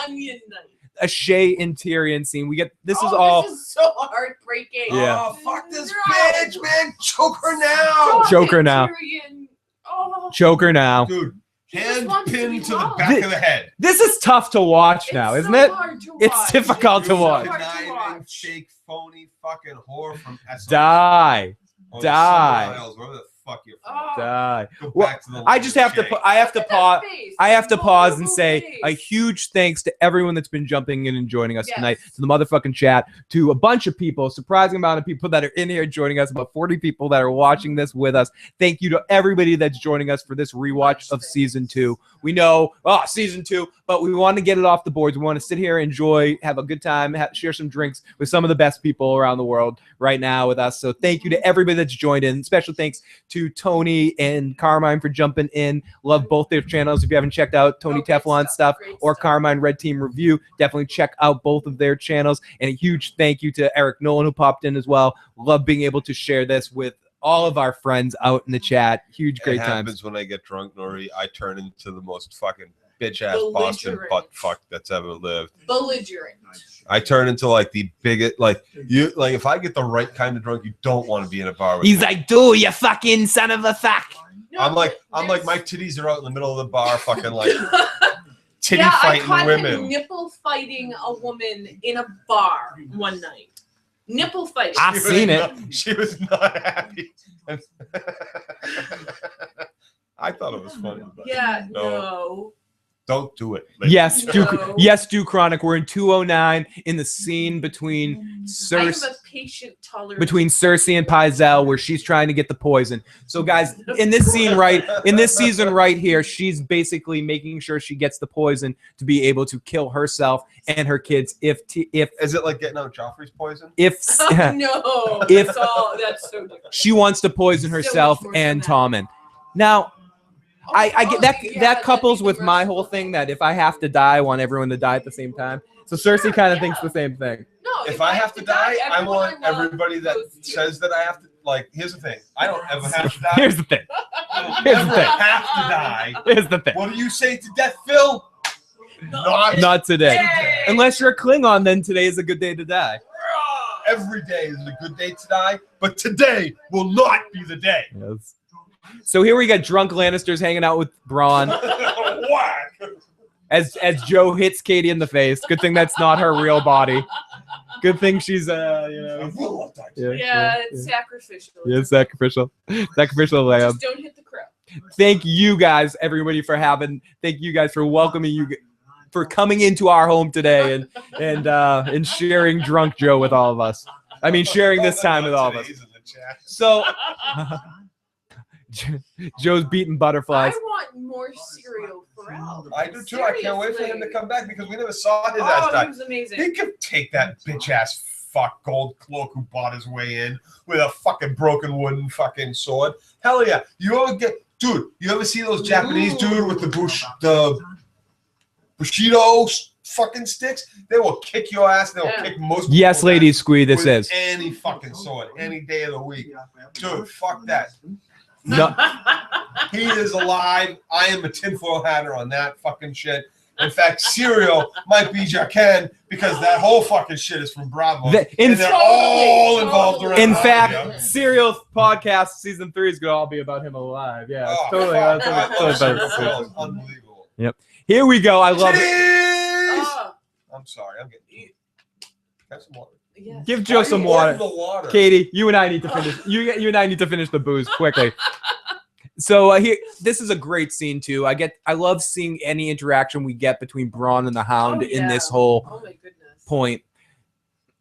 [SPEAKER 1] and Tyrion scene. We get this is all.
[SPEAKER 3] This is so heartbreaking.
[SPEAKER 1] Yeah.
[SPEAKER 2] Oh fuck this bitch, man! Choke her now.
[SPEAKER 1] Choke her now.
[SPEAKER 3] Tyrion. Oh.
[SPEAKER 1] Choke her now.
[SPEAKER 2] Dude, hand pinned to the back of the head.
[SPEAKER 1] This is tough to watch now, isn't it? It's difficult to watch.
[SPEAKER 2] Conniving, fake, phony, fucking whore from SOS.
[SPEAKER 1] Die.
[SPEAKER 2] Or
[SPEAKER 1] Die.
[SPEAKER 2] Summer Isles, wherever the fuck you're from.
[SPEAKER 1] Die.
[SPEAKER 2] Go
[SPEAKER 1] Well,
[SPEAKER 2] back to the
[SPEAKER 1] I just have to. I have to pause. I have to pause and say a huge thanks to everyone that's been jumping in and joining us tonight. To the motherfucking chat. To a bunch of people, surprising amount of people that are in here joining us. About 40 people that are watching this with us. Thank you to everybody that's joining us for this rewatch of season 2. We know, season 2, but we want to get it off the boards. We want to sit here, enjoy, have a good time, share some drinks with some of the best people around the world right now with us. So thank you to everybody that's joined in. Special thanks to Tony and Carmine for jumping in. Love both their channels. If you haven't checked out Tony Teflon stuff or Carmine Red Team Review, definitely check out both of their channels. And a huge thank you to Eric Nolan who popped in as well. Love being able to share this with all of our friends out in the chat. Huge, great
[SPEAKER 2] It
[SPEAKER 1] times.
[SPEAKER 2] happens when I get drunk, Nori. I turn into the most fucking bitch-ass Boston butt fuck that's ever lived.
[SPEAKER 3] Belligerent.
[SPEAKER 2] I turn into like the biggest, like if I get the right kind of drunk, you don't want to be in a bar with
[SPEAKER 1] He's
[SPEAKER 2] me.
[SPEAKER 1] like, dude, you fucking son of a fuck.
[SPEAKER 2] I'm like my titties are out in the middle of the bar, fucking like titty
[SPEAKER 3] I
[SPEAKER 2] fighting
[SPEAKER 3] caught him
[SPEAKER 2] women.
[SPEAKER 3] nipple fighting a woman in a bar one night. Nipple fighting.
[SPEAKER 1] I've seen it.
[SPEAKER 2] She was not happy. I thought it was funny. But
[SPEAKER 3] Yeah, no.
[SPEAKER 2] Don't do it.
[SPEAKER 1] Yes, do Chronic. We're in 209 in the scene between
[SPEAKER 3] I have
[SPEAKER 1] Cersei.
[SPEAKER 3] a patient tolerance.
[SPEAKER 1] Between Cersei and Pycelle, where she's trying to get the poison. So, guys, in this season right here, she's basically making sure she gets the poison to be able to kill herself and her kids. If
[SPEAKER 2] is it like getting out Joffrey's poison?
[SPEAKER 3] No,
[SPEAKER 1] If-
[SPEAKER 3] that's so different.
[SPEAKER 1] she wants to poison herself and Tommen. Now, I get that that couples with my whole thing that if I have to die, I want everyone to die at the same time. So Cersei kind of thinks the same thing.
[SPEAKER 3] No,
[SPEAKER 2] if I have to die, I want everybody that says that I have to. Like, here's the thing: I don't ever have to die.
[SPEAKER 1] Here's the thing.
[SPEAKER 2] I
[SPEAKER 1] Here's the
[SPEAKER 2] never
[SPEAKER 1] thing.
[SPEAKER 2] have to die.
[SPEAKER 1] Here's the thing.
[SPEAKER 2] What do you say to death, Phil?
[SPEAKER 1] Not today. Unless you're a Klingon, then today is a good day to die.
[SPEAKER 2] Every day is a good day to die, but today will not be the day.
[SPEAKER 1] Yes. So here we got drunk Lannisters hanging out with Bronn
[SPEAKER 2] Whack.
[SPEAKER 1] as Joe hits Katie in the face. Good thing that's not her real body. Good thing she's
[SPEAKER 3] It's sacrificial.
[SPEAKER 1] Yeah, sacrificial lamb.
[SPEAKER 3] Just don't hit the crow.
[SPEAKER 1] Thank you guys, everybody, thank you guys for welcoming you, for coming into our home today and sharing drunk Joe with all of us. I mean, sharing this time with all of us. So Joe's beating butterflies.
[SPEAKER 3] I want more Serial Pharrell.
[SPEAKER 2] I do too. I can't wait for him to come back because we never saw his ass
[SPEAKER 3] Oh,
[SPEAKER 2] die.
[SPEAKER 3] he was amazing.
[SPEAKER 2] He could take that bitch ass fuck gold cloak who bought his way in with a fucking broken wooden fucking sword. Hell yeah. You ever see those Japanese dude with the Bushido fucking sticks? They will kick your ass. They will kick most people's
[SPEAKER 1] Yes, ladies, squee. This
[SPEAKER 2] with
[SPEAKER 1] is
[SPEAKER 2] any fucking sword, any day of the week. Dude, fuck that.
[SPEAKER 1] no.
[SPEAKER 2] He is alive. I am a tinfoil hatter on that fucking shit. In fact, Serial might be Jaqen because that whole fucking shit is from Bravo. And they're all involved around.
[SPEAKER 1] In
[SPEAKER 2] Arya.
[SPEAKER 1] fact, Serial podcast season 3 is gonna all be about him alive. Yeah, it's totally.
[SPEAKER 2] Unbelievable.
[SPEAKER 1] Yep. Here we go. I love it.
[SPEAKER 2] I'm sorry. I'm getting. Have some water.
[SPEAKER 3] Yes.
[SPEAKER 1] Give Joe some water.
[SPEAKER 2] The water.
[SPEAKER 1] Katie, you and I need to finish. You and I need to finish the booze quickly. So here, this is a great scene too. I love seeing any interaction we get between Bronn and the Hound in this whole point.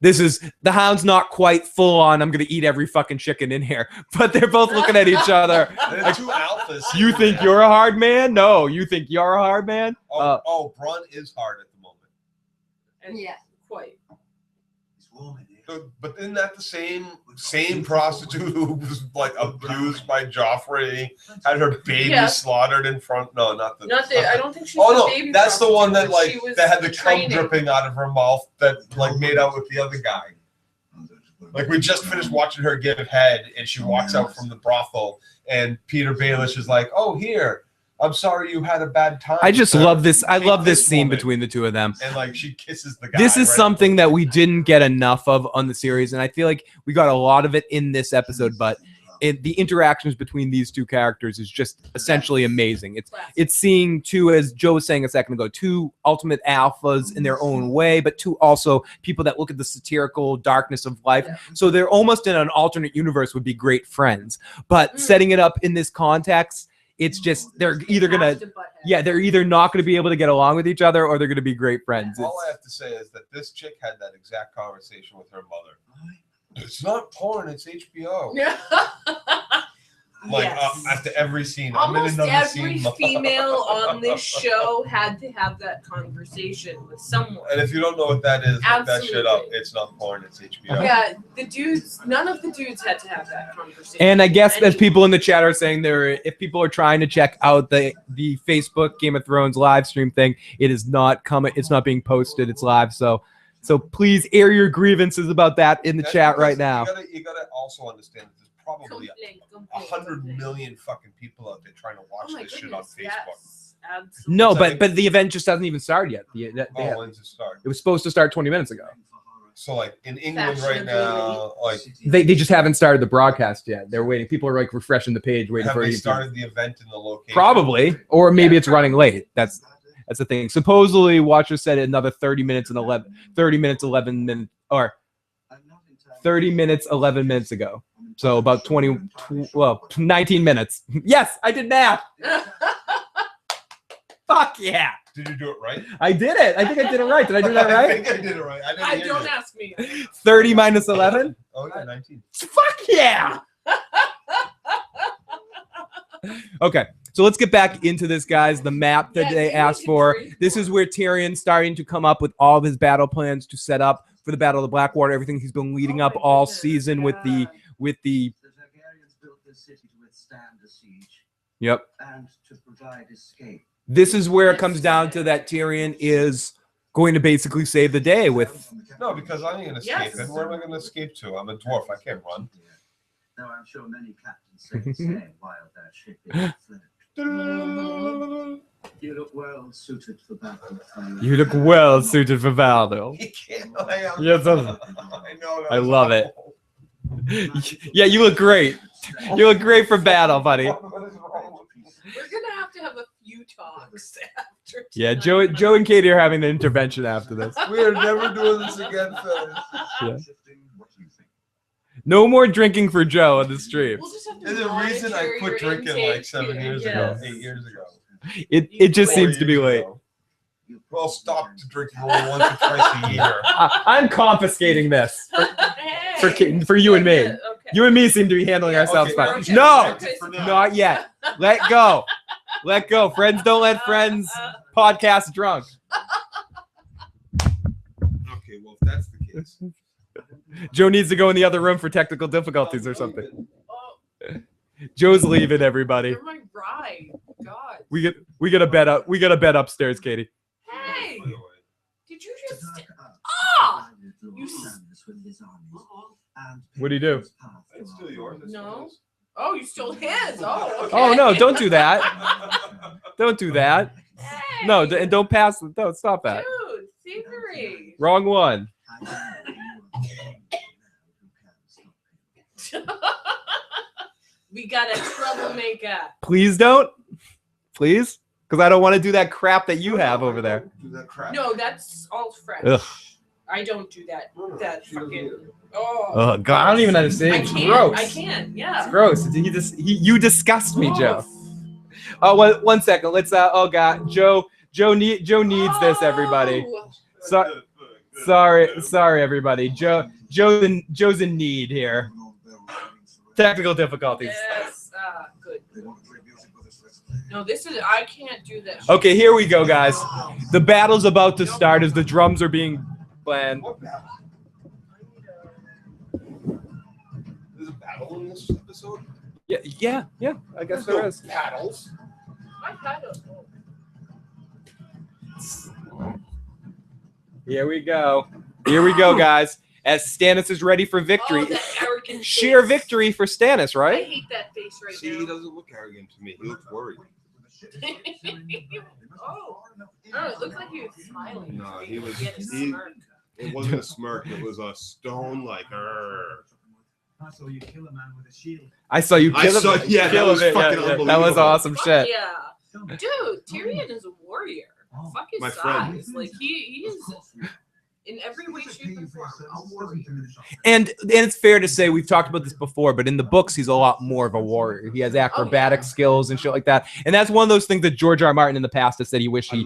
[SPEAKER 1] This is the Hound's not quite full on. I'm gonna eat every fucking chicken in here, but they're both looking at each other.
[SPEAKER 2] They're
[SPEAKER 1] Like,
[SPEAKER 2] two alphas.
[SPEAKER 1] you think you're a hard man? No, you think you're a hard man?
[SPEAKER 2] Bronn is hard at the moment.
[SPEAKER 3] And yeah, quite.
[SPEAKER 2] But isn't that the same prostitute who was like abused by Joffrey, had her baby slaughtered in front? No, not the.
[SPEAKER 3] I don't think she's.
[SPEAKER 2] Oh no,
[SPEAKER 3] baby
[SPEAKER 2] that's the one that
[SPEAKER 3] prostitute,
[SPEAKER 2] like
[SPEAKER 3] but
[SPEAKER 2] that had the cum
[SPEAKER 3] training.
[SPEAKER 2] dripping out of her mouth that like made out with the other guy. Like we just finished watching her give head, and she walks out from the brothel, and Peter Baelish is like, "Oh, here, I'm sorry you had a bad time."
[SPEAKER 1] I just
[SPEAKER 2] sir.
[SPEAKER 1] love this. I
[SPEAKER 2] Take
[SPEAKER 1] love this
[SPEAKER 2] this
[SPEAKER 1] scene
[SPEAKER 2] woman."
[SPEAKER 1] between the two of them.
[SPEAKER 2] And like she kisses the guy.
[SPEAKER 1] This is
[SPEAKER 2] right?
[SPEAKER 1] something that we didn't get enough of on the series, and I feel like we got a lot of it in this episode. But the interactions between these two characters is just essentially amazing. It's seeing two, as Joe was saying a second ago, two ultimate alphas in their own way, but two also people that look at the satirical darkness of life. So they're almost in an alternate universe would be great friends. But setting it up in this context, it's just they're either they're either not gonna be able to get along with each other or they're gonna be great friends.
[SPEAKER 2] All I have to say is that this chick had that exact conversation with her mother. It's not porn, it's HBO. Like after every scene,
[SPEAKER 3] Almost
[SPEAKER 2] I'm in another
[SPEAKER 3] every
[SPEAKER 2] scene.
[SPEAKER 3] female on this show had to have that conversation with someone.
[SPEAKER 2] And if you don't know what that is, look that shit up.
[SPEAKER 3] Absolutely.
[SPEAKER 2] It's not porn, it's HBO.
[SPEAKER 3] Yeah, the dudes. None of the dudes had to have that conversation.
[SPEAKER 1] And I guess as people in the chat are saying, if people are trying to check out the Facebook Game of Thrones live stream thing, it is not coming. It's not being posted. It's live. So please air your grievances about that in the chat right now.
[SPEAKER 2] You gotta also understand that there's probably 100 million fucking people out there trying to watch this shit on Facebook.
[SPEAKER 1] No, but the event just hasn't even started yet.
[SPEAKER 2] When's it start?
[SPEAKER 1] It was supposed to start 20 minutes ago.
[SPEAKER 2] So like in England right now, like
[SPEAKER 1] They just haven't started the broadcast yet. They're waiting. People are like refreshing the page, waiting
[SPEAKER 2] have
[SPEAKER 1] for
[SPEAKER 2] they
[SPEAKER 1] it.
[SPEAKER 2] started the event in the location?
[SPEAKER 1] Probably, or maybe it's running late. That's the thing. Supposedly, Watcher said another 30 minutes 11 minutes, or 30 minutes 11 minutes ago. So about 19 minutes. Yes, I did math. Fuck yeah.
[SPEAKER 2] Did you do it right?
[SPEAKER 1] I did it. I think I did it right. Did I do that right?
[SPEAKER 2] I think I did it right. I didn't
[SPEAKER 3] Don't ask me.
[SPEAKER 1] 30 minus 11?
[SPEAKER 2] Oh yeah, 19.
[SPEAKER 1] Fuck yeah. Okay, so let's get back into this, guys. The map that they asked for. This is where Tyrion's starting to come up with all of his battle plans to set up for the Battle of the Blackwater. Everything he's been leading up all season with the.
[SPEAKER 5] The Targaryens built this city to withstand a siege.
[SPEAKER 1] Yep.
[SPEAKER 5] And to provide escape.
[SPEAKER 1] This is where it comes down to that Tyrion is going to basically save the day with.
[SPEAKER 2] No, because I ain't gonna escape it. Where am I gonna escape to? I'm a dwarf. I can't run.
[SPEAKER 5] Now I'm sure many captains say the same while that ship is afloat. You look well suited for battle.
[SPEAKER 1] You look well suited for battle. Yes, I love it. Yeah, you look great. You look great for battle, buddy.
[SPEAKER 3] We're gonna have to have a few talks after.
[SPEAKER 1] Yeah, Joe and Katie are having an intervention after this.
[SPEAKER 2] We are never doing this again, fellas.
[SPEAKER 1] Yeah. No more drinking for Joe on the stream.
[SPEAKER 2] There's a reason I quit drinking like 7 years ago, 8 years ago.
[SPEAKER 1] It just seems to be late.
[SPEAKER 2] Well, stop to drink only once or twice a year.
[SPEAKER 1] I'm confiscating this for you and me. You and me seem to be handling ourselves fine.
[SPEAKER 2] Okay.
[SPEAKER 1] No,
[SPEAKER 2] Okay.
[SPEAKER 1] not yet. Let go. Let go. Friends don't let friends podcast drunk.
[SPEAKER 2] Okay, well, if that's the case.
[SPEAKER 1] Joe needs to go in the other room for technical difficulties or something. Joe's leaving, everybody.
[SPEAKER 3] You're my bride. God.
[SPEAKER 1] We get a bed up. We got a bed upstairs, Katie.
[SPEAKER 3] Hey! Did you just... You...
[SPEAKER 1] What do you do?
[SPEAKER 2] It's still yours.
[SPEAKER 3] No. Oh, you stole his. Oh, okay.
[SPEAKER 1] Oh no! Don't do that. Don't do that.
[SPEAKER 3] Hey.
[SPEAKER 1] No, and don't pass. Don't stop that.
[SPEAKER 3] Dude, thievery.
[SPEAKER 1] Wrong one.
[SPEAKER 3] We got a troublemaker.
[SPEAKER 1] Please don't. Please, because I don't want to do that crap that you have over there.
[SPEAKER 3] No, that's all fresh.
[SPEAKER 1] Ugh.
[SPEAKER 3] I don't do that. That fucking. Oh.
[SPEAKER 1] Oh God, I don't even understand. It's gross.
[SPEAKER 3] I can't. Yeah.
[SPEAKER 1] It's gross. You disgust me, Joe. Oh, one second. Let's. Oh God, Joe needs this. Everybody. Sorry, everybody. Joe's in need here. Technical difficulties.
[SPEAKER 3] Yes. Good. No, this is. I can't do that.
[SPEAKER 1] Okay, here we go, guys. The battle's about to start as the drums are being planned.
[SPEAKER 2] There's a battle in this episode?
[SPEAKER 1] Yeah. I guess there is.
[SPEAKER 2] Battles.
[SPEAKER 3] My paddles.
[SPEAKER 1] Here we go, guys. As Stannis is ready for victory.
[SPEAKER 3] Oh, that arrogant
[SPEAKER 1] Sheer
[SPEAKER 3] face.
[SPEAKER 1] victory for Stannis,
[SPEAKER 3] I
[SPEAKER 1] right?
[SPEAKER 3] hate that face right
[SPEAKER 2] See,
[SPEAKER 3] now.
[SPEAKER 2] he doesn't look arrogant to me. He looks worried.
[SPEAKER 3] Oh, it looked like he was smiling.
[SPEAKER 2] No, he was.
[SPEAKER 3] He had a smirk.
[SPEAKER 2] It wasn't a smirk. It was a stone like.
[SPEAKER 5] I saw you kill a man with a shield.
[SPEAKER 1] I saw you kill him.
[SPEAKER 2] Yeah, that was fucking unbelievable.
[SPEAKER 1] That was awesome shit.
[SPEAKER 3] Yeah, dude, Tyrion is a warrior. Fuck his
[SPEAKER 2] My
[SPEAKER 3] size.
[SPEAKER 2] friend.
[SPEAKER 3] Like he is in every way, shape, and form a warrior.
[SPEAKER 1] And it's fair to say we've talked about this before, but in the books he's a lot more of a warrior. He has acrobatic skills and shit like that. And that's one of those things that George R. R. Martin in the past has said he wished he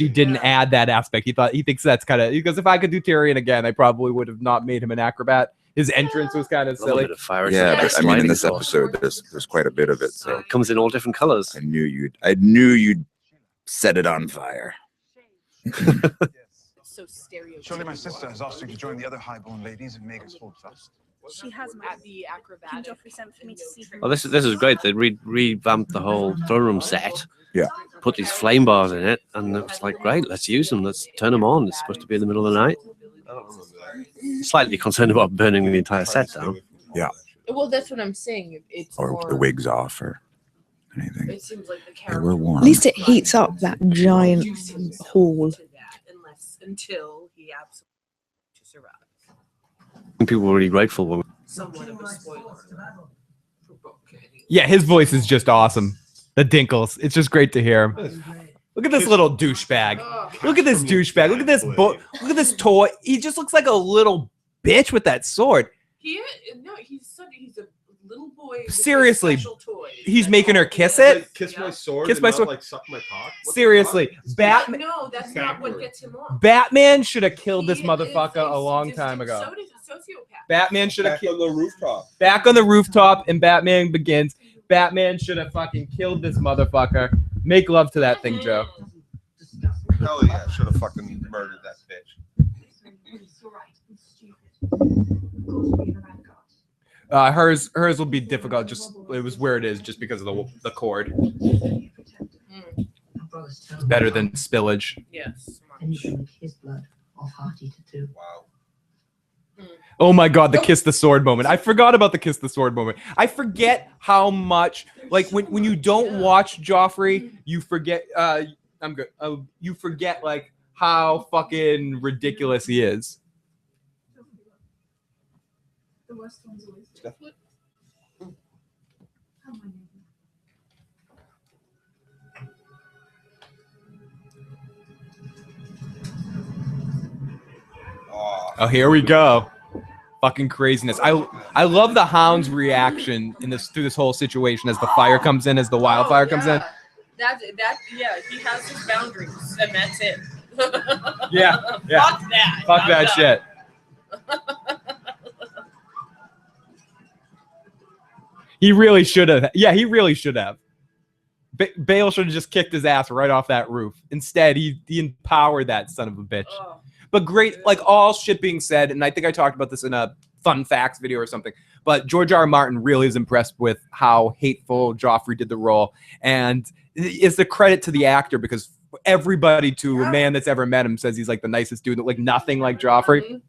[SPEAKER 1] didn't add that aspect. He thinks that's kind of because if I could do Tyrion again, I probably would have not made him an acrobat. His entrance was kind of silly.
[SPEAKER 18] Yeah, but I mean, in this episode, there's quite a bit of it. So
[SPEAKER 17] it comes in all different colors.
[SPEAKER 18] I knew you'd set it on fire.
[SPEAKER 3] So stereotypical.
[SPEAKER 12] Surely my sister has asked you to join the other highborn ladies and make us hold fast.
[SPEAKER 3] She has at the acrobatic.
[SPEAKER 9] sent for me to see her.
[SPEAKER 17] Oh, this is great. They revamped the whole throne room set.
[SPEAKER 18] Yeah.
[SPEAKER 17] Put these flame bars in it, and it was like, great, let's use them. Let's turn them on. It's supposed to be in the middle of the night. Slightly concerned about burning the entire set down.
[SPEAKER 18] Yeah.
[SPEAKER 3] Well, that's what I'm saying. It's
[SPEAKER 18] Or
[SPEAKER 3] more,
[SPEAKER 18] the wigs off or anything.
[SPEAKER 3] It seems like the
[SPEAKER 18] They
[SPEAKER 3] character.
[SPEAKER 18] were warm.
[SPEAKER 19] At least it heats up that giant hall.
[SPEAKER 3] Until he absolutely survives.
[SPEAKER 17] I think people were really grateful when
[SPEAKER 3] Somewhat of a spoiler.
[SPEAKER 1] Yeah, his voice is just awesome. The Dinkles. It's just great to hear him. Look at this little douchebag. Look at this douchebag. Look at this look at this toy. He just looks like a little bitch with that sword.
[SPEAKER 3] He's a little boy. With
[SPEAKER 1] Seriously,
[SPEAKER 3] special toys.
[SPEAKER 1] he's making her kiss it.
[SPEAKER 2] Kiss my sword.
[SPEAKER 1] Kiss
[SPEAKER 2] and
[SPEAKER 1] my
[SPEAKER 2] not,
[SPEAKER 1] sword.
[SPEAKER 2] Like suck my cock. What the
[SPEAKER 1] Seriously,
[SPEAKER 2] fuck?
[SPEAKER 1] Batman.
[SPEAKER 3] No, that's not what gets him off.
[SPEAKER 1] Batman should have killed this motherfucker a long time ago.
[SPEAKER 3] So does a sociopath.
[SPEAKER 1] Batman should have
[SPEAKER 2] Back on the rooftop.
[SPEAKER 1] back on the rooftop, and Batman begins. Batman should have fucking killed this motherfucker. Make love to that thing, Joe.
[SPEAKER 2] Hell yeah, should have fucking murdered that bitch.
[SPEAKER 1] Hers will be difficult. Just it was where it is, just because of the cord. It's better than spillage.
[SPEAKER 3] Yes.
[SPEAKER 10] And you can make his blood all hearty to do.
[SPEAKER 2] Wow.
[SPEAKER 1] Oh my god, the kiss the sword moment. I forgot about the kiss the sword moment. I forget how much like when you don't watch Joffrey, you forget I'm good. You forget like how fucking ridiculous he is.
[SPEAKER 10] The worst one's always
[SPEAKER 1] Oh, here we go. Fucking craziness. I love the Hound's reaction in this through this whole situation as the fire comes in, as the wildfire comes in.
[SPEAKER 3] Yeah, he has his boundaries, and that's it.
[SPEAKER 1] Yeah.
[SPEAKER 3] Fuck that.
[SPEAKER 1] Fuck
[SPEAKER 3] I'm
[SPEAKER 1] that
[SPEAKER 3] done.
[SPEAKER 1] shit. He really should have. Yeah, he really should have. Bale should have just kicked his ass right off that roof. Instead, he empowered that son of a bitch. But great, like all shit being said, and I think I talked about this in a fun facts video or something, but George R. R. Martin really is impressed with how hateful Joffrey did the role. And it's the credit to the actor, because everybody, to a man that's ever met him, says he's like the nicest dude, like nothing like Joffrey.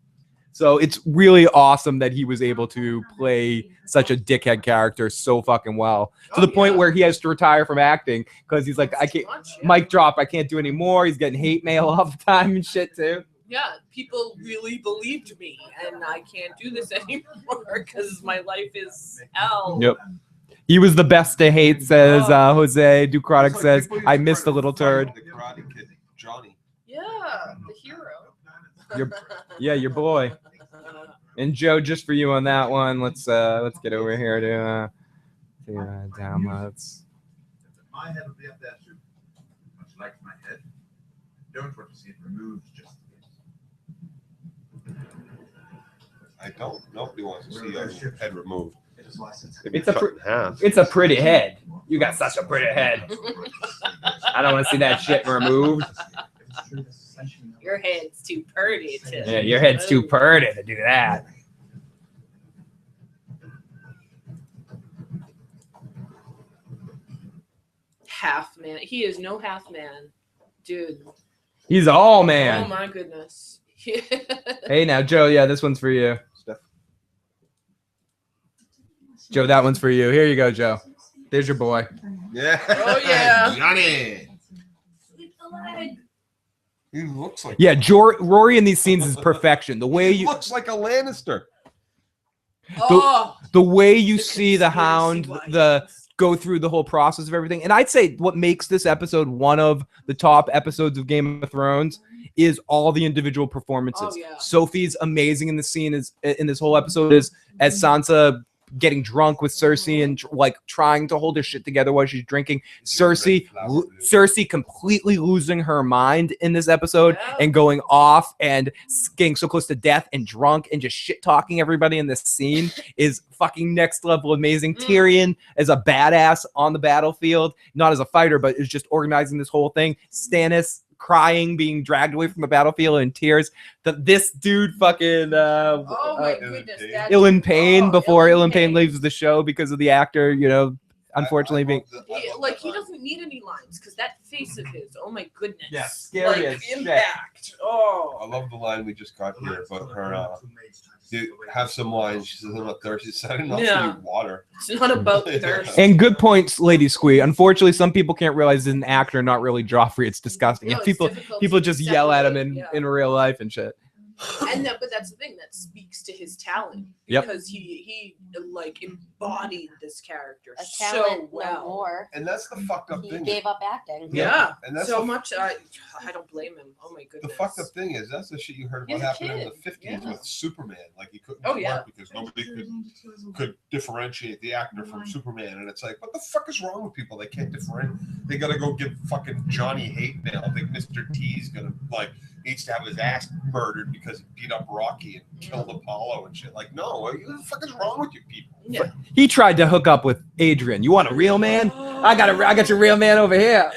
[SPEAKER 1] So it's really awesome that he was able to play such a dickhead character so fucking well, to the point where he has to retire from acting because he's like, I can't, mic drop, I can't do anymore. He's getting hate mail all the time and shit too.
[SPEAKER 3] Yeah, people really believed me, and I can't do this anymore because my life is hell.
[SPEAKER 1] Yep. He was the best to hate, says Jose Ducrotic says. I missed the little turd.
[SPEAKER 2] The Karate Kid, Johnny.
[SPEAKER 3] Yeah, the hero.
[SPEAKER 1] Your boy. And Joe, just for you on that one, let's get over here to downloads.
[SPEAKER 16] My head will be up there too. Much like my head. Don't want to see it removed just yet.
[SPEAKER 2] I don't. Nobody wants to see your head removed.
[SPEAKER 1] It's a pretty head. You got such a pretty head. I don't want to see that shit removed.
[SPEAKER 3] Your head's too pretty to.
[SPEAKER 1] Yeah, your head's too pretty to do that.
[SPEAKER 3] Half man. He is no half man, dude.
[SPEAKER 1] He's all man.
[SPEAKER 3] Oh my goodness.
[SPEAKER 1] Hey now, Joe. Yeah, this one's for you. Joe, that one's for you. Here you go, Joe. There's your boy.
[SPEAKER 2] Yeah.
[SPEAKER 3] Oh yeah.
[SPEAKER 2] Johnny. He looks like.
[SPEAKER 1] Yeah, Rory in these scenes is perfection. The way
[SPEAKER 2] he
[SPEAKER 1] you
[SPEAKER 2] looks like a Lannister.
[SPEAKER 1] The way you see the Hound, go through the whole process of everything. And I'd say what makes this episode one of the top episodes of Game of Thrones is all the individual performances.
[SPEAKER 3] Oh, yeah.
[SPEAKER 1] Sophie's amazing in the scene in this whole episode as Sansa getting drunk with Cersei and like trying to hold her shit together while she's drinking. Cersei completely losing her mind in this episode and going off and getting so close to death and drunk and just shit talking everybody in this scene is fucking next level amazing. Tyrion as a badass on the battlefield, not as a fighter, but is just organizing this whole thing. Stannis crying, being dragged away from the battlefield in tears. This dude fucking
[SPEAKER 3] Oh my goodness.
[SPEAKER 1] Ilan Payne before Ilan Payne leaves the show because of the actor, unfortunately being
[SPEAKER 3] He doesn't need any lines because that face of his, oh my goodness.
[SPEAKER 1] Yeah, scary as shit.
[SPEAKER 3] Impact. Oh.
[SPEAKER 2] I love the line we just got here about her. You have some wine. She says, I'm not thirsty. So I didn't know if you water.
[SPEAKER 3] It's not about thirst.
[SPEAKER 1] And good points, Lady Squee. Unfortunately, some people can't realize it's an actor, not really Joffrey. It's disgusting.
[SPEAKER 3] No,
[SPEAKER 1] people just yell at him in real life and shit.
[SPEAKER 3] But that's the thing that speaks to his talent
[SPEAKER 1] Yep.
[SPEAKER 3] because he like embodied this character
[SPEAKER 11] A
[SPEAKER 3] so
[SPEAKER 11] talent,
[SPEAKER 3] well.
[SPEAKER 11] no more.
[SPEAKER 2] And that's the fucked up
[SPEAKER 11] He
[SPEAKER 2] thing.
[SPEAKER 11] gave up acting.
[SPEAKER 3] Yeah,
[SPEAKER 2] And that's
[SPEAKER 3] so
[SPEAKER 2] the-
[SPEAKER 3] much. I don't blame him. Oh my
[SPEAKER 2] The
[SPEAKER 3] goodness.
[SPEAKER 2] fucked up thing is that's the shit you heard
[SPEAKER 3] He's
[SPEAKER 2] about
[SPEAKER 3] a
[SPEAKER 2] happening in
[SPEAKER 3] kid.
[SPEAKER 2] the 50s with Superman. Like he couldn't
[SPEAKER 3] Oh,
[SPEAKER 2] work
[SPEAKER 3] yeah.
[SPEAKER 2] because nobody could differentiate the actor from Superman. And it's like, what the fuck is wrong with people? They can't differentiate. They gotta go give fucking Johnny hate mail. I think Mr. T's gonna needs to have his ass murdered because he beat up Rocky and killed Apollo and shit. Like, no, what the fuck is wrong with you people?
[SPEAKER 3] Yeah.
[SPEAKER 1] He tried to hook up with Adrian. You want a real man? I got your real man over here.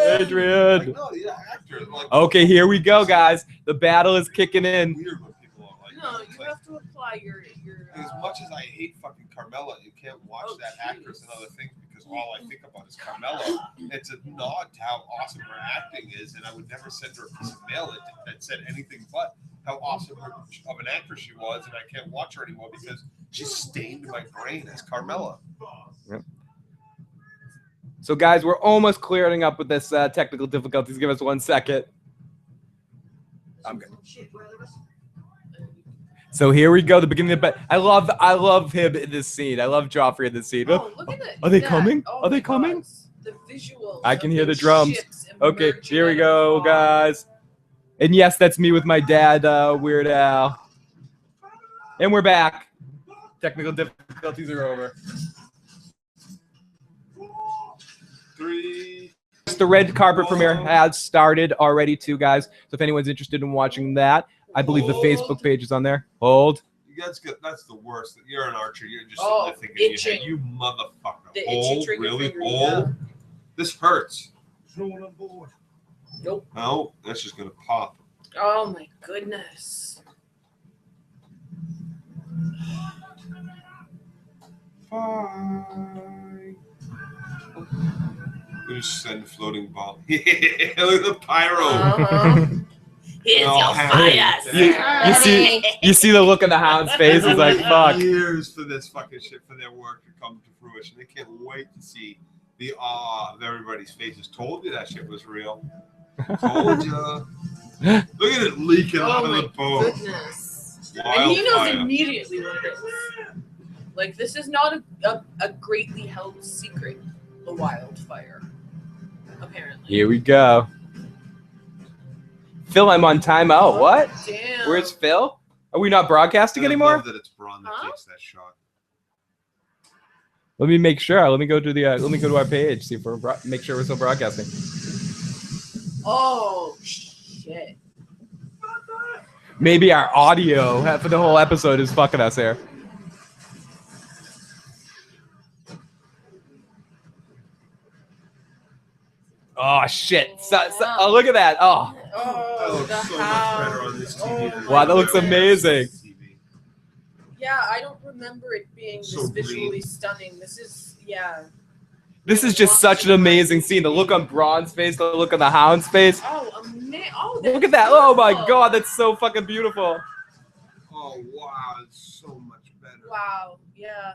[SPEAKER 1] Adrian.
[SPEAKER 2] Like, no, the actor. Like,
[SPEAKER 1] Okay, here we go, guys. The battle is kicking in.
[SPEAKER 2] weird when people are like,
[SPEAKER 3] No, you have to apply your.
[SPEAKER 2] as much as I hate fucking Carmella, you can't watch that actress and other things because all I think about is Carmella. It's a nod to how awesome her acting is, and I would never send her a piece of mail that said anything but how awesome of an actress she was, and I can't watch her anymore because she stained my brain as Carmella.
[SPEAKER 1] Yep. So, guys, we're almost clearing up with this technical difficulties. Give us 1 second. I'm good. So here we go, the beginning of the bet. I love him in this scene. I love Joffrey in this scene.
[SPEAKER 3] Oh, look at it.
[SPEAKER 1] Are they
[SPEAKER 3] Yeah.
[SPEAKER 1] coming?
[SPEAKER 3] Oh
[SPEAKER 1] Are they
[SPEAKER 3] my
[SPEAKER 1] coming?
[SPEAKER 3] God. The visuals.
[SPEAKER 1] I can
[SPEAKER 3] of
[SPEAKER 1] hear the
[SPEAKER 3] those
[SPEAKER 1] drums.
[SPEAKER 3] ships
[SPEAKER 1] Okay,
[SPEAKER 3] emerging
[SPEAKER 1] here we
[SPEAKER 3] out of
[SPEAKER 1] go,
[SPEAKER 3] the
[SPEAKER 1] guys. And yes, that's me with my dad, Weird Al. And we're back. Technical difficulties are over.
[SPEAKER 2] 3.
[SPEAKER 1] The red carpet premiere has started already, too, guys. So if anyone's interested in watching that, I believe the Facebook page is on there. Hold.
[SPEAKER 2] That's good. That's the worst. You're an archer. You're just
[SPEAKER 3] Oh,
[SPEAKER 2] sitting there thinking,
[SPEAKER 3] itching.
[SPEAKER 2] you motherfucker.
[SPEAKER 3] The itchy
[SPEAKER 2] Hold,
[SPEAKER 3] trigger
[SPEAKER 2] really?
[SPEAKER 3] finger,
[SPEAKER 2] Hold. This hurts.
[SPEAKER 7] There's no one on board.
[SPEAKER 3] Nope.
[SPEAKER 2] No, that's just gonna pop.
[SPEAKER 3] Oh my goodness.
[SPEAKER 2] Fine. We just send a floating bomb. Look at the pyro.
[SPEAKER 3] Here's
[SPEAKER 2] Oh,
[SPEAKER 3] your
[SPEAKER 2] Harry.
[SPEAKER 3] fire.
[SPEAKER 1] You see the look in the Hound's face. He's like, fuck.
[SPEAKER 2] Years for this fucking shit, for their work to come to fruition. They can't wait to see the awe of everybody's faces. Told you that shit was real. Told you. Look at it leaking out of the boat.
[SPEAKER 3] Goodness. And he knows immediately what it is. Like, this is not a greatly held secret, the wildfire. Apparently.
[SPEAKER 1] Here we go. Phil, I'm on timeout. What?
[SPEAKER 3] Damn.
[SPEAKER 1] Where's Phil? Are we not broadcasting anymore?
[SPEAKER 2] I love that it's Bran that takes that shot.
[SPEAKER 1] Let me make sure. Let me go to the. Let me go to our page. See if we're make sure we're still broadcasting.
[SPEAKER 3] Oh shit.
[SPEAKER 1] Maybe our audio for the whole episode is fucking us here. Oh shit! Oh, look at that! Oh.
[SPEAKER 3] Oh, the
[SPEAKER 2] so much better on this TV.
[SPEAKER 1] Wow, that looks amazing.
[SPEAKER 3] Yeah, I don't remember it being this visually stunning. This is, yeah.
[SPEAKER 1] This is just such an amazing scene. The look on Braun's face, the look on the Hound's face.
[SPEAKER 3] Oh,
[SPEAKER 1] Look at that! Oh my god, that's so fucking beautiful.
[SPEAKER 2] Oh wow, it's so much better.
[SPEAKER 3] Wow, yeah.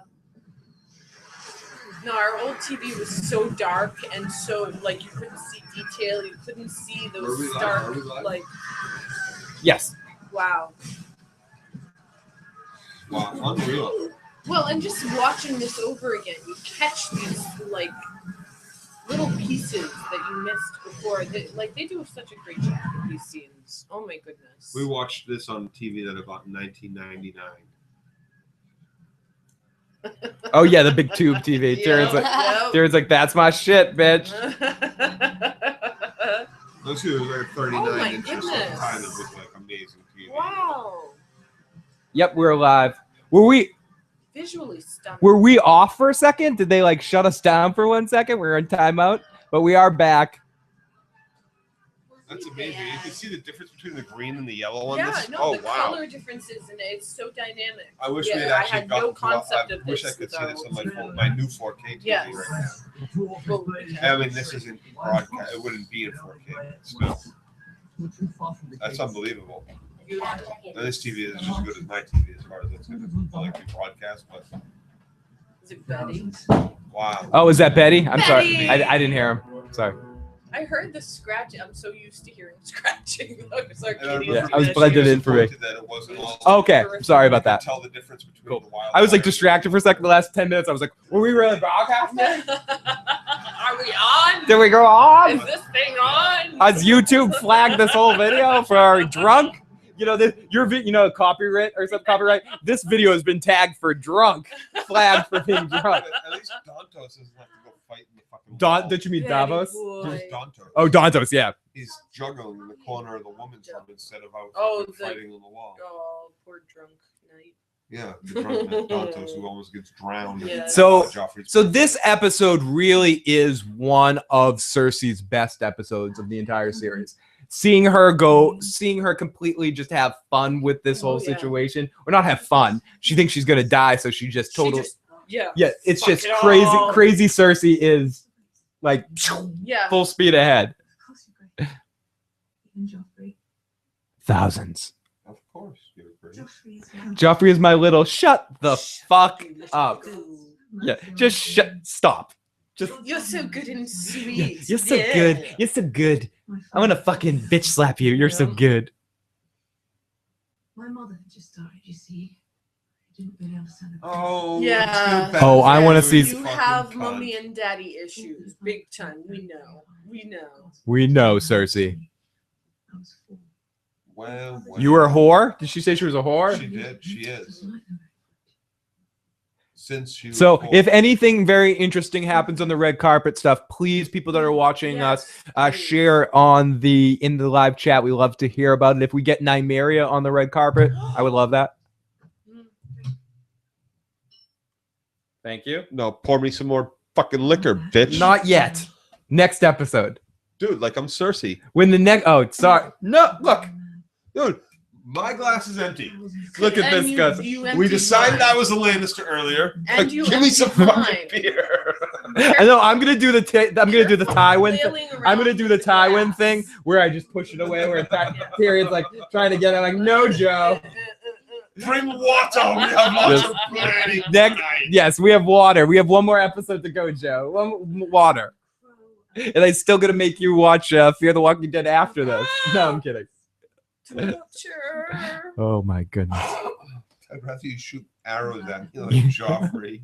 [SPEAKER 3] No, our old TV was so dark and so, like, you couldn't see detail. You couldn't see those stark, like...
[SPEAKER 1] Yes.
[SPEAKER 3] Wow.
[SPEAKER 2] Wow, unreal.
[SPEAKER 3] Well, and just watching this over again, you catch these, like, little pieces that you missed before. They do such a great job with these scenes. Oh, my goodness.
[SPEAKER 2] We watched this on TV that I bought in 1999.
[SPEAKER 1] Oh yeah, the big tube TV. Tyrion's like, that's my shit, bitch.
[SPEAKER 2] Those two were 39
[SPEAKER 3] Oh my
[SPEAKER 2] inches.
[SPEAKER 3] goodness.
[SPEAKER 2] Kind of look like amazing TV.
[SPEAKER 3] Wow.
[SPEAKER 1] Yep, we're live. Were
[SPEAKER 3] Visually stunning.
[SPEAKER 1] we off for a second? Did they like shut us down for 1 second? We're in timeout, but we are back.
[SPEAKER 2] That's amazing. You can see the difference between the green and the yellow on
[SPEAKER 3] Yeah,
[SPEAKER 2] this.
[SPEAKER 3] no,
[SPEAKER 2] Oh
[SPEAKER 3] the
[SPEAKER 2] wow.
[SPEAKER 3] color differences, and it's so dynamic.
[SPEAKER 2] I wish
[SPEAKER 3] yeah,
[SPEAKER 2] we'd
[SPEAKER 3] I
[SPEAKER 2] actually
[SPEAKER 3] had no concept of
[SPEAKER 2] I wish
[SPEAKER 3] this
[SPEAKER 2] I could
[SPEAKER 3] with
[SPEAKER 2] see
[SPEAKER 3] our
[SPEAKER 2] this
[SPEAKER 3] old
[SPEAKER 2] on my new 4K TV
[SPEAKER 3] Yes.
[SPEAKER 2] right now. I mean, this isn't broadcast. It wouldn't be in 4K. Still, that's unbelievable. Now, this TV is just as good as my TV as far as it's going to like be broadcast. But
[SPEAKER 3] Is it Betty?
[SPEAKER 2] wow.
[SPEAKER 1] Oh, is that Betty? I'm sorry.
[SPEAKER 3] Betty!
[SPEAKER 1] I didn't hear him. Sorry.
[SPEAKER 3] I heard the scratching. I'm so used to hearing scratching.
[SPEAKER 1] Yeah, I was blended in for me. Okay, sorry about that.
[SPEAKER 2] Tell the difference between
[SPEAKER 1] Cool. I was like distracted for a second. The last 10 minutes, I was like, were we really broadcasting?
[SPEAKER 3] Are we on?
[SPEAKER 1] Did we go on?
[SPEAKER 3] Is this thing on?
[SPEAKER 1] Has YouTube flagged this whole video for drunk? You know, copyright or some copyright. This video has been tagged for drunk, flagged for being drunk.
[SPEAKER 2] At least Dantos doesn't have to go fight in the fucking.
[SPEAKER 1] Did you mean Davos?
[SPEAKER 2] Dantos.
[SPEAKER 1] Oh, Dantos, yeah.
[SPEAKER 2] He's juggling in the corner of the woman's room instead of out fighting on the wall.
[SPEAKER 3] Oh, poor drunk night.
[SPEAKER 2] Yeah, the drunk Dantos who almost gets drowned.
[SPEAKER 3] Yeah.
[SPEAKER 1] So this episode really is one of Cersei's best episodes of the entire series. Seeing her completely just have fun with this whole situation, or not have fun. She thinks she's gonna die, so she just totally. Yeah, it's just crazy. Cersei is like full speed ahead. Thousands.
[SPEAKER 2] Of course, you're great.
[SPEAKER 1] Joffrey is my little. Shut the fuck up. Yeah, just stop.
[SPEAKER 3] You're so good and sweet.
[SPEAKER 1] Yeah, you're so good. You're so good. I'm gonna fucking bitch slap you. You're so good.
[SPEAKER 10] My mother had just started, you see. I didn't really understand it.
[SPEAKER 2] Oh,
[SPEAKER 3] yeah.
[SPEAKER 1] Oh, I want to see.
[SPEAKER 3] You have mommy and daddy issues, big time. We know.
[SPEAKER 1] We know, Cersei.
[SPEAKER 2] Well,
[SPEAKER 1] You were a whore? Did she say she was a whore?
[SPEAKER 2] She did. She is. Since she.
[SPEAKER 1] So, if anything very interesting happens on the red carpet stuff, please, people that are watching us, share in the live chat. We love to hear about it. If we get Nymeria on the red carpet, I would love that. Thank you.
[SPEAKER 2] No, pour me some more fucking liquor, bitch.
[SPEAKER 1] Not yet. Next episode.
[SPEAKER 2] Dude, like I'm Cersei.
[SPEAKER 1] When the next... Oh, sorry. No, look.
[SPEAKER 2] Dude, my glass is empty.
[SPEAKER 1] Look at this, Gus.
[SPEAKER 2] We decided I was a Lannister earlier.
[SPEAKER 3] And you
[SPEAKER 2] give me some
[SPEAKER 3] emptied
[SPEAKER 2] fucking
[SPEAKER 3] mine.
[SPEAKER 2] beer.
[SPEAKER 1] I know. I'm gonna do the Tywin. I'm gonna do the Tywin thing where I just push it away. Where Tyrion's like trying to get it. I'm like, no, Joe.
[SPEAKER 2] Bring water. We have lots of plenty.
[SPEAKER 1] Yes, we have water. We have one more episode to go, Joe. One water. And I'm still gonna make you watch Fear the Walking Dead after this. No, I'm kidding. Oh my goodness.
[SPEAKER 2] I'd rather you shoot arrows at me like Joffrey.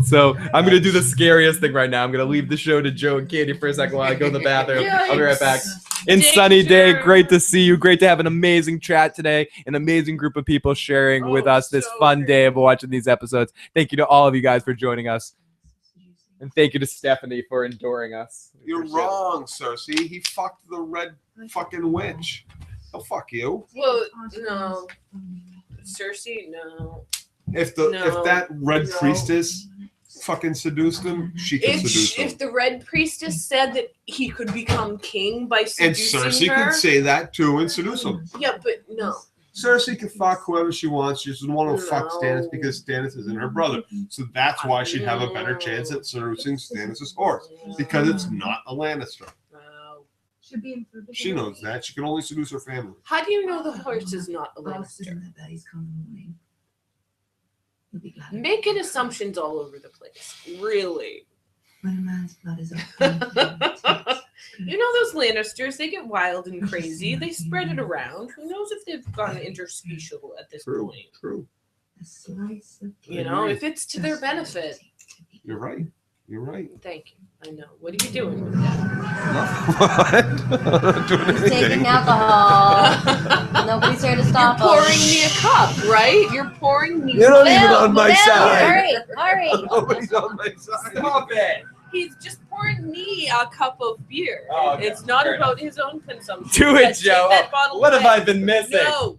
[SPEAKER 1] So I'm gonna do the scariest thing right now. I'm gonna leave the show to Joe and Katie for a second while I go to the bathroom. I'll be right back. In sunny day, great to see you. Great to have an amazing chat today. An amazing group of people sharing with us this fun day of watching these episodes. Thank you to all of you guys for joining us. And thank you to Stephanie for enduring us.
[SPEAKER 2] You're wrong, Cersei. He fucked the red fucking witch. Oh, fuck you.
[SPEAKER 3] Well, no. Cersei, no.
[SPEAKER 2] If that red priestess fucking seduced him, she can seduce him.
[SPEAKER 3] If the red priestess said that he could become king by
[SPEAKER 2] And
[SPEAKER 3] seducing
[SPEAKER 2] Cersei
[SPEAKER 3] her,
[SPEAKER 2] could say that too and seduce him.
[SPEAKER 3] yeah, but no.
[SPEAKER 2] Cersei can fuck whoever she wants. She doesn't want to fuck Stannis because Stannis isn't her brother. So that's why she'd have a better chance at seducing Stannis' horse. Because it's not a Lannister. She knows that. She can only seduce her family.
[SPEAKER 3] How do you know the horse is not a Lannister? Making assumptions all over the place. Really.
[SPEAKER 10] When a man's blood is
[SPEAKER 3] You know those Lannisters, they get wild and crazy. They spread it around. Who knows if they've gone interspecial at this point?
[SPEAKER 2] True.
[SPEAKER 3] You know, if it's to their benefit.
[SPEAKER 2] You're right. You're right.
[SPEAKER 3] Thank you. I know. What are you doing with that?
[SPEAKER 2] What?
[SPEAKER 11] Taking alcohol. Nobody's here to stop
[SPEAKER 3] You're pouring me a cup, right? You're pouring me.
[SPEAKER 2] You're not even on my side.
[SPEAKER 11] All right.
[SPEAKER 2] Nobody's on my side.
[SPEAKER 1] Stop it.
[SPEAKER 3] He's just pouring me a cup of beer.
[SPEAKER 1] Oh, okay.
[SPEAKER 3] It's not
[SPEAKER 1] Fair
[SPEAKER 3] about his own consumption.
[SPEAKER 1] Do it,
[SPEAKER 3] Let's take
[SPEAKER 1] Joe.
[SPEAKER 3] that bottle
[SPEAKER 1] What have
[SPEAKER 3] away.
[SPEAKER 1] I been missing?
[SPEAKER 3] No.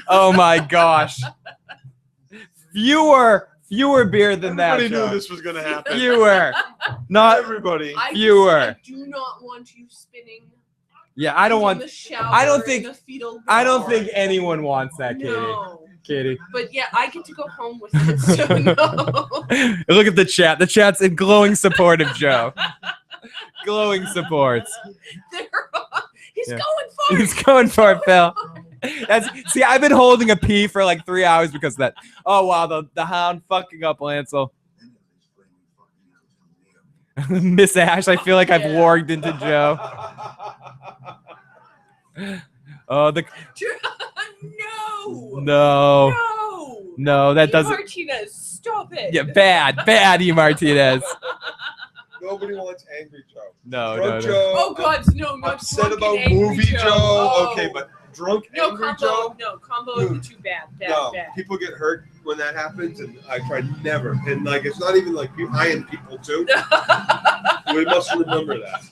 [SPEAKER 1] Oh my gosh. Fewer beer than that.
[SPEAKER 2] Everybody knew
[SPEAKER 1] Joe.
[SPEAKER 2] this was going to happen.
[SPEAKER 1] Fewer. Not
[SPEAKER 2] everybody.
[SPEAKER 1] Fewer.
[SPEAKER 3] I do not want you spinning.
[SPEAKER 1] Yeah, I don't
[SPEAKER 3] in
[SPEAKER 1] want.
[SPEAKER 3] the shower
[SPEAKER 1] I don't think.
[SPEAKER 3] in a fetal
[SPEAKER 1] I don't
[SPEAKER 3] bar.
[SPEAKER 1] think anyone wants that, Katie.
[SPEAKER 3] No.
[SPEAKER 1] Katie.
[SPEAKER 3] But yeah, I get to go home with it, so no.
[SPEAKER 1] Look at the chat. The chat's in glowing support of Joe. Glowing supports.
[SPEAKER 3] He's
[SPEAKER 1] Yeah.
[SPEAKER 3] going for it.
[SPEAKER 1] He's going for it, Phil. See, I've been holding a pee for like 3 hours because of that. Oh wow, the hound fucking up Lancel. Miss Ash, I feel like I've warged into Joe. Oh, no, that doesn't.
[SPEAKER 3] Martinez, stop it.
[SPEAKER 1] Yeah, bad, E. Martinez.
[SPEAKER 2] Nobody wants angry Joe.
[SPEAKER 1] No,
[SPEAKER 2] Drunk
[SPEAKER 1] no.
[SPEAKER 2] Joe.
[SPEAKER 3] Oh God, no, not
[SPEAKER 2] upset
[SPEAKER 3] drunk
[SPEAKER 2] about
[SPEAKER 3] and angry
[SPEAKER 2] movie Joe.
[SPEAKER 3] Oh.
[SPEAKER 2] Okay, but drunk angry
[SPEAKER 3] combo,
[SPEAKER 2] Joe.
[SPEAKER 3] No, combo is too bad.
[SPEAKER 2] No,
[SPEAKER 3] Bad.
[SPEAKER 2] people get hurt when that happens, and I try never. And like, it's not even like I am people too. We must remember that.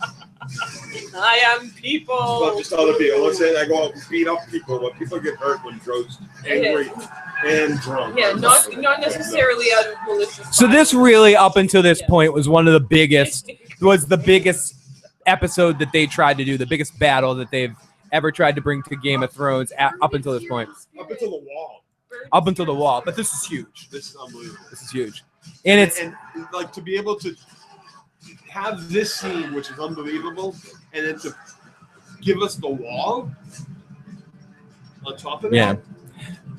[SPEAKER 3] I am people.
[SPEAKER 2] It's not just other people. Let's say I go out and beat up people, but people get hurt when Joe's angry and drunk.
[SPEAKER 3] Yeah, not necessarily out of malicious.
[SPEAKER 1] So this really, up until this point, was one of the biggest. Was the biggest episode that they tried to do, the biggest battle that they've ever tried to bring to Game of Thrones up until this point.
[SPEAKER 2] Up until the wall.
[SPEAKER 1] Up until the wall, but this is huge.
[SPEAKER 2] This is unbelievable.
[SPEAKER 1] This is huge, and it's
[SPEAKER 2] and like to be able to have this scene, which is unbelievable, and then to give us the wall on top of
[SPEAKER 1] yeah.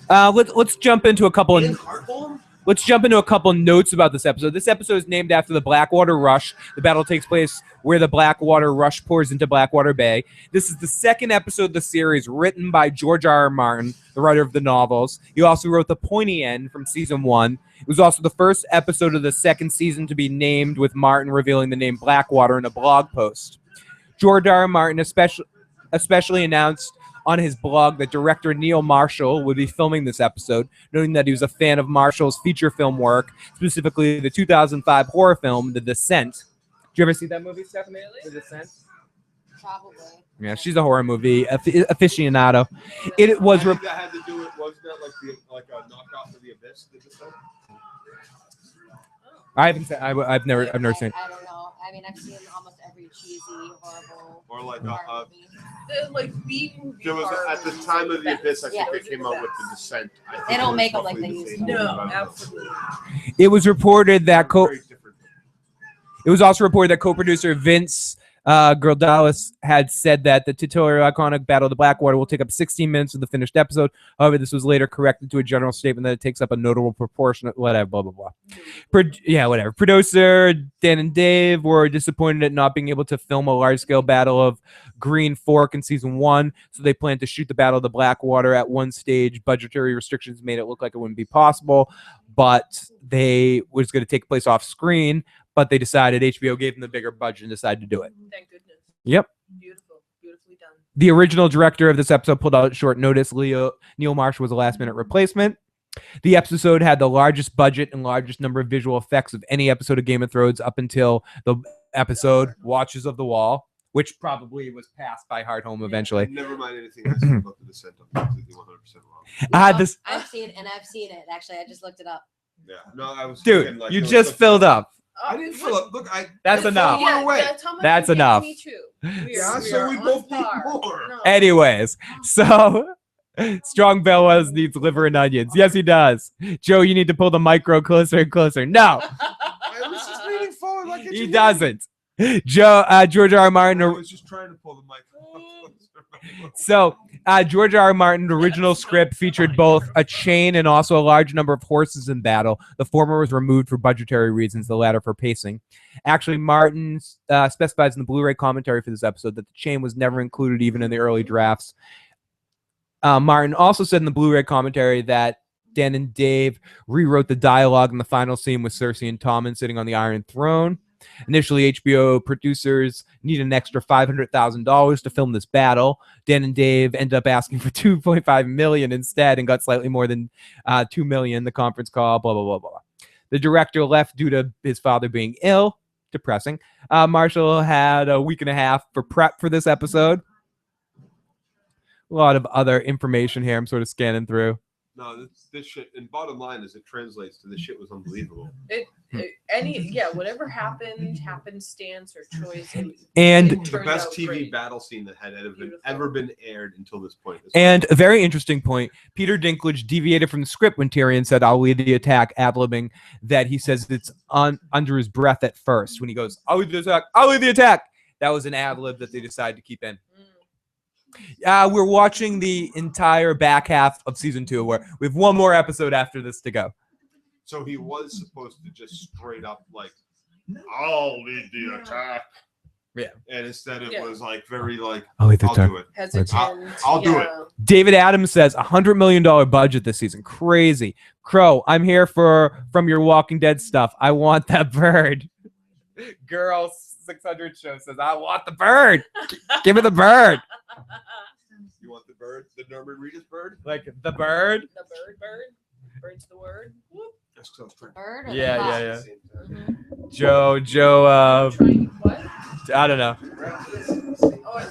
[SPEAKER 2] that.
[SPEAKER 1] Let's jump into a couple.
[SPEAKER 2] In Heartland?
[SPEAKER 1] Let's jump into a couple notes about this episode. This episode is named after the Blackwater Rush. The battle takes place where the Blackwater Rush pours into Blackwater Bay. This is the second episode of the series written by George R.R. Martin, the writer of the novels. He also wrote The Pointy End from season 1. It was also the first episode of the second season to be named, with Martin revealing the name Blackwater in a blog post. George R.R. Martin especially announced on his blog that director Neil Marshall would be filming this episode, noting that he was a fan of Marshall's feature film work, specifically the 2005 horror film, The Descent. Did you ever see that movie, Stephanie? The Descent?
[SPEAKER 11] Probably.
[SPEAKER 1] Yeah, she's a horror movie aficionado. It was...
[SPEAKER 2] I think that had to do with, wasn't that like a knockoff of The Abyss? The Descent?
[SPEAKER 1] I haven't seen. I've never seen.
[SPEAKER 11] I don't know. I mean, I've seen almost every cheesy, horrible.
[SPEAKER 2] Or like
[SPEAKER 3] like being.
[SPEAKER 2] there was at the time of the Abyss, I think they came out with the Descent. I think
[SPEAKER 11] They don't
[SPEAKER 2] it
[SPEAKER 11] make
[SPEAKER 2] was
[SPEAKER 11] them like they
[SPEAKER 2] roughly the
[SPEAKER 11] used
[SPEAKER 2] same
[SPEAKER 11] to.
[SPEAKER 3] No,
[SPEAKER 2] movie.
[SPEAKER 3] absolutely.
[SPEAKER 1] It was reported that It was also reported that co-producer Vince Gildalis had said that the titular iconic Battle of the Blackwater will take up 16 minutes of the finished episode. However, this was later corrected to a general statement that it takes up a notable proportion of whatever, blah, blah, blah. Whatever. Producer Dan and Dave were disappointed at not being able to film a large-scale Battle of Green Fork in season 1, so they planned to shoot the Battle of the Blackwater at one stage. Budgetary restrictions made it look like it wouldn't be possible, but they was going to take place off screen. But they decided, HBO gave them the bigger budget and decided to do it.
[SPEAKER 3] Thank goodness.
[SPEAKER 1] Yep.
[SPEAKER 3] Beautiful. Beautifully done.
[SPEAKER 1] The original director of this episode pulled out at short notice. Neil Marsh was a last-minute replacement. The episode had the largest budget and largest number of visual effects of any episode of Game of Thrones up until the episode Watchers of the Wall, which probably was passed by Hard Home eventually.
[SPEAKER 2] Never mind anything I said about the Descent. I'm completely 100% wrong.
[SPEAKER 1] I had this.
[SPEAKER 11] I've seen it. Actually, I just looked it up.
[SPEAKER 2] Yeah. No, I was.
[SPEAKER 1] Dude,
[SPEAKER 2] thinking, like,
[SPEAKER 1] you
[SPEAKER 2] there was
[SPEAKER 1] just
[SPEAKER 2] something-
[SPEAKER 1] filled up.
[SPEAKER 2] I didn't fill up. Look,
[SPEAKER 1] That's enough.
[SPEAKER 2] Went away.
[SPEAKER 1] That's enough.
[SPEAKER 3] Me too.
[SPEAKER 2] Yeah, so we both need more.
[SPEAKER 3] No.
[SPEAKER 1] Anyways, so Strong Belwas needs liver and onions. Yes, he does. Joe, you need to pull the micro closer and closer. No,
[SPEAKER 2] I was just leaning forward like
[SPEAKER 1] he doesn't. George R. R. Martin.
[SPEAKER 2] I was just trying to pull the mic.
[SPEAKER 1] So, George R. R. Martin's original script featured both a chain and also a large number of horses in battle. The former was removed for budgetary reasons, the latter for pacing. Actually, Martin specifies in the Blu-ray commentary for this episode that the chain was never included even in the early drafts. Martin also said in the Blu-ray commentary that Dan and Dave rewrote the dialogue in the final scene with Cersei and Tommen sitting on the Iron Throne. Initially, HBO producers needed an extra $500,000 to film this battle. Dan and Dave ended up asking for $2.5 million instead and got slightly more than $2 million. The conference call, blah, blah, blah, blah. The director left due to his father being ill. Depressing. Marshall had a week and a half for prep for this episode. A lot of other information here. I'm sort of scanning through.
[SPEAKER 2] No, this shit. And bottom line is, it translates to this shit was unbelievable.
[SPEAKER 3] Whatever happened, happenstance or choice.
[SPEAKER 1] And
[SPEAKER 2] the best TV battle scene that had ever been aired until this point.
[SPEAKER 1] And a very interesting point, Peter Dinklage deviated from the script when Tyrion said, "I'll lead the attack," ad-libbing that he says it's under his breath at first. When he goes, "I'll lead the attack, I'll lead the attack." That was an ad-lib that they decided to keep in. We're watching the entire back half of season 2, where we have one more episode after this to go.
[SPEAKER 2] So he was supposed to just straight up like, "I'll lead the attack."
[SPEAKER 1] Yeah.
[SPEAKER 2] And instead it was like very like,
[SPEAKER 1] I'll lead the
[SPEAKER 2] I'll
[SPEAKER 1] attack.
[SPEAKER 2] do it.
[SPEAKER 3] Hesitant.
[SPEAKER 2] I'll do it.
[SPEAKER 1] David Adams says $100 million budget this season. Crazy. Crow, I'm here from your Walking Dead stuff. I want that bird. Girl 600 show says, I want the bird. Give me the bird.
[SPEAKER 2] You want the bird? The Norman Reedus bird?
[SPEAKER 1] Like the bird?
[SPEAKER 3] The bird. Bird's the word. Whoop.
[SPEAKER 11] Bird or
[SPEAKER 1] Yeah.
[SPEAKER 11] the
[SPEAKER 1] Joe,
[SPEAKER 3] What?
[SPEAKER 1] I don't know.
[SPEAKER 3] Oh, I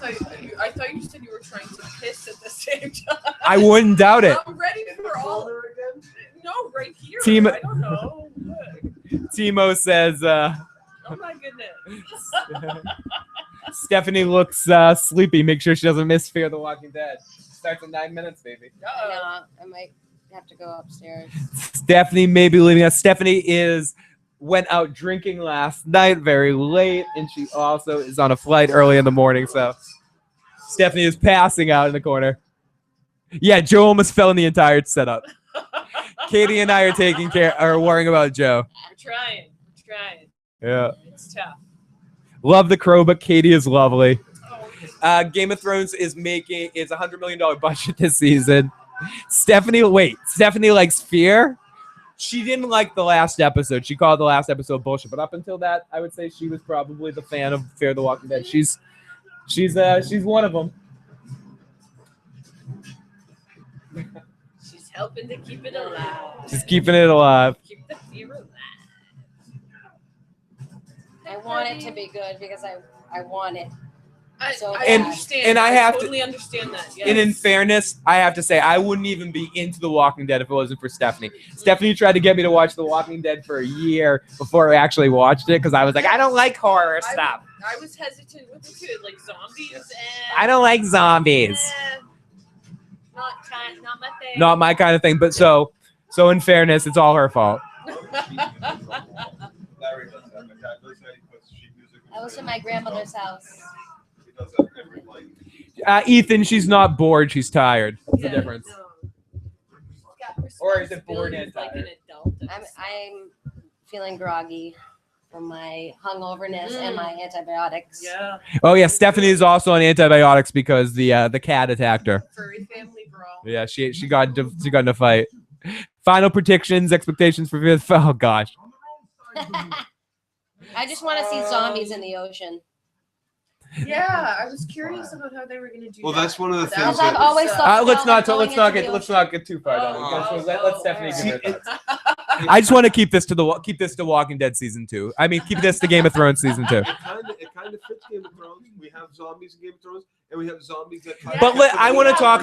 [SPEAKER 3] thought you said you were trying to piss at the same time.
[SPEAKER 1] I wouldn't doubt it.
[SPEAKER 3] I'm ready for all. No, right here.
[SPEAKER 1] Team-
[SPEAKER 3] I don't know.
[SPEAKER 1] Timo says,
[SPEAKER 3] Oh my goodness.
[SPEAKER 1] Stephanie looks sleepy. Make sure she doesn't miss Fear the Walking Dead. Starts in 9 minutes, baby.
[SPEAKER 11] I might have to go upstairs.
[SPEAKER 1] Stephanie may be leaving us. Stephanie went out drinking last night very late, and she also is on a flight early in the morning. So Stephanie is passing out in the corner. Yeah, Joe almost fell in the entire setup. Katie and I are worrying about Joe.
[SPEAKER 3] We're trying.
[SPEAKER 1] Yeah.
[SPEAKER 3] It's tough.
[SPEAKER 1] Love the Crow, but Katie is lovely. Game of Thrones is $100 million budget this season. Stephanie likes Fear. She didn't like the last episode. She called the last episode bullshit. But up until that, I would say she was probably the fan of Fear the Walking Dead. She's one of them.
[SPEAKER 3] She's helping to keep it alive.
[SPEAKER 1] She's keeping it alive.
[SPEAKER 3] Keep the fear alive.
[SPEAKER 11] I want it to be good because I want it.
[SPEAKER 3] I
[SPEAKER 1] And-
[SPEAKER 3] understand.
[SPEAKER 1] and I have to-
[SPEAKER 3] totally understand that. Yes.
[SPEAKER 1] And in fairness, I have to say, I wouldn't even be into The Walking Dead if it wasn't for Stephanie. Stephanie tried to get me to watch The Walking Dead for a year before I actually watched it because I was like, I don't like horror stuff.
[SPEAKER 3] I was hesitant with it too, like zombies and.
[SPEAKER 1] I don't like zombies.
[SPEAKER 3] Not my thing.
[SPEAKER 1] Not my kind of thing. But so in fairness, it's all her fault.
[SPEAKER 11] I was in my grandmother's house.
[SPEAKER 1] Ethan, she's not bored. She's tired. What's the difference? Or is it bored and
[SPEAKER 3] like an
[SPEAKER 1] tired?
[SPEAKER 3] adult?
[SPEAKER 11] I'm feeling groggy from my hungoverness and my antibiotics.
[SPEAKER 3] Yeah.
[SPEAKER 1] Oh yeah, Stephanie is also on antibiotics because the cat attacked her.
[SPEAKER 3] Furry family brawl.
[SPEAKER 1] Yeah, she got in a fight. Final predictions, expectations for fifth. Oh gosh.
[SPEAKER 11] I just want to see zombies in the ocean.
[SPEAKER 3] Yeah, I was curious about how they were going to do
[SPEAKER 2] Well,
[SPEAKER 3] that.
[SPEAKER 2] that's one of the
[SPEAKER 11] Because
[SPEAKER 2] things.
[SPEAKER 11] I've always thought.
[SPEAKER 1] Let's not
[SPEAKER 11] going
[SPEAKER 1] get too far down. Let's Stephanie give her thoughts.
[SPEAKER 3] that.
[SPEAKER 1] I just want to keep this to Walking Dead season 2. I mean, keep this to Game of Thrones season 2.
[SPEAKER 2] It kind of fits Game of Thrones. We have zombies in Game of Thrones, and we have zombies that.
[SPEAKER 1] But I want to talk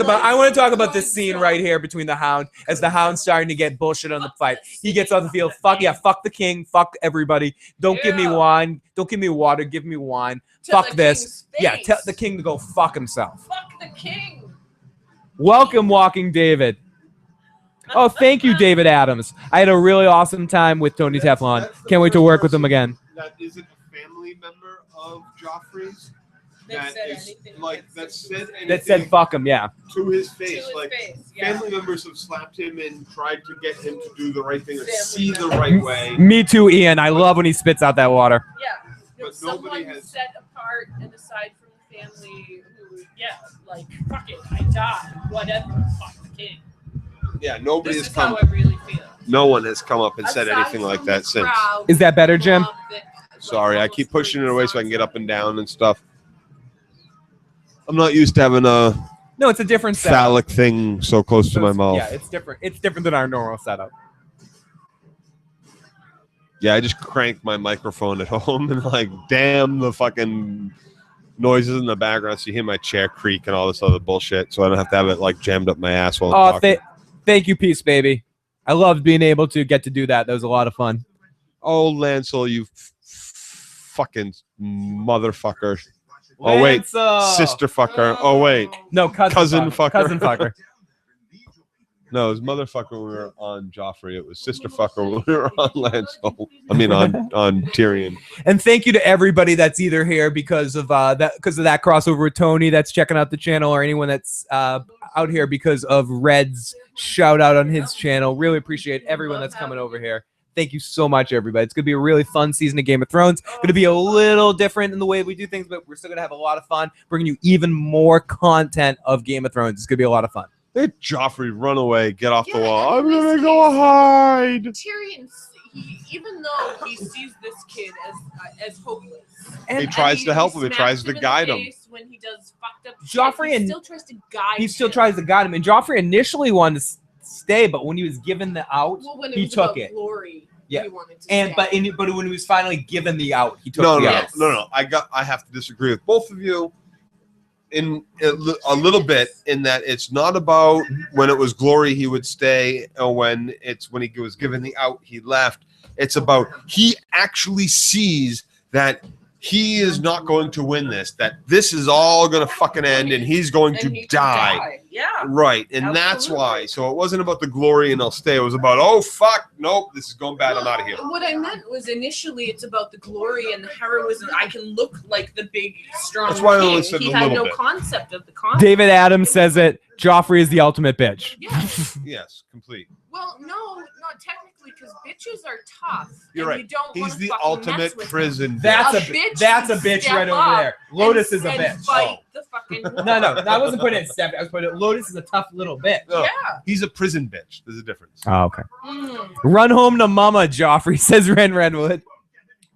[SPEAKER 1] about this scene right here between the Hound as the Hound's starting to get bullshit on the fight. He gets on the field. Fuck the king. Fuck everybody. Don't give me wine. Don't give me water. Give me wine.
[SPEAKER 3] Tell
[SPEAKER 1] Fuck
[SPEAKER 3] the
[SPEAKER 1] this.
[SPEAKER 3] king's
[SPEAKER 1] Yeah,
[SPEAKER 3] face.
[SPEAKER 1] tell the king to go fuck himself.
[SPEAKER 3] Fuck the king.
[SPEAKER 1] Welcome, Walking David. Oh, thank you, David Adams. I had a really awesome time with Tony Teflon. Can't wait to work with him again.
[SPEAKER 2] That isn't a family member of Joffrey's.
[SPEAKER 3] That said
[SPEAKER 2] is
[SPEAKER 3] anything
[SPEAKER 2] like that said anything
[SPEAKER 1] That said fuck him, yeah.
[SPEAKER 2] to his face.
[SPEAKER 3] To his
[SPEAKER 2] Like
[SPEAKER 3] face, yeah.
[SPEAKER 2] family members have slapped him and tried to get him to do the right thing or see the right way.
[SPEAKER 1] Me too, Ian. I love when he spits out that water.
[SPEAKER 3] Yeah.
[SPEAKER 2] But
[SPEAKER 3] Someone
[SPEAKER 2] nobody has-
[SPEAKER 3] set apart and aside from the family who, like, fuck it, I die, whatever, fuck the king.
[SPEAKER 2] Yeah, nobody
[SPEAKER 3] This
[SPEAKER 2] has
[SPEAKER 3] is how
[SPEAKER 2] come.
[SPEAKER 3] I really feel.
[SPEAKER 2] No one has come up and said
[SPEAKER 3] Aside
[SPEAKER 2] anything like
[SPEAKER 3] from
[SPEAKER 2] that
[SPEAKER 3] the
[SPEAKER 2] since.
[SPEAKER 3] crowd
[SPEAKER 1] Is that better, Jim?
[SPEAKER 2] Sorry, I keep pushing it away so I can get up and down and stuff. I'm not used to having a
[SPEAKER 1] No, it's a different setup.
[SPEAKER 2] phallic thing so close to my mouth.
[SPEAKER 1] Yeah, it's different. It's different than our normal setup.
[SPEAKER 2] Yeah, I just cranked my microphone at home and like, damn the fucking noises in the background. So you hear my chair creak and all this other bullshit. So I don't have to have it like jammed up my ass while I'm
[SPEAKER 1] Oh,
[SPEAKER 2] talking.
[SPEAKER 1] thank you, Peace Baby. I loved being able to get to do that. That was a lot of fun.
[SPEAKER 2] Oh, Lancel, you fucking motherfucker. Oh, wait.
[SPEAKER 1] Lancel!
[SPEAKER 2] Sister fucker. Oh, wait.
[SPEAKER 1] No, cousin
[SPEAKER 2] fucker.
[SPEAKER 1] Cousin fucker.
[SPEAKER 2] No, it was motherfucker when we were on Joffrey. It was sister fucker when we were on Lancel. I mean, on Tyrion.
[SPEAKER 1] And thank you to everybody that's either here because of that crossover with Tony that's checking out the channel, or anyone that's out here because of Red's shout out on his channel. Really appreciate everyone that's coming over here. Thank you so much, everybody. It's gonna be a really fun season of Game of Thrones. Gonna be a little different in the way we do things, but we're still gonna have a lot of fun, bringing you even more content of Game of Thrones. It's gonna be a lot of fun.
[SPEAKER 2] Let Joffrey run away, get off the wall. I'm gonna go hide.
[SPEAKER 3] Tyrion, even though he sees this kid as hopeless,
[SPEAKER 2] He tries to help him. He tries
[SPEAKER 3] smacks
[SPEAKER 2] to
[SPEAKER 3] in the
[SPEAKER 2] guide him.
[SPEAKER 3] face when he does fucked up
[SPEAKER 1] Joffrey
[SPEAKER 3] shit,
[SPEAKER 1] and-
[SPEAKER 3] he still tries to guide.
[SPEAKER 1] He still tries to guide him, and Joffrey initially wanted to stay, but when he was given the out,
[SPEAKER 3] Well, when it
[SPEAKER 1] he
[SPEAKER 3] was
[SPEAKER 1] took
[SPEAKER 3] about
[SPEAKER 1] it.
[SPEAKER 3] Glory,
[SPEAKER 1] Yeah,
[SPEAKER 3] he wanted to
[SPEAKER 1] and
[SPEAKER 3] stay.
[SPEAKER 1] but when he was finally given the out, he took
[SPEAKER 2] No.
[SPEAKER 1] the out.
[SPEAKER 2] I have to disagree with both of you in a little bit, in that it's not about when it was Glory he would stay, or when he was given the out he left. It's about he actually sees that he is not going to win this, that this is all going to fucking end and he's going to die.
[SPEAKER 3] Yeah.
[SPEAKER 2] Right. And that's why. So it wasn't about the glory and I'll stay. It was about, oh, fuck, nope, this is going bad. I'm out of here.
[SPEAKER 3] What I meant was initially it's about the glory and the heroism. I can look like the big, strong
[SPEAKER 2] That's why I
[SPEAKER 3] king.
[SPEAKER 2] only said
[SPEAKER 3] He
[SPEAKER 2] a
[SPEAKER 3] had
[SPEAKER 2] little
[SPEAKER 3] no
[SPEAKER 2] bit.
[SPEAKER 3] concept of the concept.
[SPEAKER 1] David Adams says it. Joffrey is the ultimate bitch.
[SPEAKER 2] Yes, complete.
[SPEAKER 3] Well, no, not technically, because bitches are tough.
[SPEAKER 2] You're
[SPEAKER 3] and
[SPEAKER 2] right.
[SPEAKER 3] You don't
[SPEAKER 2] He's
[SPEAKER 3] wanna
[SPEAKER 2] the
[SPEAKER 3] fucking
[SPEAKER 2] ultimate
[SPEAKER 3] mess with
[SPEAKER 2] prison
[SPEAKER 3] them.
[SPEAKER 1] That's a
[SPEAKER 3] bitch
[SPEAKER 1] that's a
[SPEAKER 3] can
[SPEAKER 1] bitch
[SPEAKER 3] step
[SPEAKER 1] right over
[SPEAKER 3] up
[SPEAKER 1] there. Lotus
[SPEAKER 3] and-
[SPEAKER 1] is a
[SPEAKER 3] and
[SPEAKER 1] bitch.
[SPEAKER 3] Fight the fucking
[SPEAKER 1] No, I wasn't putting it in step. I was putting it. Lotus is a tough little bitch.
[SPEAKER 2] No,
[SPEAKER 3] Yeah.
[SPEAKER 2] He's a prison bitch. There's a difference.
[SPEAKER 1] Oh, okay.
[SPEAKER 3] Mm.
[SPEAKER 1] Run home to mama, Joffrey, says Ren Redwood.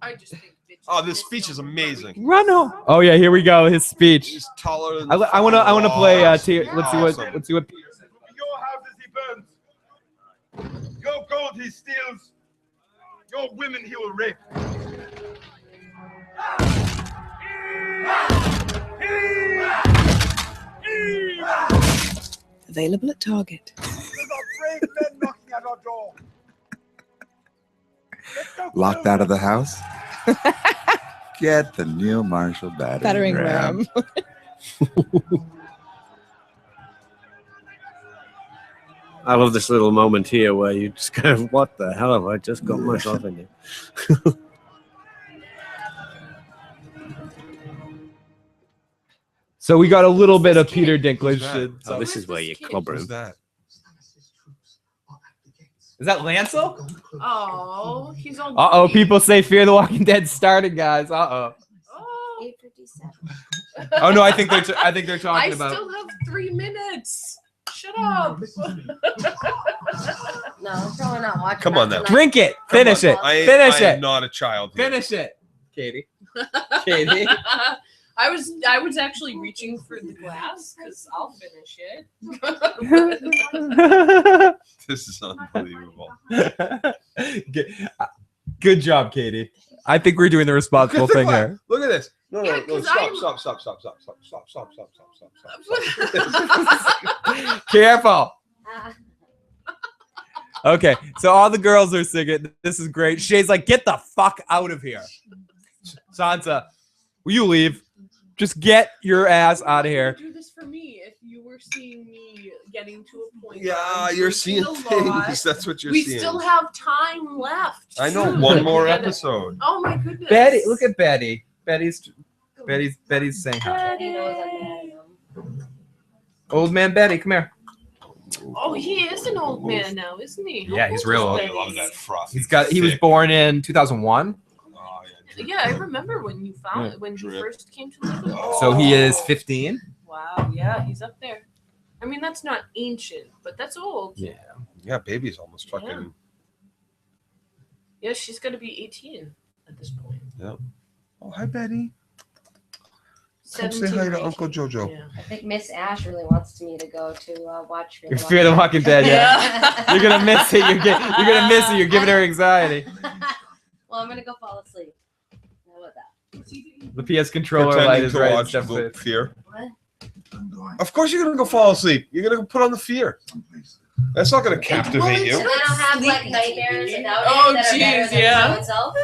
[SPEAKER 3] I just think bitches.
[SPEAKER 2] Oh, this speech is amazing.
[SPEAKER 1] Run home. Oh yeah, here we go. His speech.
[SPEAKER 2] He's taller than
[SPEAKER 1] I want to play. Let's see what.
[SPEAKER 2] Awesome.
[SPEAKER 1] Let's see what.
[SPEAKER 7] Your houses he burns. Your gold he steals. Your women he will rape.
[SPEAKER 19] Available at Target.
[SPEAKER 7] We've got brave men knocking at our door.
[SPEAKER 18] Locked out of the house. Get the Neil Marshall battering ram.
[SPEAKER 17] I love this little moment here where you just go, what the hell have I just got myself into?
[SPEAKER 1] So we got a little bit of Peter Dinklage.
[SPEAKER 17] Oh, this is where you clobber him.
[SPEAKER 1] Is that Lancel?
[SPEAKER 3] Oh, he's on.
[SPEAKER 1] Uh-oh, people say Fear the Walking Dead started, guys. Uh-oh.
[SPEAKER 11] 8:57.
[SPEAKER 1] Oh no, I think they're talking
[SPEAKER 3] I
[SPEAKER 1] about.
[SPEAKER 3] still have 3 minutes. Shut up.
[SPEAKER 11] No, I'm probably not watching.
[SPEAKER 2] Come on now.
[SPEAKER 1] Drink it. Finish it.
[SPEAKER 2] I
[SPEAKER 1] Finish
[SPEAKER 2] am
[SPEAKER 1] it.
[SPEAKER 2] not a child. Here.
[SPEAKER 1] Finish it, Katie. Katie.
[SPEAKER 3] I was actually reaching for the glass because I'll finish it.
[SPEAKER 2] This is unbelievable.
[SPEAKER 1] Good job, Katie. I think we're doing the responsible thing here.
[SPEAKER 2] Look at this. No,
[SPEAKER 3] Yeah,
[SPEAKER 2] no,
[SPEAKER 3] 'cause
[SPEAKER 2] stop.
[SPEAKER 1] Careful. Okay, so all the girls are singing. This is great. Shay's like, get the fuck out of here. Sansa, will you leave? Just get your ass out of here.
[SPEAKER 3] Do this for me if you were seeing me getting to a point.
[SPEAKER 2] Yeah, you're seeing things. That's what you're
[SPEAKER 3] We
[SPEAKER 2] seeing.
[SPEAKER 3] still have time left.
[SPEAKER 2] I know one more episode.
[SPEAKER 3] Oh my goodness.
[SPEAKER 1] Betty, look at Betty. Betty's saying hi. Old man Betty, come here.
[SPEAKER 3] Oh, he is an old man now, isn't he?
[SPEAKER 1] Yeah, he's real old.
[SPEAKER 2] I love that froth.
[SPEAKER 1] He was born in 2001.
[SPEAKER 3] Yeah, I remember when you found when you first came to live with us.
[SPEAKER 1] So he is 15.
[SPEAKER 3] Wow, yeah, he's up there. I mean, that's not ancient, but that's old.
[SPEAKER 1] Yeah.
[SPEAKER 2] Yeah, baby's almost fucking.
[SPEAKER 3] Yeah. Yeah, she's gonna be 18 at this point.
[SPEAKER 2] Yep. Oh, hi, Betty. Come say
[SPEAKER 3] 17
[SPEAKER 2] hi
[SPEAKER 3] or
[SPEAKER 2] to
[SPEAKER 3] 18.
[SPEAKER 2] Uncle Jojo.
[SPEAKER 3] Yeah.
[SPEAKER 11] I think Miss Ash really wants me to go to watch
[SPEAKER 1] Fear the Walking Dead. Yeah. You're gonna miss it. You're gonna miss it. You're giving her anxiety.
[SPEAKER 11] Well, I'm gonna go fall asleep. How about that?
[SPEAKER 1] The PS controller light is right.
[SPEAKER 2] Watch
[SPEAKER 1] Step
[SPEAKER 2] the Fear.
[SPEAKER 11] What?
[SPEAKER 2] Of course, you're gonna go fall asleep. You're gonna go put on the Fear. That's not gonna captivate you.
[SPEAKER 11] And then I'll have like nightmares about
[SPEAKER 3] Oh,
[SPEAKER 11] it that are better
[SPEAKER 3] jeez,
[SPEAKER 11] than
[SPEAKER 3] yeah.
[SPEAKER 11] the show itself.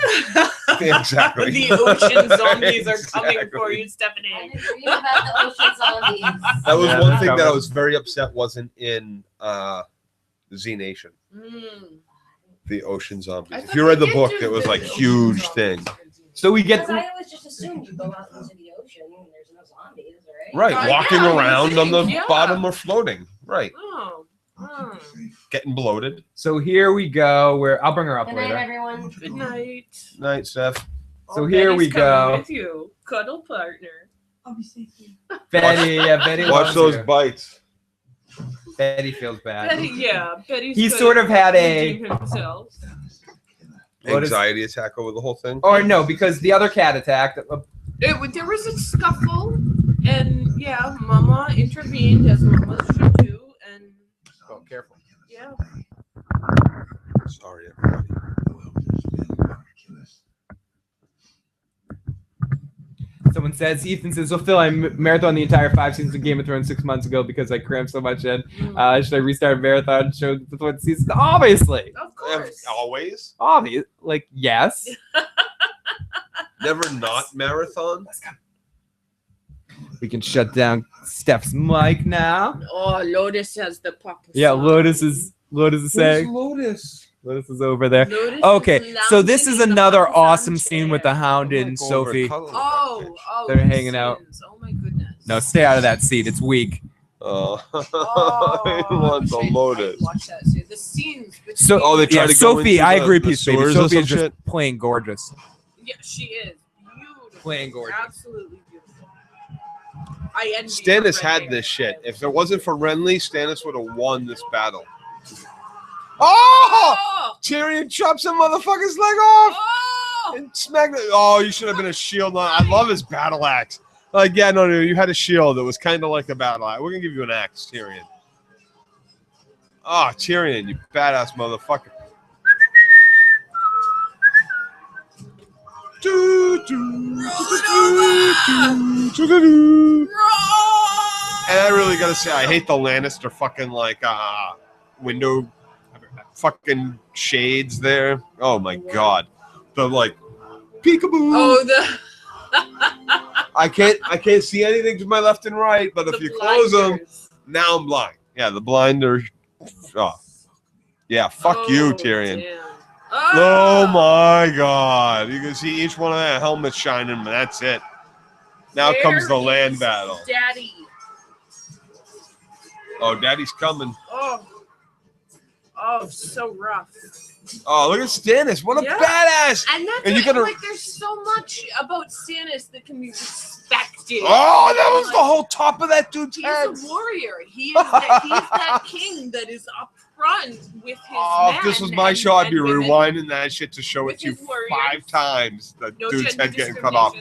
[SPEAKER 2] Exactly.
[SPEAKER 3] The ocean zombies are coming for
[SPEAKER 2] Exactly.
[SPEAKER 3] you, Stephanie.
[SPEAKER 11] Dream about the ocean zombies.
[SPEAKER 2] That was
[SPEAKER 1] Yeah,
[SPEAKER 2] one
[SPEAKER 1] they're
[SPEAKER 2] thing that I
[SPEAKER 1] coming.
[SPEAKER 2] was very upset wasn't in Z Nation. The ocean zombies. If you read the book, it was like huge thing.
[SPEAKER 1] So we get.
[SPEAKER 11] Because I always just assumed you go out into the ocean and there's no zombies, right?
[SPEAKER 2] Right, walking
[SPEAKER 3] yeah,
[SPEAKER 2] around on the
[SPEAKER 3] yeah.
[SPEAKER 2] bottom or floating. Right,
[SPEAKER 3] Oh. Oh.
[SPEAKER 2] getting bloated.
[SPEAKER 1] So here we go. Where I'll bring her up
[SPEAKER 11] Good night,
[SPEAKER 1] later.
[SPEAKER 11] everyone.
[SPEAKER 3] Good night.
[SPEAKER 2] Night, Steph.
[SPEAKER 1] So here we
[SPEAKER 3] Betty's coming
[SPEAKER 1] go.
[SPEAKER 3] With you, cuddle partner.
[SPEAKER 5] I'll be safe here.
[SPEAKER 1] Betty, yeah, Betty.
[SPEAKER 2] Watch
[SPEAKER 1] loves
[SPEAKER 2] those
[SPEAKER 1] you.
[SPEAKER 2] bites.
[SPEAKER 1] Betty feels bad.
[SPEAKER 3] Betty, yeah, Betty's.
[SPEAKER 1] He
[SPEAKER 3] good
[SPEAKER 1] sort of
[SPEAKER 3] at
[SPEAKER 1] had a-
[SPEAKER 3] redeeming himself.
[SPEAKER 1] What is-
[SPEAKER 2] Anxiety attack over the whole thing.
[SPEAKER 1] Or no, because the other cat attacked.
[SPEAKER 3] There was a scuffle, and yeah, Mama intervened as Mama should do, and
[SPEAKER 1] Oh, careful.
[SPEAKER 3] yeah.
[SPEAKER 2] Sorry, everybody.
[SPEAKER 1] Someone says, Ethan says, so Phil, I marathoned the entire 5 seasons of Game of Thrones 6 months ago because I crammed so much in. Should I restart marathon show the 4th season? Obviously.
[SPEAKER 3] Of course.
[SPEAKER 2] Always.
[SPEAKER 1] Obvious. Like, yes.
[SPEAKER 2] Never not marathon.
[SPEAKER 1] We can shut down Steph's mic now.
[SPEAKER 3] Oh, Lotus has the puck.
[SPEAKER 1] Yeah, Lotus is saying.
[SPEAKER 2] Lotus?
[SPEAKER 1] Lotus is over there.
[SPEAKER 3] Lotus is
[SPEAKER 1] Okay, so this is
[SPEAKER 3] lounging in the
[SPEAKER 1] another
[SPEAKER 3] Papa
[SPEAKER 1] awesome
[SPEAKER 3] San
[SPEAKER 1] scene with the Hound and Sophie.
[SPEAKER 3] Oh,
[SPEAKER 1] They're
[SPEAKER 3] these
[SPEAKER 1] hanging out.
[SPEAKER 3] scenes. Oh my goodness.
[SPEAKER 1] No, stay out of that seat. It's weak.
[SPEAKER 2] Oh,
[SPEAKER 3] Oh,
[SPEAKER 2] he wants a
[SPEAKER 3] I
[SPEAKER 2] Lotus.
[SPEAKER 3] watch that scene. The scenes. Between
[SPEAKER 1] So,
[SPEAKER 2] Oh, they try
[SPEAKER 1] yeah,
[SPEAKER 2] to go
[SPEAKER 1] Sophie,
[SPEAKER 2] into
[SPEAKER 1] I
[SPEAKER 2] the-
[SPEAKER 1] agree,
[SPEAKER 2] the
[SPEAKER 1] Peace Baby.
[SPEAKER 2] sewers or
[SPEAKER 1] Sophie is
[SPEAKER 2] some
[SPEAKER 1] just
[SPEAKER 2] shit?
[SPEAKER 1] plain gorgeous.
[SPEAKER 3] Yeah, she is beautiful.
[SPEAKER 1] Plain gorgeous.
[SPEAKER 3] Absolutely beautiful. I envy
[SPEAKER 2] Stannis
[SPEAKER 3] her
[SPEAKER 2] had
[SPEAKER 3] red
[SPEAKER 2] this
[SPEAKER 3] hair.
[SPEAKER 2] shit. If it wasn't for Renly, Stannis would have won this battle. Oh! Tyrion chops a motherfucker's leg off and smacked it. Oh, you should have been a shield on. I love his battle axe. Like, yeah, no, you had a shield. It was kind of like a battle axe. We're gonna give you an axe, Tyrion. Oh, Tyrion, you badass motherfucker. And I really gotta say, I hate the Lannister fucking like window fucking shades there. Oh my god, the like peekaboo.
[SPEAKER 3] Oh, the
[SPEAKER 2] I can't see anything to my left and right, but if you close them, now I'm blind. Yeah, the blinder. Oh. Yeah, fuck you, Tyrion.
[SPEAKER 3] Damn.
[SPEAKER 2] Oh my god. You can see each one of that helmets shining, and that's it. Now comes the land battle.
[SPEAKER 3] Daddy.
[SPEAKER 2] Oh, Daddy's coming.
[SPEAKER 3] Oh, so rough.
[SPEAKER 2] Oh, look at Stannis. What a badass.
[SPEAKER 3] And that's
[SPEAKER 2] And you gotta-
[SPEAKER 3] like there's so much about Stannis that can be respected.
[SPEAKER 2] Oh, that was the whole top of that dude's head.
[SPEAKER 3] He's a warrior. He's that king that is up front with his
[SPEAKER 2] Oh,
[SPEAKER 3] men
[SPEAKER 2] if this was my
[SPEAKER 3] and-
[SPEAKER 2] show, I'd be
[SPEAKER 3] and women.
[SPEAKER 2] rewinding that shit to show it to you
[SPEAKER 3] his warriors.
[SPEAKER 2] 5 times. The
[SPEAKER 3] No
[SPEAKER 2] dude's
[SPEAKER 3] gender
[SPEAKER 2] head getting cut off.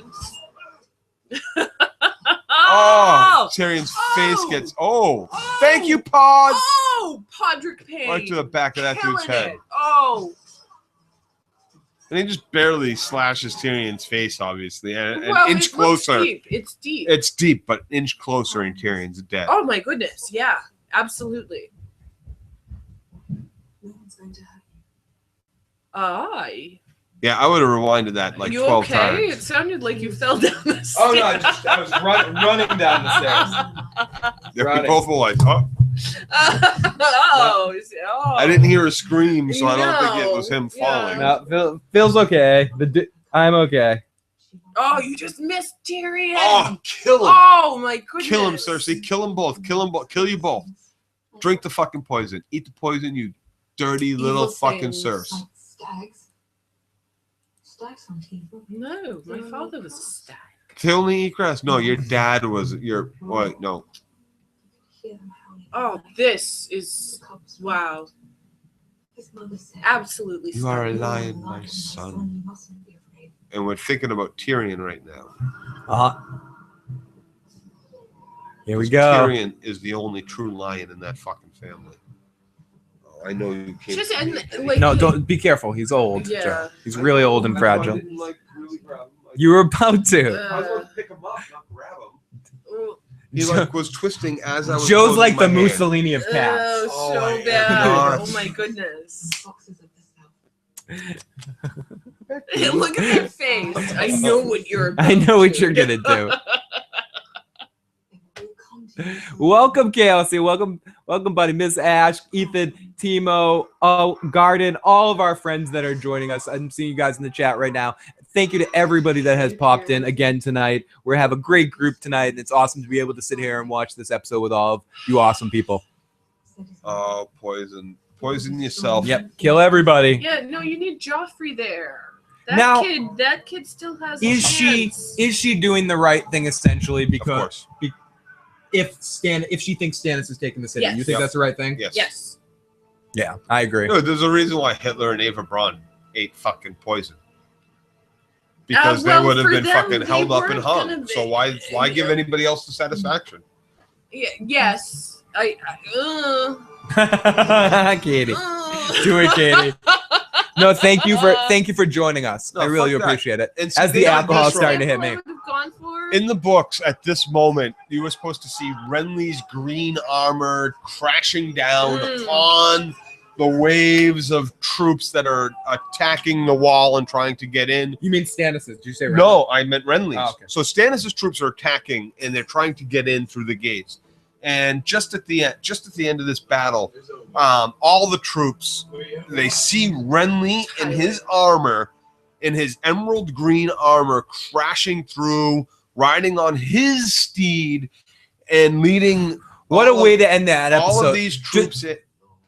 [SPEAKER 3] Oh!
[SPEAKER 2] Tyrion's face gets. Oh, thank you, Pod.
[SPEAKER 3] Oh, Podrick Payne.
[SPEAKER 2] Right to the back of that dude's
[SPEAKER 3] Killing
[SPEAKER 2] head.
[SPEAKER 3] it. Oh.
[SPEAKER 2] And he just barely slashes Tyrion's face, obviously. And
[SPEAKER 3] Well,
[SPEAKER 2] an inch
[SPEAKER 3] it looks
[SPEAKER 2] closer.
[SPEAKER 3] deep. It's deep.
[SPEAKER 2] It's deep, but an inch closer, and Tyrion's dead.
[SPEAKER 3] Oh my goodness. Yeah, absolutely.
[SPEAKER 10] No one's going to hurt
[SPEAKER 3] Aye.
[SPEAKER 2] Yeah, I would have rewinded that like
[SPEAKER 3] You
[SPEAKER 2] 12
[SPEAKER 3] okay?
[SPEAKER 2] times.
[SPEAKER 3] It sounded like you fell down the stairs.
[SPEAKER 1] Oh no, I was running down the stairs.
[SPEAKER 2] Yeah, we
[SPEAKER 1] Running.
[SPEAKER 2] both were like, oh.
[SPEAKER 3] Oh,
[SPEAKER 2] I didn't hear a scream, so I don't think it was him
[SPEAKER 3] Yeah.
[SPEAKER 2] falling.
[SPEAKER 1] No, Phil's okay. I'm okay.
[SPEAKER 3] Oh, you just missed Tyrion.
[SPEAKER 2] Oh, kill him.
[SPEAKER 3] Oh my goodness.
[SPEAKER 2] Kill him, Cersei. Kill them both. Kill them both. Kill you both. Drink the fucking poison. Eat the poison, you dirty little
[SPEAKER 10] Evil
[SPEAKER 2] fucking
[SPEAKER 10] things
[SPEAKER 2] serfs.
[SPEAKER 10] like stags. Stags aren't evil.
[SPEAKER 3] No, my father was a stag.
[SPEAKER 2] They only eat grass. No, your dad was your. Wait, no.
[SPEAKER 3] Oh, this is wow. Absolutely.
[SPEAKER 2] You are a
[SPEAKER 3] stunning.
[SPEAKER 2] lion, my son. And we're thinking about Tyrion right now.
[SPEAKER 1] Here we go.
[SPEAKER 2] Tyrion is the only true lion in that fucking family. Oh, I know you can't.
[SPEAKER 3] Just and like
[SPEAKER 1] No, don't be careful. He's old.
[SPEAKER 3] Yeah.
[SPEAKER 1] Joe. He's really old and fragile.
[SPEAKER 2] Really
[SPEAKER 1] You were about to.
[SPEAKER 2] I was going to pick him up, not grab him. He like was twisting as I was.
[SPEAKER 1] Joe's like the
[SPEAKER 2] closing my hand.
[SPEAKER 1] Mussolini of cats.
[SPEAKER 3] Oh, so
[SPEAKER 2] my
[SPEAKER 3] bad.
[SPEAKER 2] God.
[SPEAKER 3] Oh my goodness. Look at that face. I know what you're about
[SPEAKER 1] I know what
[SPEAKER 3] to.
[SPEAKER 1] you're gonna do. Welcome, KLC. Welcome, buddy. Miss Ash, Ethan, Timo, Garden, all of our friends that are joining us. I'm seeing you guys in the chat right now. Thank you to everybody that has popped in again tonight. We have a great group tonight, and it's awesome to be able to sit here and watch this episode with all of you awesome people.
[SPEAKER 2] Oh, poison. Poison yourself.
[SPEAKER 1] Yep, kill everybody.
[SPEAKER 3] Yeah, no, you need Joffrey there.
[SPEAKER 1] Now-
[SPEAKER 3] That kid still has.
[SPEAKER 1] Is
[SPEAKER 3] a
[SPEAKER 1] she
[SPEAKER 3] chance.
[SPEAKER 1] doing the right thing essentially? Because
[SPEAKER 2] Of
[SPEAKER 1] if she thinks Stannis is taking the city,
[SPEAKER 3] Yes.
[SPEAKER 1] you think
[SPEAKER 2] Yep.
[SPEAKER 1] that's the right thing?
[SPEAKER 2] Yes.
[SPEAKER 3] Yes.
[SPEAKER 1] Yeah, I agree.
[SPEAKER 2] No, there's a reason why Hitler and Eva Braun ate fucking poison. Because
[SPEAKER 3] well,
[SPEAKER 2] they would have
[SPEAKER 3] for
[SPEAKER 2] been
[SPEAKER 3] them,
[SPEAKER 2] fucking
[SPEAKER 3] they
[SPEAKER 2] held up and
[SPEAKER 3] weren't
[SPEAKER 2] hung.
[SPEAKER 3] gonna
[SPEAKER 2] So
[SPEAKER 3] be-
[SPEAKER 2] why give anybody else the satisfaction?
[SPEAKER 3] Yeah, yes.
[SPEAKER 1] Katie, do it, Katie. No, thank you for joining us.
[SPEAKER 2] No,
[SPEAKER 1] I really
[SPEAKER 2] fuck that.
[SPEAKER 1] appreciate it.
[SPEAKER 2] And see,
[SPEAKER 1] As the
[SPEAKER 2] they got
[SPEAKER 1] alcohol's
[SPEAKER 2] this
[SPEAKER 1] starting to
[SPEAKER 2] wrong.
[SPEAKER 1] hit me.
[SPEAKER 2] In the books, at this moment, you were supposed to see Renly's green armor crashing down upon the waves of troops that are attacking the wall and trying to get in.
[SPEAKER 1] You mean Stannis's? Did you say Renly?
[SPEAKER 2] No, I meant Renly's.
[SPEAKER 1] Oh, okay.
[SPEAKER 2] So Stannis' troops are attacking and they're trying to get in through the gates. And just at the end of this battle, all the troops, they see Renly in his armor, in his emerald green armor, crashing through, riding on his steed, and leading.
[SPEAKER 1] What a way to end that episode.
[SPEAKER 2] All of these troops.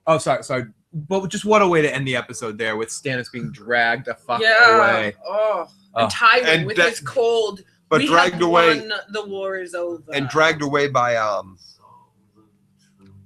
[SPEAKER 1] Oh, sorry. But just what a way to end the episode there with Stannis being dragged the fuck
[SPEAKER 3] Yeah.
[SPEAKER 1] away.
[SPEAKER 3] Oh.
[SPEAKER 1] Oh.
[SPEAKER 3] And Tywin
[SPEAKER 2] And
[SPEAKER 3] with
[SPEAKER 2] that-
[SPEAKER 3] his cold.
[SPEAKER 2] but
[SPEAKER 3] we
[SPEAKER 2] dragged
[SPEAKER 3] have
[SPEAKER 2] away-
[SPEAKER 3] won, the war is over.
[SPEAKER 2] And dragged away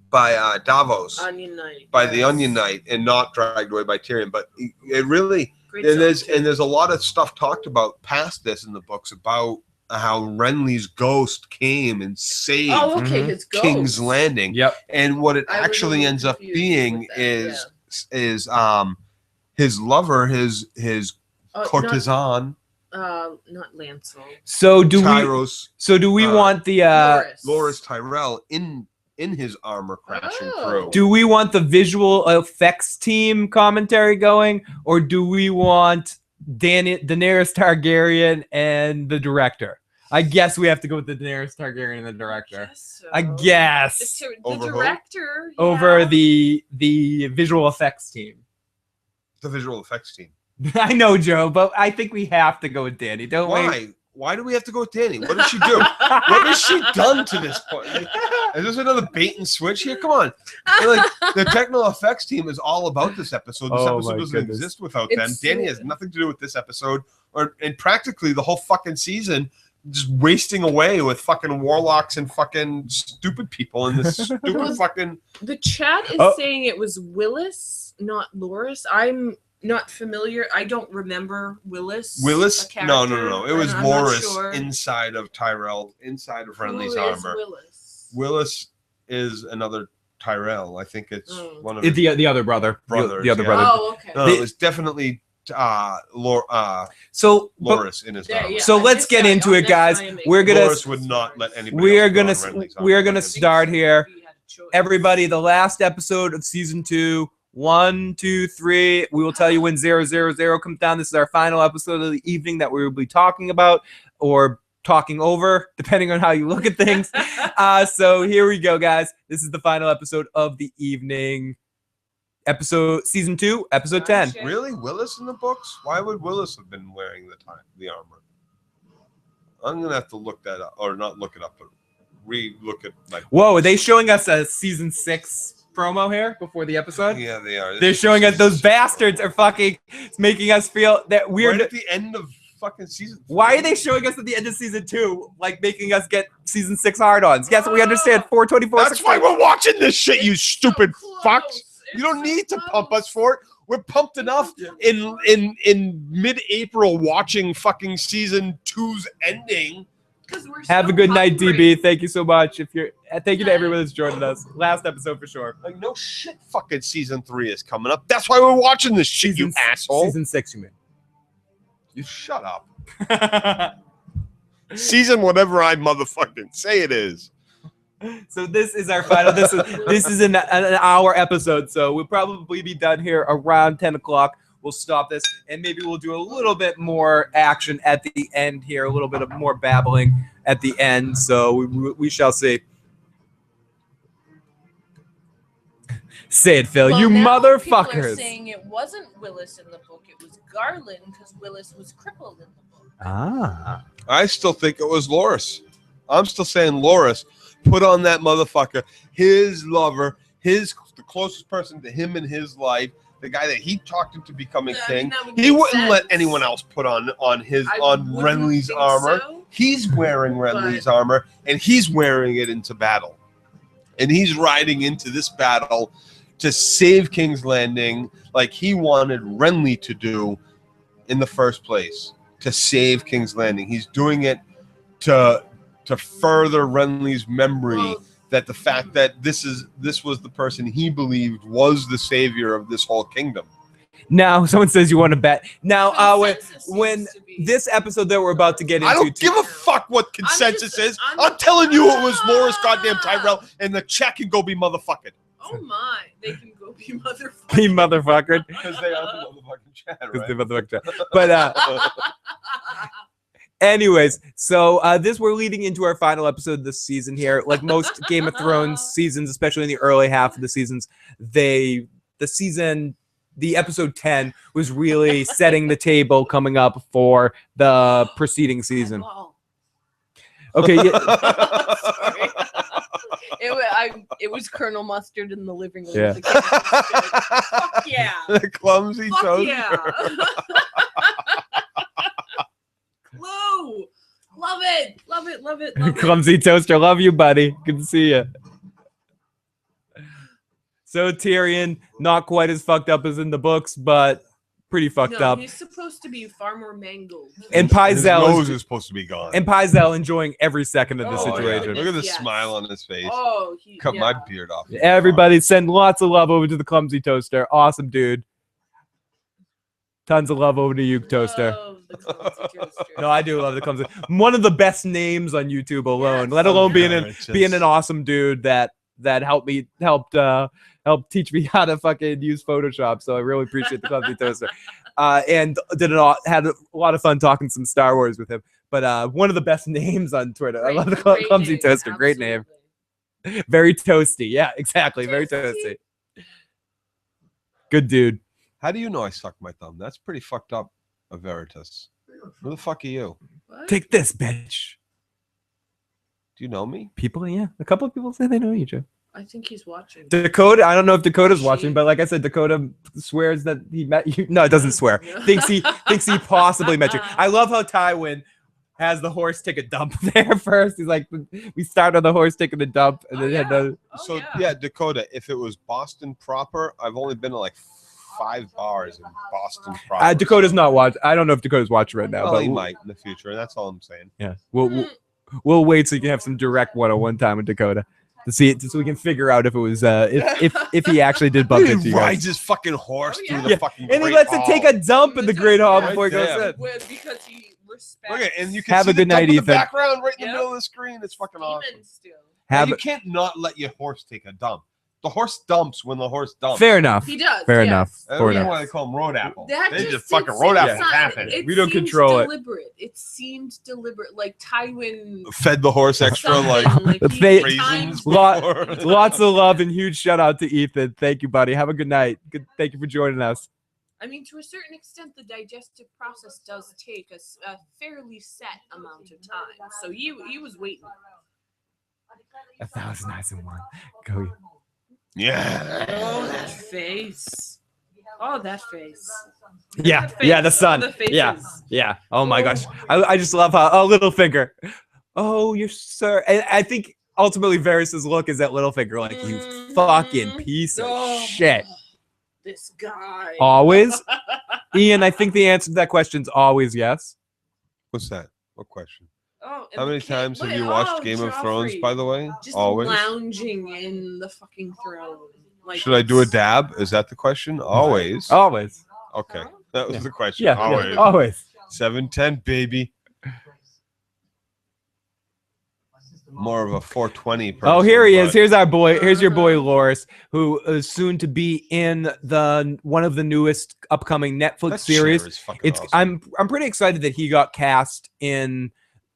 [SPEAKER 2] by Davos.
[SPEAKER 3] Onion Knight.
[SPEAKER 2] By the Onion Knight, and not dragged away by Tyrion. But it really,
[SPEAKER 3] Great
[SPEAKER 2] and
[SPEAKER 3] song,
[SPEAKER 2] there's a lot of stuff talked about past this in the books about how Renly's ghost came and saved
[SPEAKER 3] Oh, okay, his ghost.
[SPEAKER 2] King's Landing.
[SPEAKER 1] Yep.
[SPEAKER 2] And what it
[SPEAKER 3] I was a
[SPEAKER 2] actually
[SPEAKER 3] little
[SPEAKER 2] ends up
[SPEAKER 3] confused
[SPEAKER 2] being
[SPEAKER 3] with that,
[SPEAKER 2] is his lover, his
[SPEAKER 3] not-
[SPEAKER 2] courtesan,
[SPEAKER 3] Not Lancel.
[SPEAKER 1] So do
[SPEAKER 2] Tyros,
[SPEAKER 1] we want the
[SPEAKER 2] Loras Tyrell in his armor crashing through?
[SPEAKER 1] Do we want the visual effects team commentary going, or do we want Daenerys Targaryen and the director? I guess we have to go with the Daenerys Targaryen and the director. I guess.
[SPEAKER 3] The director
[SPEAKER 1] over the visual effects team.
[SPEAKER 2] The visual effects team.
[SPEAKER 1] I know, Joe, but I think we have to go with Danny, don't we?
[SPEAKER 2] Why? Why do we have to go with Danny? What did she do? What has she done to this point? Is this another bait and switch here? Come on. Like, the technical effects team is all about this episode. This episode doesn't exist without them. Danny has nothing to do with this episode, and practically the whole fucking season just wasting away with fucking warlocks and fucking stupid people in this stupid fucking.
[SPEAKER 3] The chat is saying it was Willis, not Loras. I'm not familiar. I don't remember Willis.
[SPEAKER 2] Willis?
[SPEAKER 3] a
[SPEAKER 2] No.
[SPEAKER 3] character,
[SPEAKER 2] It was
[SPEAKER 3] and I'm not
[SPEAKER 2] Loras
[SPEAKER 3] sure.
[SPEAKER 2] inside of Tyrell, inside of Renly's
[SPEAKER 3] Who is
[SPEAKER 2] armor.
[SPEAKER 3] Willis?
[SPEAKER 2] Willis is another Tyrell. I think it's one of
[SPEAKER 1] The other brother.
[SPEAKER 2] brothers.
[SPEAKER 1] The other
[SPEAKER 2] yeah.
[SPEAKER 1] brother.
[SPEAKER 3] Oh, okay.
[SPEAKER 2] No, it was definitely
[SPEAKER 1] So
[SPEAKER 2] Loras in his armor.
[SPEAKER 1] So let's get into it, guys. We're gonna.
[SPEAKER 2] Loras would not let anybody.
[SPEAKER 1] We're gonna start here. Everybody, the last episode of season 2. 1, 2, 3. We will tell you when 000 comes down. This is our final episode of the evening that we will be talking about or talking over, depending on how you look at things. So here we go, guys. This is the final episode of the evening. Season 2, episode 10.
[SPEAKER 2] Really, Willis in the books? Why would Willis have been wearing the armor? I'm gonna have to look that up, or not look it up, but re-look at like.
[SPEAKER 1] Whoa, are they showing us a season 6 promo here before the episode?
[SPEAKER 2] Yeah, they are.
[SPEAKER 1] They're showing us those bastards are fucking making us feel that we're
[SPEAKER 2] right at the end of fucking season 3.
[SPEAKER 1] Why are they showing us at the end of season 2, like making us get season 6 hard-ons? Yes, we understand 424.
[SPEAKER 2] That's why we're watching this shit, you stupid fucks. You don't need to pump us for it. We're pumped enough in mid-April watching fucking season 2's ending.
[SPEAKER 1] Have a good night, DB. Thank you so much. Thank you to everyone that's joining us. Last episode for sure.
[SPEAKER 2] Like, no shit, fucking season 3 is coming up. That's why we're watching this shit, you asshole.
[SPEAKER 1] Season 6, you mean?
[SPEAKER 2] You shut up. Season whatever I motherfucking say it is.
[SPEAKER 1] So this is our final. This is an hour episode, so we'll probably be done here around 10 o'clock. We'll stop this, and maybe we'll do a little bit more action at the end here, a little bit of more babbling at the end. So we shall see. Say it, Phil.
[SPEAKER 3] Well,
[SPEAKER 1] You
[SPEAKER 3] now people are
[SPEAKER 1] motherfuckers.
[SPEAKER 3] saying it wasn't Willis in the book. It was Garland because Willis was crippled in the book.
[SPEAKER 1] Ah.
[SPEAKER 2] I still think it was Loras. I'm still saying Loras put on that motherfucker, his lover, the closest person to him in his life, the guy that he talked into becoming king. He wouldn't let anyone else put on Renly's armor.
[SPEAKER 3] So,
[SPEAKER 2] he's wearing Renly's armor, and he's wearing it into battle. And he's riding into this battle to save King's Landing like he wanted Renly to do in the first place, to save King's Landing. He's doing it to further Renly's memory that the fact that this was the person he believed was the savior of this whole kingdom.
[SPEAKER 1] Now, someone says you want to bet. Now, when this episode that we're about to get into,
[SPEAKER 2] I don't give a fuck what consensus is. I'm telling you it was Loras goddamn Tyrell, and the chat can go be motherfucking.
[SPEAKER 3] Oh my, they can go be motherfucking.
[SPEAKER 1] Be motherfucker.
[SPEAKER 2] Because they are the motherfucking chat, right?
[SPEAKER 1] They motherfucking chat. But anyways, so we're leading into our final episode this season here. Like most Game of Thrones seasons, especially in the early half of the seasons, the episode 10 was really setting the table coming up for the preceding season. Okay.
[SPEAKER 3] Sorry. It was Colonel Mustard in the living room.
[SPEAKER 1] Yeah.
[SPEAKER 3] Fuck yeah.
[SPEAKER 2] The clumsy
[SPEAKER 3] Fuck
[SPEAKER 2] toaster.
[SPEAKER 3] yeah. Clue. Love it. Love it. Love it. Love it.
[SPEAKER 1] Clumsy toaster, love you, buddy. Good to see you. So Tyrion, not quite as fucked up as in the books, but pretty fucked up.
[SPEAKER 3] He's supposed to be far more mangled.
[SPEAKER 1] And
[SPEAKER 2] His
[SPEAKER 1] Pyzel
[SPEAKER 2] nose is supposed to be gone.
[SPEAKER 1] And Pyzel enjoying every second of the
[SPEAKER 2] Oh,
[SPEAKER 1] situation.
[SPEAKER 2] yeah. Look at the smile on his face.
[SPEAKER 3] Oh,
[SPEAKER 2] cut my beard off.
[SPEAKER 1] Everybody send lots of love over to the Clumsy Toaster. Awesome dude. Tons of love over to you, Toaster.
[SPEAKER 3] the Clumsy Toaster.
[SPEAKER 1] No, I do love the Clumsy. One of the best names on YouTube alone.
[SPEAKER 3] Yes.
[SPEAKER 1] Let alone being
[SPEAKER 2] It's
[SPEAKER 1] an awesome dude that helped teach me how to fucking use Photoshop. So I really appreciate the Clumsy Toaster. And had a lot of fun talking some Star Wars with him. But one of the best names on Twitter. I love the Clumsy
[SPEAKER 3] name,
[SPEAKER 1] Toaster. Great name. Very toasty. Yeah, exactly. Very toasty. Good dude.
[SPEAKER 2] How do you know I sucked my thumb? That's pretty fucked up, Veritas. Who the fuck are you?
[SPEAKER 3] What?
[SPEAKER 1] Take this, bitch.
[SPEAKER 2] Do you know me?
[SPEAKER 1] People, yeah. A couple of people say they know you, Joe.
[SPEAKER 3] I think he's watching.
[SPEAKER 1] Dakota, I don't know if Dakota's watching, but like I said, Dakota swears that he met you. No, it doesn't swear. Thinks he possibly met you. I love how Tywin has the horse take a dump there first. He's like, we start on the horse taking a dump, and then had the.
[SPEAKER 2] So yeah, Dakota. If it was Boston proper, I've only been to like 5 bars in Boston proper.
[SPEAKER 1] Dakota's not watching. I don't know if Dakota's watching right now,
[SPEAKER 2] Well,
[SPEAKER 1] but
[SPEAKER 2] he might in the future. That's all I'm saying.
[SPEAKER 1] Yeah, we'll wait so you can have some direct one-on-one time with Dakota to see it, so we can figure out if it was if he actually did bump into
[SPEAKER 2] He
[SPEAKER 1] you
[SPEAKER 2] rides
[SPEAKER 1] guys.
[SPEAKER 2] his fucking horse through the fucking.
[SPEAKER 1] And he
[SPEAKER 2] Great
[SPEAKER 1] lets
[SPEAKER 2] Hall.
[SPEAKER 1] it take a dump in the Great Hall
[SPEAKER 2] Right
[SPEAKER 1] before he goes
[SPEAKER 2] there.
[SPEAKER 1] in.
[SPEAKER 3] Because he respects.
[SPEAKER 2] Look at, and you can
[SPEAKER 1] Have
[SPEAKER 2] see
[SPEAKER 1] a good
[SPEAKER 2] the dump
[SPEAKER 1] night,
[SPEAKER 2] in the
[SPEAKER 1] Ethan.
[SPEAKER 2] background right in the middle of the screen. It's fucking awesome.
[SPEAKER 1] Have
[SPEAKER 2] you
[SPEAKER 1] it-
[SPEAKER 2] can't not let your horse take a dump. The horse dumps when the horse dumps.
[SPEAKER 1] Fair enough.
[SPEAKER 3] He does,
[SPEAKER 1] Fair
[SPEAKER 3] yes.
[SPEAKER 1] enough.
[SPEAKER 2] That's
[SPEAKER 1] Fair enough.
[SPEAKER 2] why they call them road apple.
[SPEAKER 3] That
[SPEAKER 2] They
[SPEAKER 3] just
[SPEAKER 2] just fucking
[SPEAKER 3] seems-
[SPEAKER 2] road
[SPEAKER 3] it's
[SPEAKER 2] apple
[SPEAKER 3] not-
[SPEAKER 2] happen.
[SPEAKER 1] We don't
[SPEAKER 3] seems
[SPEAKER 1] control it.
[SPEAKER 3] deliberate. It seemed deliberate. Like Tywin
[SPEAKER 2] Fed the horse extra like raisins before.
[SPEAKER 1] Lots of love and huge shout out to Ethan. Thank you, buddy. Have a good night. Thank you for joining us.
[SPEAKER 3] I mean, to a certain extent, the digestive process does take a fairly set amount of time. So he was waiting.
[SPEAKER 1] 1001. Go.
[SPEAKER 2] Yeah.
[SPEAKER 3] Oh, that face. Oh, that face.
[SPEAKER 1] Yeah,
[SPEAKER 3] The face.
[SPEAKER 1] yeah, the sun.
[SPEAKER 3] The faces.
[SPEAKER 1] Yeah. Oh my gosh. I just love how Littlefinger. Oh, you're sir. And I think ultimately Varys' look is at Littlefinger, like you fucking piece of shit.
[SPEAKER 3] This guy.
[SPEAKER 1] Always. Ian, I think the answer to that question is always yes.
[SPEAKER 2] What's that? What question?
[SPEAKER 3] Oh,
[SPEAKER 2] How many times have you watched Game of Thrones, by the way?
[SPEAKER 3] Just
[SPEAKER 2] Always.
[SPEAKER 3] lounging in the fucking throne. Like,
[SPEAKER 2] Should I do a dab? Is that the question? Always.
[SPEAKER 1] Always.
[SPEAKER 2] Okay. That was the question.
[SPEAKER 1] Yeah,
[SPEAKER 2] Always.
[SPEAKER 1] always.
[SPEAKER 2] 710, baby. More of a 420 person.
[SPEAKER 1] Oh, here he is.
[SPEAKER 2] but-
[SPEAKER 1] Here's our boy. Here's your boy Loris, who is soon to be in one of the newest upcoming Netflix
[SPEAKER 2] That
[SPEAKER 1] series.
[SPEAKER 2] chair is fucking
[SPEAKER 1] It's
[SPEAKER 2] awesome.
[SPEAKER 1] I'm pretty excited that he got cast in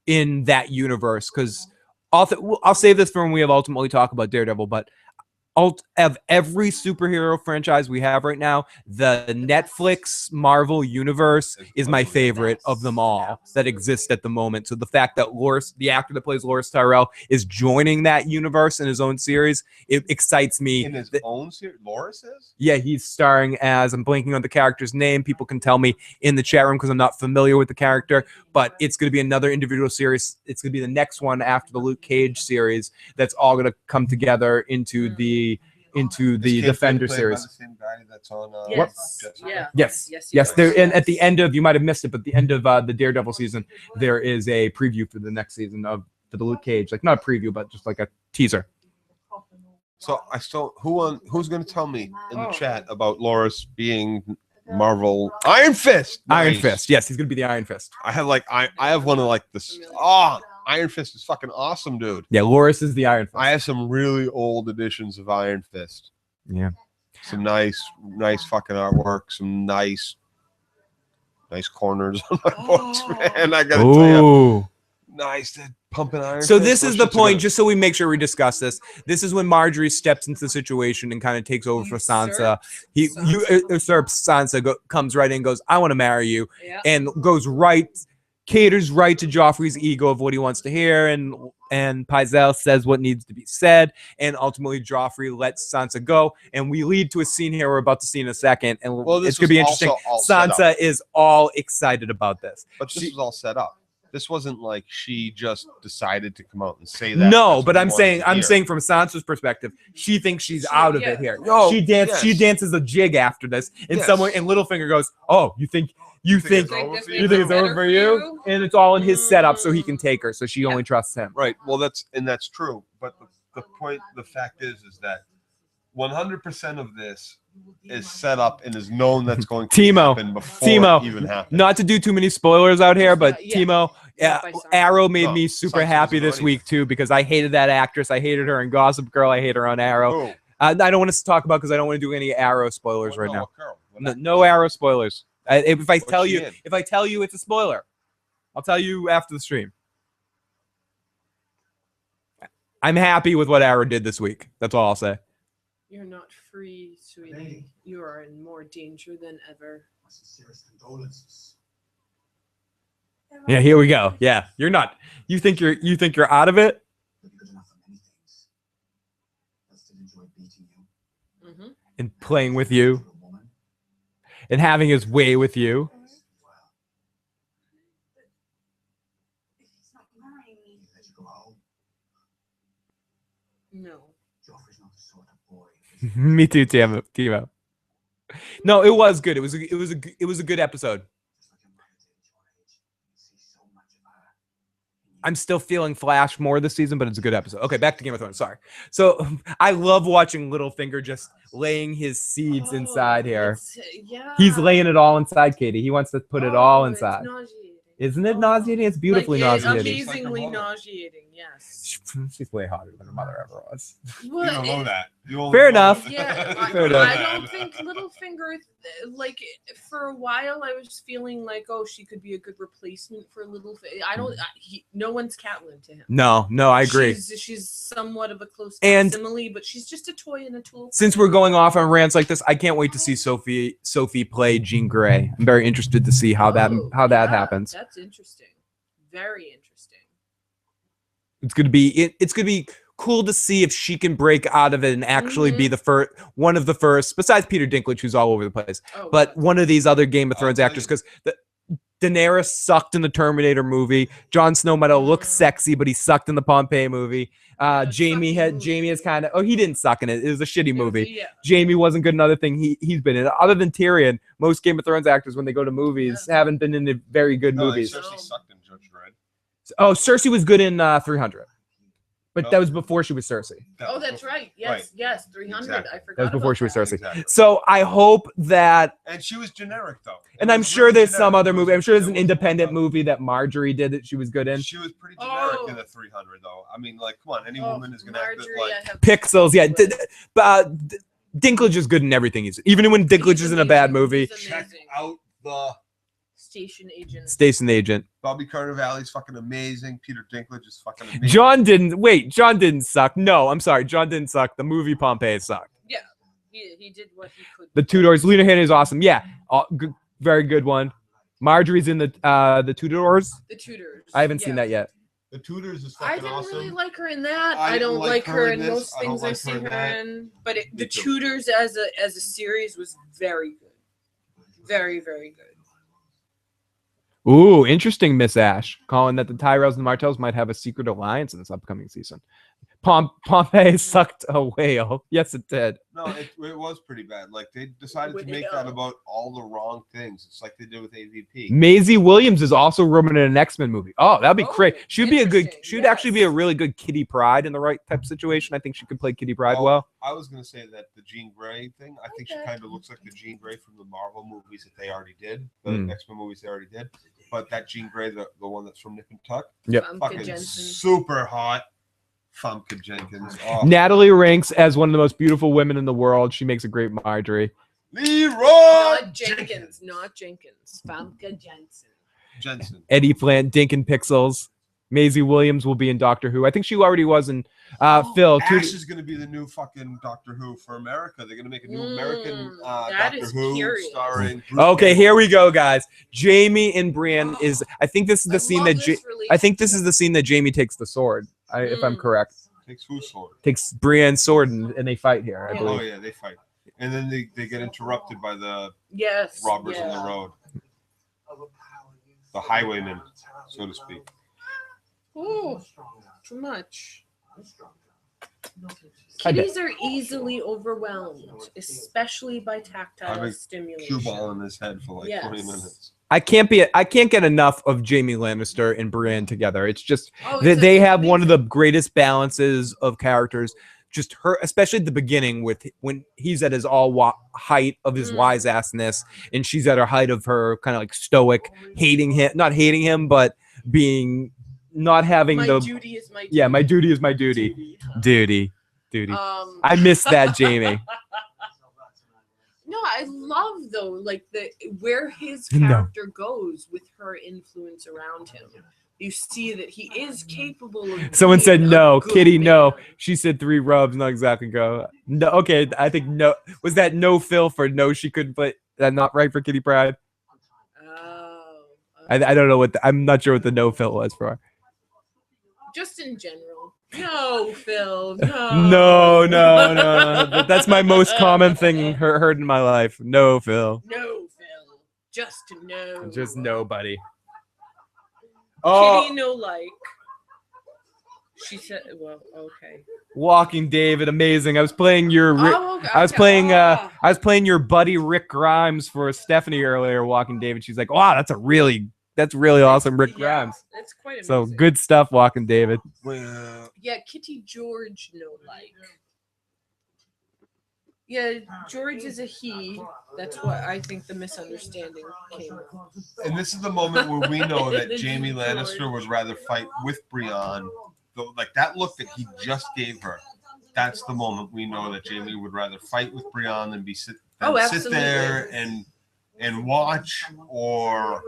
[SPEAKER 1] that universe, because I'll save this for when we have ultimately talk about Daredevil, but of every superhero franchise we have right now, the Netflix Marvel universe is my favorite of them all that exist at the moment. So the fact that Loris, the actor that plays Loris Tyrell, is joining that universe in his own series, it excites me.
[SPEAKER 2] In his own series? Loris is?
[SPEAKER 1] Yeah, he's starring as, I'm blanking on the character's name. People can tell me in the chat room because I'm not familiar with the character, but it's going to be another individual series. It's going to be the next one after the Luke Cage series that's all going to come together into the Defender
[SPEAKER 2] Played by
[SPEAKER 1] series.
[SPEAKER 2] the same guy that's on,
[SPEAKER 3] Yes.
[SPEAKER 2] Jessica?
[SPEAKER 3] Yeah.
[SPEAKER 1] Yes. There, and at the end of, you might have missed it, but the end of the Daredevil season, there is a preview for the next season for the Luke Cage, like not a preview, but just like a teaser.
[SPEAKER 2] So I still who's going to tell me in the chat about Loris being Marvel Iron Fist?
[SPEAKER 1] Iron
[SPEAKER 2] Nice.
[SPEAKER 1] Fist. Yes, he's gonna be the Iron Fist.
[SPEAKER 2] I have one of like this. Oh, Iron Fist is fucking awesome, dude.
[SPEAKER 1] Yeah, Loris is the Iron Fist.
[SPEAKER 2] I have some really old editions of Iron Fist.
[SPEAKER 1] Yeah.
[SPEAKER 2] Some nice fucking artwork. Some nice corners on my books, man. I gotta tell you,
[SPEAKER 1] Ooh.
[SPEAKER 2] nice pumping Iron.
[SPEAKER 1] So
[SPEAKER 2] Fist.
[SPEAKER 1] this
[SPEAKER 2] Those
[SPEAKER 1] is the
[SPEAKER 2] shits are
[SPEAKER 1] point,
[SPEAKER 2] gonna-
[SPEAKER 1] just so we make sure we discuss this. This is when Marjorie steps into the situation and kind of takes over for Sansa. Usurps Sansa, comes right in and goes, I want to marry you.
[SPEAKER 3] Yeah.
[SPEAKER 1] And caters right to Joffrey's ego of what he wants to hear. And Pycelle says what needs to be said. And ultimately, Joffrey lets Sansa go. And we lead to a scene here we're about to see in a second. And
[SPEAKER 2] Well, this
[SPEAKER 1] it's going to be
[SPEAKER 2] was
[SPEAKER 1] interesting.
[SPEAKER 2] also all set
[SPEAKER 1] Sansa
[SPEAKER 2] up.
[SPEAKER 1] is all excited about this.
[SPEAKER 2] But this was all set up. This wasn't like she just decided to come out and say that.
[SPEAKER 1] No,
[SPEAKER 2] That's
[SPEAKER 1] but
[SPEAKER 2] what
[SPEAKER 1] I'm
[SPEAKER 2] we
[SPEAKER 1] saying
[SPEAKER 2] wanted to hear.
[SPEAKER 1] saying from Sansa's perspective, she thinks she's out of it here.
[SPEAKER 2] No,
[SPEAKER 1] she dances a jig after this, and
[SPEAKER 2] Yes.
[SPEAKER 1] someone and Littlefinger goes, "Oh, you think it's over for you?" And it's all in his setup so he can take her. So she only trusts him.
[SPEAKER 2] Right. Well, that's true. But the fact is that 100% of this is set up and is known that's going to happen before it even happens.
[SPEAKER 1] Not to do too many spoilers out here, but
[SPEAKER 3] Yeah.
[SPEAKER 1] Timo, Arrow made me super
[SPEAKER 2] Sansa
[SPEAKER 1] happy
[SPEAKER 2] was
[SPEAKER 1] this
[SPEAKER 2] already-
[SPEAKER 1] week too because I hated that actress. I hated her in Gossip Girl. I hate her on Arrow.
[SPEAKER 2] Who?
[SPEAKER 1] I don't want to talk about because I don't want to do any Arrow spoilers right now.
[SPEAKER 2] Girl.
[SPEAKER 1] No Arrow spoilers. If I tell
[SPEAKER 2] she
[SPEAKER 1] you,
[SPEAKER 2] in?
[SPEAKER 1] if I tell you it's a spoiler, I'll tell you after the stream. I'm happy with what Arrow did this week. That's all I'll say.
[SPEAKER 3] You're not free, sweetie. You are in more danger than ever.
[SPEAKER 1] Yeah, here we go. Yeah, you're not. You think you're out of it?
[SPEAKER 3] Mm-hmm.
[SPEAKER 1] And playing with you, and having his way with you.
[SPEAKER 3] No.
[SPEAKER 1] Me too, Timo. No, it was good. It was a good episode. I'm still feeling Flash more this season, but it's a good episode. Okay, back to Game of Thrones. Sorry. So I love watching Littlefinger just laying his seeds inside here.
[SPEAKER 3] Yeah.
[SPEAKER 1] He's laying it all inside, Katie. He wants to put it all inside. Isn't it nauseating? It's beautifully nauseating.
[SPEAKER 3] Amazingly nauseating, yes.
[SPEAKER 1] She's way hotter than her mother ever was.
[SPEAKER 3] Well,
[SPEAKER 2] You don't know that.
[SPEAKER 1] Fair enough.
[SPEAKER 3] Yeah,
[SPEAKER 1] Fair enough.
[SPEAKER 3] I don't think Littlefinger, like, for a while I was feeling like, oh, she could be a good replacement for Littlefinger. No one's Catelyn to him.
[SPEAKER 1] No, I agree.
[SPEAKER 3] She's somewhat of a close
[SPEAKER 1] And-
[SPEAKER 3] facsimile, but she's just a toy and a tool.
[SPEAKER 1] Since we're going off on rants like this, I can't wait to see Sophie play Jean Grey. I'm very interested to see how that happens.
[SPEAKER 3] That's interesting. Very interesting.
[SPEAKER 1] It's gonna be cool to see if she can break out of it and actually be the one of the first, besides Peter Dinklage, who's all over the place, but one of these other Game of Thrones actors, because Daenerys sucked in the Terminator movie. Jon Snow might have looked sexy, but he sucked in the Pompeii movie. Jamie is kind of he didn't suck in it. It was a shitty movie. Jamie wasn't good in other thing he's been in. Other than Tyrion, most Game of Thrones actors when they go to movies haven't been in the very good movies.
[SPEAKER 2] Cersei sucked in Judge Dredd.
[SPEAKER 1] Oh, Cersei was good in 300. But that was before she was Cersei.
[SPEAKER 3] Oh, that's right. Yes, yes, 300.
[SPEAKER 2] Exactly.
[SPEAKER 3] I forgot.
[SPEAKER 1] That was before she was Cersei.
[SPEAKER 2] Exactly.
[SPEAKER 1] So I hope that,
[SPEAKER 2] And she was generic though.
[SPEAKER 1] and I'm sure there's some other movie. I'm sure there's an independent movie that Marjorie did that she was good in.
[SPEAKER 2] She was pretty generic in the 300 though. I mean, like, come on, any woman is gonna have to like.
[SPEAKER 1] Pixels, yeah. Dinklage is good in everything he's in. Even when Dinklage is in a bad movie.
[SPEAKER 2] Check out the
[SPEAKER 3] Station Agent.
[SPEAKER 2] Bobby Cannavale's fucking amazing. Peter Dinklage is fucking amazing.
[SPEAKER 1] John didn't suck. No, I'm sorry. John didn't suck. The movie Pompeii sucked.
[SPEAKER 3] Yeah, he did what he could.
[SPEAKER 1] The Tudors. Lena Headey is awesome. Yeah, very good one. Marjorie's in the Tudors.
[SPEAKER 3] The Tudors.
[SPEAKER 1] I haven't seen that yet.
[SPEAKER 2] The Tudors is
[SPEAKER 3] I
[SPEAKER 2] fucking
[SPEAKER 3] didn't
[SPEAKER 2] awesome.
[SPEAKER 3] really like her in that.
[SPEAKER 2] I
[SPEAKER 3] I don't
[SPEAKER 2] didn't
[SPEAKER 3] like her in
[SPEAKER 2] this.
[SPEAKER 3] most
[SPEAKER 2] I don't
[SPEAKER 3] things I've
[SPEAKER 2] like her
[SPEAKER 3] seen
[SPEAKER 2] in
[SPEAKER 3] her
[SPEAKER 2] that.
[SPEAKER 3] in. But the
[SPEAKER 2] too.
[SPEAKER 3] Tudors as a series was very good. Very, very good.
[SPEAKER 1] Ooh, interesting, Miss Ash. Calling that the Tyrells and the Martells might have a secret alliance in this upcoming season. Pompeii sucked a whale. Yes, it did.
[SPEAKER 2] No, it was pretty bad. Like they decided to make that about all the wrong things. It's like they did with AVP.
[SPEAKER 1] Maisie Williams is also rumored in an X-Men movie. Oh, that'd be great. She'd be a good. She'd actually be a really good Kitty Pryde in the right type of situation. I think she could play Kitty Pryde well.
[SPEAKER 2] I was gonna say that the Jean Grey thing. I think she kind of looks like the Jean Grey from the Marvel movies that they already did, the X-Men movies they already did. But that Jean Grey, the one that's from Nip and Tuck,
[SPEAKER 1] Yep.
[SPEAKER 2] fucking super hot. Famke Jenkins. Oh.
[SPEAKER 1] Natalie ranks as one of the most beautiful women in the world. She makes a great Marjorie.
[SPEAKER 2] Leroy
[SPEAKER 3] Not Jenkins. Not Jenkins. Famke
[SPEAKER 2] Jensen.
[SPEAKER 1] Eddie Plant, Dinkin Pixels. Maisie Williams will be in Doctor Who. I think she already was in Phil.
[SPEAKER 2] Ash is going to be the new fucking Doctor Who for America. They're going to make a new American Doctor Who starring. Bruce
[SPEAKER 1] Okay,
[SPEAKER 2] Campbell.
[SPEAKER 1] here we go, guys. Jaime and Brienne is. I think this is the scene that. I think this is the scene that Jaime takes the sword. If I'm correct.
[SPEAKER 2] Takes whose sword?
[SPEAKER 1] Takes Brienne's sword and they fight here. I believe.
[SPEAKER 2] Oh yeah, they fight, and then they get interrupted by the robbers on the road, the highwaymen, so to speak.
[SPEAKER 3] Oh, too much. Kitties are easily overwhelmed, especially by tactile
[SPEAKER 2] Having
[SPEAKER 3] stimulation.
[SPEAKER 2] cue ball in his head for like 20 minutes.
[SPEAKER 1] I can't get enough of Jaime Lannister and Brienne together. It's just
[SPEAKER 3] Oh,
[SPEAKER 1] they have one of the greatest balances of characters. just her, especially at the beginning with when he's at his height of his wise assness, and she's at her height of her kind of like stoic, not hating him, but not having
[SPEAKER 3] My
[SPEAKER 1] the
[SPEAKER 3] duty is my duty.
[SPEAKER 1] Yeah, my duty is my duty. Duty. I missed that, Jamie.
[SPEAKER 3] No, I love though, like where his character goes with her influence around him. You see that he is capable of.
[SPEAKER 1] Someone said
[SPEAKER 3] being a
[SPEAKER 1] no,
[SPEAKER 3] good
[SPEAKER 1] Kitty.
[SPEAKER 3] man.
[SPEAKER 1] No, she said 3 rubs, not exactly go. No, okay, I think no. Was that no Phil for no? She couldn't play. That not right for Kitty Pride. I don't know what I'm not sure what the no Phil was for.
[SPEAKER 3] Just in general. No, Phil. No.
[SPEAKER 1] No. But that's my most common thing heard in my life. No, Phil.
[SPEAKER 3] No, Phil. Just no.
[SPEAKER 1] Just nobody.
[SPEAKER 3] Kitty, no like. She said, well, okay.
[SPEAKER 1] Walking David, amazing. I was playing your I was playing your buddy Rick Grimes for Stephanie earlier, Walking David. She's like, wow, that's really awesome, Rick Grimes.
[SPEAKER 3] That's quite amazing.
[SPEAKER 1] So good stuff, Walking David.
[SPEAKER 3] Yeah, Kitty George, no like. Yeah, George is a he. That's what I think the misunderstanding came from.
[SPEAKER 2] And this is the moment where we know that Jaime Lannister would rather fight with Brienne. Like that look that he just gave her. That's the moment we know that Jaime would rather fight with Brienne than sit there and watch or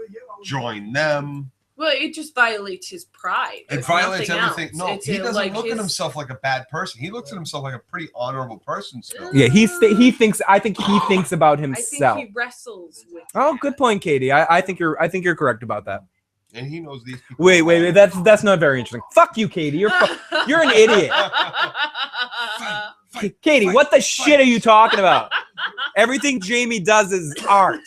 [SPEAKER 2] join them.
[SPEAKER 3] Well, it just violates his pride.
[SPEAKER 2] It
[SPEAKER 3] If
[SPEAKER 2] violates
[SPEAKER 3] nothing
[SPEAKER 2] everything.
[SPEAKER 3] else.
[SPEAKER 2] No, he doesn't look at himself like a bad person. He looks at himself like a pretty honorable person still.
[SPEAKER 1] Yeah, he thinks. I think he thinks about
[SPEAKER 3] I
[SPEAKER 1] himself.
[SPEAKER 3] think he wrestles with.
[SPEAKER 1] Oh, good point, Katie. I think you're correct about that.
[SPEAKER 2] And he knows these people.
[SPEAKER 1] Wait. That's not very interesting. Fuck you, Katie. You're an idiot. Katie, what the shit are you talking about? Everything Jaime does is art.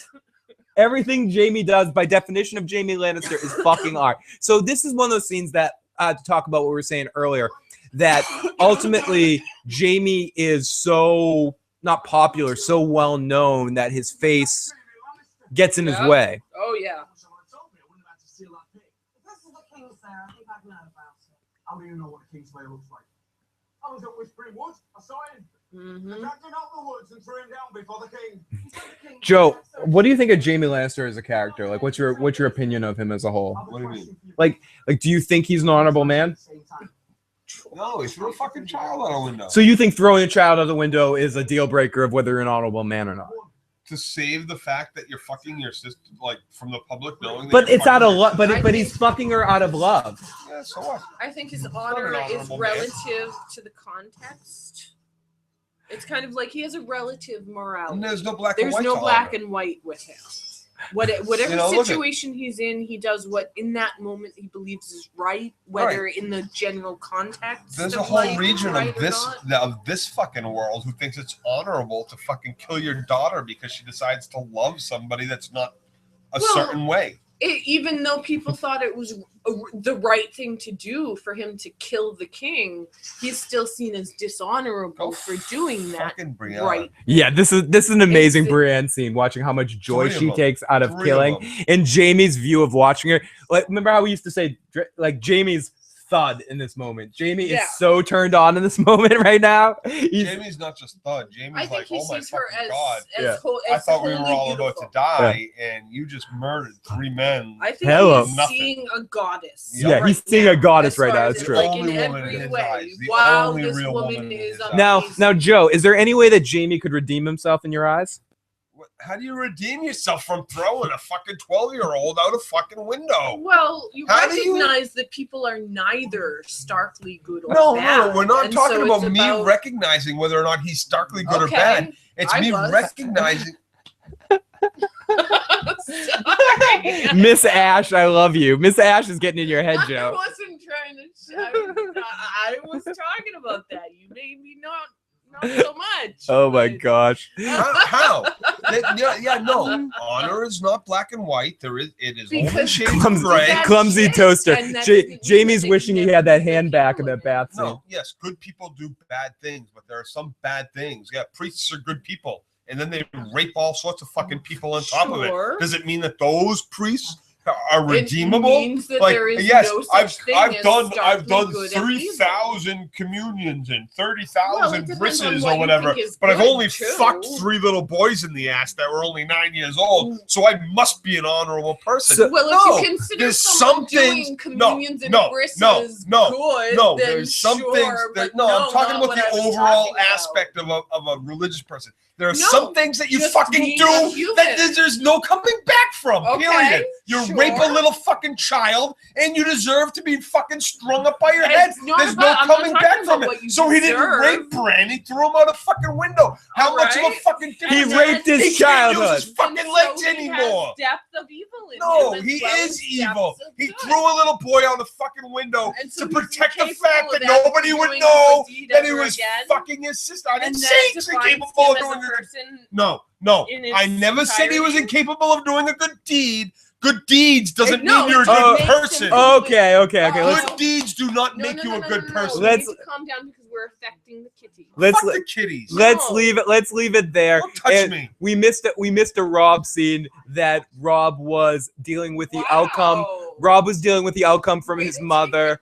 [SPEAKER 1] Everything Jaime does, by definition of Jaime Lannister, is fucking art. So this is one of those scenes that to talk about what we were saying earlier, that ultimately Jaime is so not popular, so well known that his face gets in his way.
[SPEAKER 3] Oh yeah.
[SPEAKER 5] I don't even know what a Kingsway looks like. I was at Whispering Woods. I saw him. Attacking up the woods and threw him down before the king.
[SPEAKER 1] Joe, what do you think of Jaime Lannister as a character? Like, what's your opinion of him as a whole?
[SPEAKER 2] What do you mean?
[SPEAKER 1] Like, do you think he's an honorable man?
[SPEAKER 2] No, he threw a fucking child out a window.
[SPEAKER 1] So you think throwing a child out the window is a deal breaker of whether you're an honorable man or not?
[SPEAKER 2] To save the fact that you're fucking your sister, like from the public knowing. That
[SPEAKER 1] But
[SPEAKER 2] you're
[SPEAKER 1] it's out of
[SPEAKER 2] fucking
[SPEAKER 1] love.
[SPEAKER 2] your-
[SPEAKER 1] But he's fucking her out of love.
[SPEAKER 2] Yeah, so what?
[SPEAKER 3] I think his
[SPEAKER 2] not an
[SPEAKER 3] honor is
[SPEAKER 2] honorable man.
[SPEAKER 3] relative to the context. It's kind of like he has a relative morality.
[SPEAKER 2] And there's no black and
[SPEAKER 3] There's
[SPEAKER 2] white
[SPEAKER 3] no
[SPEAKER 2] to
[SPEAKER 3] black
[SPEAKER 2] honor.
[SPEAKER 3] and white with him. Whatever
[SPEAKER 2] You know, look at-
[SPEAKER 3] situation he's in, he does what in that moment he believes is right, whether in the general context.
[SPEAKER 2] There's a
[SPEAKER 3] of
[SPEAKER 2] whole
[SPEAKER 3] life is
[SPEAKER 2] region
[SPEAKER 3] right
[SPEAKER 2] of
[SPEAKER 3] or
[SPEAKER 2] this fucking world who thinks it's honorable to fucking kill your daughter because she decides to love somebody that's not a
[SPEAKER 3] Well,
[SPEAKER 2] certain way.
[SPEAKER 3] Even though people thought it was the right thing to do for him to kill the king, he's still seen as dishonorable for doing that.
[SPEAKER 2] Brienne.
[SPEAKER 3] Right.
[SPEAKER 1] Yeah, this is an amazing Brienne scene. Watching how much joy
[SPEAKER 2] 3 of
[SPEAKER 1] she
[SPEAKER 2] them.
[SPEAKER 1] takes out of
[SPEAKER 2] 3 of
[SPEAKER 1] killing,
[SPEAKER 2] them.
[SPEAKER 1] and Jaime's view of watching her. Like, remember how we used to say, like, Jaime's thud in this moment. Jaime
[SPEAKER 3] Yeah.
[SPEAKER 1] is so turned on in this moment right now.
[SPEAKER 2] Jaime's not just thud. Jaime's
[SPEAKER 3] I think
[SPEAKER 2] like,
[SPEAKER 3] he
[SPEAKER 2] oh my
[SPEAKER 3] sees her
[SPEAKER 2] fucking
[SPEAKER 3] as-
[SPEAKER 2] god!
[SPEAKER 3] as Yeah.
[SPEAKER 2] I thought we were
[SPEAKER 3] wholly
[SPEAKER 2] all about to
[SPEAKER 3] beautiful.
[SPEAKER 2] die, and you just murdered 3 men.
[SPEAKER 3] I think
[SPEAKER 1] Hello.
[SPEAKER 3] he's
[SPEAKER 2] Nothing.
[SPEAKER 3] seeing a goddess.
[SPEAKER 1] Yeah, he's seeing a goddess right now.
[SPEAKER 3] as
[SPEAKER 1] That's
[SPEAKER 3] far
[SPEAKER 1] true.
[SPEAKER 3] as, like,
[SPEAKER 2] Only
[SPEAKER 3] in
[SPEAKER 2] woman in
[SPEAKER 3] every
[SPEAKER 2] his
[SPEAKER 3] way.
[SPEAKER 2] eyes. The
[SPEAKER 3] Wow,
[SPEAKER 2] only
[SPEAKER 3] this
[SPEAKER 2] real
[SPEAKER 3] woman
[SPEAKER 2] woman in
[SPEAKER 3] is
[SPEAKER 2] his eyes.
[SPEAKER 1] Now, Joe, is there any way that Jaime could redeem himself in your eyes?
[SPEAKER 2] How do you redeem yourself from throwing a fucking 12-year-old out a fucking window?
[SPEAKER 3] Well, you
[SPEAKER 2] How do you-
[SPEAKER 3] recognize that people are neither starkly good or
[SPEAKER 2] No,
[SPEAKER 3] bad.
[SPEAKER 2] we're not
[SPEAKER 3] and
[SPEAKER 2] talking
[SPEAKER 3] so
[SPEAKER 2] about
[SPEAKER 3] it's
[SPEAKER 2] me recognizing whether or not he's starkly good or
[SPEAKER 3] Okay,
[SPEAKER 2] bad. It's
[SPEAKER 3] I
[SPEAKER 2] me
[SPEAKER 3] was.
[SPEAKER 2] recognizing.
[SPEAKER 3] Sorry.
[SPEAKER 1] Miss Ash, I love you. Miss Ash is getting in your head,
[SPEAKER 3] I
[SPEAKER 1] Joe.
[SPEAKER 3] wasn't trying to. I was talking about that. You made me not so much.
[SPEAKER 1] Oh my gosh.
[SPEAKER 2] How? No. Honor is not black and white. It is only shades of gray.
[SPEAKER 1] Clumsy toaster.
[SPEAKER 3] and that doesn't mean
[SPEAKER 1] Jamie's
[SPEAKER 3] that
[SPEAKER 1] wishing he had that hand back in that bath scene.
[SPEAKER 2] No, yes, good people do bad things, but there are some bad things. Yeah, priests are good people, and then they rape all sorts of fucking people on top of
[SPEAKER 3] Sure.
[SPEAKER 2] it. Does it mean that those priests are redeemable.
[SPEAKER 3] It means that
[SPEAKER 2] like
[SPEAKER 3] there is
[SPEAKER 2] yes,
[SPEAKER 3] no such thing as
[SPEAKER 2] I've
[SPEAKER 3] starkly
[SPEAKER 2] done
[SPEAKER 3] good and
[SPEAKER 2] 3,000 communions and
[SPEAKER 3] Well,
[SPEAKER 2] 30,000
[SPEAKER 3] it depends
[SPEAKER 2] brisses
[SPEAKER 3] on what
[SPEAKER 2] or
[SPEAKER 3] you
[SPEAKER 2] whatever,
[SPEAKER 3] think is
[SPEAKER 2] but I've
[SPEAKER 3] good,
[SPEAKER 2] only
[SPEAKER 3] too.
[SPEAKER 2] fucked 3 little boys in the ass that were only 9 years old, so I must be an honorable person.
[SPEAKER 3] So, well,
[SPEAKER 2] no,
[SPEAKER 3] if you consider
[SPEAKER 2] there's
[SPEAKER 3] someone
[SPEAKER 2] some things.
[SPEAKER 3] doing communions and brisses good,
[SPEAKER 2] no.
[SPEAKER 3] then
[SPEAKER 2] There's some
[SPEAKER 3] sure,
[SPEAKER 2] things that
[SPEAKER 3] but
[SPEAKER 2] I'm talking
[SPEAKER 3] not
[SPEAKER 2] about
[SPEAKER 3] what
[SPEAKER 2] the
[SPEAKER 3] I was
[SPEAKER 2] overall
[SPEAKER 3] talking about.
[SPEAKER 2] aspect of a religious person. There are
[SPEAKER 3] No,
[SPEAKER 2] some things that you
[SPEAKER 3] just
[SPEAKER 2] fucking
[SPEAKER 3] being
[SPEAKER 2] do
[SPEAKER 3] a human.
[SPEAKER 2] that there's no coming back from.
[SPEAKER 3] Okay,
[SPEAKER 2] Period. You rape a
[SPEAKER 3] sure.
[SPEAKER 2] little fucking child, and you deserve to be fucking strung up by your head.
[SPEAKER 3] It's not
[SPEAKER 2] There's
[SPEAKER 3] about- I'm
[SPEAKER 2] no
[SPEAKER 3] not
[SPEAKER 2] coming
[SPEAKER 3] talking
[SPEAKER 2] back from
[SPEAKER 3] about
[SPEAKER 2] it.
[SPEAKER 3] what you
[SPEAKER 2] So he didn't
[SPEAKER 3] deserve.
[SPEAKER 2] rape Bran. He threw him out a fucking window. How much of a
[SPEAKER 3] Alright.
[SPEAKER 2] fucking dick
[SPEAKER 1] He
[SPEAKER 2] is that?
[SPEAKER 1] raped his
[SPEAKER 2] He can't
[SPEAKER 1] childhood.
[SPEAKER 2] use his fucking
[SPEAKER 3] And
[SPEAKER 2] legs
[SPEAKER 3] so he
[SPEAKER 2] anymore.
[SPEAKER 3] has depth of evil in
[SPEAKER 2] No,
[SPEAKER 3] him as
[SPEAKER 2] he
[SPEAKER 3] well
[SPEAKER 2] is
[SPEAKER 3] as
[SPEAKER 2] evil.
[SPEAKER 3] depths of
[SPEAKER 2] He
[SPEAKER 3] good.
[SPEAKER 2] threw a little boy out the fucking window
[SPEAKER 3] And so
[SPEAKER 2] to
[SPEAKER 3] he's
[SPEAKER 2] protect the
[SPEAKER 3] capable
[SPEAKER 2] fact
[SPEAKER 3] of
[SPEAKER 2] that
[SPEAKER 3] ever
[SPEAKER 2] nobody would
[SPEAKER 3] doing a
[SPEAKER 2] know
[SPEAKER 3] good deed
[SPEAKER 2] that he
[SPEAKER 3] ever
[SPEAKER 2] was
[SPEAKER 3] again.
[SPEAKER 2] fucking his sister. I didn't
[SPEAKER 3] And
[SPEAKER 2] say
[SPEAKER 3] that
[SPEAKER 2] he's
[SPEAKER 3] defines
[SPEAKER 2] incapable
[SPEAKER 3] him
[SPEAKER 2] of
[SPEAKER 3] as a
[SPEAKER 2] doing a good.
[SPEAKER 3] person
[SPEAKER 2] No.
[SPEAKER 3] in its
[SPEAKER 2] I never said he was
[SPEAKER 3] entirety.
[SPEAKER 2] incapable of doing a good deed. Good deeds doesn't
[SPEAKER 3] No,
[SPEAKER 2] mean you're a
[SPEAKER 3] it
[SPEAKER 2] good
[SPEAKER 3] makes
[SPEAKER 2] person.
[SPEAKER 3] him
[SPEAKER 1] Okay.
[SPEAKER 2] Good deeds do not make you a good person.
[SPEAKER 3] We
[SPEAKER 1] Let's-
[SPEAKER 3] need to calm down because we're affecting the kitty.
[SPEAKER 1] Let's
[SPEAKER 2] Fuck the kitties.
[SPEAKER 1] let's
[SPEAKER 3] No.
[SPEAKER 1] leave it. Let's leave it there.
[SPEAKER 2] Don't touch
[SPEAKER 1] And
[SPEAKER 2] me.
[SPEAKER 1] We missed it. We missed a Rob scene that Rob was dealing with the outcome. Rob was dealing with the outcome from his mother.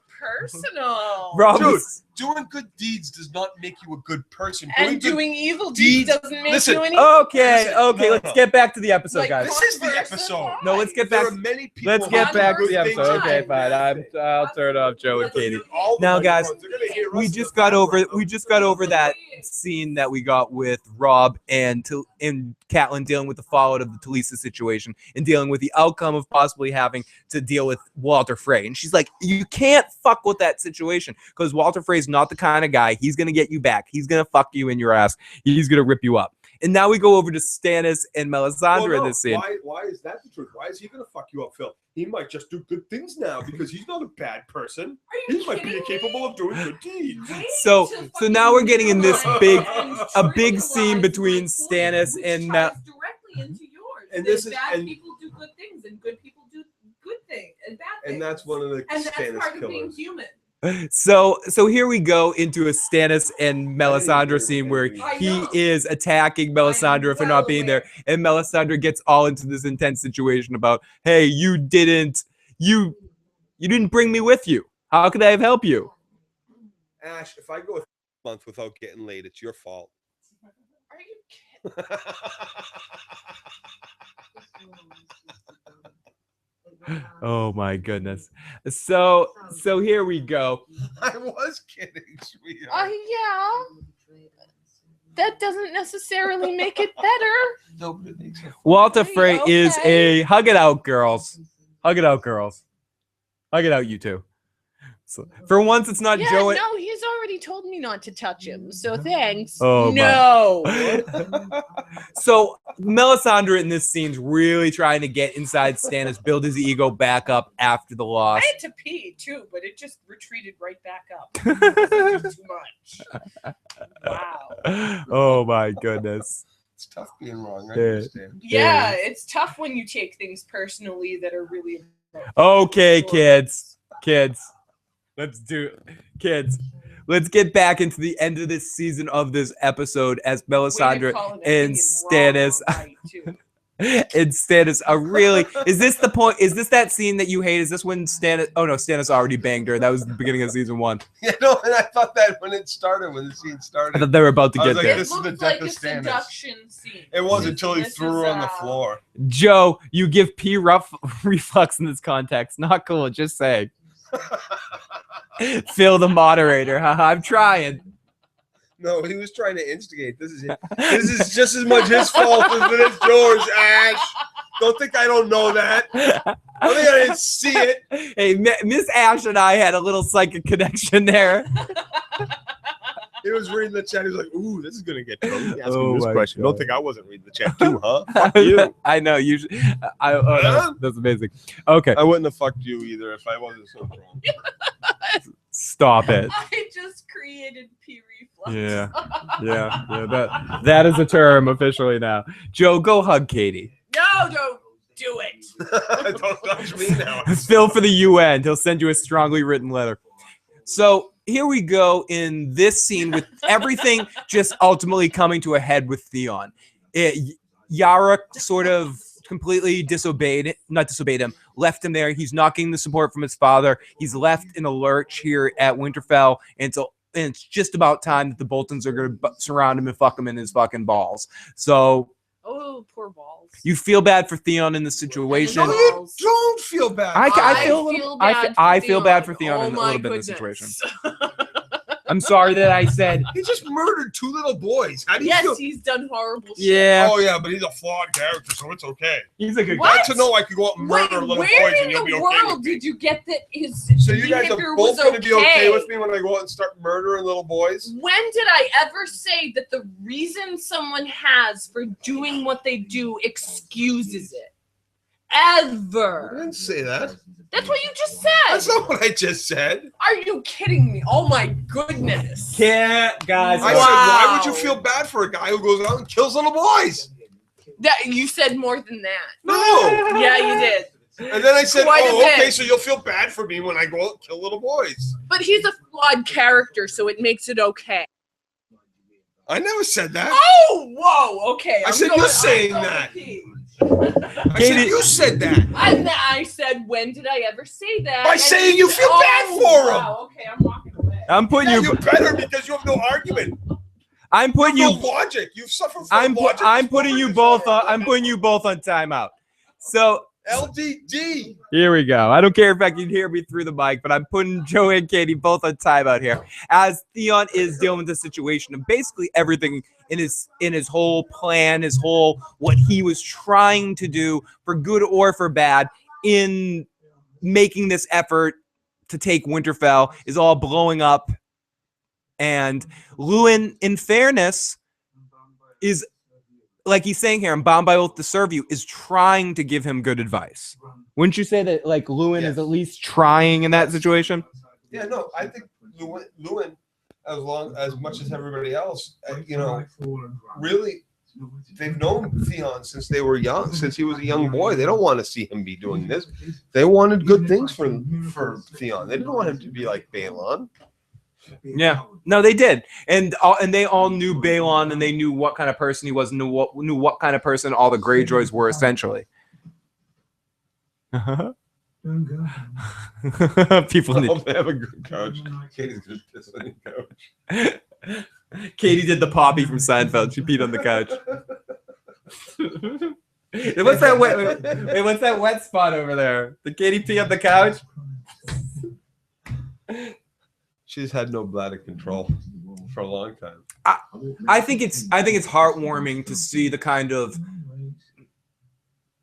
[SPEAKER 3] Personal.
[SPEAKER 1] Rob
[SPEAKER 2] Dude,
[SPEAKER 1] was,
[SPEAKER 2] doing good deeds does not make you a good person.
[SPEAKER 3] And
[SPEAKER 2] good
[SPEAKER 3] doing evil deeds doesn't make
[SPEAKER 2] Listen,
[SPEAKER 3] you any.
[SPEAKER 1] okay.
[SPEAKER 2] Listen,
[SPEAKER 1] Okay.
[SPEAKER 2] no,
[SPEAKER 1] Let's
[SPEAKER 2] no.
[SPEAKER 1] get back to the episode,
[SPEAKER 3] Like,
[SPEAKER 1] guys.
[SPEAKER 2] This is the episode.
[SPEAKER 1] No, let's get
[SPEAKER 2] There
[SPEAKER 1] back.
[SPEAKER 2] are many people.
[SPEAKER 1] Let's
[SPEAKER 2] who
[SPEAKER 1] get
[SPEAKER 2] do
[SPEAKER 1] back to
[SPEAKER 2] good
[SPEAKER 1] the
[SPEAKER 2] things
[SPEAKER 1] episode. Okay,
[SPEAKER 2] and
[SPEAKER 1] fine.
[SPEAKER 2] bad things.
[SPEAKER 1] I'll turn off Joe and Katie.
[SPEAKER 2] All the
[SPEAKER 1] Now, guys,
[SPEAKER 2] microphones, they're gonna hear
[SPEAKER 1] we
[SPEAKER 2] us
[SPEAKER 1] just
[SPEAKER 2] in the
[SPEAKER 1] got over.
[SPEAKER 2] background.
[SPEAKER 1] We just got over that scene that we got with Rob and Catelyn dealing with the fallout of the Talisa situation and dealing with the outcome of possibly having to deal with Walter Frey. And she's like, "You can't fuck with that situation because Walter Frey's not the kind of guy. He's gonna get you back. He's gonna fuck you in your ass. He's gonna rip you up." And now we go over to Stannis and Melisandre in this scene.
[SPEAKER 2] Why is that the truth? Why is he gonna fuck you up, Phil? He might just do good things now because he's not a bad person. He might be capable of doing good deeds.
[SPEAKER 1] So now we're getting in this big scene between Stannis and
[SPEAKER 3] directly into yours.
[SPEAKER 2] And
[SPEAKER 3] That
[SPEAKER 2] this is-
[SPEAKER 3] bad
[SPEAKER 2] and-
[SPEAKER 3] people do good things, and good people do good things, and bad things.
[SPEAKER 2] And that's one of the
[SPEAKER 3] And that's
[SPEAKER 2] Stannis
[SPEAKER 3] part of being
[SPEAKER 2] killers.
[SPEAKER 3] human.
[SPEAKER 1] So here we go into a Stannis and Melisandre scene where he is attacking Melisandre for not being there, and Melisandre gets all into this intense situation about, "Hey, you didn't bring me with you. How could I have helped you?"
[SPEAKER 2] Ash, if I go a month without getting laid, it's your fault.
[SPEAKER 3] Are you kidding?
[SPEAKER 1] Oh my goodness. So here we go.
[SPEAKER 2] I was kidding, sweetheart.
[SPEAKER 3] Yeah. That doesn't necessarily make it better.
[SPEAKER 2] No, but it makes it
[SPEAKER 1] Walter Frey is
[SPEAKER 3] okay.
[SPEAKER 1] a hug it out, girls. Hug it out, girls. Hug it out, you two. So, for once, it's not
[SPEAKER 3] Yeah,
[SPEAKER 1] Joe. And,
[SPEAKER 3] no, he's already told me not to touch him, so thanks.
[SPEAKER 1] Oh, my.
[SPEAKER 3] No.
[SPEAKER 1] So Melisandre in this scene's really trying to get inside Stannis, build his ego back up after the loss.
[SPEAKER 3] I had to pee too, but it just retreated right back up. Too much. Wow.
[SPEAKER 1] Oh my goodness.
[SPEAKER 2] It's tough being wrong. I
[SPEAKER 1] Yeah.
[SPEAKER 2] understand.
[SPEAKER 3] Yeah, it's tough when you take things personally that are really.
[SPEAKER 1] Okay, kids. Let's get back into the end of this season of this episode as Melisandre and Stannis and Stannis are really. Is this the point? Is this that scene that you hate? Is this when Stannis? Oh no, Stannis already banged her. That was the beginning of season 1.
[SPEAKER 2] Yeah, no, and I thought that when it started, when the scene started.
[SPEAKER 1] I thought they were about to
[SPEAKER 2] I was
[SPEAKER 1] get
[SPEAKER 2] like,
[SPEAKER 1] there.
[SPEAKER 2] This is the
[SPEAKER 3] Looks
[SPEAKER 2] death
[SPEAKER 3] like
[SPEAKER 2] of
[SPEAKER 3] a
[SPEAKER 2] Stannis.
[SPEAKER 3] seduction scene.
[SPEAKER 2] It was until he
[SPEAKER 3] This
[SPEAKER 2] threw her
[SPEAKER 3] is,
[SPEAKER 2] on the floor.
[SPEAKER 1] Joe, you give P reflux in this context. Not cool. Just saying. Phil, the moderator. I'm trying.
[SPEAKER 2] No, he was trying to instigate. This is just as much his fault as it is yours, Ash. Don't think I don't know that. Don't think I didn't see it.
[SPEAKER 1] Hey, Miss Ash and I had a little psychic connection there.
[SPEAKER 2] He was reading the chat. He was like, "Ooh, this is gonna get drunk." Asking
[SPEAKER 1] Oh
[SPEAKER 2] this
[SPEAKER 1] my
[SPEAKER 2] question.
[SPEAKER 1] God.
[SPEAKER 2] Don't think I wasn't reading the chat too, huh? Fuck you.
[SPEAKER 1] I know. Usually, that's amazing. Okay,
[SPEAKER 2] I wouldn't have fucked you either if I wasn't so drunk.
[SPEAKER 1] stop it.
[SPEAKER 3] I just created P reflux.
[SPEAKER 1] Yeah. That is a term officially now. Joe, go hug Katie.
[SPEAKER 3] No, don't do it.
[SPEAKER 2] Don't touch me now.
[SPEAKER 1] Phil for the UN. He'll send you a strongly written letter. So here we go in this scene with everything just ultimately coming to a head with Theon. Yara sort of completely not disobeyed him, left him there. He's not getting the support from his father. He's left in a lurch here at Winterfell until. And it's just about time that the Boltons are going to surround him and fuck him in his fucking balls. So,
[SPEAKER 3] Oh, poor balls.
[SPEAKER 1] you feel bad for Theon in this situation.
[SPEAKER 2] No, you don't feel bad.
[SPEAKER 1] I feel bad for Theon in a little bit in this situation. I'm sorry that I said.
[SPEAKER 2] He just murdered 2 little boys. How do you feel?
[SPEAKER 3] Yes, he's done horrible shit.
[SPEAKER 1] Yeah.
[SPEAKER 2] Oh yeah, but he's a flawed character, so it's okay.
[SPEAKER 1] He's a good
[SPEAKER 3] What?
[SPEAKER 2] guy. To know I could go out and murder little boys
[SPEAKER 3] Where
[SPEAKER 2] and
[SPEAKER 3] in
[SPEAKER 2] you'll be
[SPEAKER 3] the
[SPEAKER 2] okay.
[SPEAKER 3] world did you get that his
[SPEAKER 2] So you guys are
[SPEAKER 3] behavior
[SPEAKER 2] both
[SPEAKER 3] was
[SPEAKER 2] going to be okay with me when I go out and start murdering little boys?
[SPEAKER 3] When did I ever say that the reason someone has for doing what they do excuses it? Ever.
[SPEAKER 2] I didn't say that.
[SPEAKER 3] That's what you just said.
[SPEAKER 2] That's not what I just said.
[SPEAKER 3] Are you kidding me? Oh my goodness.
[SPEAKER 1] Can't, guys.
[SPEAKER 2] I said, why would you feel bad for a guy who goes out and kills little boys?
[SPEAKER 3] That you said more than that.
[SPEAKER 2] No.
[SPEAKER 3] Yeah, you did.
[SPEAKER 2] And then I said,
[SPEAKER 3] Quite a bit.
[SPEAKER 2] okay, so you'll feel bad for me when I go out and kill little boys.
[SPEAKER 3] But he's a flawed character, so it makes it okay.
[SPEAKER 2] I never said that.
[SPEAKER 3] Oh, whoa, okay.
[SPEAKER 2] I said you're saying that. I said you said that.
[SPEAKER 3] I said, when did I ever say that?
[SPEAKER 2] By
[SPEAKER 3] And
[SPEAKER 2] saying
[SPEAKER 3] you
[SPEAKER 2] you
[SPEAKER 3] said,
[SPEAKER 2] feel bad for him.
[SPEAKER 3] wow, okay, I'm walking away.
[SPEAKER 1] I'm putting
[SPEAKER 2] Yeah,
[SPEAKER 1] you.
[SPEAKER 2] you're better because you have no argument.
[SPEAKER 1] I'm putting
[SPEAKER 2] No
[SPEAKER 1] you.
[SPEAKER 2] logic. You've suffered from logic.
[SPEAKER 1] I'm putting you both on. I'm putting you both on timeout. So
[SPEAKER 2] LDD.
[SPEAKER 1] here we go. I don't care if I can hear me through the mic, but I'm putting Joe and Katie both on timeout here as Theon is dealing with the situation and basically everything in his whole plan, his whole what he was trying to do for good or for bad in making this effort to take Winterfell is all blowing up. And Lewin, in fairness, is like he's saying here, I'm bound by oath to serve you, is trying to give him good advice. Wouldn't you say that like Lewin is at least trying in that situation?
[SPEAKER 2] Yeah, no, I think Lewin, as much as everybody else, really, they've known Theon since they were young, since he was a young boy. They don't want to see him be doing this. They wanted good things for Theon. They didn't want him to be like Balon.
[SPEAKER 1] Yeah, no, they did, and they all knew Balon, and they knew what kind of person he was, knew what kind of person all the Greyjoys were essentially. People need
[SPEAKER 2] to have a good couch. Katie's gonna piss on the couch.
[SPEAKER 1] Katie did the Poppy from Seinfeld. She peed on the couch. What's that wet? Wait, what's that wet spot over there? Did Katie pee on the couch?
[SPEAKER 2] She's had no bladder control for a long time.
[SPEAKER 1] I think it's heartwarming to see the kind of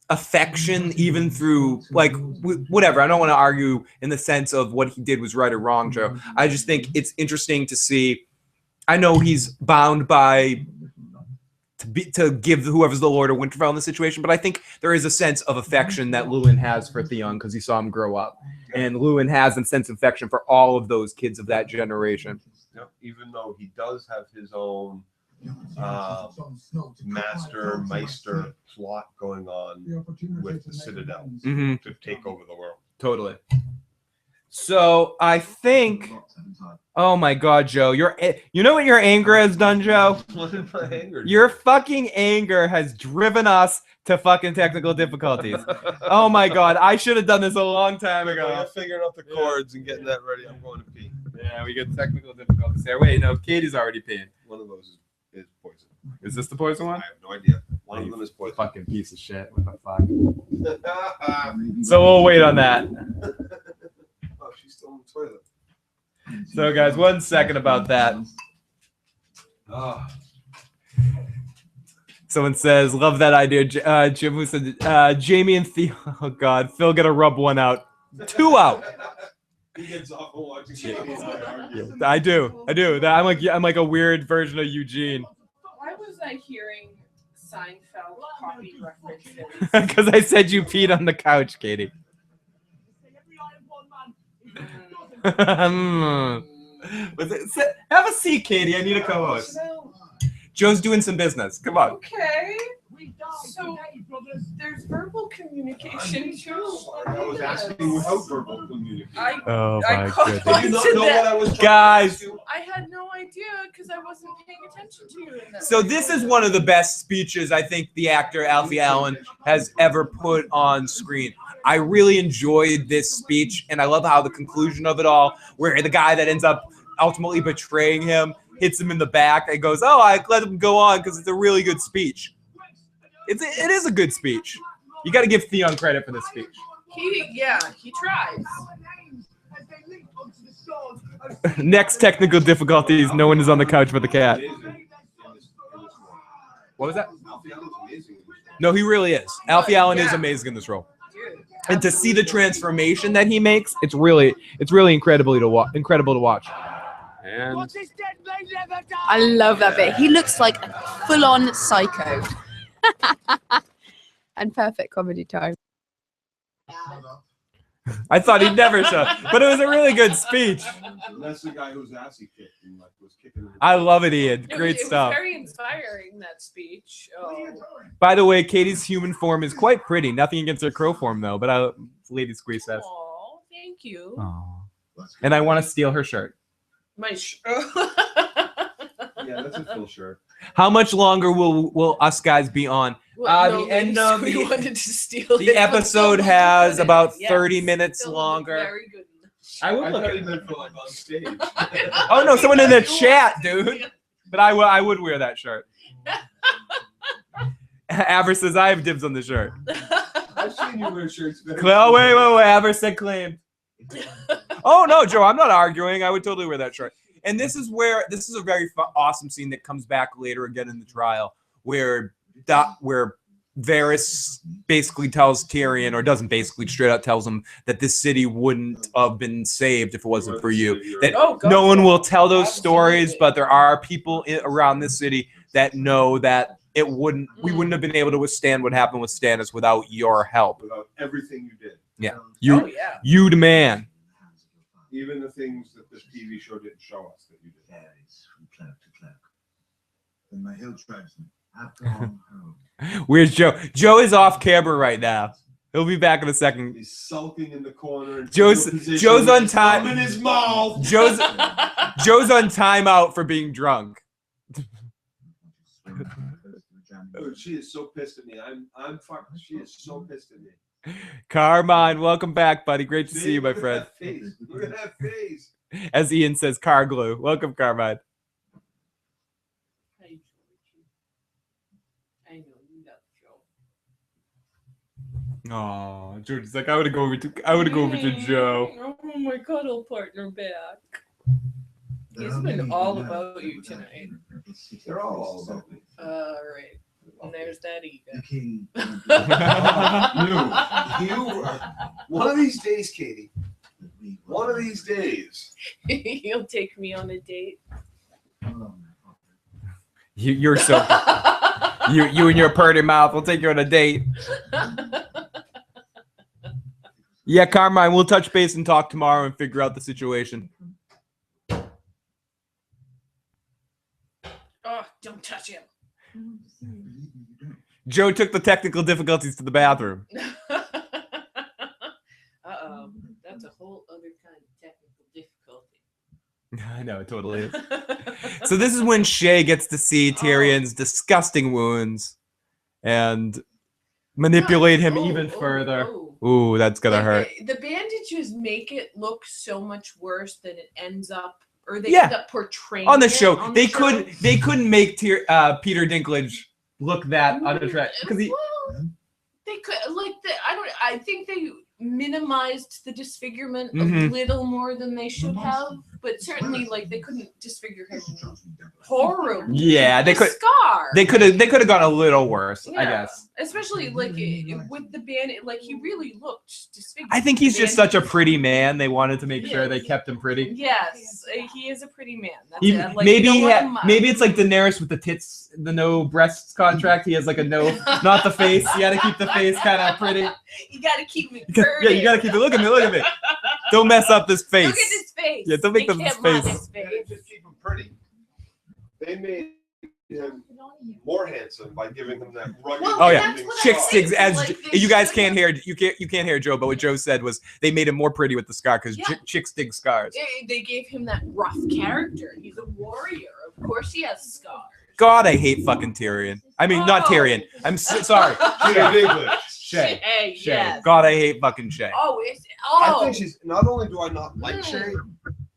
[SPEAKER 1] affection, even through like whatever. I don't want to argue in the sense of what he did was right or wrong, Joe. I just think it's interesting to see. I know he's bound by to give whoever's the Lord of Winterfell in the situation, but I think there is a sense of affection that Lewin has for Theon because he saw him grow up, and Lewin has a sense of affection for all of those kids of that generation.
[SPEAKER 2] Even though he does have his own Meister plot going on with the Citadel to take over the world.
[SPEAKER 1] Totally. So I think, oh my God, Joe, you know what your anger has done, Joe?
[SPEAKER 2] What did my anger do?
[SPEAKER 1] Your fucking anger has driven us to fucking technical difficulties. Oh my God, I should have done this a long time ago.
[SPEAKER 2] You're figuring out the chords and getting that ready. I'm going to pee.
[SPEAKER 1] Yeah, we get technical difficulties there. Wait, no, Katie's already peeing.
[SPEAKER 2] One of those is poison.
[SPEAKER 1] Is this the poison one?
[SPEAKER 2] I have no idea. One of them is poison.
[SPEAKER 1] Fucking piece of shit. What the fuck? So we'll wait on that.
[SPEAKER 2] Oh, she's still in the toilet.
[SPEAKER 1] So guys, 1 second about that.
[SPEAKER 2] Oh.
[SPEAKER 1] Someone says, love that idea. Jim, who said, Jaime and Theon. Oh God, Phil gonna rub one out. 2 out.
[SPEAKER 2] He gets off of watching argue.
[SPEAKER 1] I do. I'm like a weird version of Eugene.
[SPEAKER 3] Why was I hearing Seinfeld copy references?
[SPEAKER 1] Because I said you peed on the couch, Katie. Have a seat, Katie. I need a co-host. Joe's doing some business. Come on.
[SPEAKER 3] Okay. So there's verbal communication too.
[SPEAKER 2] I was asking without verbal communication.
[SPEAKER 1] Oh
[SPEAKER 3] I
[SPEAKER 1] my
[SPEAKER 3] caught
[SPEAKER 1] goodness.
[SPEAKER 3] on
[SPEAKER 2] Did you not
[SPEAKER 3] to
[SPEAKER 2] know
[SPEAKER 3] that.
[SPEAKER 2] what I was trying to
[SPEAKER 1] Guys.
[SPEAKER 2] do?
[SPEAKER 3] I had no idea because I wasn't paying attention to you. In that
[SPEAKER 1] So this is one of the best speeches I think the actor Alfie Allen has ever put on screen. I really enjoyed this speech, and I love how the conclusion of it all, where the guy that ends up ultimately betraying him hits him in the back and goes, "Oh, I let him go on because it's a really good speech." It is a good speech. You got to give Theon credit for this speech.
[SPEAKER 3] He tries.
[SPEAKER 1] Next technical difficulties. No one is on the couch but the cat. What was that? No, he really is. Alfie Allen is amazing in this role. And to see the transformation that he makes, it's really incredible to watch. And
[SPEAKER 20] I love that bit. He looks like a full-on psycho. And perfect comedy time.
[SPEAKER 1] I thought he'd never show, but it was a really good speech.
[SPEAKER 2] That's the guy whose ass he kicked and was kicking.
[SPEAKER 1] I love it, Ian. Great stuff.
[SPEAKER 3] It was very inspiring, that speech.
[SPEAKER 1] By the way, Katie's human form is quite pretty. Nothing against her crow form though, but Lady Squeeze says.
[SPEAKER 3] Oh, thank you.
[SPEAKER 1] And I want to steal her shirt.
[SPEAKER 3] My
[SPEAKER 2] Yeah, that's a full shirt.
[SPEAKER 1] How much longer will us guys be on?
[SPEAKER 3] Well,
[SPEAKER 1] The end of
[SPEAKER 3] we wanted to steal
[SPEAKER 1] the
[SPEAKER 3] it, but
[SPEAKER 1] episode
[SPEAKER 3] someone
[SPEAKER 1] has
[SPEAKER 3] did it.
[SPEAKER 1] about
[SPEAKER 3] Yes,
[SPEAKER 1] 30 minutes
[SPEAKER 3] Phil,
[SPEAKER 1] longer.
[SPEAKER 3] Very good.
[SPEAKER 1] I would look
[SPEAKER 2] thought
[SPEAKER 1] at
[SPEAKER 2] he meant for like on stage.
[SPEAKER 1] Oh no, someone in the chat, dude. But I would wear that shirt. Aver says I have dibs on the shirt.
[SPEAKER 2] I've seen you wear shirts.
[SPEAKER 1] Oh, wait. Aver said claimed. Oh no, Joe, I'm not arguing. I would totally wear that shirt. And this is a very awesome scene that comes back later again in the trial, where Varys basically tells Tyrion, or doesn't basically, straight out tells him that this city wouldn't have been saved if it wasn't for you. That no one will tell those stories, but there are people around this city that know that we wouldn't have been able to withstand what happened with Stannis without your help.
[SPEAKER 2] Without everything you did.
[SPEAKER 1] Yeah, you the man.
[SPEAKER 2] Even the things that this TV show didn't show us that you did.
[SPEAKER 12] Carries from cloak to cloak. Then my hill tribesmen have gone home.
[SPEAKER 1] Where's Joe? Joe is off camera right now. He'll be back in a second.
[SPEAKER 2] He's sulking in the corner.
[SPEAKER 1] Joe's on time.
[SPEAKER 2] In his mouth.
[SPEAKER 1] Joe's on timeout for being drunk.
[SPEAKER 2] Oh, she is so pissed at me. I'm fucked. She is so pissed at me.
[SPEAKER 1] Carmine, welcome back, buddy. Great to see you, my friend.
[SPEAKER 2] Look at that face.
[SPEAKER 1] As Ian says, car glue. Welcome, Carmine.
[SPEAKER 3] I know you got Joe.
[SPEAKER 1] Oh, George is like, I would go over to Joe.
[SPEAKER 3] Oh, my cuddle partner back. He's been all about you tonight.
[SPEAKER 2] They're all about me.
[SPEAKER 3] Right. And there's that ego.
[SPEAKER 2] You one of these days, Katie. One of these days.
[SPEAKER 3] You'll take me on a date.
[SPEAKER 1] You're so you and your purty mouth. We'll take you on a date. Yeah, Carmine, we'll touch base and talk tomorrow and figure out the situation.
[SPEAKER 3] Oh, don't touch him.
[SPEAKER 1] Joe took the technical difficulties to the bathroom.
[SPEAKER 3] Uh-oh. That's a whole other kind of technical difficulty.
[SPEAKER 1] I know, it totally is. So this is when Shay gets to see Tyrion's disgusting wounds and manipulate him even further. Ooh, that's gonna hurt.
[SPEAKER 3] The bandages make it look so much worse than it ends up, or they end up portraying
[SPEAKER 1] on the
[SPEAKER 3] it
[SPEAKER 1] show.
[SPEAKER 3] on
[SPEAKER 1] They
[SPEAKER 3] the
[SPEAKER 1] couldn't make Peter Dinklage look that unattractive because he.
[SPEAKER 3] They could I think they minimized the disfigurement a
[SPEAKER 1] Mhm.
[SPEAKER 3] little more than they should have, but certainly they couldn't disfigure him horribly.
[SPEAKER 1] Yeah, they
[SPEAKER 3] The
[SPEAKER 1] could.
[SPEAKER 3] scar.
[SPEAKER 1] They could have gone a little worse, I
[SPEAKER 3] Yeah.
[SPEAKER 1] guess.
[SPEAKER 3] Especially with the band, he really looked disfigured.
[SPEAKER 1] I think he's just
[SPEAKER 3] Bandage-
[SPEAKER 1] such a pretty man. They wanted to make sure they kept him pretty.
[SPEAKER 3] Yes, he is a pretty man. That's
[SPEAKER 1] He-
[SPEAKER 3] it.
[SPEAKER 1] maybe
[SPEAKER 3] you
[SPEAKER 1] he
[SPEAKER 3] don't
[SPEAKER 1] had,
[SPEAKER 3] want him,
[SPEAKER 1] maybe it's like Daenerys with the tits, the no breasts contract. He has like a no, not the face. You got to keep the face kind of pretty.
[SPEAKER 3] You gotta keep it.
[SPEAKER 1] Yeah, you got to keep it. Look at me. Look at me. Don't mess up this face.
[SPEAKER 3] Look at his face.
[SPEAKER 1] Yeah, don't make
[SPEAKER 3] They
[SPEAKER 1] this
[SPEAKER 3] can't mock
[SPEAKER 1] face.
[SPEAKER 3] his
[SPEAKER 2] They didn't just keep him pretty. They made him more handsome by giving him that rugged.
[SPEAKER 1] Oh yeah, chick sticks. As you guys can't hear, you can't hear Joe, but what Joe said was they made him more pretty with the scar because chick dig scars.
[SPEAKER 3] They gave him that rough character. He's a warrior. Of course, he has scars.
[SPEAKER 1] God, I hate fucking Tyrion. I mean, not Tyrion. I'm sorry. Shay.
[SPEAKER 3] Yes.
[SPEAKER 1] God, I hate fucking Shay.
[SPEAKER 2] I think she's. Not only do I not like Shay,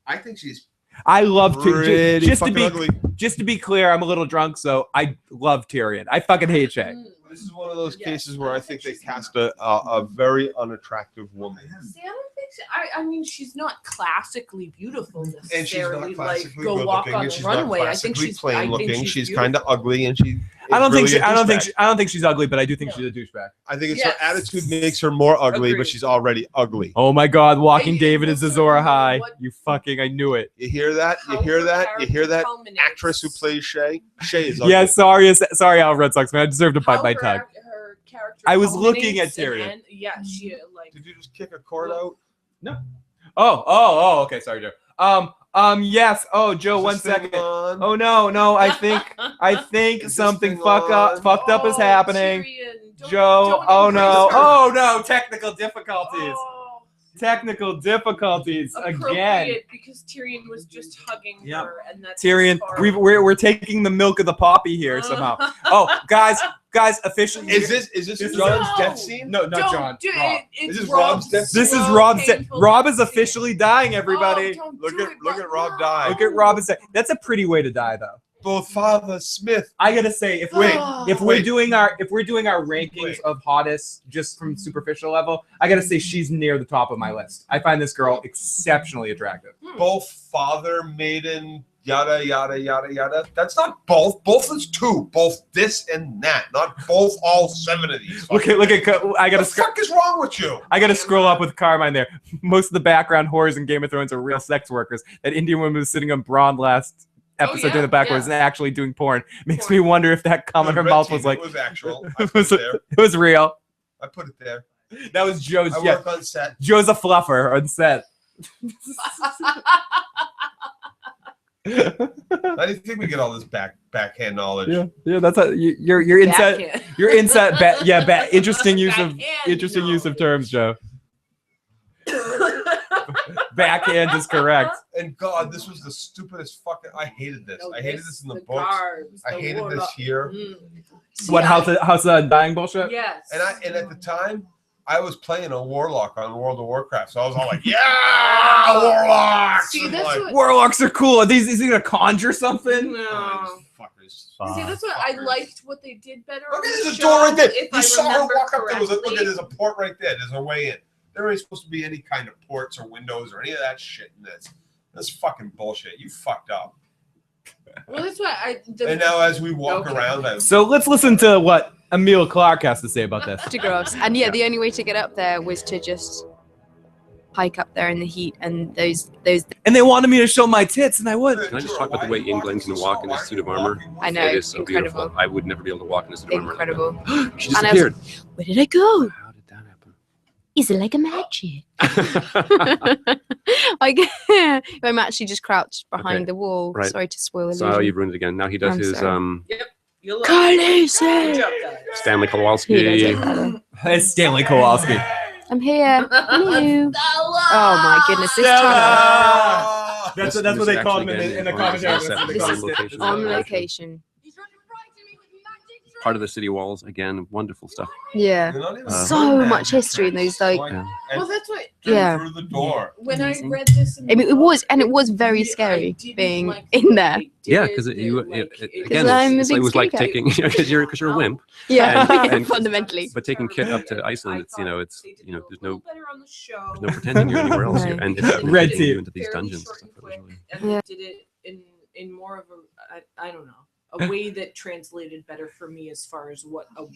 [SPEAKER 2] I think she's.
[SPEAKER 1] I love Tyrion.
[SPEAKER 2] Ugly.
[SPEAKER 1] Just to be clear, I'm a little drunk, so I love Tyrion. I fucking hate Shay.
[SPEAKER 2] This is one of those cases where I think they cast a very unattractive woman.
[SPEAKER 3] See, I don't think so. I mean, she's not classically beautiful necessarily.
[SPEAKER 2] And she's not classically
[SPEAKER 3] go
[SPEAKER 2] good
[SPEAKER 3] walk
[SPEAKER 2] looking,
[SPEAKER 3] on
[SPEAKER 2] and
[SPEAKER 3] the
[SPEAKER 2] she's
[SPEAKER 3] runway.
[SPEAKER 2] not
[SPEAKER 3] I think
[SPEAKER 2] classically
[SPEAKER 3] she's
[SPEAKER 2] plain looking. She's
[SPEAKER 3] beautiful.
[SPEAKER 2] kind of ugly, and she.
[SPEAKER 1] I don't think she's ugly, but I do think she's a douchebag.
[SPEAKER 2] I think it's her attitude makes her more ugly, but she's already ugly.
[SPEAKER 1] Oh my God, Walking David is Azor Ahai. You fucking, I knew it.
[SPEAKER 2] You hear that? You hear that? You hear that? Actress who plays Shay. Shay is ugly.
[SPEAKER 1] Yeah, sorry, Al Red Sox man. I deserve to bite my tongue. I was looking at Tyrion.
[SPEAKER 3] She like.
[SPEAKER 2] Did you just kick a cord out?
[SPEAKER 1] No. Oh, okay. Sorry, Joe. Yes. Oh, Joe, 1 second. Oh no. I think something fucked up is happening. Joe. Oh no. Technical difficulties. Technical difficulties again.
[SPEAKER 3] Because Tyrion was just hugging her, and that's
[SPEAKER 1] Tyrion, we're taking the milk of the poppy here somehow. Oh, guys, officially.
[SPEAKER 2] Is this John's death scene?
[SPEAKER 1] No, not John. Rob.
[SPEAKER 2] Is this Rob's death scene?
[SPEAKER 1] This is Rob's death. Rob is officially dying, everybody.
[SPEAKER 2] Look at Rob die.
[SPEAKER 1] Look at Rob is dying. That's a pretty way to die, though.
[SPEAKER 2] Both Father Smith.
[SPEAKER 1] I gotta say, if we're doing our rankings of hottest just from superficial level, I gotta say she's near the top of my list. I find this girl exceptionally attractive.
[SPEAKER 2] Both father, maiden, yada yada yada yada. That's not both. Both is two. Both this and that. Not both. All 7 of these.
[SPEAKER 1] Look at. I gotta.
[SPEAKER 2] What the fuck is wrong with you?
[SPEAKER 1] I gotta scroll up with Carmine there. Most of the background whores in Game of Thrones are real sex workers. That Indian woman was sitting on Braun last episode doing the backwards and actually doing porn. Makes me wonder if that cum in her mouth was like.
[SPEAKER 2] It was actual.
[SPEAKER 1] It was real.
[SPEAKER 2] I put it there.
[SPEAKER 1] That was Joe's.
[SPEAKER 2] I work on set.
[SPEAKER 1] Joe's a fluffer on set.
[SPEAKER 2] I didn't think we get all this backhand knowledge.
[SPEAKER 1] Yeah, that's a you're in set. You're in set. Interesting use of terms, Joe. Backhand is correct.
[SPEAKER 2] And God, this was the stupidest fucking. I hated this. I hated this in the books. I hated this here.
[SPEAKER 1] What House of Dying bullshit?
[SPEAKER 3] Yes.
[SPEAKER 2] And at the time, I was playing a warlock on World of Warcraft, so I was all like, "Yeah, warlocks!"
[SPEAKER 3] See, that's what,
[SPEAKER 1] warlocks are cool. Is he gonna conjure something?
[SPEAKER 3] No. See, that's what I liked. What they did better.
[SPEAKER 2] Look at there's a door right there. You saw her walk up there. Look at there's a port right there. There's a way in. There ain't supposed to be any kind of ports or windows or any of that shit in this. That's fucking bullshit. You fucked up.
[SPEAKER 3] Well, that's why
[SPEAKER 2] and now as we walk around,
[SPEAKER 1] so let's listen to what Emil Clark has to say about this.
[SPEAKER 20] To gross. And yeah, the only way to get up there was to just hike up there in the heat and those.
[SPEAKER 1] And they wanted me to show my tits, and I would.
[SPEAKER 21] Can I just talk about the way England can walk in a suit of armor?
[SPEAKER 20] I know,
[SPEAKER 21] It is so
[SPEAKER 20] incredible.
[SPEAKER 21] beautiful. I would never be able to walk in a suit of armor.
[SPEAKER 20] Incredible.
[SPEAKER 21] She disappeared.
[SPEAKER 20] Where did I go? How did that happen? Is it like a magic? I'm actually just crouched behind
[SPEAKER 21] Okay,
[SPEAKER 20] the wall.
[SPEAKER 21] right.
[SPEAKER 20] Sorry to spoil the
[SPEAKER 21] So you ruined it again. Now he does
[SPEAKER 20] I'm
[SPEAKER 21] his
[SPEAKER 20] sorry.
[SPEAKER 21] Khaleesi! Stanley Kowalski.
[SPEAKER 1] It's Stanley Kowalski.
[SPEAKER 20] I'm here. Hello. Oh my goodness, this tunnel.
[SPEAKER 1] That's what they called him in the commentary.
[SPEAKER 20] This is on location.
[SPEAKER 21] Part of the city walls again. Wonderful stuff.
[SPEAKER 20] Yeah. So much history in those like.
[SPEAKER 3] Well, that's what.
[SPEAKER 20] Yeah.
[SPEAKER 2] Through the door.
[SPEAKER 3] When I read this,
[SPEAKER 20] I mean, it was very scary being in there.
[SPEAKER 21] Yeah, because again, it was like taking because you're a wimp.
[SPEAKER 20] Yeah,
[SPEAKER 21] and
[SPEAKER 20] fundamentally.
[SPEAKER 21] But taking Kit up to Iceland, it's there's no pretending you're anywhere else here, and it's
[SPEAKER 1] Red
[SPEAKER 21] taking you
[SPEAKER 1] team
[SPEAKER 21] into these dungeons.
[SPEAKER 3] And they did it in more of I don't know, a way that translated better for me as far as what a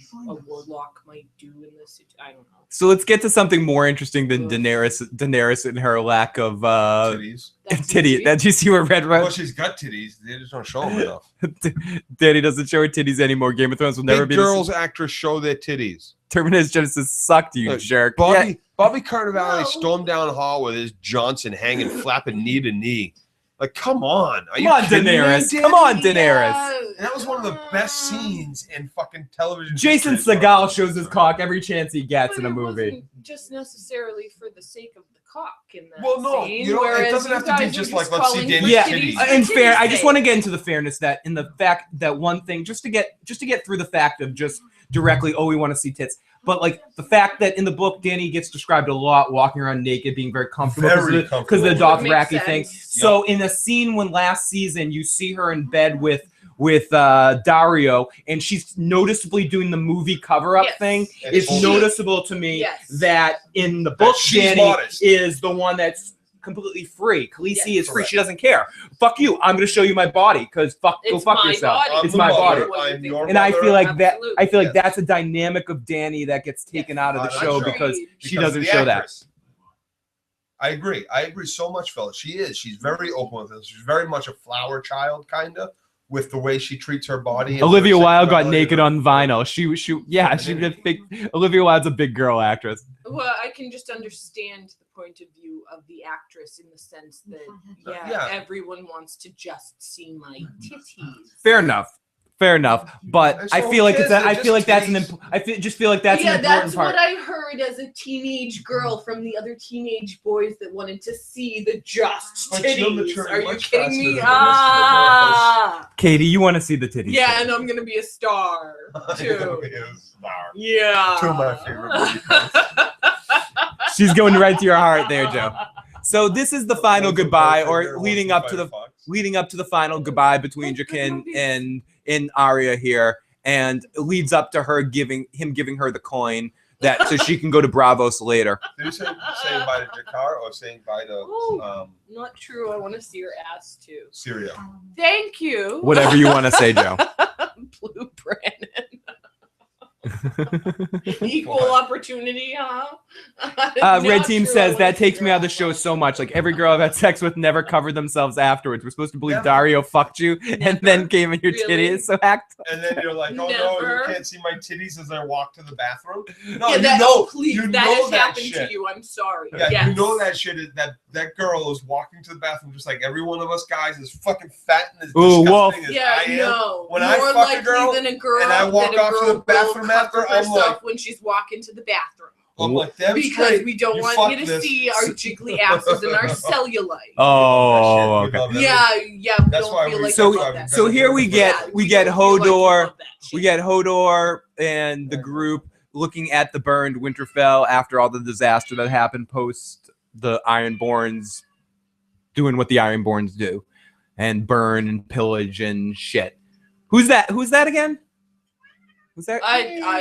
[SPEAKER 3] warlock might do in this. I don't know.
[SPEAKER 1] So let's get to something more interesting than Daenerys and her lack of
[SPEAKER 2] titties.
[SPEAKER 1] Titty. Did you see what Red wrote?
[SPEAKER 2] Well, she's got titties. They just don't show them enough.
[SPEAKER 1] Daddy doesn't show her titties anymore. Game of Thrones will never
[SPEAKER 2] Big
[SPEAKER 1] be.
[SPEAKER 2] girls actors show their titties.
[SPEAKER 1] Terminator's Genesis sucked, you jerk.
[SPEAKER 2] Bobby Cannavale stormed down hall with his Johnson hanging, flapping knee to knee. Like, come on. Are
[SPEAKER 1] Come
[SPEAKER 2] you
[SPEAKER 1] on,
[SPEAKER 2] kidding me,
[SPEAKER 1] Daenerys.
[SPEAKER 2] Danny?
[SPEAKER 1] Come on, Daenerys.
[SPEAKER 2] And that was one of the best scenes in fucking television.
[SPEAKER 1] Jason
[SPEAKER 2] history.
[SPEAKER 1] Segel shows his cock every chance he gets in a movie.
[SPEAKER 3] Just necessarily for the sake of the cock in that
[SPEAKER 2] Well, no,
[SPEAKER 3] scene,
[SPEAKER 2] you know, it
[SPEAKER 3] whereas
[SPEAKER 2] doesn't
[SPEAKER 3] you
[SPEAKER 2] have to be
[SPEAKER 3] guys
[SPEAKER 2] just
[SPEAKER 3] are
[SPEAKER 2] like, let's see
[SPEAKER 3] calling
[SPEAKER 2] Danny's
[SPEAKER 3] for
[SPEAKER 1] Yeah,
[SPEAKER 3] titties for
[SPEAKER 1] in fair,
[SPEAKER 3] titties'
[SPEAKER 1] I just
[SPEAKER 3] sake.
[SPEAKER 1] want to get into the fairness that in the fact that one thing, just to get through the fact of just directly, oh, we want to see tits. But like the fact that in the book, Danny gets described a lot, walking around naked, being very comfortable because of the Dothraki thing. So in a scene when last season you see her in bed with Dario, and she's noticeably doing the movie cover-up thing. It's noticeable to me that in the book, Danny is the one that's completely free. Khaleesi is free. She doesn't care. Fuck you. I'm going to show you my body because go fuck yourself. It's my body. And I feel like that. I feel like that's a dynamic of Danny that gets taken out of the show because she doesn't show that.
[SPEAKER 2] I agree so much, fellas. She's very open with us. She's very much a flower child, kind of, with the way she treats her body.
[SPEAKER 1] Olivia Wilde got naked on vinyl. She did big. Olivia Wilde's a big girl actress.
[SPEAKER 3] Well, I can just understand the point of view of the actress in the sense that everyone wants to just see my titties.
[SPEAKER 1] Fair enough. But I feel like it's. I feel like that's an. I just feel like that's an important
[SPEAKER 3] that's
[SPEAKER 1] part.
[SPEAKER 3] what I heard as a teenage girl from the other teenage boys that wanted to see the just titties. Are you kidding me?
[SPEAKER 1] Katie, you want to see the titties?
[SPEAKER 3] Yeah, and I'm gonna be a star too. Yeah.
[SPEAKER 2] Two of my favorite movies.
[SPEAKER 1] She's going right to your heart there, Joe. So this is the final goodbye, or leading up to the final goodbye between Jaqen and Arya here, and it leads up to her giving her the coin so she can go to Bravos later.
[SPEAKER 2] Did you say bye to Jakar or saying bye to
[SPEAKER 3] Not true. I want to see her ass too.
[SPEAKER 2] Syria?
[SPEAKER 3] Thank you.
[SPEAKER 1] Whatever you want to say, Joe.
[SPEAKER 3] Blue Brandon. Equal opportunity, huh?
[SPEAKER 1] Red Team says that takes me out of the show so much. Like every girl I've had sex with never covered themselves afterwards. We're supposed to believe Dario fucked you and then came in your titties. So act.
[SPEAKER 2] And then you're like, oh no, you can't see my titties as I walk to the bathroom. No,
[SPEAKER 3] please, that has happened to you. I'm sorry.
[SPEAKER 2] Yeah,
[SPEAKER 3] yes.
[SPEAKER 2] you know that shit is that girl is walking to the bathroom just like every one of us guys is fucking fat and as disgusting as I am.
[SPEAKER 3] No.
[SPEAKER 2] When
[SPEAKER 3] More
[SPEAKER 2] I fuck
[SPEAKER 3] likely
[SPEAKER 2] a girl
[SPEAKER 3] than a girl
[SPEAKER 2] and I walk off to the bathroom after, I'm
[SPEAKER 3] herself
[SPEAKER 2] like,
[SPEAKER 3] when she's walking to the bathroom.
[SPEAKER 2] I'm like, damn
[SPEAKER 3] because
[SPEAKER 2] straight,
[SPEAKER 3] we don't want you to see our jiggly asses and our cellulite.
[SPEAKER 1] Oh, okay.
[SPEAKER 3] Yeah. We don't feel like
[SPEAKER 1] So here we get Hodor. We get Hodor and the group looking at the burned Winterfell after all the disaster that happened post the Ironborns doing what the Ironborns do and burn and pillage and shit. Who's that again? Who's that?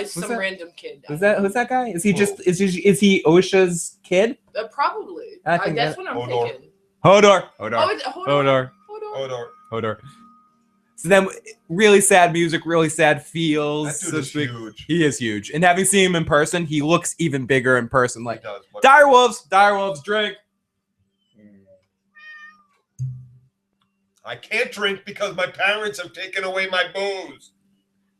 [SPEAKER 3] Some random kid.
[SPEAKER 1] Who's that guy? Is he is he Osha's kid?
[SPEAKER 3] Probably.
[SPEAKER 1] I think
[SPEAKER 3] that's what I'm thinking.
[SPEAKER 1] Hodor. So then, really sad music, really sad feels.
[SPEAKER 2] That dude is huge.
[SPEAKER 1] He is huge, and having seen him in person, he looks even bigger in person. Like direwolves, drink.
[SPEAKER 2] I can't drink because my parents have taken away my booze.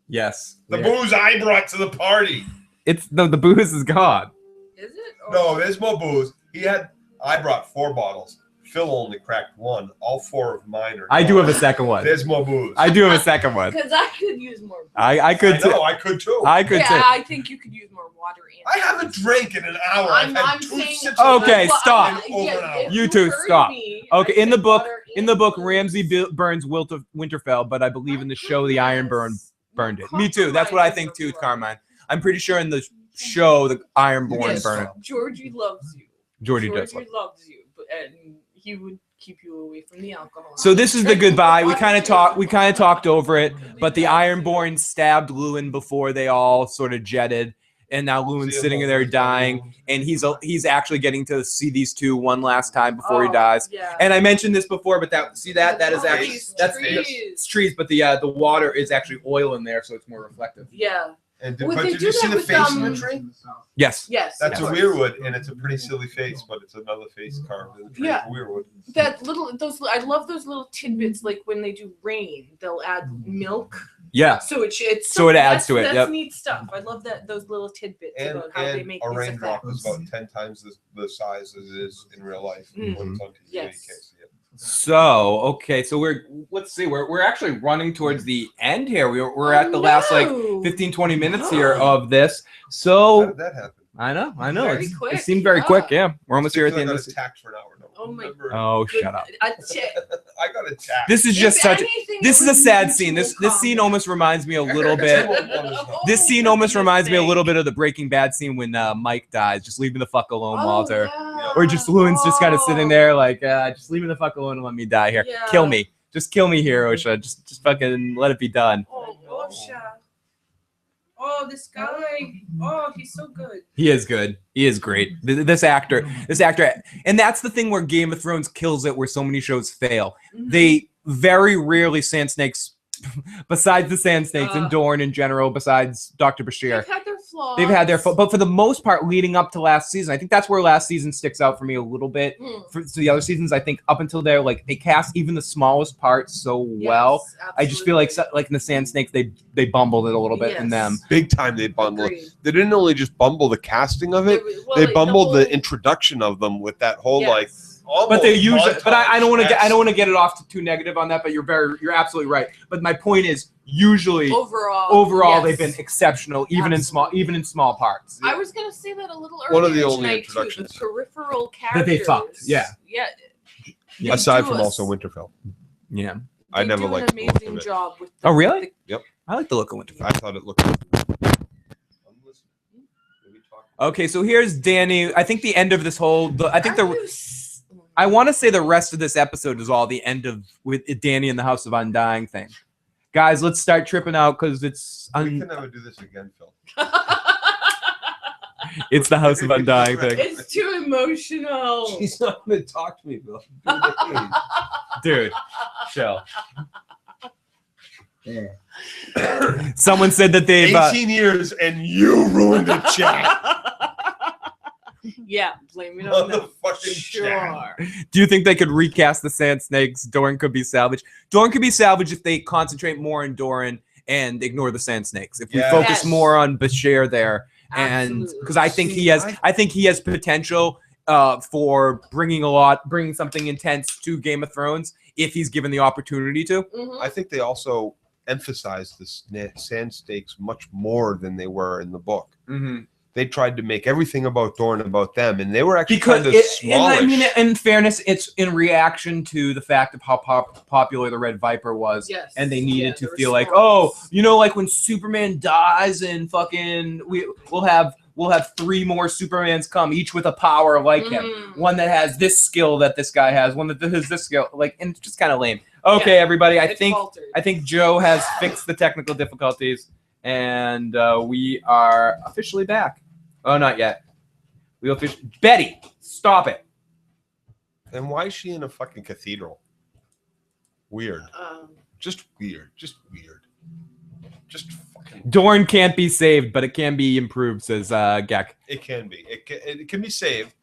[SPEAKER 1] Yes.
[SPEAKER 2] The booze I brought to the party.
[SPEAKER 1] The booze is gone.
[SPEAKER 3] Is it?
[SPEAKER 2] No, there's more booze. I brought 4 bottles. Phil only cracked 1. All 4 of mine are.
[SPEAKER 1] I do have a second one.
[SPEAKER 2] There's more booze.
[SPEAKER 1] I do have a second one.
[SPEAKER 3] Because I could use more.
[SPEAKER 1] I could too.
[SPEAKER 2] I could too.
[SPEAKER 3] I think you could use more water.
[SPEAKER 2] I haven't drank in an hour. I've had 2 sips.
[SPEAKER 1] Okay, stop.
[SPEAKER 2] Over an hour.
[SPEAKER 1] You two, stop. Okay, in the book, Ramsay burns Winterfell, but I believe in the show, the Ironborn burned it. Me too. That's what I think too, Carmine. I'm pretty sure in the show, the Ironborn burned it.
[SPEAKER 3] Georgie loves you.
[SPEAKER 1] Georgie does.
[SPEAKER 3] Loves you, and he would keep you away from the alcohol.
[SPEAKER 1] So this is the goodbye. We kind of talked over it, but the Ironborn stabbed Lewin before they all sort of jetted, and now Lewin's sitting there dying, and he's actually getting to see these two one last time before he dies.
[SPEAKER 3] Yeah.
[SPEAKER 1] And I mentioned this before, but that is actually that's trees, but the water is actually oil in there, so it's more reflective.
[SPEAKER 3] Yeah.
[SPEAKER 2] And did you see the face in the tree?
[SPEAKER 1] Yes.
[SPEAKER 3] Yes.
[SPEAKER 2] That's a weirwood, and it's a pretty silly face, but it's another face carved in the tree.
[SPEAKER 3] Yeah.
[SPEAKER 2] Weirwood.
[SPEAKER 3] I love those little tidbits, like when they do rain, they'll add milk.
[SPEAKER 1] Yeah.
[SPEAKER 3] So it
[SPEAKER 1] adds to it.
[SPEAKER 3] That's neat stuff. I love those little tidbits about how they make
[SPEAKER 2] a
[SPEAKER 3] these
[SPEAKER 2] raindrop
[SPEAKER 3] effects.
[SPEAKER 2] is about 10 times the size as it is in real life when it's on TV.
[SPEAKER 3] Yes.
[SPEAKER 2] You can't see it.
[SPEAKER 1] So okay, so let's see, we're actually running towards the end here. We're at the last like 15-20 minutes here of this. So
[SPEAKER 2] How did that happen?
[SPEAKER 1] I know.
[SPEAKER 3] Very
[SPEAKER 1] It
[SPEAKER 3] quick,
[SPEAKER 1] seemed very quick. Yeah, we're almost here at the end
[SPEAKER 2] I
[SPEAKER 1] of
[SPEAKER 2] got
[SPEAKER 1] this.
[SPEAKER 2] attacked for an hour.
[SPEAKER 3] Oh my.
[SPEAKER 1] Oh, shut up.
[SPEAKER 2] I got attacked.
[SPEAKER 1] This is just
[SPEAKER 3] If
[SPEAKER 1] such.
[SPEAKER 3] anything,
[SPEAKER 1] This
[SPEAKER 3] it
[SPEAKER 1] is a
[SPEAKER 3] was
[SPEAKER 1] sad scene. This
[SPEAKER 3] mutual
[SPEAKER 1] scene almost reminds me a little bit. This scene almost reminds me a little bit of the Breaking Bad scene when Mike dies. Just leave me the fuck alone, Walter. Or just Lewin's just kind of sitting there like, just leave me the fuck alone and let me die here.
[SPEAKER 3] Yeah.
[SPEAKER 1] Kill me. Just kill me here, Osha. Just fucking let it be done.
[SPEAKER 3] Oh, Osha. Oh, this guy. Oh, he's so good.
[SPEAKER 1] He is good. He is great. This actor, and that's the thing where Game of Thrones kills it, where so many shows fail. They very rarely Sand Snakes, besides the Sand Snakes and Dorne in general, besides Dr. Bashir.
[SPEAKER 3] They've had their flaws.
[SPEAKER 1] They've had their but for the most part, leading up to last season, I think that's where last season sticks out for me a little bit. For the other seasons, I think up until there, like they cast even the smallest parts so well. I just feel like in the Sand Snakes, they bumbled it a little bit in them.
[SPEAKER 2] Big time they bumbled. They didn't only just bumble the casting of it, they bumbled the introduction of them with that whole like.
[SPEAKER 1] But they use it.
[SPEAKER 2] montage
[SPEAKER 1] But I don't want to get it off too negative on that. But you're absolutely right. But my point is, usually overall they've been exceptional, even in small parts.
[SPEAKER 3] I was gonna say that a little earlier.
[SPEAKER 2] One of the only
[SPEAKER 3] tonight,
[SPEAKER 2] introductions.
[SPEAKER 3] too, the peripheral characters
[SPEAKER 1] That they fucked. Yeah.
[SPEAKER 3] Yeah.
[SPEAKER 2] Aside
[SPEAKER 3] do
[SPEAKER 2] from
[SPEAKER 3] a-
[SPEAKER 2] also Winterfell.
[SPEAKER 1] Yeah.
[SPEAKER 2] I
[SPEAKER 3] they
[SPEAKER 2] never
[SPEAKER 3] do
[SPEAKER 2] liked
[SPEAKER 3] an
[SPEAKER 2] the look of
[SPEAKER 3] amazing
[SPEAKER 2] it.
[SPEAKER 3] job with.
[SPEAKER 1] Oh really?
[SPEAKER 2] Yep.
[SPEAKER 1] I like the look of Winterfell.
[SPEAKER 2] I thought it looked.
[SPEAKER 1] Okay, so here's Dany. I think the end of this whole. I want to say the rest of this episode is all the end of with Dany in the House of Undying thing. Guys, let's start tripping out because it's.
[SPEAKER 2] We can never do this again, Phil.
[SPEAKER 1] It's the House of Undying thing.
[SPEAKER 3] It's too emotional.
[SPEAKER 2] She's not gonna talk to me, Bill.
[SPEAKER 1] Dude, chill. Someone said that they've
[SPEAKER 2] 18 years and you ruined the chat.
[SPEAKER 3] Yeah, blame it on them.
[SPEAKER 2] Sure.
[SPEAKER 1] Do you think they could recast the Sand Snakes? Dorne could be salvaged. Dorne could be salvaged if they concentrate more on Dorne and ignore the Sand Snakes. If we focus more on Bashir there, and because I think he has potential for bringing something intense to Game of Thrones if he's given the opportunity to.
[SPEAKER 2] I think they also emphasized the Sand Snakes much more than they were in the book. They tried to make everything about Dorne about them, and they were actually kind of smallish.
[SPEAKER 1] And I mean, in fairness, it's in reaction to the fact of how popular the Red Viper was, and they needed to feel like, like when Superman dies and fucking we'll have 3 more Supermans come, each with a power like him. One that has this skill that this guy has, one that has this skill, and it's just kind of lame. Okay, everybody, I think Joe has fixed the technical difficulties, and we are officially back. Oh, not yet. Betty, stop it.
[SPEAKER 2] And why is she in a fucking cathedral? Weird. Just weird. Just weird. Just fucking.
[SPEAKER 1] Dorne can't be saved, but it can be improved, says Gek.
[SPEAKER 2] It can be. It can be saved.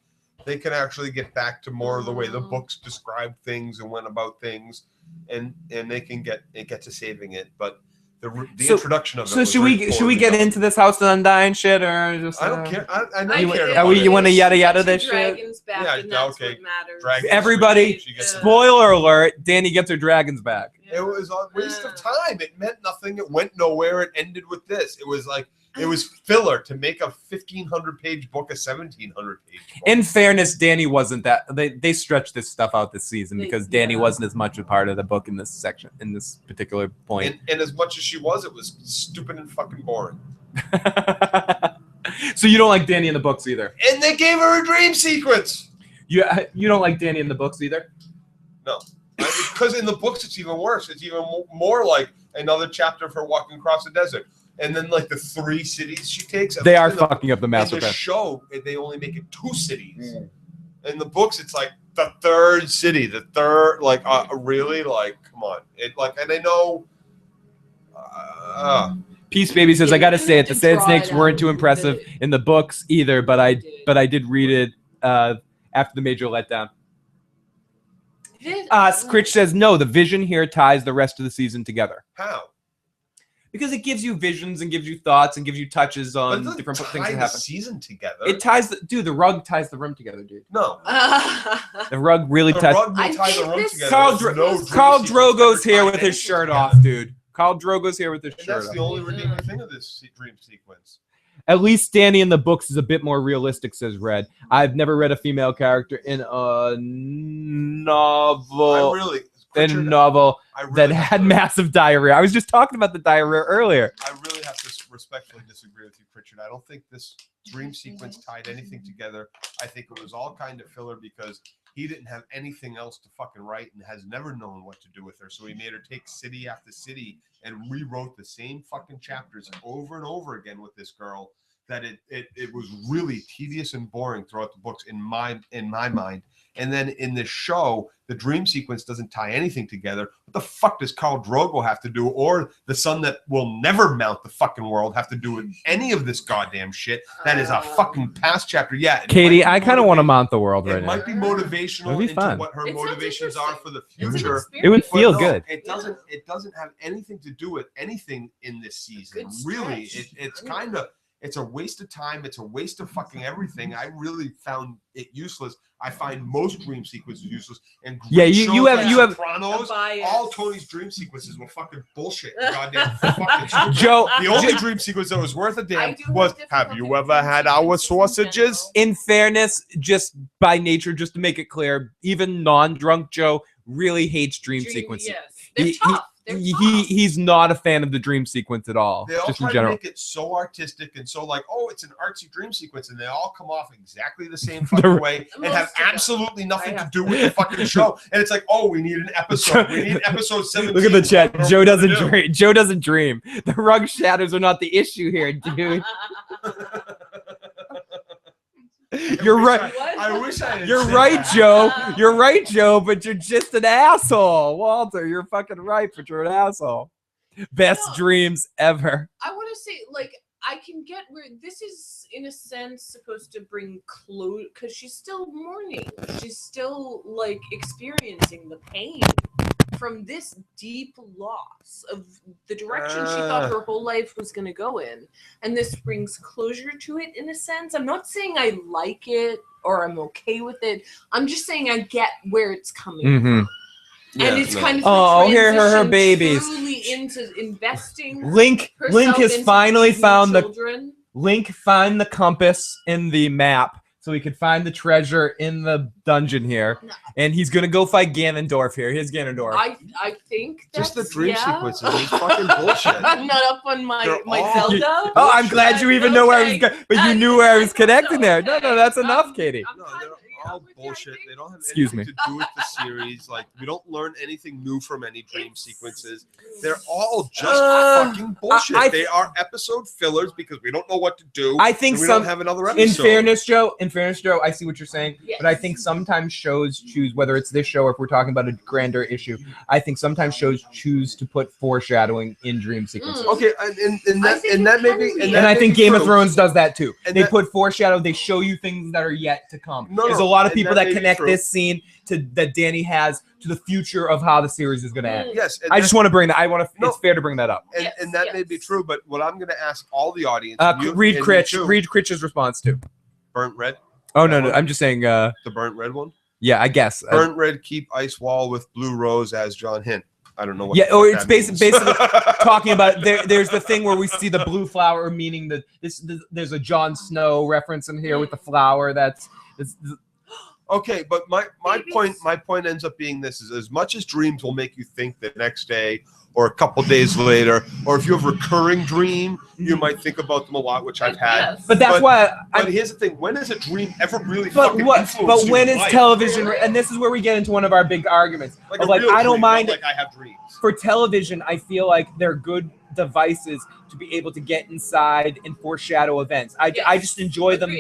[SPEAKER 2] They can actually get back to more of the way the books describe things and went about things, and they can get to saving it. But the introduction of it.
[SPEAKER 1] So should we get into this House of Undying shit, or just?
[SPEAKER 2] I don't care. I don't care.
[SPEAKER 1] You want to yada yada this shit?
[SPEAKER 2] Yeah. Okay. Dragons.
[SPEAKER 1] Everybody, spoiler alert! Dany gets her dragons back.
[SPEAKER 2] It was a waste of time. It meant nothing. It went nowhere. It ended with this. It was like it was filler to make a 1,500-page book a 1,700-page book.
[SPEAKER 1] In fairness, Dany wasn't that. They stretched this stuff out this season because Dany wasn't as much a part of the book in this section, in this particular point.
[SPEAKER 2] And as much as she was, it was stupid and fucking boring.
[SPEAKER 1] So you don't like Dany in the books either?
[SPEAKER 2] And they gave her a dream sequence.
[SPEAKER 1] You don't like Dany in the books either?
[SPEAKER 2] No. Because in the books, it's even worse. It's even more like another chapter of her walking across the desert. And then, like, the 3 cities she takes.
[SPEAKER 1] They are fucking up the master
[SPEAKER 2] plan. In the
[SPEAKER 1] plan.
[SPEAKER 2] show, they only make it 2 cities. In the books, it's like the 3rd city. The 3rd, like, really? Like, come on. And I know...
[SPEAKER 1] Peace Baby says, I gotta say it, the Sand Snakes weren't too impressive in the books either, but I did read it after the major letdown. Scritch says, no, the vision here ties the rest of the season together.
[SPEAKER 2] How?
[SPEAKER 1] because it gives you visions and gives you thoughts and gives you touches
[SPEAKER 2] But it
[SPEAKER 1] on
[SPEAKER 2] doesn't
[SPEAKER 1] different
[SPEAKER 2] tie
[SPEAKER 1] things that
[SPEAKER 2] the
[SPEAKER 1] happen.
[SPEAKER 2] season together.
[SPEAKER 1] It ties the rug ties the room together, dude.
[SPEAKER 2] No.
[SPEAKER 1] The rug really
[SPEAKER 2] The
[SPEAKER 1] ties.
[SPEAKER 2] rug will tie the room together.
[SPEAKER 1] Carl,
[SPEAKER 2] There's no dream
[SPEAKER 1] Carl
[SPEAKER 2] sequence
[SPEAKER 1] Drogo's
[SPEAKER 2] ever
[SPEAKER 1] here
[SPEAKER 2] tied
[SPEAKER 1] with his
[SPEAKER 2] anything
[SPEAKER 1] shirt
[SPEAKER 2] together.
[SPEAKER 1] off, dude. Carl Drogo's here with his
[SPEAKER 2] And
[SPEAKER 1] shirt
[SPEAKER 2] that's
[SPEAKER 1] off.
[SPEAKER 2] the only redeeming thing of this dream sequence.
[SPEAKER 1] At least Dany in the books is a bit more realistic, says Red. I've never read a female character in a novel. That had massive diarrhea. I was just talking about the diarrhea earlier.
[SPEAKER 2] I really have to respectfully disagree with you, Pritchard. I don't think this dream sequence tied anything together. I think it was all kind of filler because he didn't have anything else to fucking write and has never known what to do with her. So he made her take city after city and rewrote the same fucking chapters over and over again with this girl. That it was really tedious and boring throughout the books in my mind. And then in the show, the dream sequence doesn't tie anything together. What the fuck does Khal Drogo have to do, or the son that will never mount the fucking world, have to do with any of this goddamn shit? That is a fucking past chapter. Yeah,
[SPEAKER 1] Katie, I kind of want to mount the world right
[SPEAKER 2] it
[SPEAKER 1] now.
[SPEAKER 2] might be motivational
[SPEAKER 1] It'd be
[SPEAKER 2] into
[SPEAKER 1] fun.
[SPEAKER 2] what her motivations are for the future.
[SPEAKER 1] It would feel
[SPEAKER 2] But
[SPEAKER 1] good.
[SPEAKER 2] It doesn't have anything to do with anything in this season. Really, it's kind of. It's a waste of time. It's a waste of fucking everything. I really found it useless. I find most dream sequences useless. And
[SPEAKER 1] Yeah,
[SPEAKER 2] great
[SPEAKER 1] you
[SPEAKER 2] shows
[SPEAKER 1] have-
[SPEAKER 2] like
[SPEAKER 1] you have-
[SPEAKER 2] Sopranos. All Tony's dream sequences were fucking bullshit. Goddamn fucking stupid.
[SPEAKER 1] Joe-
[SPEAKER 2] the only
[SPEAKER 1] Joe-
[SPEAKER 2] dream sequence that was worth a damn was "Have you ever had our sausages?"
[SPEAKER 1] In fairness, just by nature, just to make it clear, even non-drunk Joe really hates dream sequences.
[SPEAKER 3] Yes. They're tough.
[SPEAKER 1] He's not a fan of the dream sequence at all,
[SPEAKER 2] They all
[SPEAKER 1] just
[SPEAKER 2] try
[SPEAKER 1] in
[SPEAKER 2] to
[SPEAKER 1] general.
[SPEAKER 2] make it so artistic and so like, oh, it's an artsy dream sequence, and they all come off exactly the same fucking way and have absolutely nothing to do with the fucking show. And it's like, oh, we need an episode. We need episode 17.
[SPEAKER 1] Look at the chat.
[SPEAKER 2] What are
[SPEAKER 1] Joe
[SPEAKER 2] we gonna
[SPEAKER 1] doesn't
[SPEAKER 2] do?
[SPEAKER 1] dream. Joe doesn't dream. The rug shatters are not the issue here, dude. You're right.
[SPEAKER 2] I wish I had
[SPEAKER 1] You're
[SPEAKER 2] said
[SPEAKER 1] right,
[SPEAKER 2] that.
[SPEAKER 1] Joe. You're right, Joe. But you're just an asshole, Walter. You're fucking right, but you're an asshole. Best dreams ever.
[SPEAKER 3] I want to say, like, I can get where this is, in a sense, supposed to bring closure because she's still mourning. She's still, like, experiencing the pain from this deep loss of the direction she thought her whole life was going to go in. And this brings closure to it, in a sense. I'm not saying I like it or I'm okay with it. I'm just saying I get where it's coming from. And it's kind of
[SPEAKER 1] oh, here her
[SPEAKER 3] transition
[SPEAKER 1] babies.
[SPEAKER 3] truly into investing.
[SPEAKER 1] Link
[SPEAKER 3] herself
[SPEAKER 1] has
[SPEAKER 3] into
[SPEAKER 1] finally
[SPEAKER 3] these new
[SPEAKER 1] found
[SPEAKER 3] children.
[SPEAKER 1] Link find the compass in the map so he could find the treasure in the dungeon here, and he's gonna go fight Ganondorf here. Here's Ganondorf.
[SPEAKER 3] I think that's,
[SPEAKER 2] Just the dream
[SPEAKER 3] yeah.
[SPEAKER 2] sequences is fucking bullshit.
[SPEAKER 3] I'm not up on my
[SPEAKER 2] all-
[SPEAKER 3] Zelda.
[SPEAKER 1] Oh, I'm glad you even know where I was going, but you knew where I was connecting there. No, that's enough, Katie.
[SPEAKER 2] All bullshit. They don't have
[SPEAKER 1] Excuse
[SPEAKER 2] anything
[SPEAKER 1] me.
[SPEAKER 2] to do with the series. Like, we don't learn anything new from any dream sequences. They're all just fucking bullshit. They are episode fillers because we don't know what to do.
[SPEAKER 1] I think
[SPEAKER 2] and we
[SPEAKER 1] some
[SPEAKER 2] don't have another
[SPEAKER 1] In
[SPEAKER 2] episode.
[SPEAKER 1] fairness, Joe, I see what you're saying, but I think sometimes shows choose, whether it's this show or if we're talking about a grander issue, I think sometimes shows choose to put foreshadowing in dream sequences.
[SPEAKER 2] Okay, and that may be,
[SPEAKER 1] And I think Game of Thrones does that too.
[SPEAKER 2] And
[SPEAKER 1] They
[SPEAKER 2] that-
[SPEAKER 1] put foreshadow. They show you things that are yet to come.
[SPEAKER 2] No,
[SPEAKER 1] There's
[SPEAKER 2] no,
[SPEAKER 1] a lot of
[SPEAKER 2] and
[SPEAKER 1] people
[SPEAKER 2] that
[SPEAKER 1] that
[SPEAKER 2] may be
[SPEAKER 1] connect
[SPEAKER 2] true.
[SPEAKER 1] this scene to that Dany has to the future of how the series is going to end.
[SPEAKER 2] Yes, and
[SPEAKER 1] I just
[SPEAKER 2] that-
[SPEAKER 1] want to bring that. It's fair to bring that up.
[SPEAKER 2] And that may be true, but what I'm going to ask all the audience,
[SPEAKER 1] Read Critch's response too.
[SPEAKER 2] Burnt red.
[SPEAKER 1] Oh no, I'm just saying.
[SPEAKER 2] The burnt red one.
[SPEAKER 1] Yeah, I guess.
[SPEAKER 2] Burnt red, keep ice wall with blue rose as John Hint. I don't know what.
[SPEAKER 1] Yeah,
[SPEAKER 2] the
[SPEAKER 1] or
[SPEAKER 2] fuck
[SPEAKER 1] it's
[SPEAKER 2] that means.
[SPEAKER 1] basically talking about there's the thing where we see the blue flower, meaning that there's a Jon Snow reference in here with the flower.
[SPEAKER 2] Okay, but my point ends up being this: is as much as dreams will make you think the next day or a couple days later, or if you have a recurring dream, you might think about them a lot, which I've had.
[SPEAKER 1] But that's why.
[SPEAKER 2] But here's the thing: when is a dream ever really
[SPEAKER 1] But
[SPEAKER 2] fucking
[SPEAKER 1] what?
[SPEAKER 2] influence
[SPEAKER 1] But
[SPEAKER 2] your
[SPEAKER 1] when is
[SPEAKER 2] life?
[SPEAKER 1] television? And this is where we get into one of our big arguments.
[SPEAKER 2] Like a real
[SPEAKER 1] I don't
[SPEAKER 2] dream,
[SPEAKER 1] mind
[SPEAKER 2] not like I have dreams.
[SPEAKER 1] for television. I feel like they're good devices to be able to get inside and foreshadow events. I just enjoy them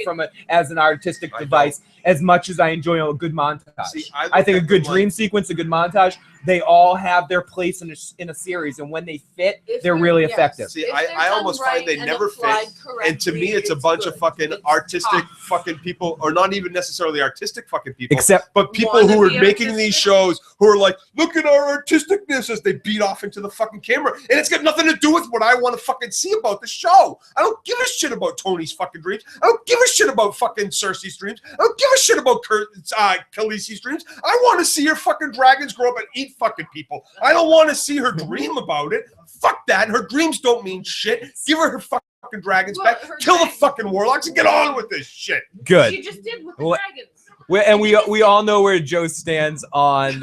[SPEAKER 1] as an artistic device as much as I enjoy a good montage.
[SPEAKER 2] See,
[SPEAKER 1] I think a good dream sequence, a good montage, they all have their place in a series, and when they fit, they're really effective.
[SPEAKER 2] See, I almost find they never fit, and to me, it's a bunch of fucking artistic fucking people, or not even necessarily artistic fucking people, but people who are making these shows who are like, look at our artisticness as they beat off into the fucking camera, and it's got nothing to do with what I want to fucking see about the show. I don't give a shit about Tony's fucking dreams. I don't give a shit about fucking Cersei's dreams. I don't give a shit about Khaleesi's dreams. I want to see her fucking dragons grow up and eat fucking people. I don't want to see her dream about it. Fuck that. Her dreams don't mean shit. Give her fucking dragons back. Kill the fucking warlocks and get on with this shit.
[SPEAKER 1] Good.
[SPEAKER 3] She just did with the dragons.
[SPEAKER 1] And we all know where Joe stands on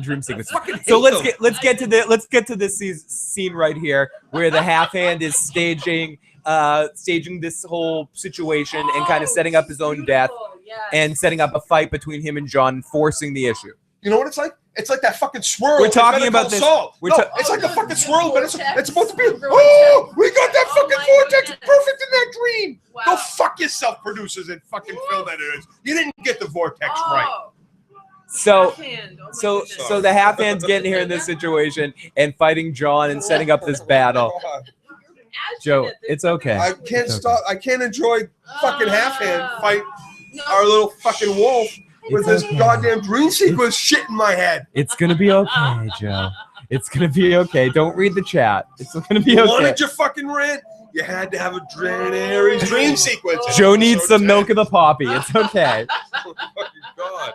[SPEAKER 1] dream sequence. So let's get to this scene right here where the half hand is staging this whole situation and kind of setting up his own death and setting up a fight between him and Jon, forcing the issue.
[SPEAKER 2] You know what it's like? It's like that fucking swirl.
[SPEAKER 1] We're talking about this.
[SPEAKER 2] It's like the fucking swirl, but it's supposed to be. Oh, we got that fucking vortex perfect in that dream. Wow. Go fuck yourself, producers and fucking film editors. You didn't get the vortex right.
[SPEAKER 1] So the half hand's getting here in this situation and fighting Jon and setting up this battle. Joe, it's okay.
[SPEAKER 2] I can't stop. I can't enjoy fucking half hand fight our little fucking wolf with this goddamn dream sequence shit in my head.
[SPEAKER 1] It's gonna be okay, Joe. It's gonna be okay. Don't read the chat. It's gonna be okay.
[SPEAKER 2] You wanted your fucking rant? You had to have a Daenerys dream sequence.
[SPEAKER 1] Joe needs some milk of the poppy. It's okay.
[SPEAKER 2] Oh, fucking God.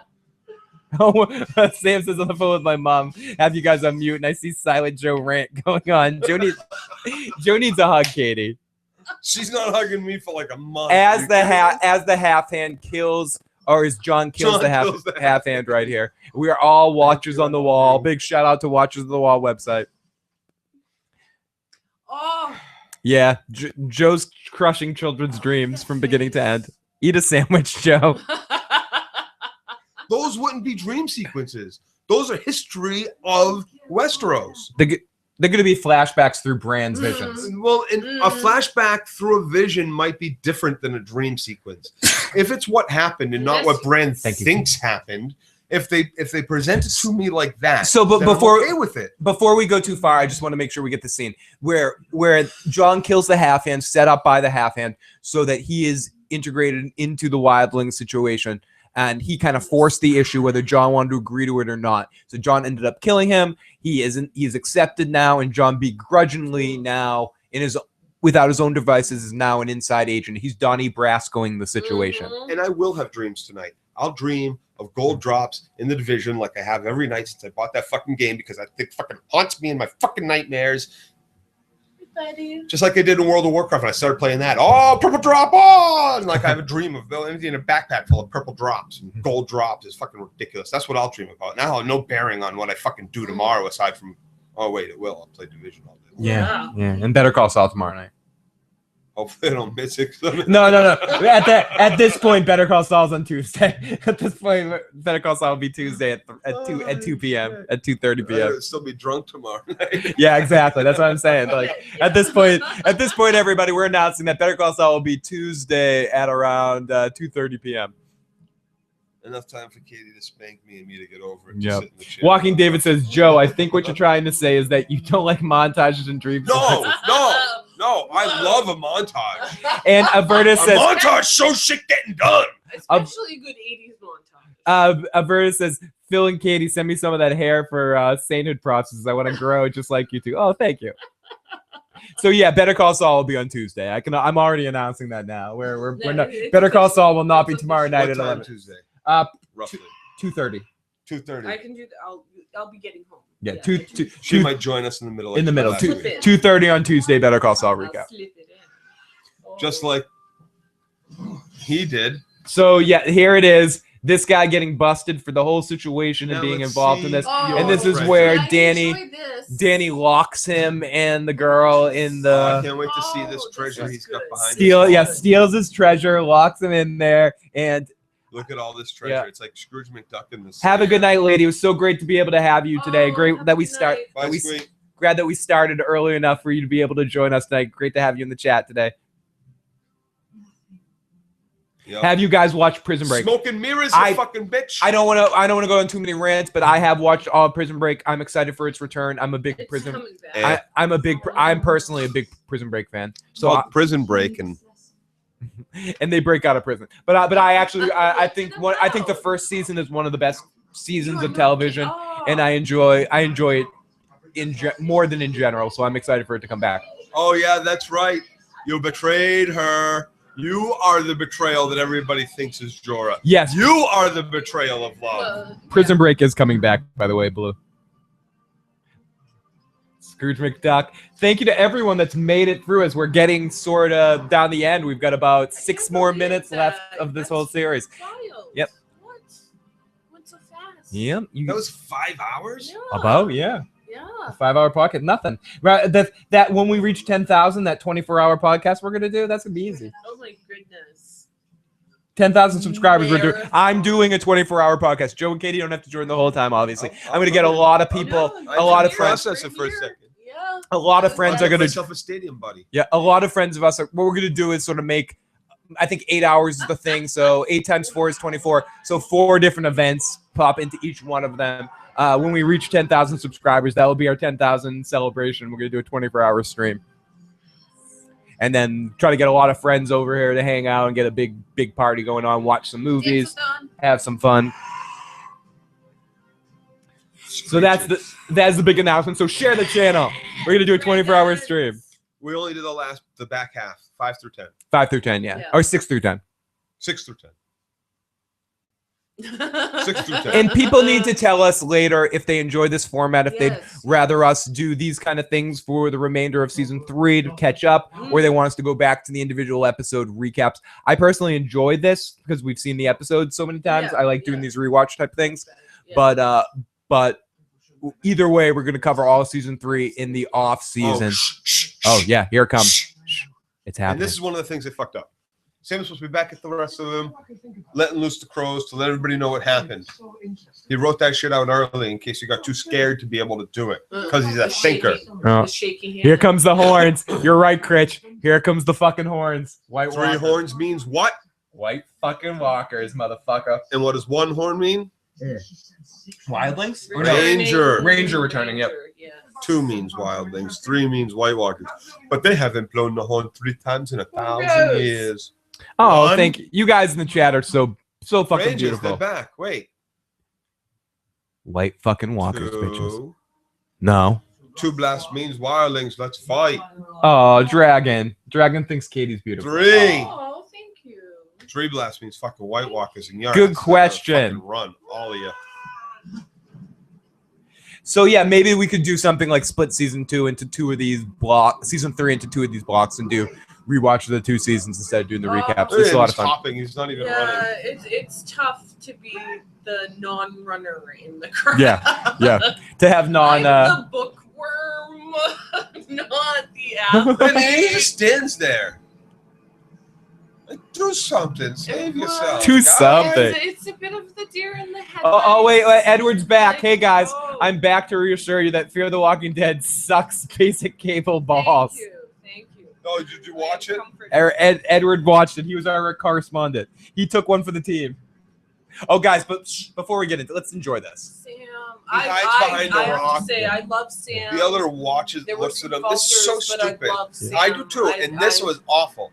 [SPEAKER 1] Oh, Sam says on the phone with my mom, have you guys on mute, and I see Silent Joe rant going on. Joe needs a hug, Katie.
[SPEAKER 2] She's not hugging me for like a month.
[SPEAKER 1] As the half hand kills, or as Jon kills the half hand right here. We are all watchers on the wall. Big shout out to Watchers on the Wall website.
[SPEAKER 3] Oh.
[SPEAKER 1] Yeah, Joe's crushing children's dreams from beginning to end. Eat a sandwich, Joe.
[SPEAKER 2] Those wouldn't be dream sequences. Those are history of Westeros.
[SPEAKER 1] They're going to be flashbacks through Bran's visions.
[SPEAKER 2] Well, a flashback through a vision might be different than a dream sequence. If it's what happened and not what Bran thinks happened, if they present it to me like that,
[SPEAKER 1] but
[SPEAKER 2] then I'm okay with it.
[SPEAKER 1] Before we go too far, I just want to make sure we get the scene where Jon kills the half hand, set up by the half hand, so that he is integrated into the Wildlings situation. And he kind of forced the issue whether Jon wanted to agree to it or not. So Jon ended up killing him. He's accepted now, and Jon begrudgingly now, without his own devices, is now an inside agent. He's Donnie Brascoing the situation.
[SPEAKER 2] And I will have dreams tonight. I'll dream of gold drops in the division like I have every night since I bought that fucking game, because I think fucking haunts me in my fucking nightmares. Just like I did in World of Warcraft when I started playing that. Oh, purple drop on! Like I have a dream of empty in a backpack full of purple drops and gold drops. It's fucking ridiculous. That's what I'll dream about. Now I'll have no bearing on what I fucking do tomorrow aside from, oh wait, it will. I'll play Division all day.
[SPEAKER 1] Yeah. And Better Call Saul tomorrow night.
[SPEAKER 2] Hopefully I don't miss it.
[SPEAKER 1] No. At this point, Better Call Saul's on Tuesday. At this point, Better Call Saul will be Tuesday at 2 p.m. at 2:30 p.m.
[SPEAKER 2] I'll still be drunk tomorrow night.
[SPEAKER 1] Yeah, exactly. That's what I'm saying. Like at this point, everybody, we're announcing that Better Call Saul will be Tuesday at around 2:30 p.m.
[SPEAKER 2] Enough time for Katie to spank me and me to get over it.
[SPEAKER 1] Yep. Walking David says, Joe, I think what you're trying to say is that you don't like montages and dreams.
[SPEAKER 2] No, I love a montage.
[SPEAKER 1] And Averta says,
[SPEAKER 2] a montage shows shit getting done.
[SPEAKER 3] Especially a good 80s montage.
[SPEAKER 1] Averta says, Phil and Katie, send me some of that hair for sainthood processes. I want to grow just like you two. Oh, thank you. So yeah, Better Call Saul will be on Tuesday. I'm already announcing that now. We're not, Better Call Saul will not be tomorrow night at 11.
[SPEAKER 2] Tuesday?
[SPEAKER 1] Roughly 2:30.
[SPEAKER 2] 2:30.
[SPEAKER 3] I can do that. I'll be getting home.
[SPEAKER 1] Yeah,
[SPEAKER 2] she might join us in the middle.
[SPEAKER 1] 2:30 on Tuesday. Better Call Saul recap.
[SPEAKER 2] Just like he did.
[SPEAKER 1] So yeah, here it is. This guy getting busted for the whole situation and being involved in this. And this is where Danny locks him and the girl in the.
[SPEAKER 2] I can't wait to see this treasure he's got behind.
[SPEAKER 1] Steals his treasure, locks him in there, and.
[SPEAKER 2] Look at all this treasure. Yeah. It's like Scrooge McDuck in this.
[SPEAKER 1] Have a good night, lady. It was so great to be able to have you today. Great that we start.
[SPEAKER 2] Bye, sweet.
[SPEAKER 1] Glad that we started early enough for you to be able to join us tonight. Great to have you in the chat today.
[SPEAKER 2] Yep.
[SPEAKER 1] Have you guys watched Prison Break?
[SPEAKER 2] Smoking mirrors, you fucking bitch.
[SPEAKER 1] I don't want to go on too many rants, but I have watched all of Prison Break. I'm excited for its return. I'm a big Prison. I'm personally a big Prison Break fan. So
[SPEAKER 2] Prison Break and
[SPEAKER 1] they break out of prison. But I actually I think the first season is one of the best seasons of television, and I enjoy it more than in general. So I'm excited for it to come back.
[SPEAKER 2] Oh yeah, that's right. You betrayed her. You are the betrayal that everybody thinks is Jorah.
[SPEAKER 1] Yes.
[SPEAKER 2] You are the betrayal of love.
[SPEAKER 1] Prison Break is coming back, by the way, Blue. Scrooge McDuck. Thank you to everyone that's made it through as we're getting sort of down the end. We've got about 6 more minutes left of this whole series. Yep.
[SPEAKER 3] Went so fast.
[SPEAKER 1] Yep.
[SPEAKER 2] That was 5 hours?
[SPEAKER 1] About, yeah.
[SPEAKER 3] Yeah.
[SPEAKER 1] A 5-hour podcast, nothing. Right, that when we reach 10,000, that 24-hour podcast we're gonna do, that's gonna be easy.
[SPEAKER 3] Oh my goodness.
[SPEAKER 1] 10,000 subscribers. I'm doing a 24-hour podcast. Joe and Katie don't have to join the whole time, obviously. I'm gonna get a lot of people, a lot of friends.
[SPEAKER 2] Process it for a second.
[SPEAKER 3] Yeah.
[SPEAKER 1] A lot of friends are gonna.
[SPEAKER 2] Myself a stadium, buddy.
[SPEAKER 1] Yeah, a lot of friends of us. What we're gonna do is sort of make. I think 8 hours is the thing. So 8 times 4 is 24. So 4 different events pop into each one of them. When we reach 10,000 subscribers, that will be our 10,000 celebration. We're going to do a 24-hour stream. And then try to get a lot of friends over here to hang out and get a big party going on, watch some movies, have some fun. So that's the big announcement. So share the channel. We're going to do a 24-hour stream.
[SPEAKER 2] We only did the back half, 5 through 10.
[SPEAKER 1] 5 through 10, yeah. Or 6 through 10.
[SPEAKER 2] 6 through 10. 6 through 10.
[SPEAKER 1] And people need to tell us later if they enjoy this format, if they'd rather us do these kind of things for the remainder of season 3 to catch up, or they want us to go back to the individual episode recaps. I personally enjoy this because we've seen the episodes so many times. I like doing these rewatch type things. But either way, we're going to cover all season 3 in the off season. Oh yeah, here it comes. It's happening.
[SPEAKER 2] And this is one of the things they fucked up. Sam was supposed to be back at the rest of them, letting loose the crows to let everybody know what happened. He wrote that shit out early in case you got too scared to be able to do it, because he's a thinker.
[SPEAKER 1] Oh. Here comes the horns. You're right, Critch. Here comes the fucking horns. White
[SPEAKER 2] 3 horns means what?
[SPEAKER 1] White fucking walkers, motherfucker.
[SPEAKER 2] And what does 1 horn mean?
[SPEAKER 1] Wildlings?
[SPEAKER 2] Ranger
[SPEAKER 1] returning, yep.
[SPEAKER 2] 2 means wildlings. 3 means white walkers. But they haven't blown the horn 3 times in 1,000 years.
[SPEAKER 1] Oh,
[SPEAKER 2] 1.
[SPEAKER 1] thank you. You guys in the chat are so fucking
[SPEAKER 2] Rangers,
[SPEAKER 1] beautiful.
[SPEAKER 2] they're back. Wait.
[SPEAKER 1] White fucking walkers,
[SPEAKER 2] 2.
[SPEAKER 1] bitches. No.
[SPEAKER 2] 2 blast means wildlings. Let's fight.
[SPEAKER 1] Oh, Dragon. Dragon thinks Katie's beautiful.
[SPEAKER 2] 3.
[SPEAKER 3] Oh, thank you.
[SPEAKER 2] 3 blast means fucking white walkers and yards.
[SPEAKER 1] Good question.
[SPEAKER 2] Run, all of you.
[SPEAKER 1] So yeah, maybe we could do something like split season 2 into 2 of these blocks, season 3 into 2 of these blocks, and do rewatch the 2 seasons instead of doing the recaps. It's a lot of fun.
[SPEAKER 2] Hopping. He's not even running.
[SPEAKER 3] It's tough to be the non-runner in the crowd.
[SPEAKER 1] Yeah. To have non.
[SPEAKER 3] I'm the bookworm, not the athlete.
[SPEAKER 2] And he just stands there. Like, do something. Save yourself.
[SPEAKER 1] Do something.
[SPEAKER 3] It's a bit of the deer in the headlights.
[SPEAKER 1] Oh wait, Edward's back. Hey guys, I'm back to reassure you that Fear the Walking Dead sucks basic cable balls.
[SPEAKER 3] Thank you.
[SPEAKER 2] Oh, did you watch it?
[SPEAKER 1] Edward watched it. He was our correspondent. He took one for the team. Oh guys, but before we get into it, let's enjoy this.
[SPEAKER 3] Sam,
[SPEAKER 2] He hides behind a
[SPEAKER 3] have
[SPEAKER 2] rock.
[SPEAKER 3] to say, I love Sam.
[SPEAKER 2] The other watches,
[SPEAKER 3] There were
[SPEAKER 2] looks
[SPEAKER 3] some
[SPEAKER 2] at him. This is so
[SPEAKER 3] falters, but I
[SPEAKER 2] stupid.
[SPEAKER 3] love Sam.
[SPEAKER 2] I do too, and this was awful.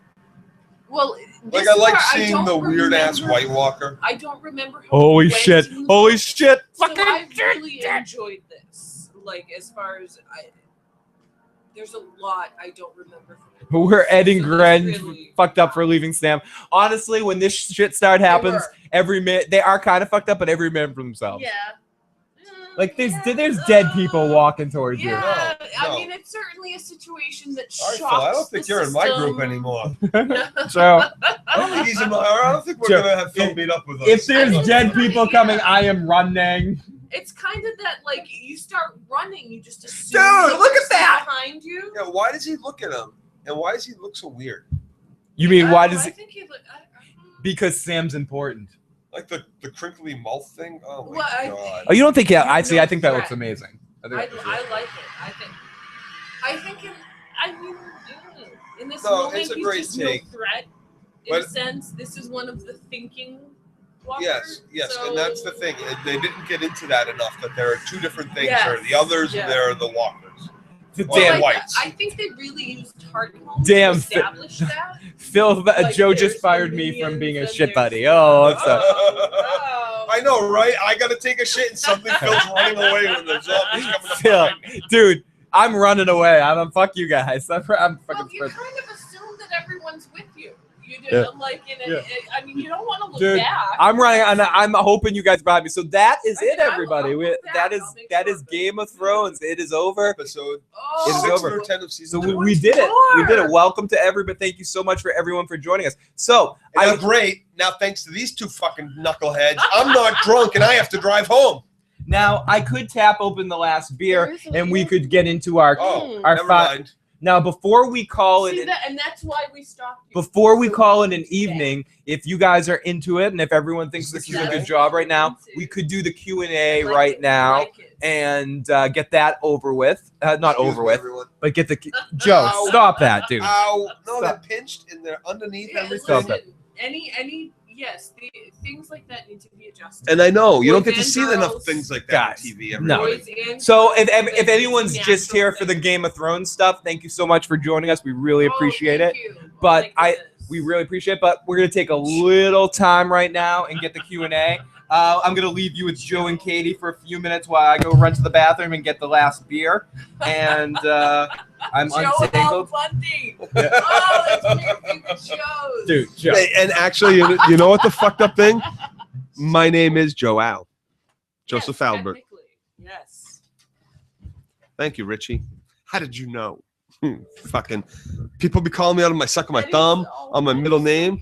[SPEAKER 3] Well,
[SPEAKER 2] Like,
[SPEAKER 3] this
[SPEAKER 2] I like
[SPEAKER 3] part,
[SPEAKER 2] seeing
[SPEAKER 3] don't
[SPEAKER 2] the weird-ass
[SPEAKER 3] remember-
[SPEAKER 2] White Walker.
[SPEAKER 3] I don't remember how
[SPEAKER 1] Holy
[SPEAKER 3] it went
[SPEAKER 1] shit!
[SPEAKER 3] to
[SPEAKER 1] Holy shit!
[SPEAKER 3] So I really enjoyed this. Like, as far as there's a lot I don't remember.
[SPEAKER 1] We're Ed and
[SPEAKER 3] So
[SPEAKER 1] Gren
[SPEAKER 3] really-
[SPEAKER 1] fucked up for leaving Sam. Honestly, when this shit start happens, every minute they are kind of fucked up, but every man for themselves.
[SPEAKER 3] Yeah.
[SPEAKER 1] Like there's dead people walking towards you.
[SPEAKER 3] Yeah, I mean, it's certainly a situation that
[SPEAKER 2] All right,
[SPEAKER 3] shocks
[SPEAKER 2] Phil, I don't think
[SPEAKER 3] the
[SPEAKER 2] you're in my
[SPEAKER 3] system.
[SPEAKER 2] group anymore.
[SPEAKER 1] So
[SPEAKER 2] I don't think he's in my. I don't think we're
[SPEAKER 1] Joe,
[SPEAKER 2] gonna have Phil meet up with us.
[SPEAKER 1] if there's dead people coming, I am running.
[SPEAKER 3] It's kind of that, like, you start running, you just assume
[SPEAKER 2] Dude,
[SPEAKER 3] the
[SPEAKER 2] look at
[SPEAKER 3] person
[SPEAKER 2] that!
[SPEAKER 3] behind you.
[SPEAKER 2] Yeah, why does he look at him? And why does he look so weird?
[SPEAKER 1] You mean why does
[SPEAKER 3] I
[SPEAKER 1] it?
[SPEAKER 3] think he look,
[SPEAKER 1] Because Sam's important.
[SPEAKER 2] Like the crinkly mouth thing? Oh my
[SPEAKER 3] Well,
[SPEAKER 2] god.
[SPEAKER 1] Oh, you don't think? Yeah, I see. I think that looks amazing.
[SPEAKER 3] I like it. I think I think in this
[SPEAKER 2] No,
[SPEAKER 3] moment,
[SPEAKER 2] it's a
[SPEAKER 3] he's
[SPEAKER 2] great
[SPEAKER 3] just
[SPEAKER 2] take.
[SPEAKER 3] no threat. In
[SPEAKER 2] But-
[SPEAKER 3] a sense, this is one of the thinking walkers.
[SPEAKER 2] Yes,
[SPEAKER 3] so...
[SPEAKER 2] and that's the thing. They didn't get into that enough. That there are two different things.
[SPEAKER 3] Yes,
[SPEAKER 2] There are the others,
[SPEAKER 3] yeah.
[SPEAKER 2] and there are the walkers.
[SPEAKER 1] The
[SPEAKER 2] Or
[SPEAKER 1] damn
[SPEAKER 2] the whites.
[SPEAKER 3] I think they really used Hardhome
[SPEAKER 1] Damn,
[SPEAKER 3] to establish that.
[SPEAKER 1] Phil,
[SPEAKER 3] Like,
[SPEAKER 1] Joe
[SPEAKER 3] there's
[SPEAKER 1] just fired
[SPEAKER 3] the
[SPEAKER 1] me from
[SPEAKER 3] minions
[SPEAKER 1] being a
[SPEAKER 3] and
[SPEAKER 1] shit
[SPEAKER 3] there's-
[SPEAKER 1] buddy. Oh, I'm sorry.
[SPEAKER 2] I know, right? I gotta take a shit, and something feels running away when the zombies coming up
[SPEAKER 1] Phil,
[SPEAKER 2] behind me.
[SPEAKER 1] dude, I'm running away. I'm fuck you guys. I'm fucking.
[SPEAKER 3] Well, you kind of assume that everyone's with you. You do,
[SPEAKER 1] Yeah.
[SPEAKER 3] like,
[SPEAKER 1] Yeah.
[SPEAKER 3] I mean, you don't want to look
[SPEAKER 1] Dude,
[SPEAKER 3] back.
[SPEAKER 1] I'm running, and I'm hoping you guys behind me. So that is it,
[SPEAKER 3] I'll
[SPEAKER 1] everybody.
[SPEAKER 3] look back.
[SPEAKER 1] That is Game of Thrones. It is over.
[SPEAKER 2] Episode
[SPEAKER 1] It is
[SPEAKER 2] 6
[SPEAKER 1] over.
[SPEAKER 2] or 10 of season
[SPEAKER 1] So
[SPEAKER 2] 2.
[SPEAKER 1] we did it. We did it. Welcome to everybody. Thank you so much for everyone for joining us. So
[SPEAKER 2] Great. Now, thanks to these two fucking knuckleheads, I'm not drunk, and I have to drive home.
[SPEAKER 1] Now I could tap open the last beer, and we could get into our
[SPEAKER 2] never
[SPEAKER 1] five.
[SPEAKER 2] mind.
[SPEAKER 1] Now, before we call
[SPEAKER 3] See
[SPEAKER 1] it.
[SPEAKER 3] that, and that's why we stopped you.
[SPEAKER 1] Before we call it an evening, if you guys are into it, and if everyone thinks this is a good job right now, we could do the Q&A right now and get that over with. Not over with, but get the Joe.
[SPEAKER 2] Ow.
[SPEAKER 1] Stop that, dude.
[SPEAKER 2] Ow! No,
[SPEAKER 1] Stop.
[SPEAKER 2] they're pinched and they're underneath
[SPEAKER 3] Yeah,
[SPEAKER 2] everything.
[SPEAKER 1] Stop it.
[SPEAKER 3] Yes, things like that need to be adjusted.
[SPEAKER 2] And I know you don't get to
[SPEAKER 3] Boys
[SPEAKER 2] see
[SPEAKER 3] and
[SPEAKER 2] enough
[SPEAKER 3] girls.
[SPEAKER 2] things like that
[SPEAKER 1] Guys,
[SPEAKER 2] on TV.
[SPEAKER 1] no.
[SPEAKER 2] Everybody.
[SPEAKER 1] So if anyone's just here for the Game of Thrones stuff, thank you so much for joining us. We really appreciate it. But we really appreciate it. But we're gonna take a little time right now and get the Q&A. I'm gonna leave you with Joe and Katie for a few minutes while I go run to the bathroom and get the last beer. And I'm untangled.
[SPEAKER 3] Bunting. Oh, that's one of your favorite shows.
[SPEAKER 1] Dude, Joe.
[SPEAKER 2] Hey, and actually, you know what the fucked up thing? My name is Joel. Joseph Albert.
[SPEAKER 3] Yes.
[SPEAKER 2] Thank you, Richie. How did you know? Fucking people be calling me out of my suck of my thumb on my middle name.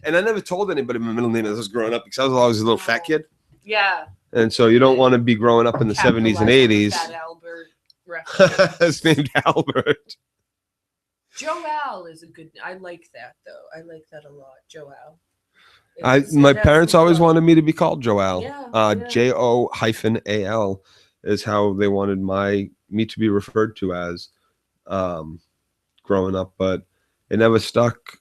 [SPEAKER 2] And I never told anybody my middle name as I was growing up because I was always a little fat kid.
[SPEAKER 3] Yeah.
[SPEAKER 2] And so you don't want to be growing up in the 70s and 80s.
[SPEAKER 3] Fat Albert reference.
[SPEAKER 2] It's named Albert.
[SPEAKER 3] Joel is a good. I like that though. I like that a lot. Joel.
[SPEAKER 2] My parents always wanted me to be called Joel.
[SPEAKER 3] Yeah.
[SPEAKER 2] J-O-A-L is how they wanted me to be referred to as growing up, but it never stuck.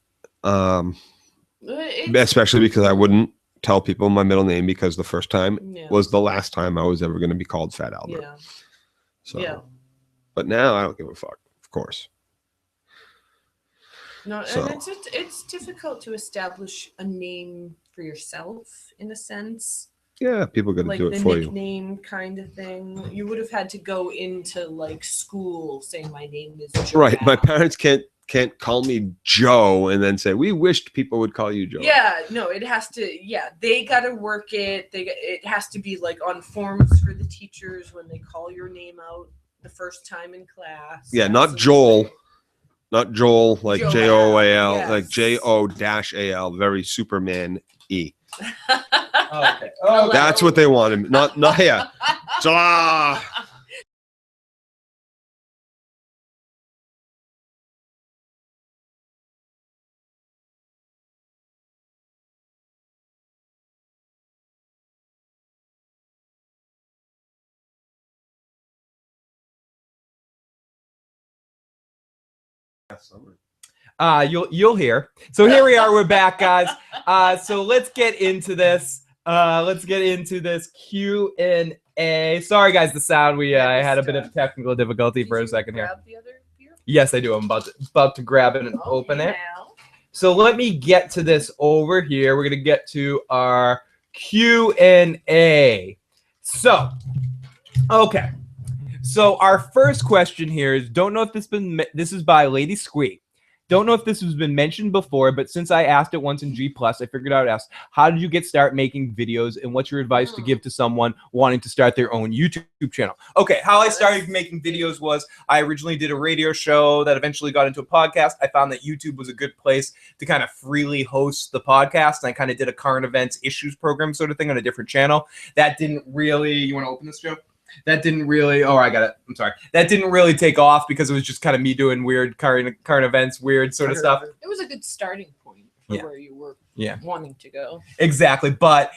[SPEAKER 2] Especially because I wouldn't tell people my middle name because the first time was the last time I was ever going to be called Fat Albert.
[SPEAKER 3] Yeah.
[SPEAKER 2] So, but now I don't give a fuck. Of course.
[SPEAKER 3] No,
[SPEAKER 2] So-
[SPEAKER 3] and it's difficult to establish a name for yourself in a sense.
[SPEAKER 2] Yeah, people got to
[SPEAKER 3] Like
[SPEAKER 2] do
[SPEAKER 3] the
[SPEAKER 2] it for you.
[SPEAKER 3] nickname kind of thing. You would have had to go into like school saying my name is Joel.
[SPEAKER 2] Right. My parents can't call me Joe and then say we wished people would call you Joe.
[SPEAKER 3] Yeah, no, it has to. Yeah, they got to work it. It has to be like on forms for the teachers when they call your name out the first time in class.
[SPEAKER 2] Yeah, not Joel. Not Joel, like
[SPEAKER 3] Joel,
[SPEAKER 2] J-O-A-L,
[SPEAKER 3] yes.
[SPEAKER 2] like J-O-A-L, very Superman-y.
[SPEAKER 1] Okay.
[SPEAKER 2] That's what they wanted. Not yeah. Ah.
[SPEAKER 1] You'll hear. So here we are. We're back, guys. So let's get into this. Let's get into this Q&A. Sorry, guys, the sound. I had a bit of technical difficulty for a second here. Yes, I do. I'm about to grab it and open it. So let me get to this over here. We're gonna get to our Q&A. So, okay. So our first question here is: don't know if this is by Lady Squeak. Don't know if this has been mentioned before, but since I asked it once in G+, I figured I would ask, how did you start making videos, and what's your advice to give to someone wanting to start their own YouTube channel? Okay, how I started making videos was I originally did a radio show that eventually got into a podcast. I found that YouTube was a good place to kind of freely host the podcast, and I kind of did a current events issues program sort of thing on a different channel. That didn't really, you want to open this, Joe? That didn't really, oh, I got it. I'm sorry. That didn't really take off because it was just kind of me doing weird current events, weird sort of stuff.
[SPEAKER 3] It was a good starting point for where you were wanting to go.
[SPEAKER 1] Exactly. But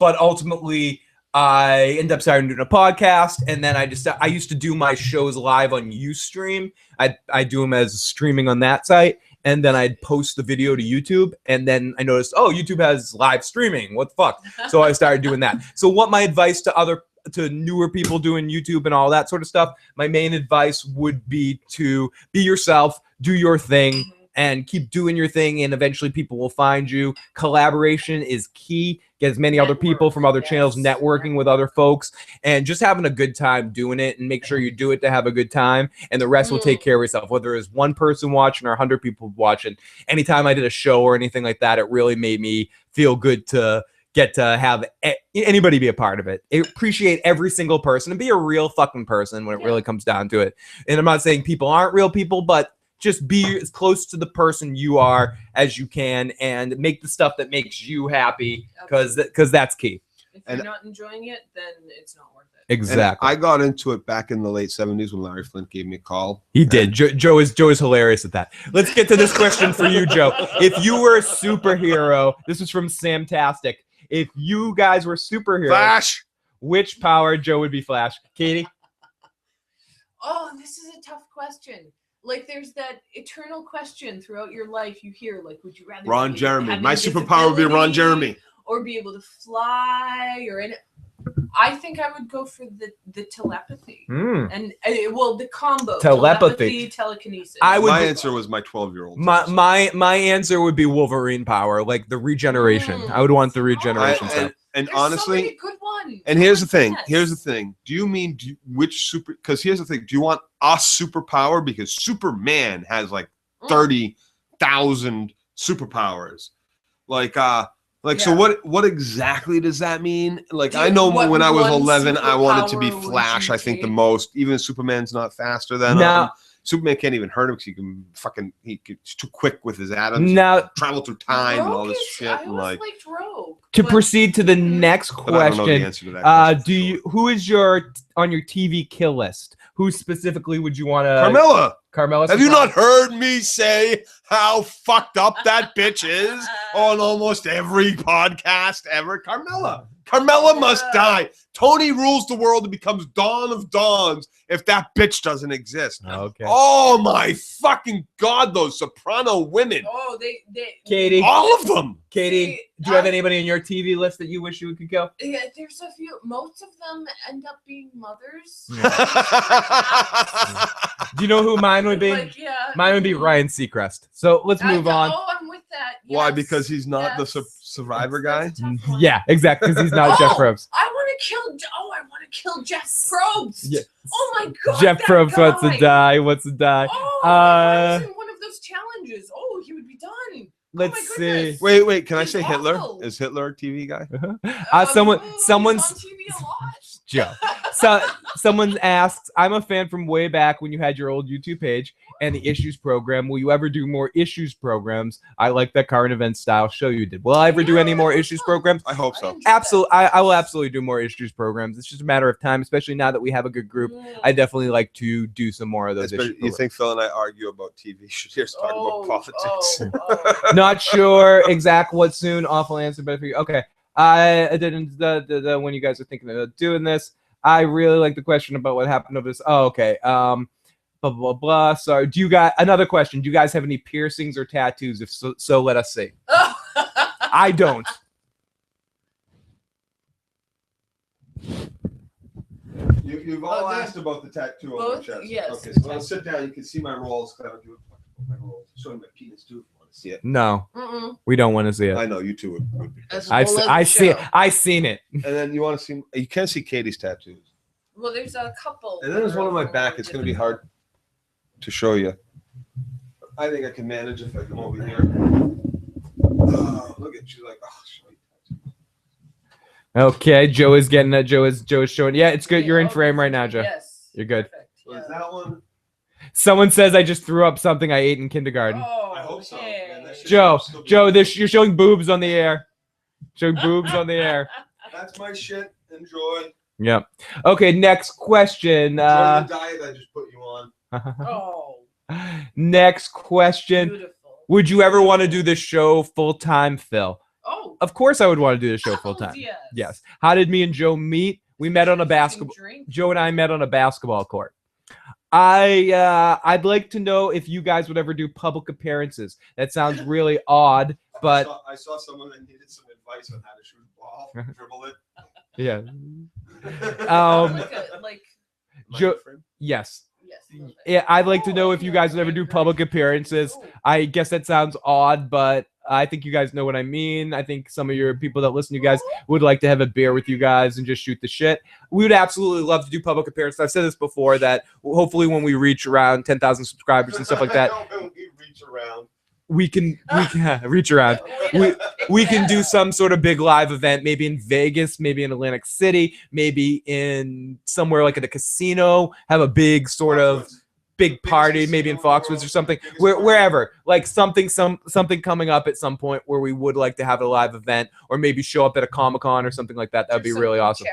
[SPEAKER 1] ultimately, I ended up starting doing a podcast, and then I used to do my shows live on Ustream. I do them as streaming on that site, and then I'd post the video to YouTube, and then I noticed, oh, YouTube has live streaming. What the fuck? So I started doing that. So what my advice to newer people doing YouTube and all that sort of stuff, my main advice would be to be yourself, do your thing, and keep doing your thing, and eventually people will find you. Collaboration is key. Get as many other people from other channels, networking with other folks, and just having a good time doing it, and make sure you do it to have a good time, and the rest will take care of itself. Whether it's one person watching or 100 people watching, anytime I did a show or anything like that, it really made me feel good to get to have anybody be a part of it. I appreciate every single person and be a real fucking person when it really comes down to it. And I'm not saying people aren't real people, but just be as close to the person you are as you can, and make the stuff that makes you happy, because that's key.
[SPEAKER 3] If you're not enjoying it, then it's not worth it.
[SPEAKER 1] Exactly.
[SPEAKER 2] And I got into it back in the late 70s when Larry Flint gave me a call.
[SPEAKER 1] He did. Joe is hilarious at that. Let's get to this question for you, Joe. If you were a superhero, this is from Samtastic. If you guys were superheroes,
[SPEAKER 2] Flash,
[SPEAKER 1] which power Joe would be Flash? Katie?
[SPEAKER 3] Oh, this is a tough question. Like, there's that eternal question throughout your life you hear, like, would you rather
[SPEAKER 2] Ron Jeremy. My superpower would be Ron Jeremy.
[SPEAKER 3] Or be able to fly, I think I would go for the telepathy. And well, the combo. Telepathy, telekinesis.
[SPEAKER 2] My answer was my 12-year-old.
[SPEAKER 1] My answer would be Wolverine power, like the regeneration. I would want the regeneration stuff.
[SPEAKER 2] And honestly,
[SPEAKER 3] so many good ones.
[SPEAKER 2] And here's the thing. Here's the thing. Do you mean which super? Because here's the thing. Do you want a superpower? Because Superman has like 30,000 superpowers. So what exactly does that mean? Like, I know when I was 11, I wanted to be Flash. I think the most. Even Superman's not faster than him. Superman can't even hurt him because he's too quick with his atoms.
[SPEAKER 1] Now,
[SPEAKER 2] travel through time and all this shit.
[SPEAKER 3] I always liked Rogue.
[SPEAKER 1] To proceed to the next question,
[SPEAKER 2] I don't know the answer to that question.
[SPEAKER 1] Who is on your TV kill list? Who specifically would you want to?
[SPEAKER 2] Carmella. Have you not heard me say how fucked up that bitch is on almost every podcast ever? Carmella must die. Tony rules the world and becomes Dawn of Dawns if that bitch doesn't exist.
[SPEAKER 1] Okay.
[SPEAKER 2] Oh my fucking God, those soprano women.
[SPEAKER 3] Oh, they
[SPEAKER 1] Katie.
[SPEAKER 2] All of them.
[SPEAKER 1] Katie, do you have anybody on your TV list that you wish you could go?
[SPEAKER 3] Yeah, there's a few. Most of them end up being mothers.
[SPEAKER 1] Do you know who mine would be? Mine would be Ryan Seacrest. So let's move on.
[SPEAKER 3] Oh, I'm with that.
[SPEAKER 2] Why? Because he's not the Survivor guy?
[SPEAKER 1] Yeah, exactly. Because he's not Jeff Probst.
[SPEAKER 3] I want to kill Jeff Probst.
[SPEAKER 1] Yes.
[SPEAKER 3] Oh my God.
[SPEAKER 1] Jeff Probst wants to die. Wants to die.
[SPEAKER 3] Oh, he's in one of those challenges. Oh, he would be done.
[SPEAKER 1] Let's see.
[SPEAKER 2] Wait. Can I say Hitler? Is Hitler a TV guy?
[SPEAKER 1] Someone's Joe. Someone asks, I'm a fan from way back when you had your old YouTube page and the Issues program. Will you ever do more Issues programs? I like that current event style show you did. Will I ever do any more Issues programs?
[SPEAKER 2] I hope so.
[SPEAKER 1] Absolutely. I will absolutely do more Issues programs. It's just a matter of time, especially now that we have a good group. I definitely like to do some more of those issues.
[SPEAKER 2] You think Phil and I argue about TV? Should just talk about politics.
[SPEAKER 1] Not sure exactly what soon. Awful answer, but okay. I didn't. When you guys are thinking about doing this, I really like the question about what happened to this. Oh, okay. Blah blah blah. Sorry. Do you guys? Another question. Do you guys have any piercings or tattoos? If so, let us see. I don't.
[SPEAKER 2] You've all asked about the tattoo on my chest.
[SPEAKER 3] Yes.
[SPEAKER 2] Okay, so I'll sit down. You can see my rolls. I don't do my rolls. Showing my penis too. If you want to see it.
[SPEAKER 1] No. We don't want to see it.
[SPEAKER 2] I know you two would be.
[SPEAKER 1] I see it. I've seen it.
[SPEAKER 2] And then you want to see? You can't see Katie's tattoos.
[SPEAKER 3] Well, there's a couple.
[SPEAKER 2] And then there's one on my back. It's going to be hard to show you. I think I can manage if I come over here. Oh, look at you, like, oh, show you.
[SPEAKER 1] Okay, Joe is getting that. Joe is showing. Yeah, it's good. You're in frame right now, Joe.
[SPEAKER 3] Yes.
[SPEAKER 1] You're good.
[SPEAKER 2] So is that one?
[SPEAKER 1] Someone says I just threw up something I ate in kindergarten.
[SPEAKER 3] Oh,
[SPEAKER 2] I hope so.
[SPEAKER 1] Joe, you're showing boobs on the air. Showing boobs on the air.
[SPEAKER 2] That's my shit. Enjoy.
[SPEAKER 1] Yep. Okay, next question.
[SPEAKER 2] Enjoy the diet I just put you on.
[SPEAKER 1] Next question.
[SPEAKER 3] Beautiful.
[SPEAKER 1] Would you ever want to do this show full time, Phil?
[SPEAKER 3] Oh.
[SPEAKER 1] Of course, I would want to do the show full time.
[SPEAKER 3] yes.
[SPEAKER 1] Yes. How did me and Joe meet? We met on a basketball. Joe and I met on a basketball court. I'd like to know if you guys would ever do public appearances. That sounds really odd, but
[SPEAKER 2] I saw someone that needed some advice on how to shoot a ball, dribble it.
[SPEAKER 1] yeah.
[SPEAKER 3] Like
[SPEAKER 1] Joe, yes. Yeah, I'd like to know if you guys would ever do public appearances. I guess that sounds odd, but I think you guys know what I mean. I think some of your people that listen to you guys would like to have a beer with you guys and just shoot the shit. We would absolutely love to do public appearances. I've said this before that hopefully when we reach around 10,000 subscribers and stuff like that, we can reach around. We can do some sort of big live event, maybe in Vegas, maybe in Atlantic City, maybe in somewhere like at a casino, have a big sort of big party, maybe in Foxwoods or something, wherever, like something coming up at some point where we would like to have a live event, or maybe show up at a Comic-Con or something like that. That would be really awesome.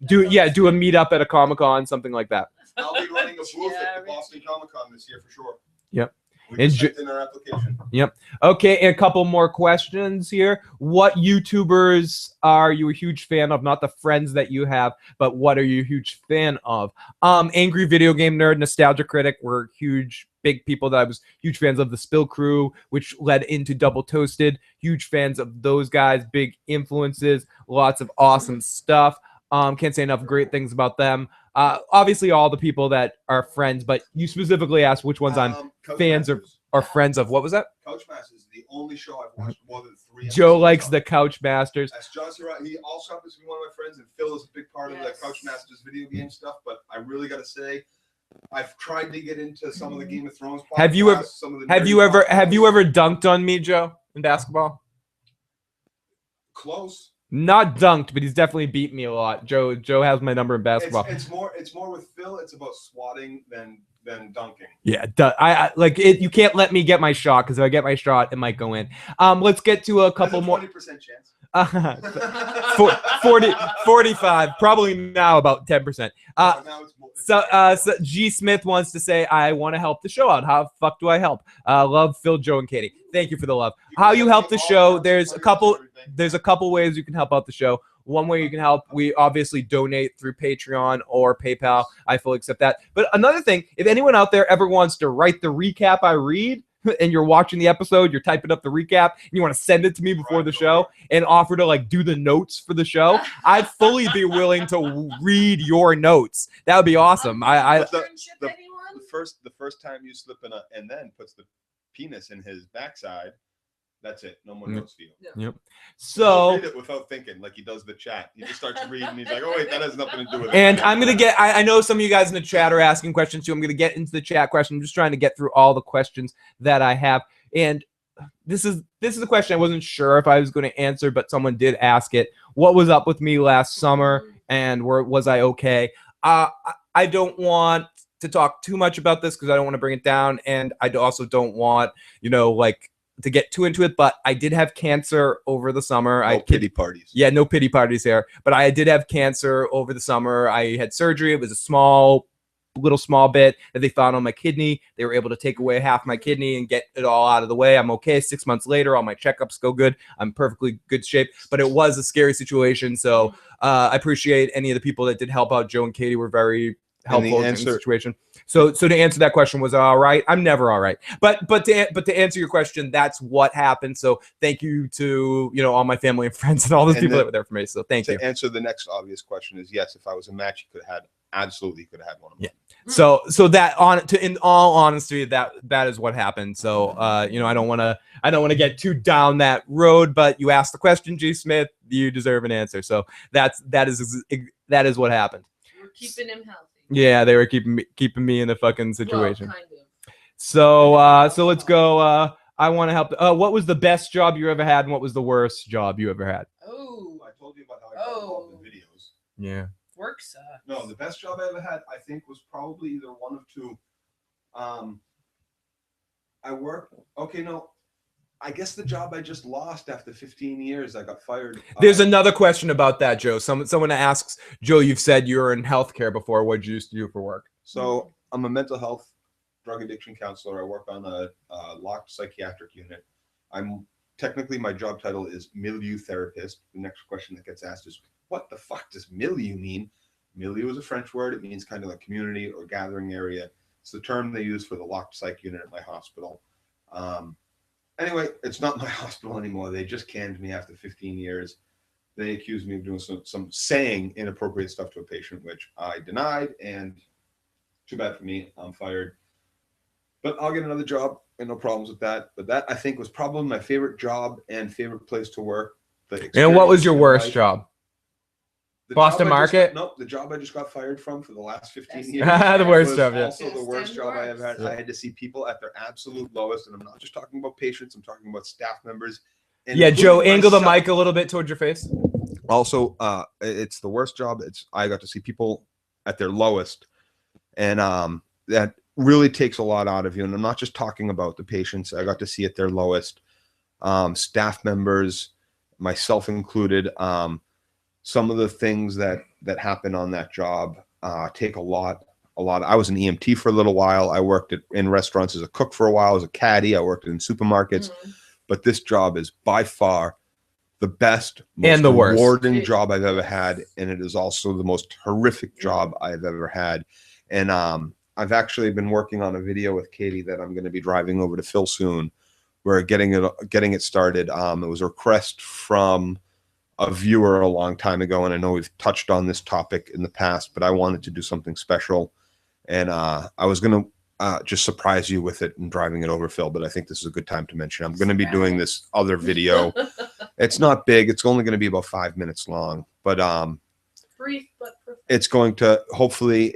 [SPEAKER 1] Do a meetup at a Comic-Con, something like that.
[SPEAKER 2] I'll be running a booth at the Boston Comic-Con this year for sure.
[SPEAKER 1] Yep.
[SPEAKER 2] We just sent in our application.
[SPEAKER 1] Yep. Okay, and a couple more questions here. What YouTubers are you a huge fan of? Not the friends that you have, but what are you a huge fan of? Angry Video Game Nerd, Nostalgia Critic were huge, big people that I was huge fans of. The Spill Crew, which led into Double Toasted. Huge fans of those guys, big influences, lots of awesome stuff. Can't say enough great things about them. Obviously, all the people that are friends, but you specifically asked which ones I'm fans or friends of. What was that?
[SPEAKER 2] Couch Masters is the only show I've watched more than 3
[SPEAKER 1] Joe likes the Couch Masters.
[SPEAKER 2] That's John Snow. He also happens to be one of my friends, and Phil is a big part of the Couch Masters video game stuff. But I really got to say, I've tried to get into some of the Game of Thrones podcasts.
[SPEAKER 1] Have you ever dunked on me, Joe, in basketball?
[SPEAKER 2] Close.
[SPEAKER 1] Not dunked, but he's definitely beat me a lot. Joe has my number in basketball.
[SPEAKER 2] It's more with Phil. It's about swatting than dunking.
[SPEAKER 1] Yeah, I like it. You can't let me get my shot, because if I get my shot, it might go in. Let's get to a couple more.
[SPEAKER 2] 20% chance.
[SPEAKER 1] 45, probably now about 10%. So G Smith wants to say, I want to help the show out. How the fuck do I help? Love Phil, Joe, and Katie. Thank you for the love. How you help the show? There's a couple ways you can help out the show. One way you can help, we obviously donate through Patreon or PayPal. I fully accept that. But another thing, if anyone out there ever wants to write the recap I read, and you're watching the episode, you're typing up the recap, and you want to send it to me before the show and offer to like do the notes for the show, I'd fully be willing to read your notes. That would be awesome.
[SPEAKER 2] The first time you slip in and then puts the penis in his backside, that's it. No more notes for you.
[SPEAKER 1] Yep. So
[SPEAKER 2] read it without thinking, like he does the chat. He just starts reading. And he's like, "Oh wait, that has nothing to do with it."
[SPEAKER 1] And I'm gonna get. I know some of you guys in the chat are asking questions too. I'm gonna get into the chat question. I'm just trying to get through all the questions that I have. And this is a question I wasn't sure if I was going to answer, but someone did ask it. What was up with me last summer, and was I okay? I don't want to talk too much about this because I don't want to bring it down, and I also don't want to get too into it, but I did have cancer over the summer.
[SPEAKER 2] No pity parties.
[SPEAKER 1] Yeah, no pity parties here. But I did have cancer over the summer. I had surgery. It was a little small bit that they found on my kidney. They were able to take away half my kidney and get it all out of the way. I'm okay. 6 months later, all my checkups go good. I'm perfectly good shape. But it was a scary situation. So I appreciate any of the people that did help out. Joe and Katie were very helpful in the situation. So to answer that question, was I all right? I'm never all right. But to answer your question, that's what happened. So thank you to all my family and friends and all those people that were there for me. So thank you.
[SPEAKER 2] To answer the next obvious question is yes. If I was a match, you could have absolutely had one of them.
[SPEAKER 1] Yeah. So that in all honesty, that is what happened. So I don't want to get too down that road. But you asked the question, G Smith. You deserve an answer. So that is what happened.
[SPEAKER 3] We're keeping him healthy.
[SPEAKER 1] Yeah, they were keeping me in the fucking situation. Well, kind of. So let's go. I want to help. What was the best job you ever had, and what was the worst job you ever had?
[SPEAKER 3] Oh,
[SPEAKER 2] I told you about how I got involved in videos.
[SPEAKER 1] Yeah.
[SPEAKER 3] Work sucks.
[SPEAKER 2] No, the best job I ever had, I think, was probably either one of two. I guess the job I just lost after 15 years, I got fired.
[SPEAKER 1] There's another question about that, Joe. Someone asks, Joe, you've said you were in healthcare before. What did you used to do for work?
[SPEAKER 2] So I'm a mental health drug addiction counselor. I work on a locked psychiatric unit. I'm technically my job title is milieu therapist. The next question that gets asked is, what the fuck does milieu mean? Milieu is a French word. It means kind of a community or gathering area. It's the term they use for the locked psych unit at my hospital. Anyway, it's not my hospital anymore. They just canned me after 15 years. They accused me of doing some saying inappropriate stuff to a patient, which I denied, and too bad for me. I'm fired. But I'll get another job and no problems with that. But that, I think, was probably my favorite job and favorite place to work.
[SPEAKER 1] And what was your worst job? Boston
[SPEAKER 2] job
[SPEAKER 1] Market?
[SPEAKER 2] The job I just got fired from for the last 15 years.
[SPEAKER 1] The worst
[SPEAKER 2] was
[SPEAKER 1] job, yeah.
[SPEAKER 2] Also the worst job I ever had.
[SPEAKER 1] Yeah.
[SPEAKER 2] I had to see people at their absolute lowest, and I'm not just talking about patients. I'm talking about staff members.
[SPEAKER 1] Yeah, Joe,
[SPEAKER 2] including
[SPEAKER 1] angle the
[SPEAKER 2] myself.
[SPEAKER 1] mic a little bit towards your face.
[SPEAKER 2] Also, it's the worst job. I got to see people at their lowest, and that really takes a lot out of you. And I'm not just talking about the patients. I got to see at their lowest, staff members, myself included. Some of the things that happen on that job take a lot. I was an EMT for a little while. I worked in restaurants as a cook for a while, as a caddy. I worked in supermarkets, but this job is by far the best, most
[SPEAKER 1] And the worst.
[SPEAKER 2] rewarding job I've ever had, and it is also the most horrific job I've ever had. And I've actually been working on a video with Katie that I'm going to be driving over to Phil soon. We're getting it started. It was a request from a viewer a long time ago, and I know we've touched on this topic in the past, but I wanted to do something special, and I was going to just surprise you with it and driving it over, Phil, but I think this is a good time to mention. I'm going to be doing this other video. It's not big. It's only going to be about 5 minutes long, but
[SPEAKER 3] Brief, but
[SPEAKER 2] it's going to, hopefully,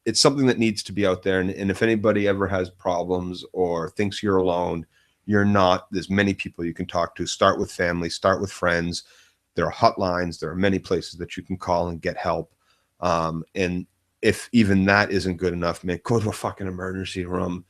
[SPEAKER 2] it's something that needs to be out there, and if anybody ever has problems or thinks you're alone, you're not. There's many people you can talk to. Start with family, start with friends. There are hotlines. There are many places that you can call and get help. And if even that isn't good enough, man, go to a fucking emergency room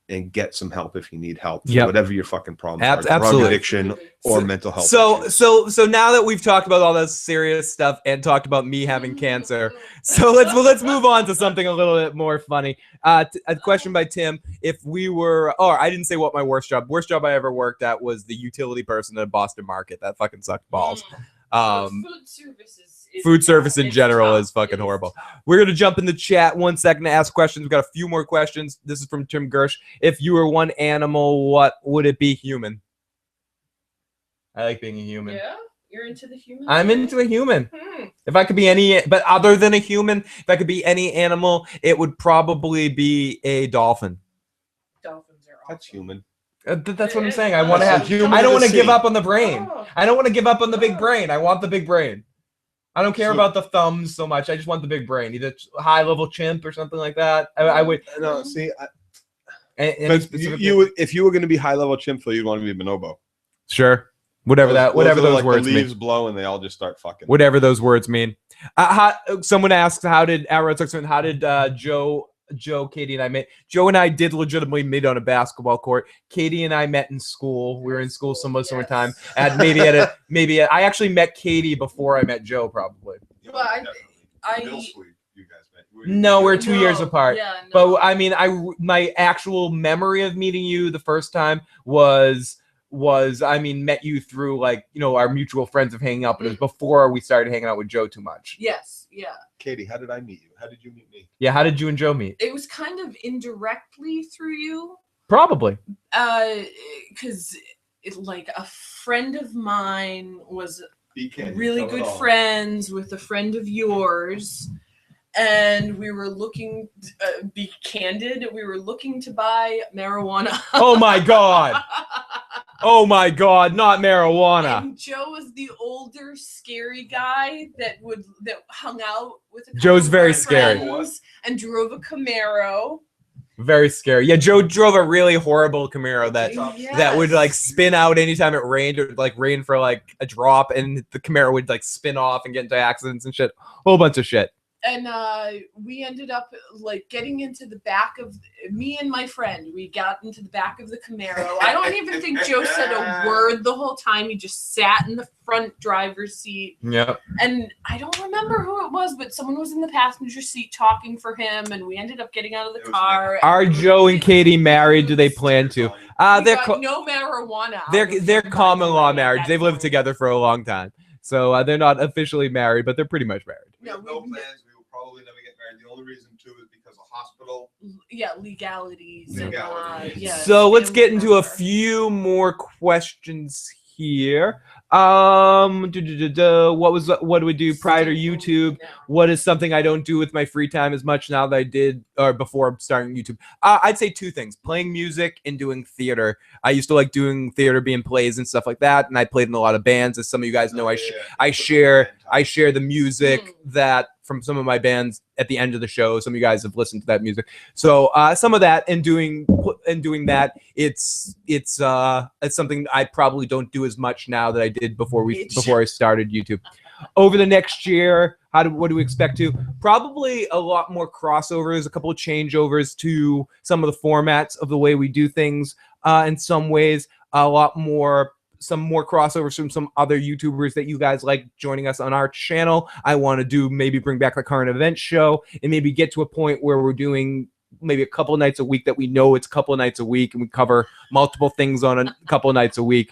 [SPEAKER 2] and get some help if you need help.
[SPEAKER 1] Yep.
[SPEAKER 2] Whatever your fucking problem is,
[SPEAKER 1] Absolutely.
[SPEAKER 2] drug addiction or mental health.
[SPEAKER 1] So now that we've talked about all this serious stuff and talked about me having cancer, so let's move on to something a little bit more funny. A question by Tim: if we were, I didn't say what my worst job I ever worked at was the utility person at a Boston Market. That fucking sucked balls. Food service in general is fucking horrible. We're going to jump in the chat 1 second to ask questions. We've got a few more questions. This is from Tim Gersh. If you were one animal, what would it be? Human. I like being a human.
[SPEAKER 3] Yeah, you're into the human.
[SPEAKER 1] I'm into a human. If I could be any, but other than a human, if I could be any animal, it would probably be a dolphin.
[SPEAKER 3] Dolphins are awesome.
[SPEAKER 2] That's human.
[SPEAKER 1] That's what I'm saying. I want to have. I don't want to give up on the brain. I don't want to give up on the big brain. I want the big brain. I don't care about the thumbs so much. I just want the big brain, either high level chimp or something like that. I would.
[SPEAKER 2] No, see,
[SPEAKER 1] you
[SPEAKER 2] if you were going to be high level chimp, you'd want to be bonobo.
[SPEAKER 1] Sure, whatever those
[SPEAKER 2] like
[SPEAKER 1] words
[SPEAKER 2] the leaves
[SPEAKER 1] mean.
[SPEAKER 2] blow and they all just start fucking.
[SPEAKER 1] Whatever those words mean. Someone asks, how did Joe, Katie, and I met? Joe and I did legitimately meet on a basketball court. Katie and I met in school. We were in school summertime. I actually met Katie before I met Joe, probably.
[SPEAKER 3] Well,
[SPEAKER 1] No, we're 2 years apart.
[SPEAKER 3] Yeah, no.
[SPEAKER 1] But I mean, my actual memory of meeting you the first time was met you through our mutual friends of hanging out, but it was before we started hanging out with Joe too much.
[SPEAKER 3] Yes, yeah.
[SPEAKER 2] Katie, how did I meet you? How did you meet me?
[SPEAKER 1] Yeah, how did you and Joe meet?
[SPEAKER 3] It was kind of indirectly through you.
[SPEAKER 1] Probably.
[SPEAKER 3] Because a friend of mine was really good friends with a friend of yours, and we were looking be candid. We were looking to buy marijuana.
[SPEAKER 1] Oh my god! Oh my god! Not marijuana.
[SPEAKER 3] And Joe was the older, scary guy that hung out with.
[SPEAKER 1] Joe's very scary.
[SPEAKER 3] And drove a Camaro.
[SPEAKER 1] Very scary. Yeah, Joe drove a really horrible Camaro that would spin out anytime it rained, or rain for a drop, and the Camaro would spin off and get into accidents and shit. Whole bunch of shit.
[SPEAKER 3] And we ended up like getting into the back of me and my friend. We got into the back of the Camaro. I don't even think Joe said a word the whole time. He just sat in the front driver's seat.
[SPEAKER 1] Yep.
[SPEAKER 3] And I don't remember who it was, but someone was in the passenger seat talking for him, and we ended up getting out of the car.
[SPEAKER 1] Are Joe and Katie married? Do they plan to? They're
[SPEAKER 3] no marijuana.
[SPEAKER 1] They're common law marriage. They've lived together for a long time, so they're not officially married, but they're pretty much married.
[SPEAKER 2] We have no plans. We will probably never get married. The only reason too is because of hospital.
[SPEAKER 3] Yeah, legalities. And, yeah.
[SPEAKER 1] So let's get into a few more questions here. What do we do prior to YouTube? What is something I don't do with my free time as much now that I did or before starting YouTube? I'd say two things: playing music and doing theater. I used to like doing theater, being plays and stuff like that, and I played in a lot of bands. As some of you guys know, I share the music that from some of my bands at the end of the show. Some of you guys have listened to that music, so some of that and doing that. It's something I probably don't do as much now that I did before I started YouTube. Over the next year, what do we expect to? Probably a lot more crossovers, a couple of changeovers to some of the formats of the way we do things. In some ways, some more crossovers from some other YouTubers that you guys like joining us on our channel. I want to maybe bring back the current event show and maybe get to a point where we're doing maybe a couple of nights a week that we know it's a couple of nights a week and we cover multiple things on a couple of nights a week.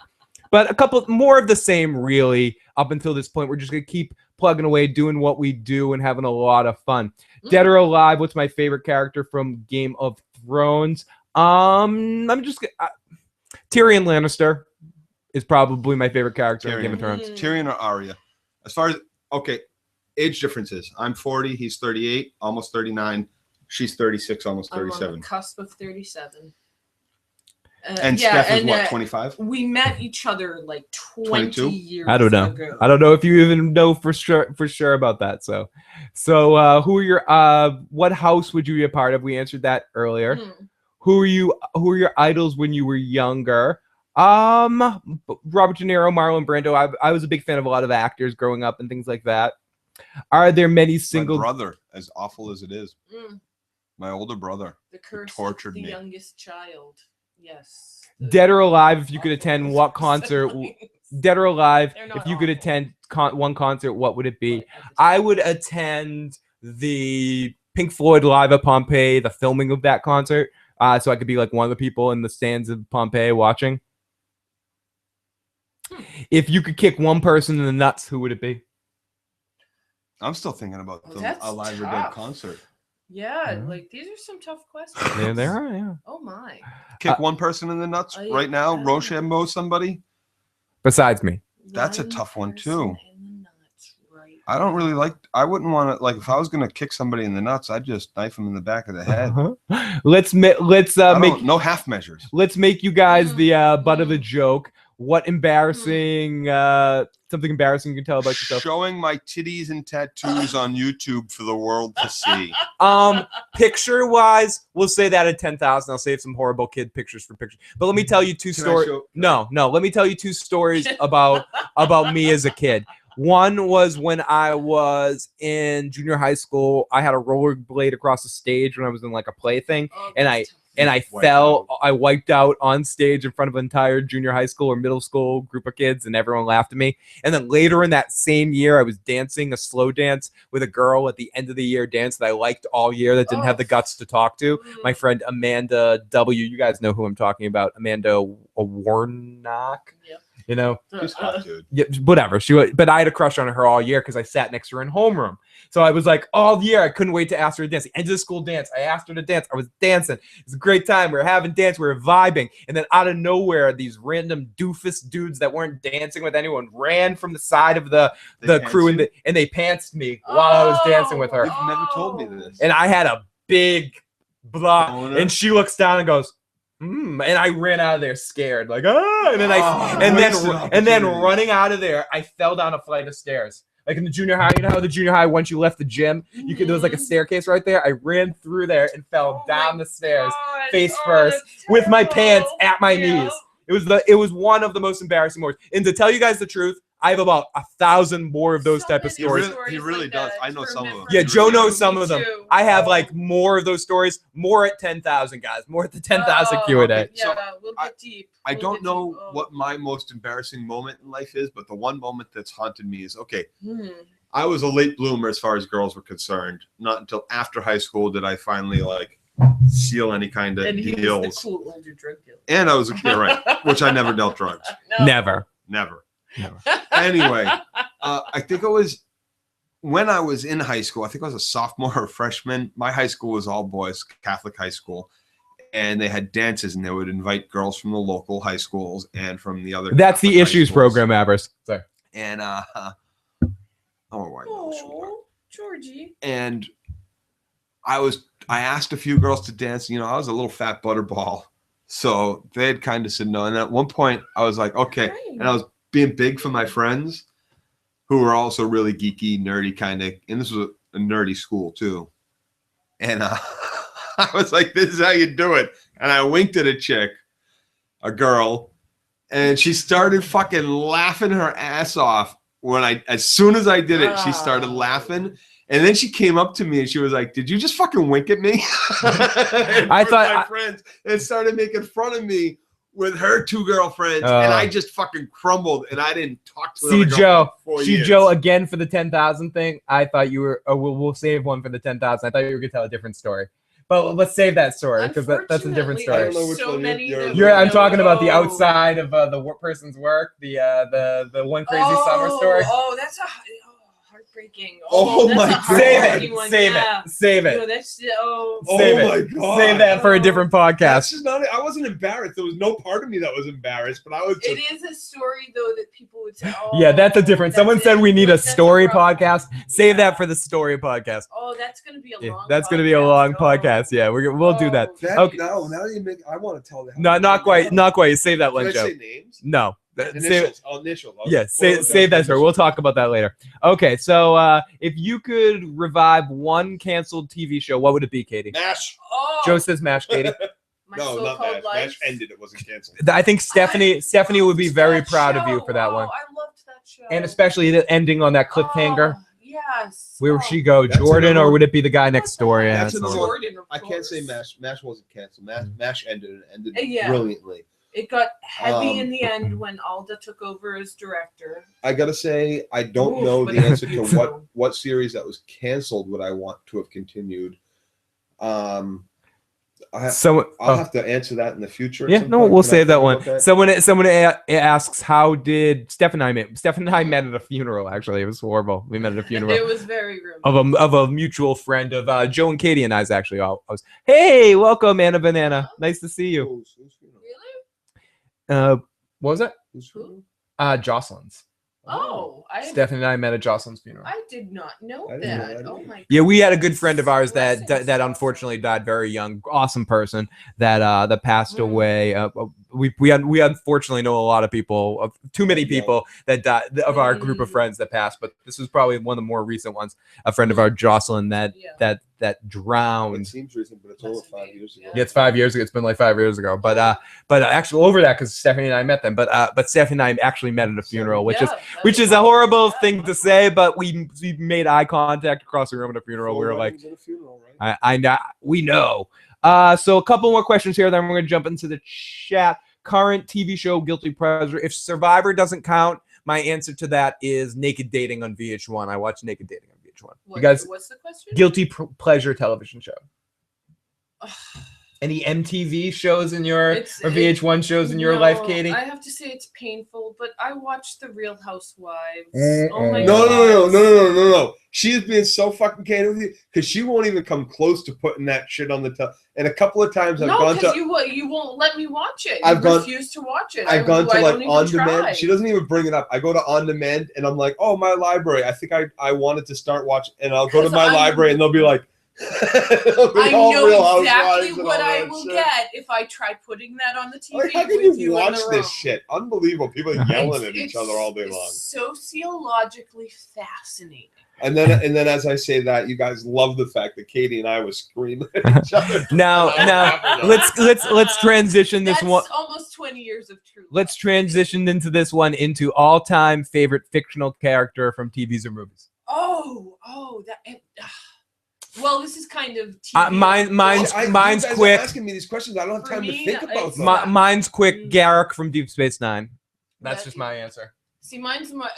[SPEAKER 1] But a couple more of the same, really, up until this point. We're just going to keep plugging away, doing what we do, and having a lot of fun. Dead or Alive, what's my favorite character from Game of Thrones? Tyrion Lannister is probably my favorite character in Game of Thrones.
[SPEAKER 2] Tyrion or Arya? As far as, age differences. I'm 40, he's 38, almost 39. She's 36, almost 37.
[SPEAKER 3] I'm on the cusp of 37.
[SPEAKER 2] And Steph is what, 25?
[SPEAKER 3] We met each other like 20 years ago.
[SPEAKER 1] I don't know if you even know for sure about that. So who are your what house would you be a part of? We answered that earlier. Who are your idols when you were younger? Robert De Niro, Marlon Brando. I was a big fan of a lot of actors growing up and things like that. Are there many single?
[SPEAKER 2] My brother, as awful as it is, my older brother,
[SPEAKER 3] the curse
[SPEAKER 2] tortured
[SPEAKER 3] of the
[SPEAKER 2] me.
[SPEAKER 3] Youngest child. Yes.
[SPEAKER 1] Dead or Alive, if you could attend what concert? Dead or Alive, if you could attend one concert, what would it be? I would attend the Pink Floyd Live at Pompeii, the filming of that concert, so I could be like one of the people in the stands of Pompeii watching. If you could kick one person in the nuts, who would it be?
[SPEAKER 2] I'm still thinking about the Alive or Dead concert.
[SPEAKER 3] Yeah, like these are some tough questions.
[SPEAKER 1] Yeah, there are. Yeah.
[SPEAKER 3] Oh my.
[SPEAKER 2] Kick one person in the nuts right now. Rochambeau somebody.
[SPEAKER 1] Besides me.
[SPEAKER 2] That's a tough one too. I don't really like. I wouldn't want to like. If I was gonna kick somebody in the nuts, I'd just knife them in the back of the head.
[SPEAKER 1] Let's make
[SPEAKER 2] no half measures.
[SPEAKER 1] Let's make you guys the butt of a joke. What embarrassing something embarrassing you can tell about yourself?
[SPEAKER 2] Showing my titties and tattoos on YouTube for the world to see.
[SPEAKER 1] Picture wise, we'll say that at 10,000. I'll save some horrible kid pictures for pictures. But let me tell you two stories. No. Let me tell you two stories about me as a kid. One was when I was in junior high school. I had a rollerblade across the stage when I was in like a play thing, and I fell. I wiped out on stage in front of an entire junior high school or middle school group of kids, and everyone laughed at me. And then later in that same year, I was dancing a slow dance with a girl at the end of the year dance that I liked all year that didn't have the guts to talk to. My friend Amanda W. You guys know who I'm talking about. Amanda Warnock. Yep. You know,
[SPEAKER 2] she's hot, dude.
[SPEAKER 1] Yeah, whatever. But I had a crush on her all year because I sat next to her in homeroom. So I was like, all year I couldn't wait to ask her to dance. The end of the school dance, I asked her to dance. I was dancing. It was a great time. We were having dance. We were vibing. And then out of nowhere, these random doofus dudes that weren't dancing with anyone ran from the side of the crew and they pantsed me while I was dancing with her.
[SPEAKER 2] You've never told me this.
[SPEAKER 1] And I had a big blah. And she looks down and goes, and I ran out of there scared, like and then running out of there, I fell down a flight of stairs. Like in the junior high, you know how the junior high, once you left the gym, there was like a staircase right there. I ran through there and fell down the stairs face first with my pants at my knees. It was one of the most embarrassing moments. And to tell you guys the truth, I have about 1,000 more of those type of
[SPEAKER 2] He
[SPEAKER 1] stories.
[SPEAKER 2] really does. I know some of them.
[SPEAKER 1] Yeah,
[SPEAKER 2] He
[SPEAKER 1] Joe
[SPEAKER 2] really
[SPEAKER 1] knows
[SPEAKER 2] does.
[SPEAKER 1] some of them. I have like more of those stories. More at 10,000, guys. More at the 10,000 Q&A.
[SPEAKER 2] Okay, so
[SPEAKER 3] we'll get deep.
[SPEAKER 2] I don't know what my most embarrassing moment in life is, but the one moment that's haunted me is, okay, I was a late bloomer as far as girls were concerned. Not until after high school did I finally like seal any kind of
[SPEAKER 3] And he
[SPEAKER 2] deals.
[SPEAKER 3] was the cool older drug dealer.
[SPEAKER 2] And I was a kid, right? Which I never dealt drugs.
[SPEAKER 1] Never.
[SPEAKER 2] Anyway, I think it was when I was in high school. I think I was a sophomore or freshman. My high school was all boys, Catholic high school, and they had dances, and they would invite girls from the local high schools and from the other.
[SPEAKER 1] That's
[SPEAKER 2] Catholic
[SPEAKER 1] the
[SPEAKER 2] high
[SPEAKER 1] issues
[SPEAKER 2] schools.
[SPEAKER 1] program, Avers. Sorry.
[SPEAKER 2] And
[SPEAKER 3] Georgie.
[SPEAKER 2] and I asked a few girls to dance. You know, I was a little fat butterball, so they had kind of said no. And at one point, I was like, okay, and I was being big for my friends, who were also really geeky, nerdy kind of, and this was a nerdy school too. And I was like, this is how you do it. And I winked at a chick, a girl, and she started fucking laughing her ass off. As soon as I did it, she started laughing. And then she came up to me and she was like, did you just fucking wink at me?
[SPEAKER 1] I thought
[SPEAKER 2] my friends and started making fun of me with her two girlfriends. And I just fucking crumbled and I didn't talk to
[SPEAKER 1] See,
[SPEAKER 2] her.
[SPEAKER 1] Joe.
[SPEAKER 2] For 4
[SPEAKER 1] See,
[SPEAKER 2] years.
[SPEAKER 1] Joe, again for the 10,000 thing. I thought you were. Oh, we'll save one for the 10,000. I thought you were gonna tell a different story. But let's save that story because that's a different story.
[SPEAKER 2] I don't know which one
[SPEAKER 1] I'm talking about the outside of the person's work. The one crazy summer story.
[SPEAKER 3] Oh, that's heartbreaking.
[SPEAKER 2] Oh my
[SPEAKER 3] that's a
[SPEAKER 2] God.
[SPEAKER 3] heartbreaking one,
[SPEAKER 1] Save
[SPEAKER 3] yeah.
[SPEAKER 1] it. Save it.
[SPEAKER 3] No, that's
[SPEAKER 1] Save
[SPEAKER 2] Oh my
[SPEAKER 1] it.
[SPEAKER 2] God.
[SPEAKER 1] Save that for a different podcast.
[SPEAKER 2] That's just not it. I wasn't embarrassed. There was no part of me that was embarrassed, but I was just.
[SPEAKER 3] It is a story though that people would say, oh,
[SPEAKER 1] Yeah, that's a different. Someone said we need a story podcast. Save that for the story podcast.
[SPEAKER 3] oh, that's gonna be a long.
[SPEAKER 1] That's going to be a long podcast. Yeah, we'll do that. Okay.
[SPEAKER 2] No, now you make. I want to tell that.
[SPEAKER 1] No, not quite. Not quite. Save that
[SPEAKER 2] Can I
[SPEAKER 1] one, Joe.
[SPEAKER 2] say names?
[SPEAKER 1] No.
[SPEAKER 2] Initials. Initials.
[SPEAKER 1] Yeah, save that story. We'll talk about that later. Okay, so if you could revive one canceled TV show, what would it be, Katie?
[SPEAKER 2] MASH.
[SPEAKER 1] Joe says MASH, Katie.
[SPEAKER 2] No, not MASH. MASH ended. It wasn't canceled.
[SPEAKER 1] I think Stephanie would be very proud of you for that one.
[SPEAKER 3] I loved that show.
[SPEAKER 1] And especially it ending on that cliffhanger.
[SPEAKER 3] Yes.
[SPEAKER 1] Where would she go, Jordan, or would it be the guy next door? Yeah,
[SPEAKER 2] That's
[SPEAKER 1] that's
[SPEAKER 2] another
[SPEAKER 1] the one.
[SPEAKER 2] one. I can't say MASH. MASH wasn't canceled. MASH ended and ended
[SPEAKER 3] Yeah.
[SPEAKER 2] brilliantly.
[SPEAKER 3] It got heavy in the end when Alda took over as director.
[SPEAKER 2] I gotta say, I don't
[SPEAKER 3] Oof,
[SPEAKER 2] know
[SPEAKER 3] but
[SPEAKER 2] the answer to
[SPEAKER 3] it's-
[SPEAKER 2] what series that was canceled would I want to have continued. I'll have to answer that in the future. at
[SPEAKER 1] Yeah,
[SPEAKER 2] some
[SPEAKER 1] no,
[SPEAKER 2] point.
[SPEAKER 1] we'll
[SPEAKER 2] Can I
[SPEAKER 1] save that
[SPEAKER 2] think
[SPEAKER 1] one.
[SPEAKER 2] about
[SPEAKER 1] Someone asks, how did Steph and I met? Steph and I met at a funeral. Actually, it was horrible. We met at a funeral.
[SPEAKER 3] It was very rude.
[SPEAKER 1] Of a mutual friend of Joe and Katie and I's actually. I was, hey, welcome, Anna Banana. Nice to see you. What was it? Jocelyn's.
[SPEAKER 3] Oh,
[SPEAKER 1] Stephanie and I met at Jocelyn's funeral.
[SPEAKER 3] I did not know
[SPEAKER 2] didn't
[SPEAKER 3] that.
[SPEAKER 2] know
[SPEAKER 3] Oh my.
[SPEAKER 1] Yeah, we had a good friend of ours that unfortunately died very young. Awesome person that passed away. We unfortunately know a lot of people, too many people that died of our group of friends that passed. But this was probably one of the more recent ones. A friend of ours, Jocelyn, that drowned.
[SPEAKER 2] It seems recent, but it's over 5 years ago.
[SPEAKER 1] Yeah, it's 5 years ago. It's been like 5 years ago. But actually over that, because Stephanie and I met them. But Stephanie and I actually met at a funeral, which is a horrible thing to say. But we made eye contact across the room at a funeral. We were like, I know, we know. So a couple more questions here. Then we're gonna jump into the chat. Current TV show guilty pleasure. If Survivor doesn't count, my answer to that is Naked Dating on VH1. I watch Naked Dating on VH1. You guys,
[SPEAKER 3] what's the question?
[SPEAKER 1] Guilty pleasure television show. Any MTV shows in your or VH1 shows in your life, Katie?
[SPEAKER 3] I have to say it's painful, but I watched The Real Housewives.
[SPEAKER 2] No,
[SPEAKER 3] Oh my
[SPEAKER 2] no. She is being so fucking candid with you because she won't even come close to putting that shit on the top. And a couple of times I've
[SPEAKER 3] No,
[SPEAKER 2] gone
[SPEAKER 3] because
[SPEAKER 2] to.
[SPEAKER 3] you won't let me watch it.
[SPEAKER 2] I've
[SPEAKER 3] You
[SPEAKER 2] gone-
[SPEAKER 3] refuse to watch it.
[SPEAKER 2] I've gone to
[SPEAKER 3] I
[SPEAKER 2] like
[SPEAKER 3] don't even
[SPEAKER 2] on
[SPEAKER 3] try.
[SPEAKER 2] demand. She doesn't even bring it up. I go to on demand and I'm like, oh, my library. I think I wanted to start watching, and I'll go to
[SPEAKER 3] 'Cause
[SPEAKER 2] my
[SPEAKER 3] I'm-
[SPEAKER 2] library and they'll be like,
[SPEAKER 3] I
[SPEAKER 2] all
[SPEAKER 3] know
[SPEAKER 2] Real
[SPEAKER 3] exactly
[SPEAKER 2] Housewives and
[SPEAKER 3] what
[SPEAKER 2] all
[SPEAKER 3] I
[SPEAKER 2] that
[SPEAKER 3] will
[SPEAKER 2] shit.
[SPEAKER 3] get if I try putting that on the TV.
[SPEAKER 2] Like, how can
[SPEAKER 3] with
[SPEAKER 2] you
[SPEAKER 3] in
[SPEAKER 2] watch
[SPEAKER 3] the
[SPEAKER 2] this
[SPEAKER 3] room.
[SPEAKER 2] shit? Unbelievable. People yelling at each other all day long.
[SPEAKER 3] Sociologically fascinating.
[SPEAKER 2] And then as I say that, you guys love the fact that Katie and I was screaming at each other.
[SPEAKER 1] Now, let's transition this
[SPEAKER 3] That's
[SPEAKER 1] one.
[SPEAKER 3] almost 20 years of true.
[SPEAKER 1] Let's transition into this one into all-time favorite fictional character from TVs or movies.
[SPEAKER 3] Well, this is kind of TV.
[SPEAKER 1] Mine's
[SPEAKER 2] You guys
[SPEAKER 1] quick.
[SPEAKER 2] are asking me these questions. I don't have time to think about them.
[SPEAKER 1] Mine's quick. Garrick from Deep Space Nine. That's just my answer.
[SPEAKER 3] See, mine's my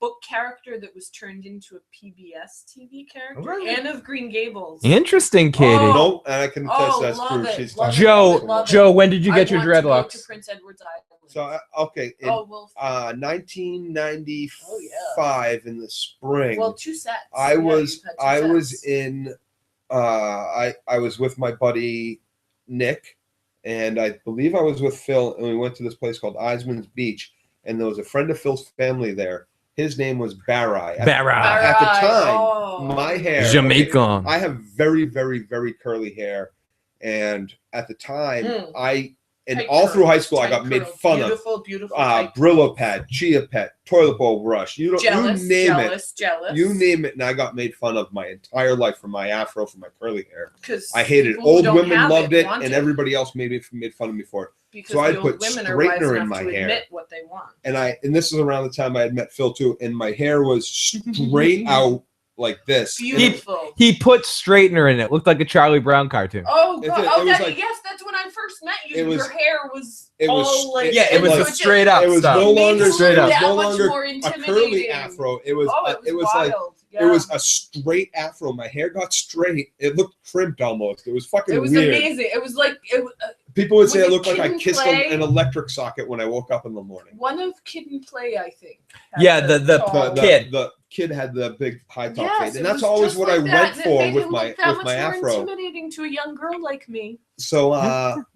[SPEAKER 3] book character that was turned into a PBS TV character.
[SPEAKER 1] Really?
[SPEAKER 3] Anne of Green Gables.
[SPEAKER 1] Interesting, Katie.
[SPEAKER 2] No, and I can attest that's
[SPEAKER 3] love
[SPEAKER 2] true.
[SPEAKER 3] it,
[SPEAKER 2] She's
[SPEAKER 3] love
[SPEAKER 2] talking
[SPEAKER 3] it.
[SPEAKER 1] Joe, when did you
[SPEAKER 3] I
[SPEAKER 1] get your
[SPEAKER 3] want to go
[SPEAKER 1] dreadlocks?
[SPEAKER 3] to Prince Edward's Island.
[SPEAKER 2] So okay, in 1995 in the spring.
[SPEAKER 3] Well, 2 sets.
[SPEAKER 2] I
[SPEAKER 3] Yeah,
[SPEAKER 2] was
[SPEAKER 3] you've had 2 sets.
[SPEAKER 2] in I was with my buddy Nick, and I believe I was with Phil, and we went to this place called Eisman's Beach, and there was a friend of Phil's family there. His name was Barai. At the time, my hair.
[SPEAKER 1] Jamaican.
[SPEAKER 2] I have very, very, very curly hair, and at the time,
[SPEAKER 3] Tight
[SPEAKER 2] all through
[SPEAKER 3] curls,
[SPEAKER 2] high school, I got
[SPEAKER 3] tight
[SPEAKER 2] made
[SPEAKER 3] curls.
[SPEAKER 2] fun
[SPEAKER 3] Beautiful,
[SPEAKER 2] of.
[SPEAKER 3] beautiful tight
[SPEAKER 2] Brillo pad, Chia pet, toilet bowl brush. You
[SPEAKER 3] Jealous,
[SPEAKER 2] name
[SPEAKER 3] jealous,
[SPEAKER 2] it.
[SPEAKER 3] jealous.
[SPEAKER 2] You name it, and I got made fun of my entire life for my afro, for my curly hair.
[SPEAKER 3] 'Cause
[SPEAKER 2] I hated it.
[SPEAKER 3] people who
[SPEAKER 2] Old
[SPEAKER 3] don't
[SPEAKER 2] women
[SPEAKER 3] have
[SPEAKER 2] loved it,
[SPEAKER 3] want
[SPEAKER 2] and
[SPEAKER 3] it.
[SPEAKER 2] everybody else made fun of me for it.
[SPEAKER 3] Because
[SPEAKER 2] So I
[SPEAKER 3] the old
[SPEAKER 2] put
[SPEAKER 3] women are wise
[SPEAKER 2] straightener in
[SPEAKER 3] enough
[SPEAKER 2] my
[SPEAKER 3] to
[SPEAKER 2] hair.
[SPEAKER 3] admit what they want.
[SPEAKER 2] And this is around the time I had met Phil too, and my hair was straight out like this.
[SPEAKER 3] Beautiful.
[SPEAKER 1] He put straightener in it. Looked like a Charlie Brown cartoon.
[SPEAKER 3] Oh
[SPEAKER 2] It
[SPEAKER 3] god!
[SPEAKER 2] was
[SPEAKER 3] Oh,
[SPEAKER 2] like-
[SPEAKER 3] yes, that's when I first met you.
[SPEAKER 2] It was-
[SPEAKER 3] Your hair was
[SPEAKER 2] It was
[SPEAKER 3] all like
[SPEAKER 1] yeah, it was a straight up
[SPEAKER 2] It was
[SPEAKER 1] stuff.
[SPEAKER 2] no longer
[SPEAKER 1] Straight up.
[SPEAKER 3] that
[SPEAKER 2] no
[SPEAKER 3] much
[SPEAKER 2] longer
[SPEAKER 3] more
[SPEAKER 2] a
[SPEAKER 3] intimidating.
[SPEAKER 2] curly afro. It was it was like
[SPEAKER 3] wild.
[SPEAKER 2] it was a straight afro. My hair got straight. It looked crimped almost. It was fucking
[SPEAKER 3] It was
[SPEAKER 2] weird.
[SPEAKER 3] amazing. It was like
[SPEAKER 2] People would say
[SPEAKER 3] Was
[SPEAKER 2] it
[SPEAKER 3] it
[SPEAKER 2] looked like I
[SPEAKER 3] Kid and
[SPEAKER 2] kissed
[SPEAKER 3] Play?
[SPEAKER 2] an electric socket when I woke up in the morning.
[SPEAKER 3] one of Kid and Play, I think. had
[SPEAKER 1] Yeah, the kid.
[SPEAKER 2] The kid had the big high top
[SPEAKER 3] Yes,
[SPEAKER 2] fade,
[SPEAKER 3] it
[SPEAKER 2] and that's
[SPEAKER 3] was
[SPEAKER 2] always
[SPEAKER 3] just
[SPEAKER 2] what
[SPEAKER 3] like
[SPEAKER 2] I
[SPEAKER 3] that,
[SPEAKER 2] went
[SPEAKER 3] and it
[SPEAKER 2] for
[SPEAKER 3] made
[SPEAKER 2] with
[SPEAKER 3] him
[SPEAKER 2] my
[SPEAKER 3] look that
[SPEAKER 2] with
[SPEAKER 3] much
[SPEAKER 2] my
[SPEAKER 3] more
[SPEAKER 2] afro.
[SPEAKER 3] intimidating to a young girl like me.
[SPEAKER 2] So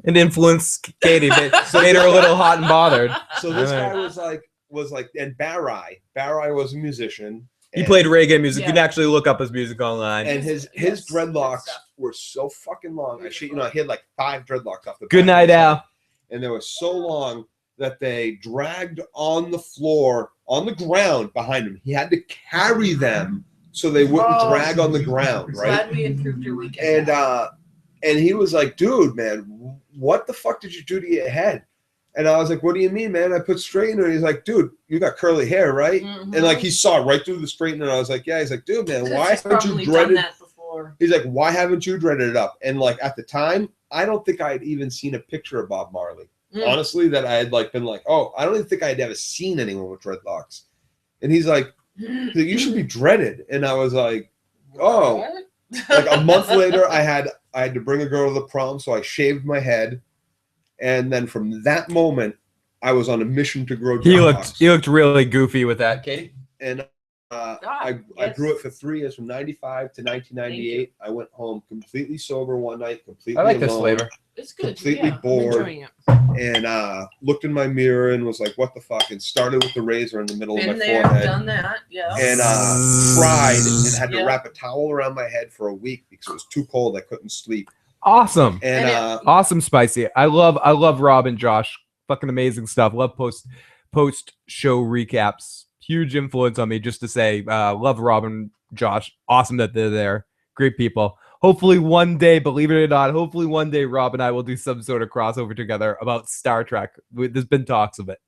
[SPEAKER 1] It influenced Katie. Made her a little hot and bothered.
[SPEAKER 2] So this
[SPEAKER 1] All
[SPEAKER 2] guy
[SPEAKER 1] right.
[SPEAKER 2] was like, and Barai was a musician.
[SPEAKER 1] He
[SPEAKER 2] and-
[SPEAKER 1] played reggae music.
[SPEAKER 3] Yeah.
[SPEAKER 1] You can actually look up his music online.
[SPEAKER 2] and his dreadlocks were so fucking long. He had like 5 dreadlocks off the
[SPEAKER 1] Good
[SPEAKER 2] back
[SPEAKER 1] night,
[SPEAKER 2] of his head.
[SPEAKER 1] Al.
[SPEAKER 2] And they were so long that they dragged on the floor, on the ground behind him. He had to carry them so they wouldn't drag on the ground, right?
[SPEAKER 3] Glad we improved your weekend.
[SPEAKER 2] And he was like, dude, man, what the fuck did you do to your head? And I was like, what do you mean, man? I put straightener. And he's like, dude, you got curly hair, right?
[SPEAKER 3] Mm-hmm.
[SPEAKER 2] And like he saw right through the straightener. And I was like, yeah. He's like, dude, man, why
[SPEAKER 3] He's
[SPEAKER 2] haven't you
[SPEAKER 3] probably done
[SPEAKER 2] dreaded?
[SPEAKER 3] that before.
[SPEAKER 2] He's like, why haven't you dreaded it up? And like at the time, I don't think I had even seen a picture of Bob Marley. Honestly, that I had like been like, oh, I don't even think I'd ever seen anyone with dreadlocks. And he's like, you should be dreaded. And I was like, oh. Like a month later, I had to bring a girl to the prom, so I shaved my head. And then from that moment, I was on a mission to grow dreadlocks.
[SPEAKER 1] He looked really goofy with that, Katie.
[SPEAKER 2] And I grew it for 3 years, from 95 to 1998. I went home completely sober one night, completely
[SPEAKER 1] I like this
[SPEAKER 2] alone,
[SPEAKER 1] flavor.
[SPEAKER 3] It's good.
[SPEAKER 2] completely
[SPEAKER 3] I'm
[SPEAKER 2] bored,
[SPEAKER 3] enjoying it.
[SPEAKER 2] and looked in my mirror and was like, what the fuck? And started with the razor in the middle of
[SPEAKER 3] Been
[SPEAKER 2] my
[SPEAKER 3] there,
[SPEAKER 2] forehead.
[SPEAKER 3] done that. Yeah.
[SPEAKER 2] And cried and had to
[SPEAKER 3] Yeah.
[SPEAKER 2] wrap a towel around my head for a week because it was too cold. I couldn't sleep.
[SPEAKER 1] Awesome.
[SPEAKER 2] And
[SPEAKER 1] awesome, Spicy. I love Rob and Josh. Fucking amazing stuff. Love post show recaps. Huge influence on me, just to say, love Rob and Josh. Awesome that they're there. Great people. Hopefully one day, believe it or not, hopefully one day Rob and I will do some sort of crossover together about Star Trek. There's been talks of it.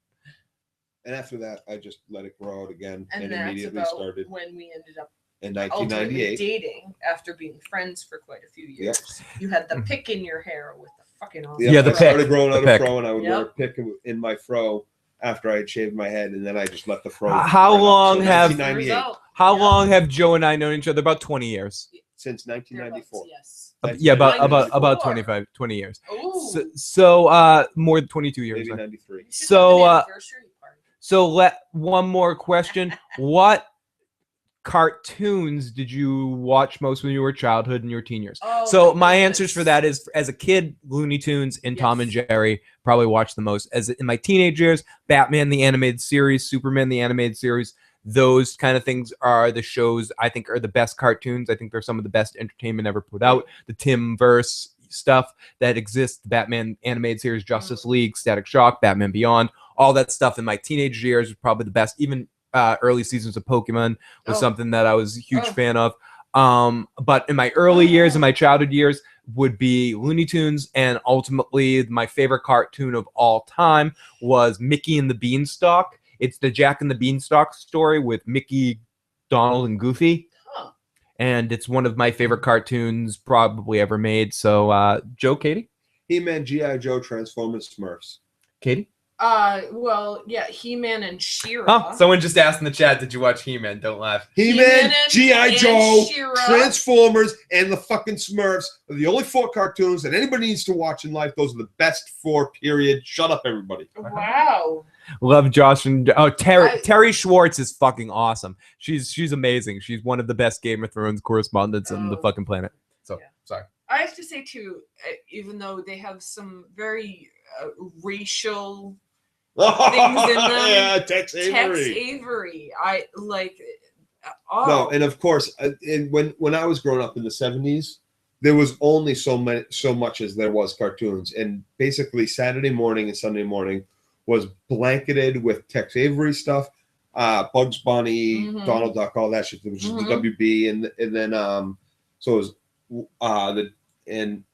[SPEAKER 2] And after that, I just let it grow out again
[SPEAKER 3] And
[SPEAKER 2] and
[SPEAKER 3] that's
[SPEAKER 2] immediately
[SPEAKER 3] about
[SPEAKER 2] started
[SPEAKER 3] when we ended up
[SPEAKER 2] in
[SPEAKER 3] ultimately
[SPEAKER 2] 1998.
[SPEAKER 3] dating after being friends for quite a few years. You had the pick in your hair with the fucking awesome.
[SPEAKER 2] Yeah, I started growing
[SPEAKER 1] The
[SPEAKER 2] out
[SPEAKER 1] pick.
[SPEAKER 2] a fro, and I would wear a
[SPEAKER 3] Yep.
[SPEAKER 2] pick in my fro after I had shaved my head, and then I just let the fro.
[SPEAKER 1] How
[SPEAKER 2] grow out.
[SPEAKER 1] long
[SPEAKER 2] So
[SPEAKER 1] have
[SPEAKER 2] 1998.
[SPEAKER 1] how long have Joe and I known each other? About 20 years.
[SPEAKER 2] Since 1994.
[SPEAKER 3] Yes.
[SPEAKER 1] Yeah, about
[SPEAKER 3] 94.
[SPEAKER 1] 20 years.
[SPEAKER 3] Ooh.
[SPEAKER 1] So more than 22 years.
[SPEAKER 2] Maybe
[SPEAKER 1] now.
[SPEAKER 2] 93.
[SPEAKER 1] So let one more question. What cartoons did you watch most when you were childhood and your teen years?
[SPEAKER 3] Oh,
[SPEAKER 1] So
[SPEAKER 3] my
[SPEAKER 1] my answers for that is, as a kid, Looney Tunes and Tom and Jerry probably watched the most. As in my teenage years, Batman the animated series, Superman the animated series, those kind of things are the shows I think are the best cartoons. I think they're some of the best entertainment ever put out. The Timverse stuff that exists, the Batman animated series, Justice League, Static Shock, Batman Beyond, all that stuff in my teenage years was probably the best. Even early seasons of Pokemon was something that I was a huge fan of. But in my early years, in my childhood years, would be Looney Tunes, and ultimately my favorite cartoon of all time was Mickey and the Beanstalk. It's the Jack and the Beanstalk story with Mickey, Donald, and Goofy. And it's one of my favorite cartoons probably ever made. So, Joe, Katie?
[SPEAKER 2] He-Man, G.I. Joe, Transformers, Smurfs.
[SPEAKER 1] Katie?
[SPEAKER 3] Well, yeah, He-Man and She-Ra.
[SPEAKER 1] Oh, someone just asked in the chat, did you watch He-Man? Don't laugh.
[SPEAKER 2] He-Man, G.I. Joe,
[SPEAKER 3] She-Ra.
[SPEAKER 2] Transformers, and the fucking Smurfs are the only 4 cartoons that anybody needs to watch in life. Those are the best 4, period. Shut up, everybody.
[SPEAKER 3] Wow.
[SPEAKER 1] Love Josh and Terry Schwartz is fucking awesome. She's amazing. She's one of the best Game of Thrones correspondents on the fucking planet. So, sorry.
[SPEAKER 3] I have to say, too, even though they have some very racial things in them.
[SPEAKER 2] Yeah, Tex Avery.
[SPEAKER 3] Tex Avery. I like.
[SPEAKER 2] No, and of course, when I was growing up in the 70s, there was only so much as there was cartoons, and basically Saturday morning and Sunday morning was blanketed with Tex Avery stuff, Bugs Bunny, Donald Duck, all that shit. There was just the WB, and then so it was and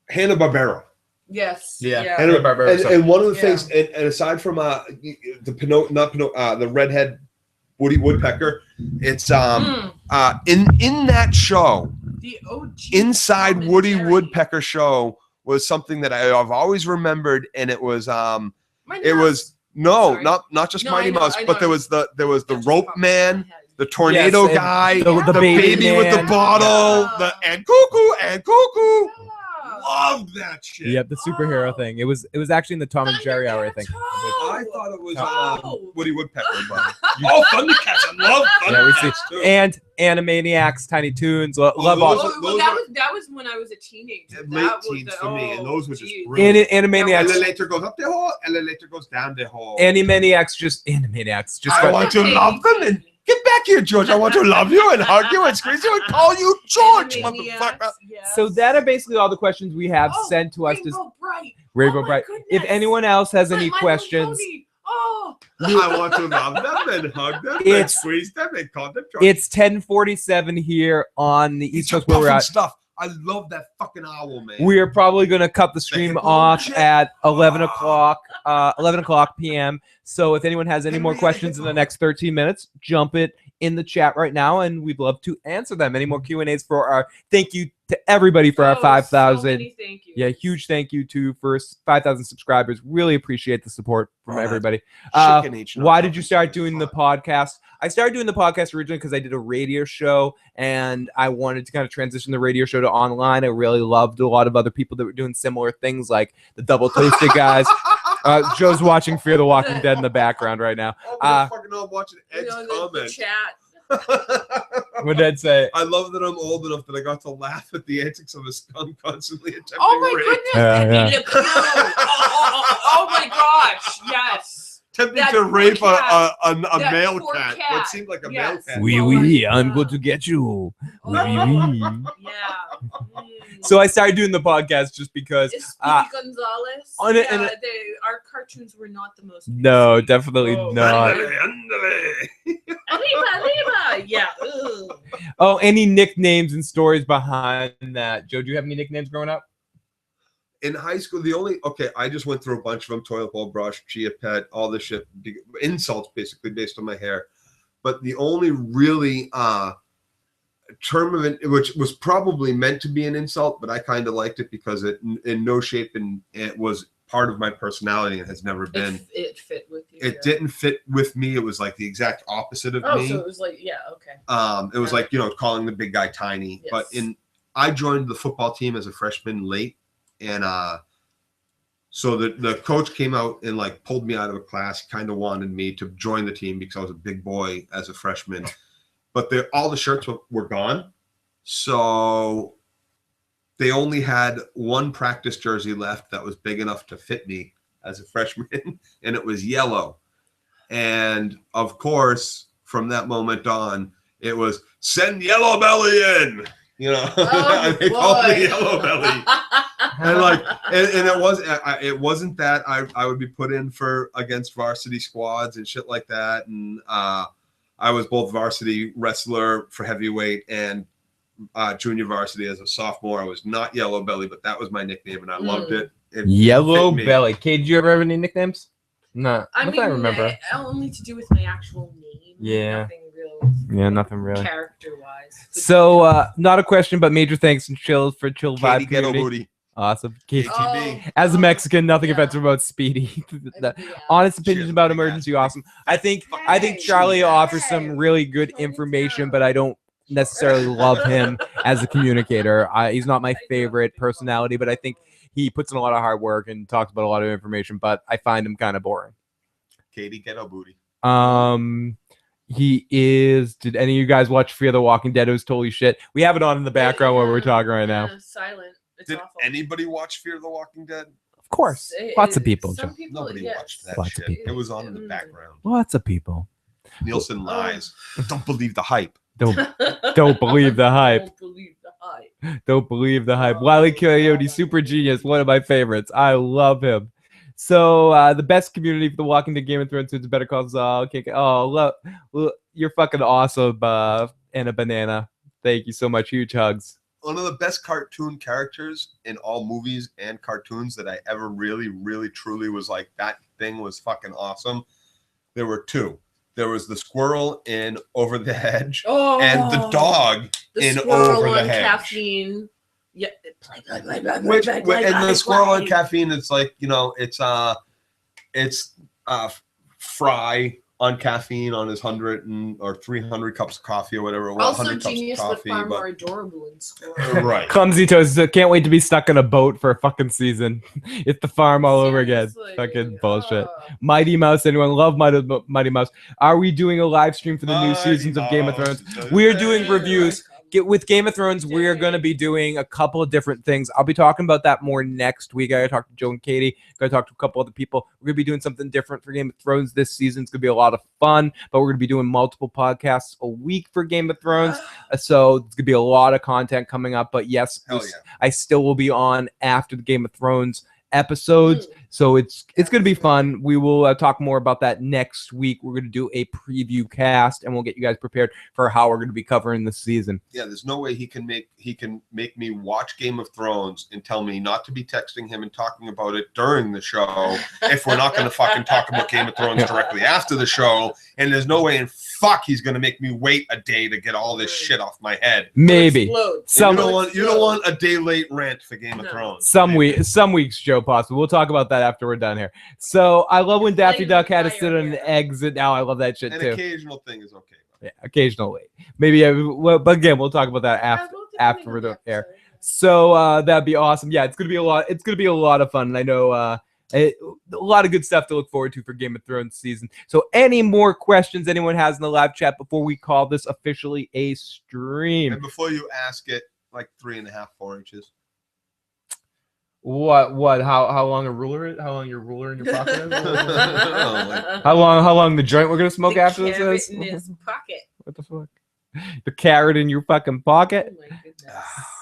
[SPEAKER 2] Hanna-Barbera.
[SPEAKER 3] Yes.
[SPEAKER 1] Yeah.
[SPEAKER 2] And one of the things, and aside from the redhead Woody Woodpecker, it's in that show,
[SPEAKER 3] the OG
[SPEAKER 2] inside Woody Woodpecker show was something that I've always remembered, and it was not just Mighty Mouse, but there was the rope man, the tornado guy, the baby with the bottle, and cuckoo. Loved that shit.
[SPEAKER 1] Yep, the superhero thing. It was actually in the Tom and Jerry hour, I think.
[SPEAKER 2] I thought it was Woody Woodpecker. But Thundercats! I love Thundercats too.
[SPEAKER 1] And Animaniacs, Tiny Toons. Love all.
[SPEAKER 3] That was when I was a teenager.
[SPEAKER 2] Late teens for me, and those were just brilliant.
[SPEAKER 1] Animaniacs.
[SPEAKER 2] Elevator goes up the hall, elevator goes down the hall.
[SPEAKER 1] Animaniacs.
[SPEAKER 2] I want to love them and get back here, George. I want to love you and hug you and squeeze you and call you George, motherfucker.
[SPEAKER 1] So that are basically all the questions we have sent to us. Rainbow Bright. If anyone else has any questions,
[SPEAKER 2] I want to love them and hug them and squeeze them and call them George.
[SPEAKER 1] It's 10:47 here on the East Coast where we're at.
[SPEAKER 2] Stuff. I love that fucking owl, man.
[SPEAKER 1] We are probably going to cut the stream off at 11 o'clock p.m. So if anyone has any more questions in the next 13 minutes, jump it in the chat right now, and we'd love to answer them. Any more Q&As for our thank you to everybody for our 5,000. Yeah, huge thank you to first 5,000 subscribers. Really appreciate the support from everybody. Why did you start doing the podcast? I started doing the podcast originally because I did a radio show, and I wanted to kind of transition the radio show to online. I really loved a lot of other people that were doing similar things, like the Double Toasted guys. Joe's watching Fear the Walking Dead in the background right now.
[SPEAKER 2] I'm watching Ed's comment.
[SPEAKER 1] What did Ed say?
[SPEAKER 2] I love that I'm old enough that I got to laugh at the antics of a skunk constantly attempting
[SPEAKER 3] goodness! Oh my gosh! Yes.
[SPEAKER 2] Attempting to rape a male cat. What seemed like a male cat.
[SPEAKER 1] Oui, I'm going to get you. Oui. So I started doing the podcast just because.
[SPEAKER 3] Gonzalez. Our cartoons were not the most.
[SPEAKER 1] No, definitely not.
[SPEAKER 3] Yeah.
[SPEAKER 1] Oh, any nicknames and stories behind that? Joe, do you have any nicknames growing up?
[SPEAKER 2] In high school, I just went through a bunch of them: toilet bowl brush, chia pet, all this shit, insults basically based on my hair. But the only really term of it, which was probably meant to be an insult, but I kind of liked it because it in no shape and it was part of my personality and has never been.
[SPEAKER 3] It fit with you.
[SPEAKER 2] It didn't fit with me. It was like the exact opposite of me.
[SPEAKER 3] So it was like, okay.
[SPEAKER 2] It was like, calling the big guy tiny. Yes. But I joined the football team as a freshman late. And so the coach came out and pulled me out of a class, kind of wanted me to join the team because I was a big boy as a freshman. But all the shirts were gone. So they only had one practice jersey left that was big enough to fit me as a freshman, and it was yellow. And of course, from that moment on, it was send Yellow Belly in. You know, they called me Yellow Belly, and like, and it wasn't that I would be put in for against varsity squads and shit like that, and I was both varsity wrestler for heavyweight and junior varsity as a sophomore. I was not Yellow Belly, but that was my nickname, and I loved it.
[SPEAKER 4] Yellow Belly. Kate, did you ever have any nicknames? No,
[SPEAKER 3] I mean,
[SPEAKER 4] I remember.
[SPEAKER 3] Only to do with my actual name.
[SPEAKER 4] Yeah.
[SPEAKER 3] Nothing real.
[SPEAKER 4] Yeah, nothing really.
[SPEAKER 3] Character-wise.
[SPEAKER 4] So, not a question, but major thanks and chills for chill vibe
[SPEAKER 2] Katie Ghetto
[SPEAKER 4] community.
[SPEAKER 2] Booty.
[SPEAKER 4] Awesome.
[SPEAKER 2] KTB.
[SPEAKER 4] As a Mexican, nothing offensive about Speedy. The honest opinions about emergency, awesome. I think Charlie offers some really good information, but I don't necessarily love him as a communicator. He's not my favorite personality, but I think he puts in a lot of hard work and talks about a lot of information, but I find him kind of boring.
[SPEAKER 2] Katie Ghetto Booty.
[SPEAKER 4] He is. Did any of you guys watch Fear the Walking Dead? It was totally shit. We have it on in the background while we're talking right now.
[SPEAKER 3] Silent. It's
[SPEAKER 2] Did
[SPEAKER 3] awful.
[SPEAKER 2] anybody watch Fear the Walking Dead?
[SPEAKER 4] Of course. Lots of people.
[SPEAKER 3] Some
[SPEAKER 4] Joe.
[SPEAKER 3] people,
[SPEAKER 2] Nobody
[SPEAKER 3] yes.
[SPEAKER 2] watched that
[SPEAKER 4] Lots of
[SPEAKER 2] shit.
[SPEAKER 4] people.
[SPEAKER 2] It was on in the background.
[SPEAKER 4] Lots of people.
[SPEAKER 2] Nielsen lies. Don't believe the hype.
[SPEAKER 4] Don't believe the hype.
[SPEAKER 3] Don't believe the hype.
[SPEAKER 4] Don't believe the hype. Wile E. Coyote, super genius, one of my favorites. I love him. So the best community for the Walking Dead, Game of Thrones, it's Better Call Saul. Okay. Oh, you're fucking awesome, and a banana. Thank you so much. Huge hugs.
[SPEAKER 2] One of the best cartoon characters in all movies and cartoons that I ever really, really, truly was like, that thing was fucking awesome. There were two. There was the squirrel in Over the Hedge and the dog in Over the Hedge.
[SPEAKER 3] Caffeine. Yeah.
[SPEAKER 2] Which, and the squirrel and caffeine, it's like, you know, it's Fry on caffeine on his 100 or 300 cups of coffee or whatever.
[SPEAKER 3] Also genius, but far more adorable in school.
[SPEAKER 2] Right.
[SPEAKER 4] Clumsy Toes. Can't wait to be stuck in a boat for a fucking season. It's the farm all over again. Fucking bullshit. Mighty Mouse. Anyone love Mighty Mouse? Are we doing a live stream for the new seasons of Game of Thrones? We are doing reviews. With Game of Thrones, we're going to be doing a couple of different things. I'll be talking about that more next week. I got to talk to Joe and Katie. Got to talk to a couple other people. We're going to be doing something different for Game of Thrones this season. It's going to be a lot of fun, but we're going to be doing multiple podcasts a week for Game of Thrones. So it's going to be a lot of content coming up. But yes, I still will be on after the Game of Thrones episodes. So it's going to be fun. We will talk more about that next week. We're going to do a preview cast, and we'll get you guys prepared for how we're going to be covering the season.
[SPEAKER 2] Yeah, there's no way he can make me watch Game of Thrones and tell me not to be texting him and talking about it during the show if we're not going to fucking talk about Game of Thrones directly after the show. And there's no way in fuck he's going to make me wait a day to get all this shit off my head.
[SPEAKER 4] Maybe.
[SPEAKER 2] You don't want a day late rant for Game of Thrones.
[SPEAKER 4] Some weeks, Joe, possible. We'll talk about that after we're done here. So I love when Daffy Duck had to sit on an exit. Now I love that shit
[SPEAKER 2] An
[SPEAKER 4] too.
[SPEAKER 2] occasional thing is okay.
[SPEAKER 4] Yeah, occasionally. Maybe, but again, we'll talk about that after we're done here. So that'd be awesome. Yeah, it's gonna be a lot. It's gonna be a lot of fun, and I know a lot of good stuff to look forward to for Game of Thrones season. So any more questions anyone has in the live chat before we call this officially a stream?
[SPEAKER 2] And before you ask it, like 3.5, 4 inches.
[SPEAKER 4] What? How long a ruler is? How long your ruler in your pocket is? How long the joint we're gonna smoke after this is?
[SPEAKER 3] In his pocket.
[SPEAKER 4] What the fuck? The carrot in your fucking pocket?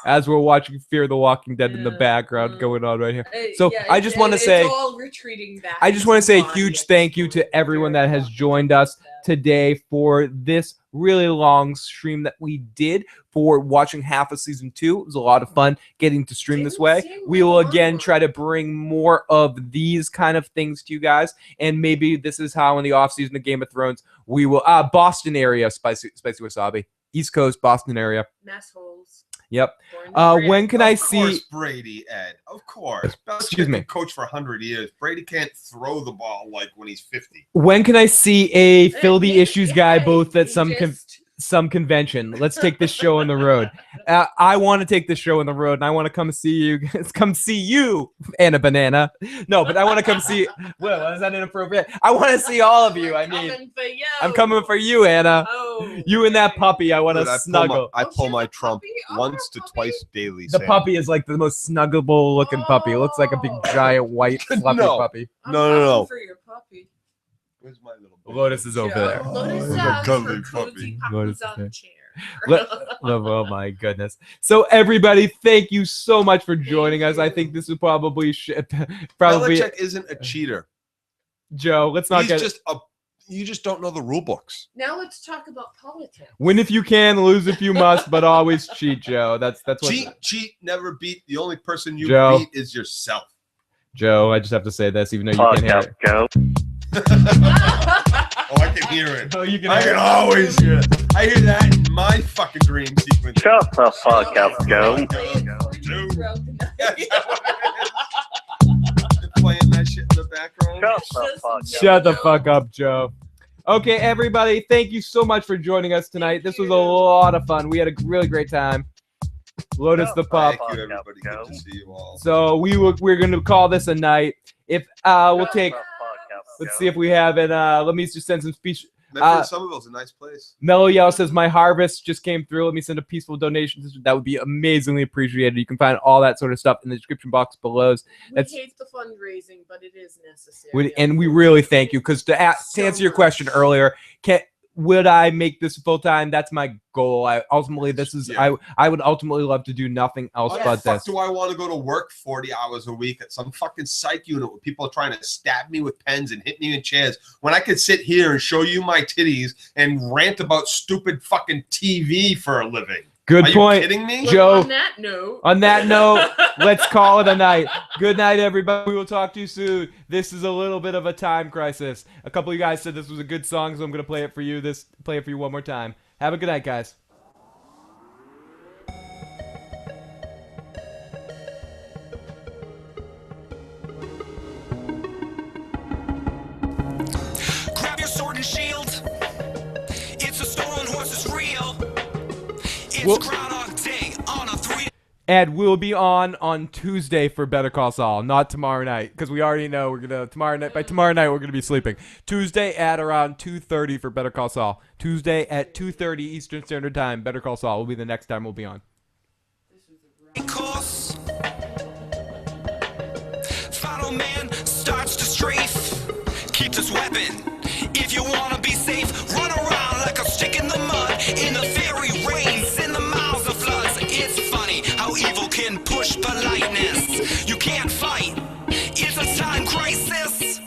[SPEAKER 4] As we're watching Fear the Walking Dead in the background going on right here. So I just want to say,
[SPEAKER 3] all retreating back.
[SPEAKER 4] I just want to say a huge thank you to everyone that has joined us today for this really long stream that we did for watching half of season 2. It was a lot of fun getting to stream this way. We will again try to bring more of these kind of things to you guys, and maybe this is how in the off season of Game of Thrones we will Boston area spicy wasabi, East Coast Boston area.
[SPEAKER 3] Mess holes.
[SPEAKER 4] Yep. When can I see?
[SPEAKER 2] Of course, Brady, Ed. Of course.
[SPEAKER 4] Excuse me.
[SPEAKER 2] Coach for 100 years. Brady can't throw the ball like when he's 50.
[SPEAKER 4] When can I see a Fill the Issues guy both at some convention? Let's take this show on the road. I want to take this show on the road, and I want to come see you, Anna Banana. No, but I want to come see. Well, is that inappropriate? I want to see all of you. I mean, I'm coming for you, Anna. You and that puppy. I want to snuggle.
[SPEAKER 2] I pull my trump once to twice daily.
[SPEAKER 4] The puppy is like the most snuggable looking puppy. It looks like a big giant white fluffy puppy.
[SPEAKER 2] No.
[SPEAKER 3] For your puppy.
[SPEAKER 2] Where's my little baby?
[SPEAKER 4] Lotus is over there.
[SPEAKER 3] Lotus
[SPEAKER 2] Oh,
[SPEAKER 3] has
[SPEAKER 2] cuddly
[SPEAKER 3] her
[SPEAKER 2] puppy.
[SPEAKER 3] cozy
[SPEAKER 4] Lotus
[SPEAKER 3] papa's
[SPEAKER 4] is
[SPEAKER 3] on
[SPEAKER 4] there.
[SPEAKER 3] the chair.
[SPEAKER 4] Oh my goodness. So everybody, thank you so much for joining us. I think this is probably probably
[SPEAKER 2] Belichick isn't a cheater.
[SPEAKER 4] Joe. Let's not
[SPEAKER 2] He's
[SPEAKER 4] get
[SPEAKER 2] just you just don't know the rule books.
[SPEAKER 3] Now let's talk about politics.
[SPEAKER 4] win if you can, lose if you must, but always cheat, Joe. That's what
[SPEAKER 2] Cheat, never beat. The only person you
[SPEAKER 4] Joe.
[SPEAKER 2] beat is yourself.
[SPEAKER 4] Joe. I just have to say this, even though you
[SPEAKER 2] Fuck
[SPEAKER 4] can't hear
[SPEAKER 2] up,
[SPEAKER 4] it.
[SPEAKER 2] Joe. Oh, I can hear it.
[SPEAKER 4] Oh, you can
[SPEAKER 2] I
[SPEAKER 4] hear
[SPEAKER 2] can
[SPEAKER 4] it.
[SPEAKER 2] always hear it. I hear that in my fucking dream sequence.
[SPEAKER 8] Shut the fuck up, Joe.
[SPEAKER 2] Playing that shit in the background.
[SPEAKER 4] Shut the fuck up, Joe. Okay, everybody, thank you so much for joining us tonight. This was a lot of fun. We had a really great time. Lotus the pup.
[SPEAKER 2] Thank you, everybody. Good to see you all.
[SPEAKER 4] So we're gonna call this a night. If we'll take, let's see if we have it. Let me just send some speech.
[SPEAKER 2] Medford Somerville's a nice place.
[SPEAKER 4] Mellow Yell says my harvest just came through. Let me send a peaceful donation. That would be amazingly appreciated. You can find all that sort of stuff in the description box below.
[SPEAKER 3] We hate the fundraising, but it is necessary.
[SPEAKER 4] And we really thank you because to answer your question earlier, would I make this full time? That's my goal. I would ultimately love to do nothing else
[SPEAKER 2] Why
[SPEAKER 4] but
[SPEAKER 2] the fuck
[SPEAKER 4] this.
[SPEAKER 2] do I want to go to work 40 hours a week at some fucking psych unit where people are trying to stab me with pens and hit me in chairs when I could sit here and show you my titties and rant about stupid fucking TV for a living?
[SPEAKER 4] Good
[SPEAKER 2] Are
[SPEAKER 4] point,
[SPEAKER 2] you kidding me?
[SPEAKER 4] Joe.
[SPEAKER 3] On that note,
[SPEAKER 4] Let's call it a night. Good night, everybody. We will talk to you soon. This is a little bit of a time crisis. A couple of you guys said this was a good song, so I'm gonna play it for you. Play it for you one more time. Have a good night, guys.
[SPEAKER 22] Grab your sword and shield. It's a stolen horse, it's real. It's Groundhog Day on a 3.
[SPEAKER 4] And we'll be on Tuesday for Better Call Saul, not tomorrow night, because we already know we're gonna by tomorrow night we're gonna be sleeping. Tuesday at around 2:30 for Better Call Saul. Tuesday at 2:30 Eastern Standard Time. Better Call Saul will be the next time we'll be on.
[SPEAKER 22] Final man starts to strafe. Keep this weapon. If you wanna be safe, run around like a stick in the mud. In the fairy rains, in the mouths of floods. It's funny how evil can push politeness. You can't fight. It's a time crisis.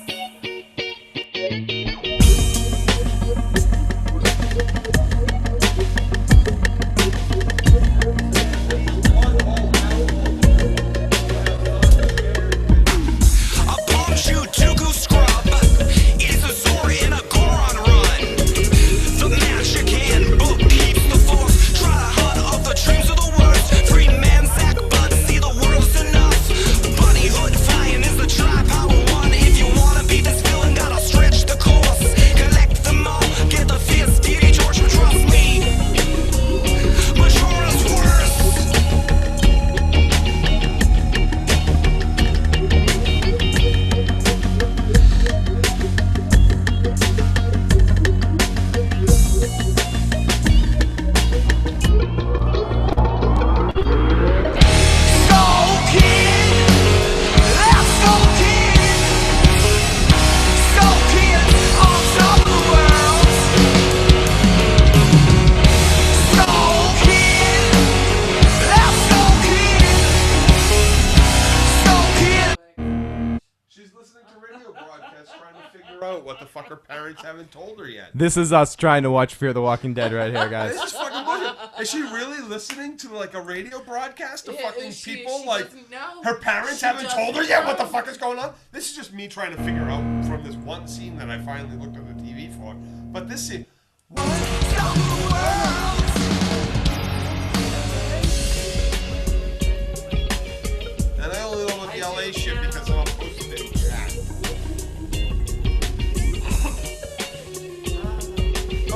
[SPEAKER 2] What the fuck her parents haven't told her yet.
[SPEAKER 4] This is us trying to watch Fear the Walking Dead right here, guys.
[SPEAKER 2] This is fucking bullshit. Is she really listening to like a radio broadcast of fucking people? Like her parents haven't told her yet what the fuck is going on? This is just me trying to figure out from this one scene that I finally looked at the TV for. But this scene. And I only know about the LA shit because I'm posting it in chat.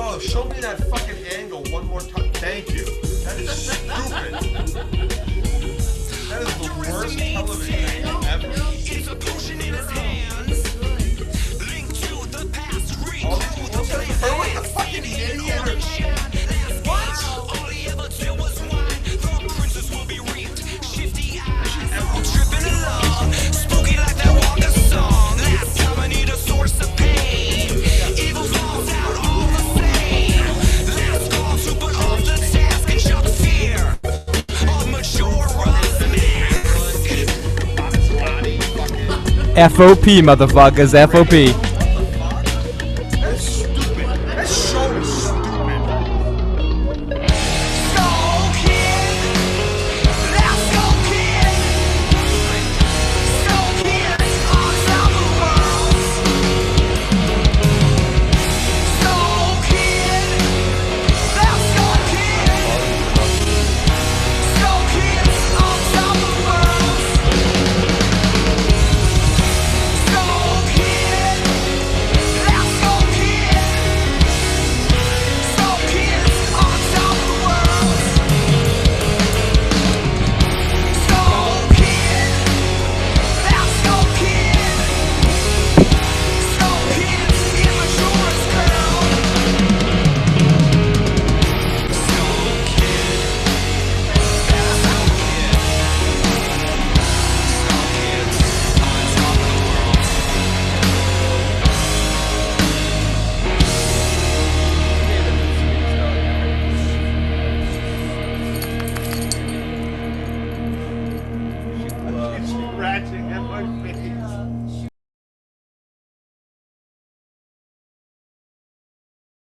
[SPEAKER 2] Oh, show me that fucking angle one more time. Thank you. That is stupid. That is the worst television angle ever.
[SPEAKER 22] It's a potion in his hands. Link to the past.
[SPEAKER 2] Her with the fucking idiot.
[SPEAKER 22] What? All he ever did was whine. The princess will be reaped. Shifty eyes. Tripping along. Spooky like that Walker song. Last time I need a source of pain.
[SPEAKER 4] FOP, motherfuckers. FOP.